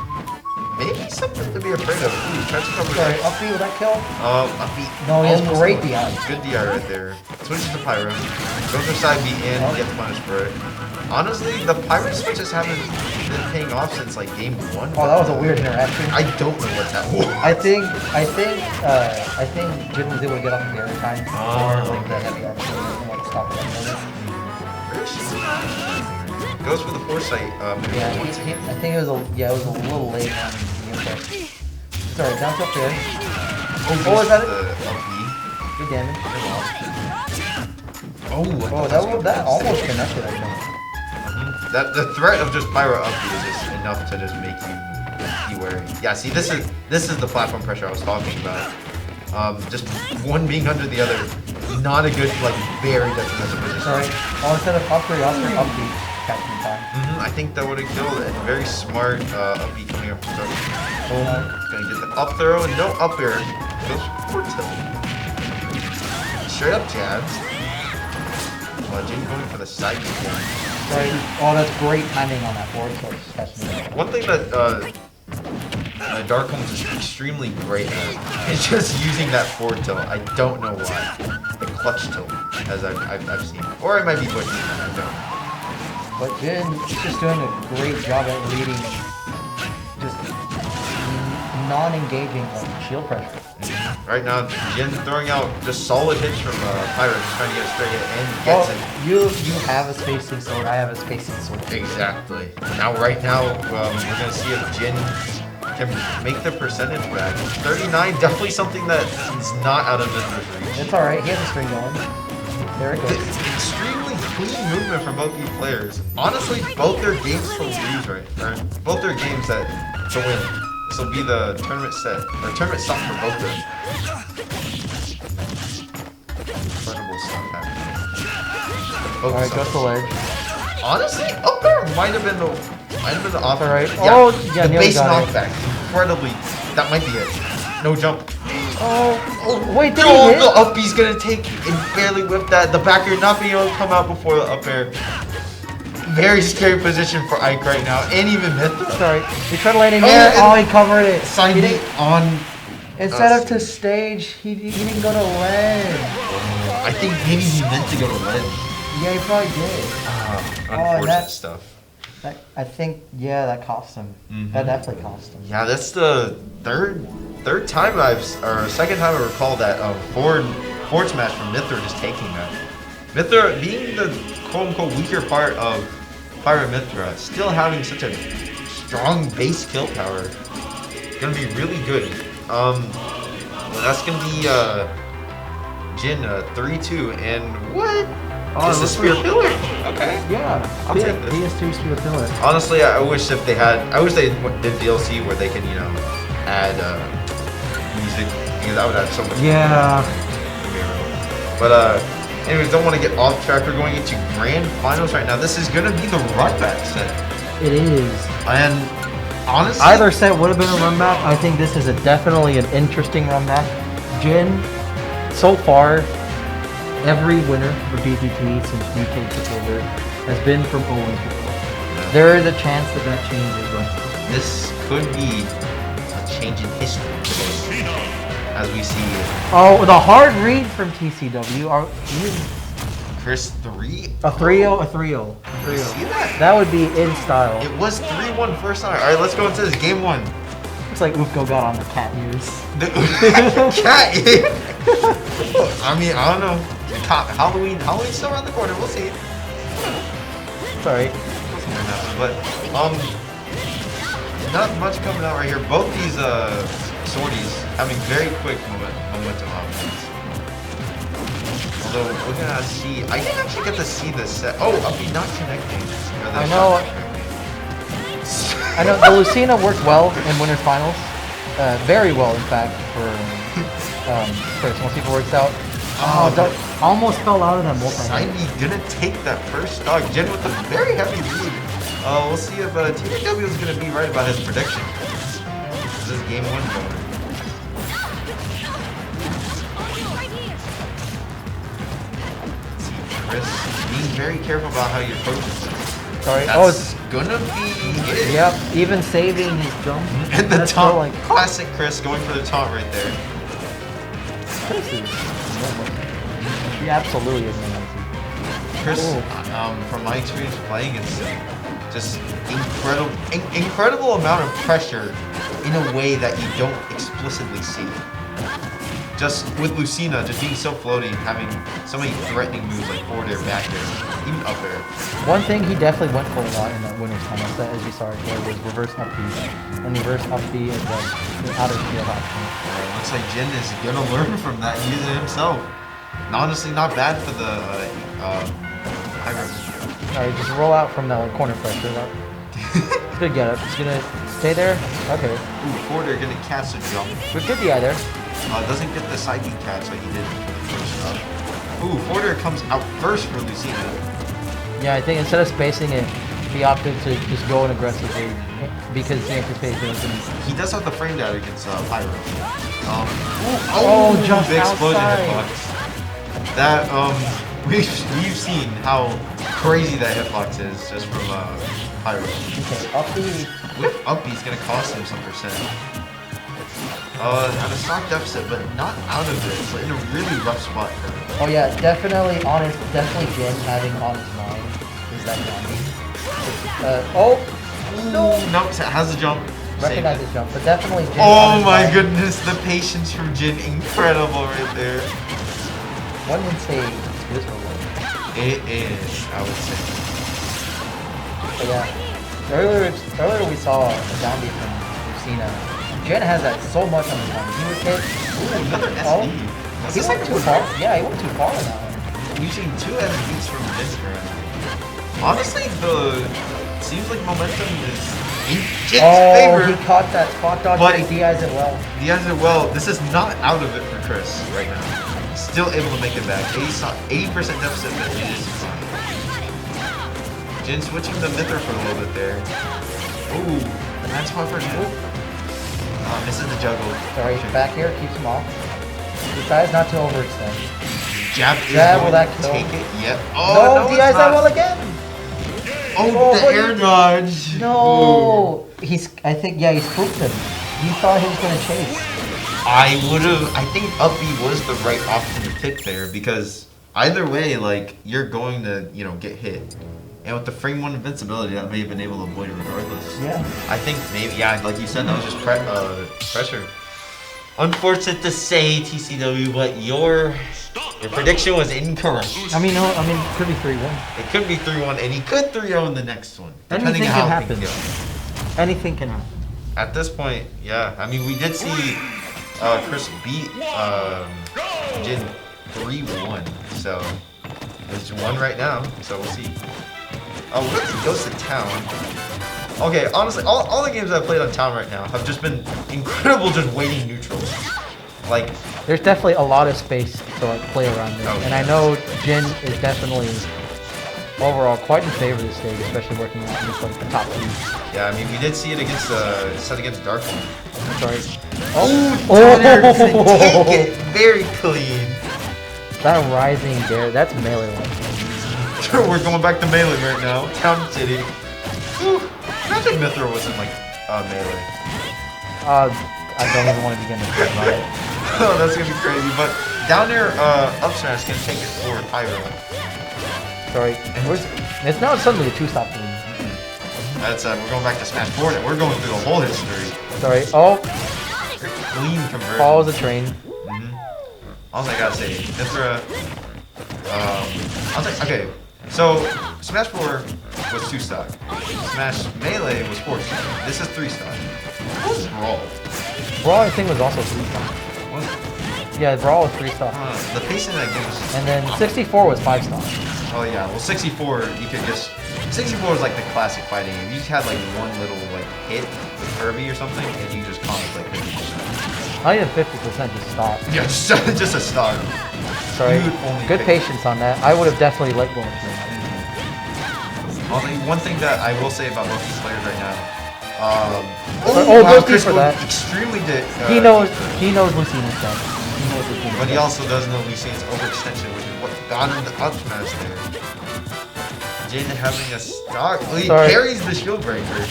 maybe something to be afraid of. Ooh, tries to cover. Sorry, up B, will that kill? Up B. No, he has great DI. Good DI right there. Switches to Pyro. Goes for side B in, gets punished for it. Honestly, the Pyro switches haven't been paying off since like game 1. Oh, that was a weird interaction. I don't know what that was. I think Jin was able to get off the air time or like the heavy action and like stop it. Goes for the foresight. Yeah, I think it was a little late on the input. Sorry, down up there. Oh, is that it? Good damage. That almost connected, I think. That the threat of just Pyro up is just enough to just make you wary. Yeah, see, this is the platform pressure I was talking about. Just one being under the other, not a good, like, very detrimental position. Sorry. Oh, instead of up 3, up B. Captain time. I think that would have killed it. Very smart up B coming up from start. Gonna get the up throw, no up air. Goes for tilt. Straight up jabs. Jin going for the side kick. Right. Oh, that's great timing on that forward tilt. One thing that Dark Homes is extremely great at is just using that forward tilt. I don't know why. The clutch tilt, as I've seen. Or I might be butchering it, I don't know. But Jin is just doing a great job at reading just non-engaging like shield pressure. Right now, Jin throwing out just solid hits from Pyro, just trying to get a straight hit and gets it. You have a spacing sword, I have a spacing sword. Exactly. Right now, we're going to see if Jin can make the percentage back. 39, definitely something that is not out of Mythra's reach. It's alright, he has a string going. There it goes. Extremely clean movement from both these players. Honestly, both their games to lose, right? Or both their games to win. This will be the tournament set, or tournament stop for both of them. Incredible stuff happening. Alright, go to the ledge. Honestly, up there might have been the off. Alright. Yeah, yeah, the base got knockback. Incredibly, that might be it. No jump. Oh, wait, did no, he hit? the up B's gonna take and barely whip that. The back air not being able to come out before the up air. Very scary position for Ike right now, and even Mythra. Sorry, he tried to land in there. Oh, he covered it. Side B on. Instead of to stage, he didn't go to ledge. I think maybe he meant to go to ledge. Yeah, he probably did. Unfortunate stuff. I think, yeah, that cost him. That definitely cost him. Yeah, that's the third time or second time I recall that forward smash from Mythra just taking that. Mythra being the quote-unquote weaker part of Pyra Mythra, still having such a strong base kill power. Gonna be really good. Well, that's gonna be Jin 3-2, and what? Oh, This is Spear Pillar. Okay. Yeah. I'll take this. PS2 Spear Pillar. Honestly, I wish if they had. I wish they did DLC where they can, add music, because that would add so much. Yeah. But anyways, don't want to get off track. We're going into grand finals right now. This is gonna be the run back set. It is. And honestly, Either set would have been a run back. I think this is definitely an interesting run back. Jin, so far, every winner for DPT since UK took over has been from Owens. There is a chance that changes. But this could be a change in history as we see it. Oh, the hard read from TCW. Chris 3? A 3-0, a 3-0. See that? That would be in style. It was 3-1 first time. Alright, let's go into this game 1. Looks like Ufko got on the cat ears. The cat ears? I mean, I don't know. Halloween's still around the corner. We'll see. Sorry. But not much coming out right here. Both these sorties having very quick momentum offense. Although we're gonna see, I didn't actually get to see this set. Oh, Uppy not connecting. I know. The Lucina worked well in Winners Finals. Very well, in fact, for first. Once people worked out. Almost fell out of that multi. Saidi gonna take that first stock. Jin with a very heavy lead. We'll see if TW is gonna be right about his prediction. This is game 1 going. Chris, being very careful about how you approach this. Sorry. That's gonna be it. Yep. Even saving his jump. And the taunt, classic Chris going for the taunt right there. She absolutely is. Chris, from my experience playing against him, just incredible amount of pressure in a way that you don't explicitly see. Just with Lucina just being so floaty, having so many threatening moves like forward air, back air, even up air. One thing he definitely went for a lot in that Winners Final set, as you saw it there, was reverse up B. And reverse up B is like the outer shield option. Looks like Jin is gonna learn from that and use it himself. And honestly, not bad for the Alright, just roll out from that corner pressure. It's good get up. It's gonna stay there. Okay. Ooh, forward air gonna catch a jump. Good DI there. Doesn't get the side B catch like he did for the first up. Ooh, forward air comes out first for Lucina. Yeah, I think instead of spacing it, he opted to just go in aggressively because he anticipated it was going to... He does have the frame data against Pyro. Just big explosion outside. hitbox. That, we've seen how crazy that hitbox is just from Pyro. Okay, Uppy. With Uppy, it's going to cost him some percent. At a stock deficit, but not out of it. It's like in a really rough spot for him. Oh yeah, definitely Jin having on his mind is that no, it has a jump. Recognize his jump, but definitely Jin. Oh my goodness, the patience from Jin, incredible right there. One would say it's good for one. It is, I would say. But yeah, earlier we saw a down beat from Lucina. Jin has that so much on the tongue. He was hit. Ooh, another SD. He went too far. Yeah, he went too far on that one. Using 2 SDs from Discord. Honestly, seems like momentum is in Jin's favor. He caught that spot dodge, but he DI's it well. DI's it well. This is not out of it for Chris right now. Still able to make it back. 80% deficit, but it is inside. Jin switching the Mither for a little bit there. Ooh, that's spot for Jin. Misses the juggle. Sorry, back here, keeps him off. Decides not to overextend. Jab will that kill? Take it, yep. Oh, no, DI's that well again! Oh, the air dodge! No! Ooh. He's spooked him. He thought he was going to chase. I think Uppy was the right option to pick there, because either way, like, you're going to, get hit. And with the frame 1 invincibility, that may have been able to avoid it regardless. Yeah. I think maybe, like you said, that was just pressure. Unfortunate to say, TCW, but your prediction was incorrect. I mean, it could be 3-1. It could be 3-1, and he could 3-0 in the next one. Anything can happen. Anything can happen. At this point, yeah. I mean, we did see Chris beat Jin 3-1, so there's 1 right now. So we'll see. Oh, what if he goes to town? Okay, honestly, all the games I've played on town right now have just been incredible, just waiting neutrals. Like, there's definitely a lot of space to like play around this, and I know Jin is definitely overall quite in favor of this stage, especially working out against like the top 3. Yeah, I mean, we did see it against set against Darkman. Sorry. Take it very clean. That rising there, that's melee one. We're going back to melee right now. Town City. Ooh, imagine Mithra was in like melee. I don't even want to begin to talk about it. Oh, that's gonna be crazy. But down there, up smash can take it for Pyro. Sorry, it's now suddenly a 2-stop game. That's we're going back to Smash 4 and we're going through the whole history. Sorry. Oh. Clean conversion. Follows the train. All I gotta say, Mithra. I'll say, okay. So Smash 4 was 2-stock. Smash Melee was 4-stock. This is 3-stock. What was Brawl? Brawl, I think, was also 3-stock. Was it? Yeah, Brawl was 3-stock. The pace in that game was... And then 64 was 5-stock. Oh yeah, well 64, you could just... 64 was like the classic fighting game. You just had like one little like hit with Kirby or something, and you just comboed like 50%. Not even 50%, just stop. Yeah, just a stop. Sorry, good patience on that. I would have definitely let go of it. Only one thing that I will say about both these players right now. Chris for that. Extremely he knows Lucina's dead. But he also does know Lucina's overextension, which is what got him the up smash there. Jin having a stock. Well, he carries the shield breaker.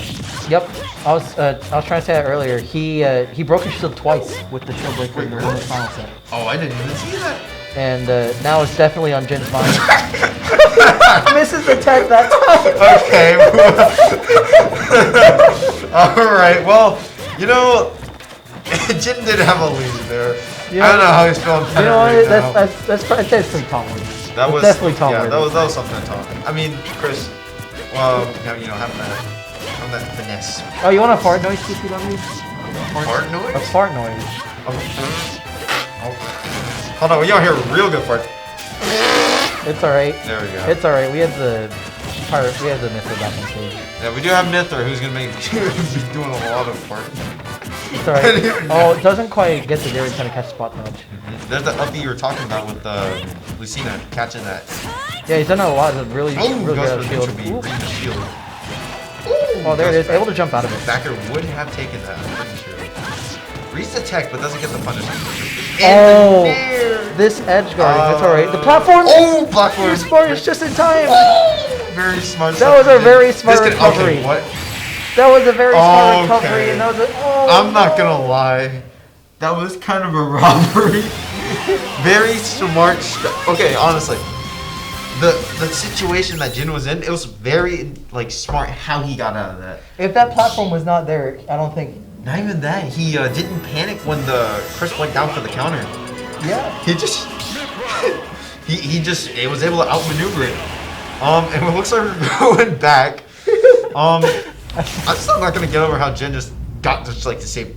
Yep, I was trying to say that earlier. He broke his shield twice with the shield breaker in the women's final set. Oh, I didn't even see that. And now it's definitely on Jin's mind. Misses the tech that time. Okay. All right. Well, you know, Jin did have a lead there. Yeah. I don't know how he's feeling. You know what? That's pretty tolerant. That was definitely tolerant. Yeah, that was something to talk. I mean, Chris, well, you know, having that finesse. Oh, you want a fart noise, CPW? Fart noise? A fart noise. Hold on, we don't hear a real good fart. It's alright. There we go. It's alright. We have the Mithra back on stage. Yeah, we do have Mithra, who's gonna be doing a lot of farting. It's alright. Oh, it doesn't quite get to there and trying to catch spot touch. There's the uppy you were talking about with Lucina catching that. Yeah, he's done a lot of really good at shield. Oh, there it is. Able to jump out of it. Backer would have taken that, I'm pretty sure. Reads the tech, but doesn't get the punishment. Oh, this edge guard. That's alright. The platform. Oh, platform. You're smart. It's just in time. Very smart. That was a very smart recovery. Okay, what? That was a very smart recovery, and that was I'm not gonna lie. That was kind of a robbery. Very smart stuff. Okay, honestly. The situation that Jin was in, it was very like smart how he got out of that. If that platform was not there, I don't think. Not even that. He didn't panic when the Chris went down for the counter. Yeah. He just he was able to outmaneuver it. And it looks like we're going back. I'm still not gonna get over how Jin just got just like to say.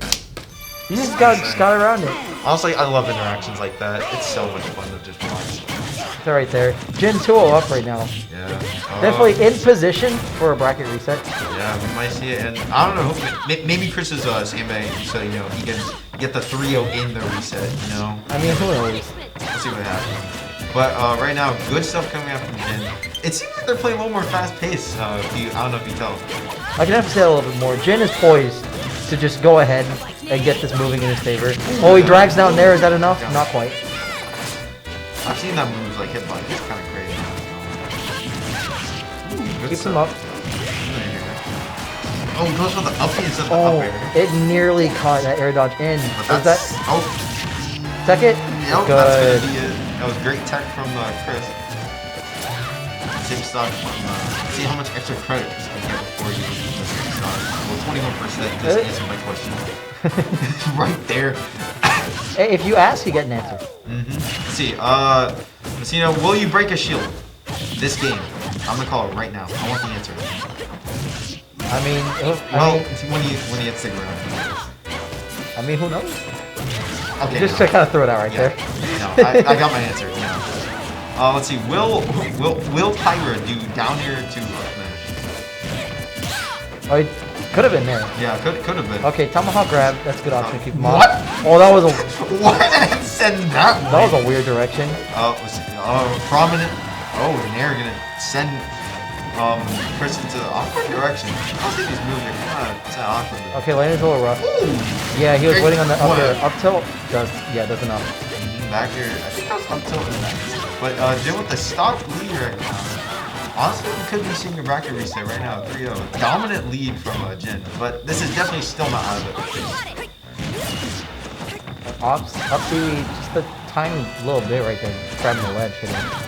You just got around it. Honestly, I love interactions like that. It's so much fun to just watch. It's right there. Jin 2-0 up right now. Yeah. Definitely in position for a bracket reset. Yeah, we might see it, and I don't know. Maybe Chris is Same, so you know he can get the 3-0 in the reset. You know. I mean, who knows? Let's see what happens. But right now, good stuff coming out from Jin. It seems like they're playing a little more fast-paced. I don't know if you tell. I can have to say a little bit more. Jin is poised to just go ahead and get this moving in his favor. Oh, he drags down there. Is that enough? Yeah. Not quite. I've seen that move like hitbox. It's kind of crazy. Keeps him up. Oh, he goes for the up instead of the up air. It nearly caught that air dodge in. Was that? Oh. Second? Nope, good. That's gonna be it. That was great tech from Chris. Same stock from, see how much extra credit Chris can get before you use the stock. Well, 21% just answered my question. Right there. Hey, if you ask, you get an answer. Let's see, Messina, will you break a shield this game? I'm gonna call it right now. I want the answer. I mean, it's when he hits the ground. I mean, who knows? Okay. Just to kind of throw it out right there. No, I got my answer. No. Let's see. Will Pyra do down air to smash? Oh, it could have been there. Yeah, could have been. Okay, tomahawk grab. That's a good option. Keep him on. What? Oh, that was a. What? Send that way. That was a weird direction. Prominent. Oh, Nair gonna send Chris into the awkward direction. I don't think these moves are kind of awkward. Okay, landing's a little rough. Ooh. Yeah, he was waiting on the up air. Up tilt does enough. Back here, I think that was up tilt in that. But Jin with the stock lead right now. Honestly, we could be seeing a bracket reset right now, 3-0. Dominant lead from Jin, but this is definitely still not out of it. Up B, just a tiny little bit right there, grabbing the ledge. I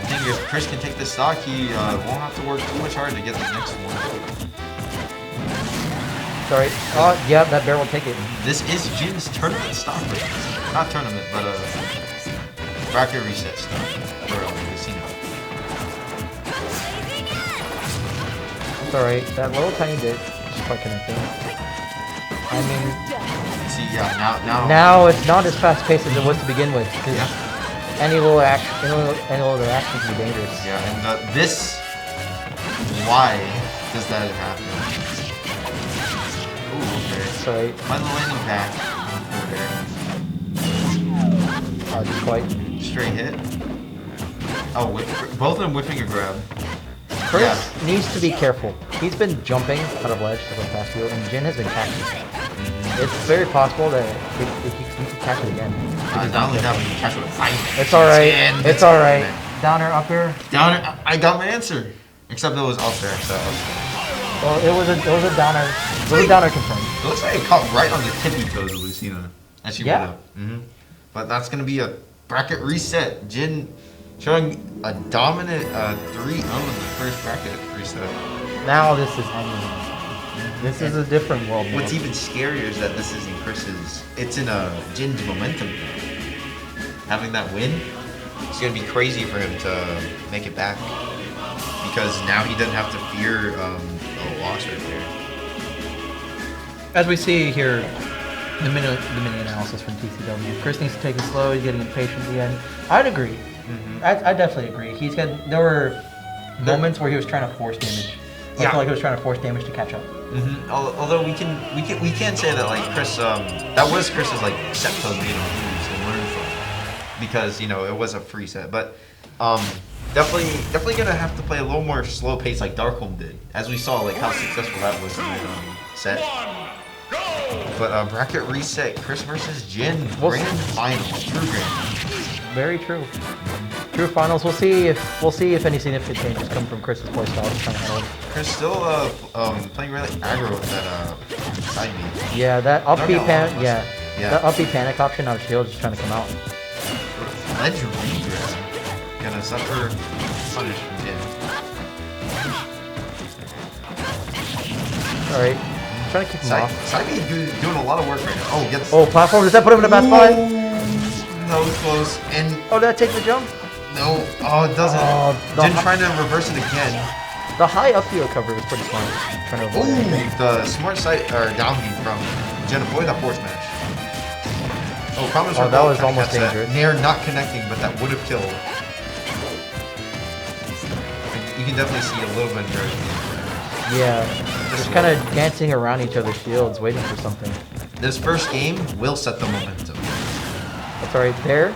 think if Chris can take this stock, he won't have to work too much hard to get the next one. Sorry. Oh, yeah, that bear will take it. This is Jin's tournament stock right now. Not tournament, but bracket reset stock for Casino. It's alright, that little tiny bit, just quite connecting. I mean... See, yeah, now... Now it's not as fast paced as it was to begin with, because any little action can be dangerous. Yeah, and this... Why does that happen? Ooh, okay. Sorry. Final landing back. Just quite. Straight hit. Oh, both of them whipping a grab. Chris needs to be careful. He's been jumping out of ledge for the past few, and Jin has been catching. It's very possible that he can catch it again. Not only that, but he can catch it with fire. It's alright. It's alright. Downer, up air. Downer. I got my answer. Except it was up there. So. Well, it was a downer. It was a downer confirmed. It looks like it caught right on the tippy toes of Lucina as she went up. But that's gonna be a bracket reset. Jin showing a dominant 3-0 in the first bracket reset. Now this is ending. This is a different world. What's even scarier is that this isn't Chris's. It's in Jin's momentum. Having that win, it's gonna be crazy for him to make it back because now he doesn't have to fear a loss right there. As we see here, the mini analysis from TCW. Chris needs to take it slow. He's getting impatient at the end. I'd agree. I definitely agree. There were moments where he was trying to force damage. I feel like he was trying to force damage to catch up. Although we can say that like Chris, that was Chris's like set code to learn from, because it was a free set. But definitely gonna have to play a little more slow pace like Darkholm did, as we saw like how successful that was in that set. But bracket reset, Chris versus Jin, grand final, true grand. Very true. True finals. We'll see if any significant changes come from Chris's playstyle. Just trying to handle it. Chris still playing really aggro with that side beat. Yeah, that up B panic. Yeah, that up B panic option out of shield just trying to come out. Ledge regrab. Gonna suffer punish from Jin. All right. Trying to kick him off. Side B doing a lot of work right now. Oh, gets. Oh, platform. Does that put him in a bad spot? No, it's close. And did that take the jump? No. Oh, it doesn't. Jin trying to reverse it again. The high up B recovery was pretty smart. Trying to avoid the smart side or down B from Jin. Avoid that force smash. Oh, that was almost dangerous. Nair not connecting, but that would have killed. You can definitely see a little bit of Yeah, just kind of dancing around each other's shields, waiting for something. This first game will set the momentum. That's alright there.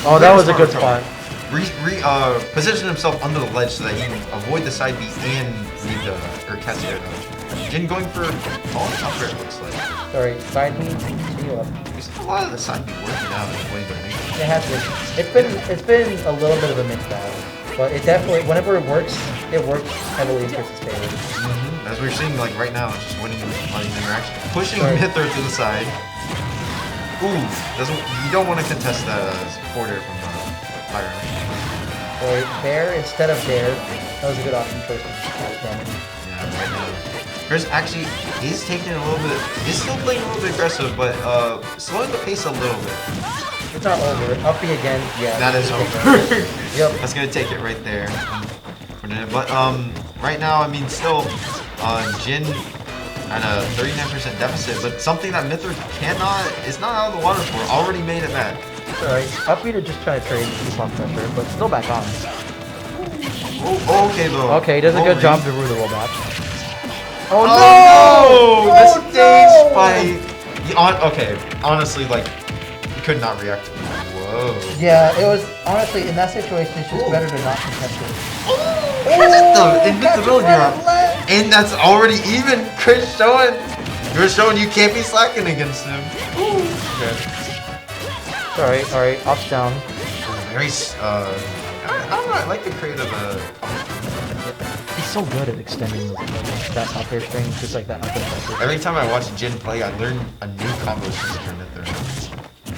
Oh, that was a good spot. Position himself under the ledge so that he can avoid the side beat and leave catch the air dodge. Jin going for all top air, it looks like. Alright, side beat, heal up. You see a lot of the side beat working out. It has been. It's been a little bit of a mixed battle. But it definitely, whenever it works heavily in Chris's favor. As we're seeing, like right now, it's just winning interaction. Pushing Hither to the side. Ooh, you don't want to contest that quarter from Fire. Right there instead of there. That was a good option choice. Yeah, right now. Chris actually is taking a little bit, he's still playing a little bit aggressive, but slowing the pace a little bit. It's not over. Up B again. Yeah. That is over. Yep. That's gonna take it right there. But right now, I mean, still, Jin at a 39% deficit, but something that Mithra is not out of the water for. Already made it back. Alright, up B to just try to trade, keep on pressure, but still back on. Oh, okay, though. Okay, he does a good job to rule the rollback. Oh, no! The stage fight! Okay, honestly, like, he could not react to me. Whoa. Yeah, it was, honestly, in that situation, it's just better to not contest it. Because it's the invincibility round. And that's already even. Chris showing you can't be slacking against him. Alright, up down. Very, I don't know, I like the creative, He's so good at extending that up air string, just like that up air pressure. Every time I watch Jin play, I learn a new combo system with her.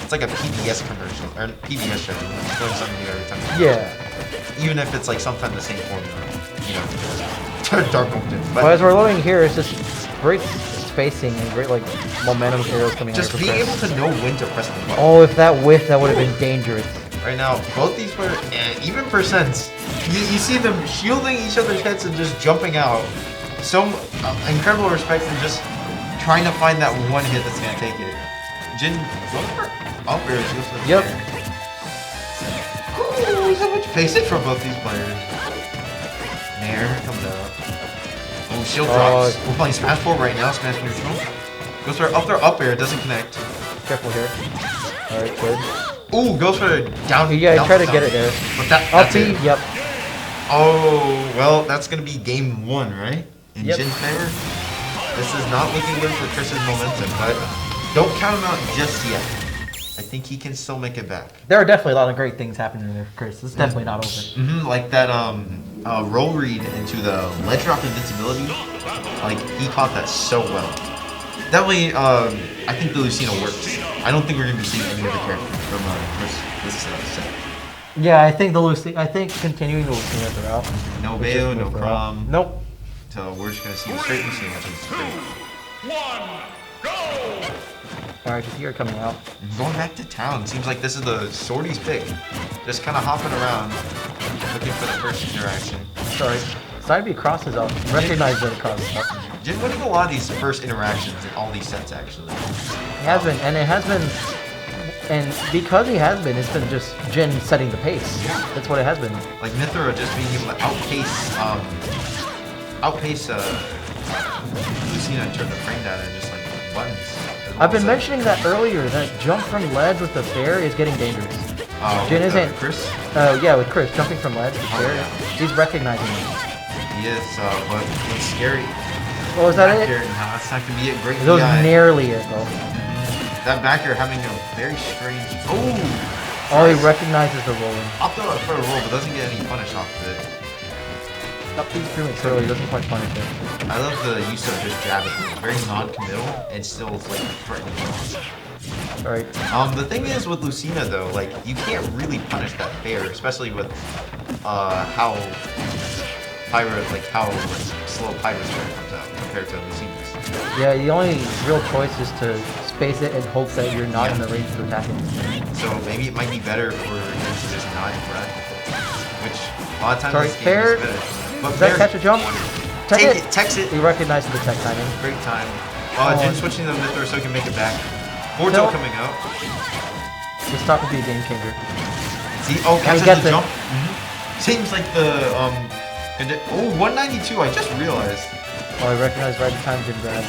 It's like a PBS commercial, or PBS show. Just learn something new every time. Yeah. Even if it's like sometimes the same formula. You know, Dark Mountain. But as we're loading here, it's just great spacing and great like momentum arrows coming out. Just being able to know when to press the button. Oh, if that whiff, that would have been dangerous. Right now, both these players, even percents, you see them shielding each other's heads and just jumping out. So incredible respect and just trying to find that one hit that's gonna take it. Jin, up airs. Yep. Ooh, so much basic from both these players. Nair comes out. Oh, shield drops. We're playing Smash 4 right now. Smash neutral. Goes for up there, up air. Doesn't connect. Careful here. Alright, good. Ooh, goes for down. Yeah, down try to get it there. But that's it. Yep. Oh, well, that's gonna be game 1, right? In Jin's favor. This is not looking good for Chris's momentum, but don't count him out just yet. I think he can still make it back. There are definitely a lot of great things happening there for Chris. It's definitely not over. Like that roll read into the ledge drop invincibility. Like, he caught that so well. Definitely, I think the Lucina works. I don't think we're going to be seeing any other characters from this set. Yeah, I think continuing the Lucina throughout. No Bayo, no Crom. Nope. So we're just going to see the straight Lucina, which is great. Alright, just here coming out. Going back to town. Seems like this is the Swordy's pick. Just kind of hopping around, looking for the first interaction. Sorry. Side B crosses up. Recognize that it crosses up. Jin winning a lot of these first interactions in all these sets, actually. He has been, and it has been, and because he has been, it's been just Jin setting the pace. Yeah. That's what it has been. Like Mithra just being able to outpace Lucina in terms of frame data and just like buttons. I've been mentioning that earlier, that jump from ledge with the fair is getting dangerous. Jin isn't... Chris? Yeah, with Chris, jumping from ledge with fair, he's recognizing it. He is, but it's scary. Oh, is that it? No, that's not going to be it. Great That was nearly it, though. That back air having a very strange... Oh, he recognizes the rolling. Up throw for a roll, but doesn't get any punish off of it. Up these prematurely, he doesn't quite punish it. I love the use of just jab it. It's very non-committal and still like threatening. Alright. The thing is with Lucina though, like you can't really punish that fair, especially with how slow Pyro's fair comes out compared to Lucina's. Yeah, the only real choice is to space it and hope that you're not in the range to attack it. So maybe it might be better for him to just not interact with it. Which a lot of times Sorry, this game fair. is better. But Does that catch a jump? Take it, text it. He recognizes the tech timing. Great time. Jin switching the Mithra so he can make it back. Forto coming out. This stock will be a game changer. See, catches the jump. Seems like the 192. I just realized. Oh, I recognize right time Jin grab.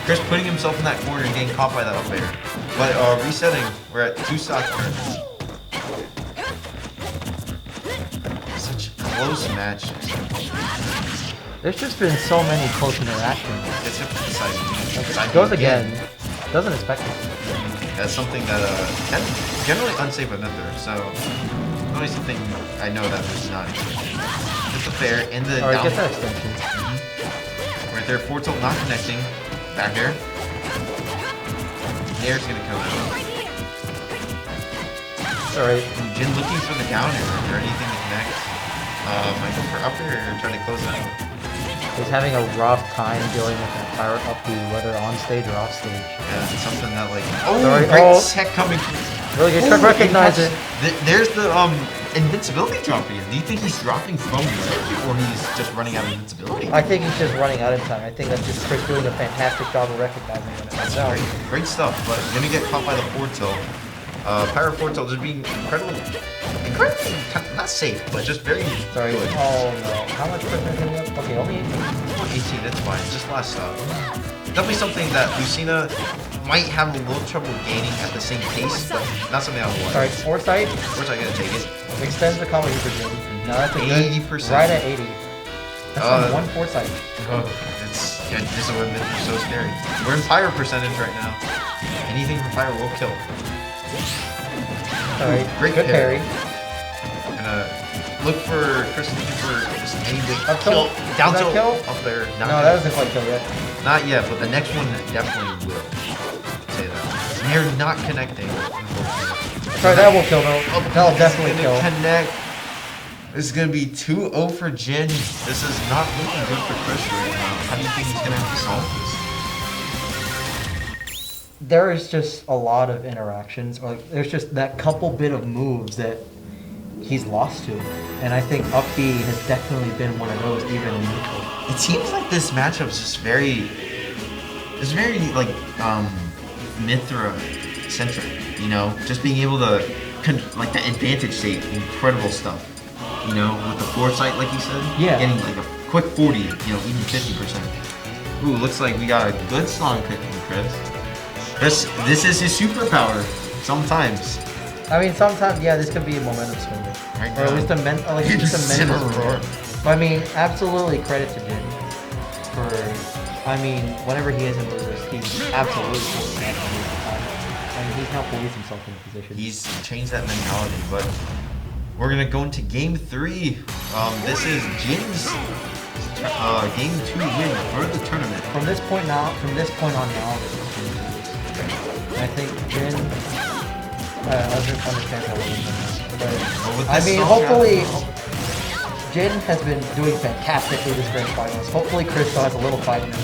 Chris putting himself in that corner and getting caught by that up air. But resetting, we're at 2 stock turns. Such a close match. There's just been so many close interactions. It's a Goes again. Doesn't expect it. That's something that generally unsafe with Mithra, so only something I know that was not just a fair in the Alright, down. get that extension. Right there, forward tilt not connecting. Back air. Nair's gonna come out. Alright. Jin looking for the down air or anything to connect. Might go for up air or try to close out. He's having a rough time dealing with that pirate up to whether on stage or off stage. Yeah, it's something that like Sorry. great tech coming through. Really good. Recognize it. There's the invincibility dropping? Do you think he's dropping from ledge, or he's just running out of invincibility? I think he's just running out of time. I think that's just Chris doing a fantastic job of recognizing when it comes out. Great stuff, but gonna get caught by the forward tilt. Pyro forward tilt just being incredibly, not safe, but just very Sorry. good. Oh no. How much percent is he up? Okay, only 18. 18, that's fine. Just last stop. Definitely something that Lucina might have a little trouble gaining at the same pace, but not something I want. Sorry, foresight. Foresight gonna take it. Extends the combo for Jin. No, that's a good. 80%. Right at 80. That's on one foresight. Oh, this is what makes it so scary. We're in pyro percentage right now. Anything from pyro will kill. Alright, great good parry. Gonna look for Chris looking for just any way Up kill. tilt? Down Does that tilt kill? up there. No, that doesn't quite kill yet. Not yet, but the next one definitely will. Say that. They're not connecting, unfortunately. Sorry, that will kill though. That'll definitely gonna kill. Connect. This is gonna be 2-0 for Jin. This is not looking good for Chris right now. How do you think he's gonna have to solve this? There is just a lot of interactions. Like, there's just that couple bit of moves that he's lost to. And I think up B has definitely been one of those, even in neutral. It seems like this matchup's just very like Mithra centric, you know, just being able to like the advantage state, incredible stuff, you know, with the foresight, like you said, yeah, getting like a quick 40, you know, even 50%. Ooh, looks like we got a good song pick from Chris. This is his superpower. Sometimes. I mean, sometimes, yeah, this could be a momentum swinger, right or at least a mental swinger. But I mean, absolutely credit to Jin for. I mean, whenever he is in losers, he's absolutely taking that most of the time. I mean, he's now police himself in the position. He's changed that mentality, but we're gonna go into game 3. This is Jin's game 2 win for the tournament. From this point on now, this is Jin's. I think Jin doesn't understand how it is. But I mean, hopefully, Jin has been doing fantastically this grand finals. Hopefully, Chris still has a little fight in him.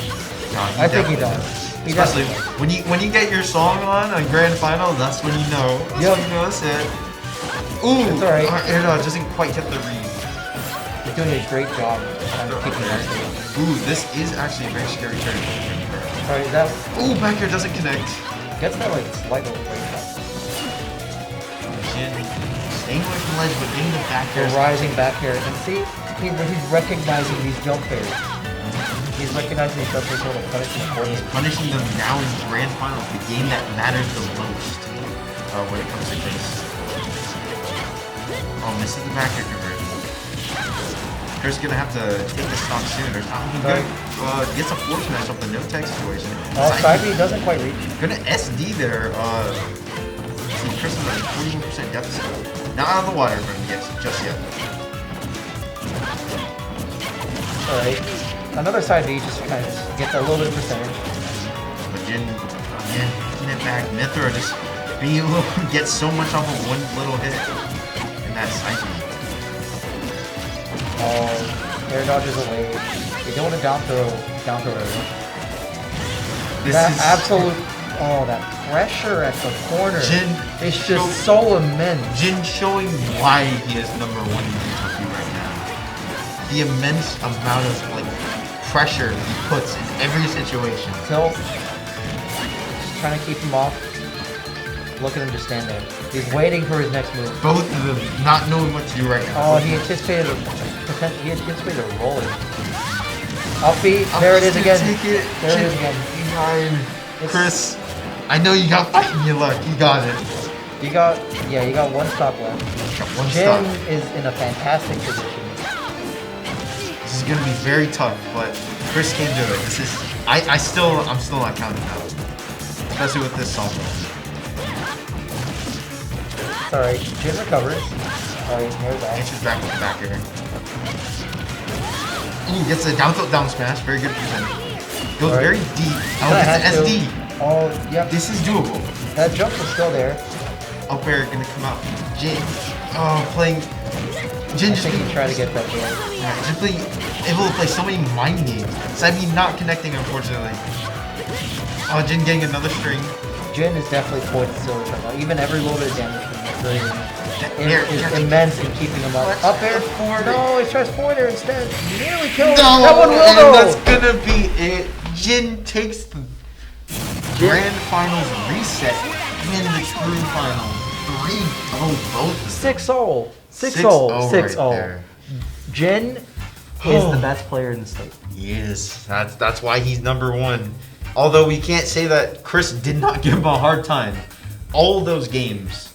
I think he does. Especially when you get your song on grand final, that's when you know. Yep. You know that's it. Ooh, it's alright. No, it doesn't quite hit the read. He's doing a great job kind of keeping that safe. Ooh, this is actually a very scary turn. Sorry, that. Ooh, back here doesn't connect. Gets that like slight little break shot. Jin staying away from ledge, but getting the back The air. rising back air, and see, he's recognizing these jump pairs. He's recognizing these jump pairs and punishing accordingly. He's punishing them now in grand finals, the game that matters the most when it comes to this. Oh, misses the back air conversion. Chris gonna have to take this stock soon. There's not looking good. Gets a force match off the no tech situation. Side B doesn't quite reach. Gonna SD there. See, Chris is at 41% deficit. Not out of the water for him just yet. Alright. Another side B just kind of gets a little bit of percentage. But Jin, again, picking it back. Mithra just being able to get so much off of one little hit in that side B. Air dodges away. You don't want to down throw area. This That is absolute, that pressure at the corner Jin is just so immense. Jin showing why he is #1 in Kentucky right now. The immense amount of pressure he puts in every situation. Tilt. Just trying to keep him off. Look at him just stand there. He's waiting for his next move. Both of them not knowing what to do right now. Oh, he anticipated a roll. Up B, there it is again. There it is again. Behind Chris, I know you got fight in your luck. You got it. You got one stop left. One Jin stop. is in a fantastic position. This is gonna be very tough, but Chris can do it. I'm still not counting out, especially with this song. Sorry, Jin recovers. Alright, here's that. And she's back with the back air. Ooh, gets a down tilt down smash. Very good percentage. Goes very deep. Oh, gets an SD. Oh, yep. This is doable. That jump is still there. Up air gonna come out. Jin. Oh, playing. Jin just being trying to get that game. Yeah, just being able to play so many mind games. Side B not connecting, unfortunately. Oh, Jin getting another string. Jin is definitely poised to silver right now. Even every little bit of damage from is immense in keeping him up. Up air forward. No, he tries forward there instead. Nearly killed him. That one will and go. that's gonna be it. Jin takes the Grand Finals reset in the True Finals. 3-0 both. 6-0. 6-0 6-0. right there. Jin is the best player in the state. He is. That's why he's number one. Although we can't say that Chris did not give him a hard time. All those games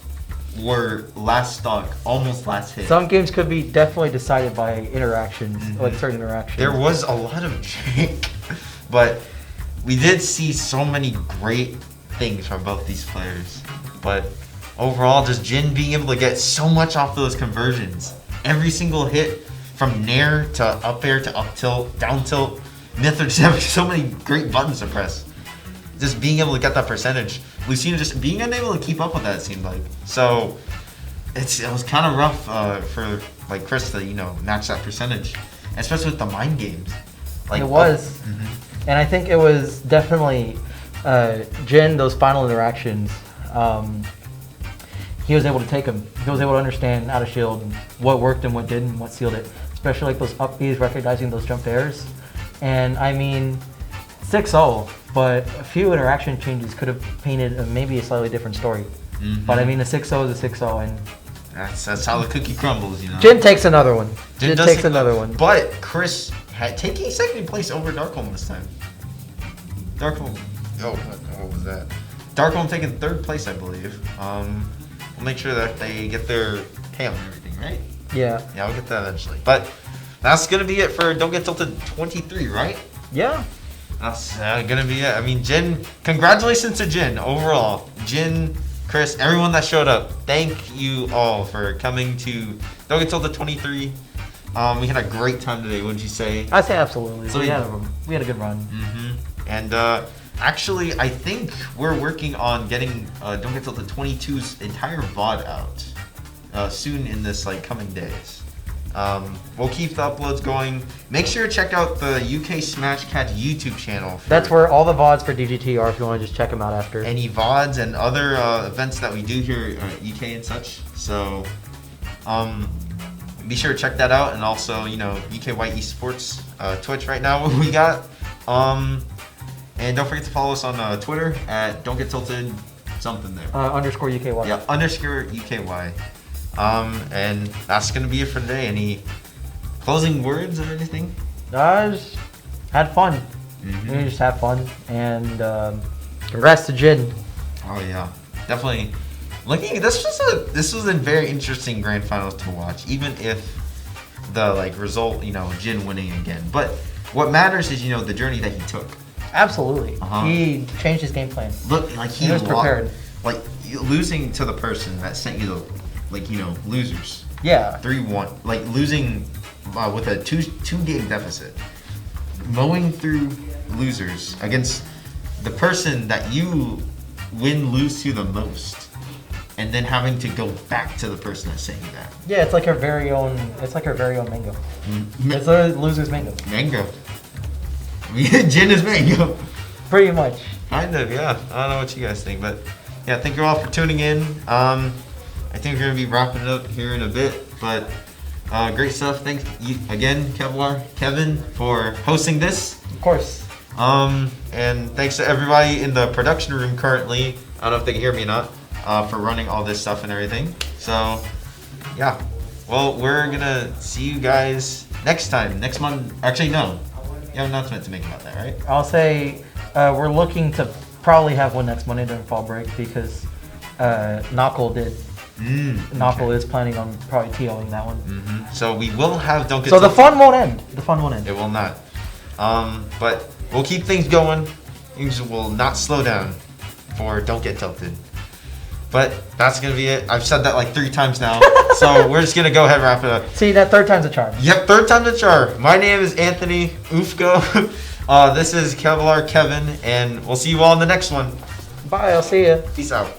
were last stock, almost last hit. Some games could be definitely decided by interactions, like certain interactions. There was a lot of jank, but we did see so many great things from both these players. But overall, just Jin being able to get so much off those conversions. Every single hit from nair to up air to up tilt, down tilt. Nithra just having so many great buttons to press. Just being able to get that percentage. Lucina just being unable to keep up with that, it seemed like. So it was kind of rough for like Chris to match that percentage, especially with the mind games. Like, it was, and I think it was definitely Jin. Those final interactions, he was able to take them. He was able to understand how to shield, what worked and what didn't, what sealed it. Especially like those up Bs, recognizing those jump airs. And I mean, 6-0. But a few interaction changes could have painted maybe a slightly different story. But I mean, a 6-0 is a 6-0, and that's how the cookie crumbles, Jin takes another one. Jin takes another one. But Chris had taking second place over Darkholm this time. Darkholm, what was that? Darkholm taking third place, I believe. We'll make sure that they get their tail and everything, right? Yeah. Yeah, we'll get that eventually. But that's gonna be it for Don't Get Tilted 23, right? Yeah. That's gonna be it. I mean, Jin, congratulations to Jin overall. Jin, Chris, everyone that showed up, thank you all for coming to Don't Get Tilted 23. We had a great time today, wouldn't you say? I say absolutely. So we had a good run. And actually, I think we're working on getting Don't Get Tilted 22's entire VOD out soon in this coming days. We'll keep the uploads going. Make sure to check out the UK Smash Cat YouTube channel. That's where all the VODs for DGT are if you want to just check them out after. Any VODs and other events that we do here at UK and such. So be sure to check that out. And also, UKY Esports Twitch right now we got. And don't forget to follow us on Twitter at Don't Get Tilted something there. Underscore UKY. Yeah, underscore UKY. And that's gonna be it for today. Any closing words or anything? Just had fun. We just had fun, and congrats to Jin. Oh yeah, definitely. This was a very interesting grand finals to watch, even if the result, Jin winning again. But what matters is the journey that he took. Absolutely. He changed his game plan. Look, he was prepared. Losing to the person that sent you the losers. Yeah. 3-1. Losing with a two game deficit. Mowing through losers against the person that you lose to the most. And then having to go back to the person that sent you that. Yeah, it's like her very own mango. It's a loser's mango. Mango. Jin is mango. Pretty much. Kind of, yeah. I don't know what you guys think, but yeah, thank you all for tuning in. I think we're going to be wrapping it up here in a bit, but great stuff. Thanks again, Kevin, for hosting this. Of course. And thanks to everybody in the production room currently. I don't know if they can hear me or not, for running all this stuff and everything. So, yeah. Well, we're going to see you guys next time. Next month. Actually, no. You have an announcement to make about that, right? I'll say we're looking to probably have one next Monday during fall break because Knuckle did. Knuckle is planning on probably TOing that one. So we will have Don't Get So Tilted. the fun won't end. The fun won't end. It will not. But we'll keep things going. Things will not slow down for Don't Get Tilted. But that's going to be it. I've said that 3 times now. So we're just going to go ahead and wrap it up. See, that third time's a charm. Yep, third time's a charm. My name is Anthony Ufko. This is Kevlar Kevin. And we'll see you all in the next one. Bye. I'll see you. Peace out.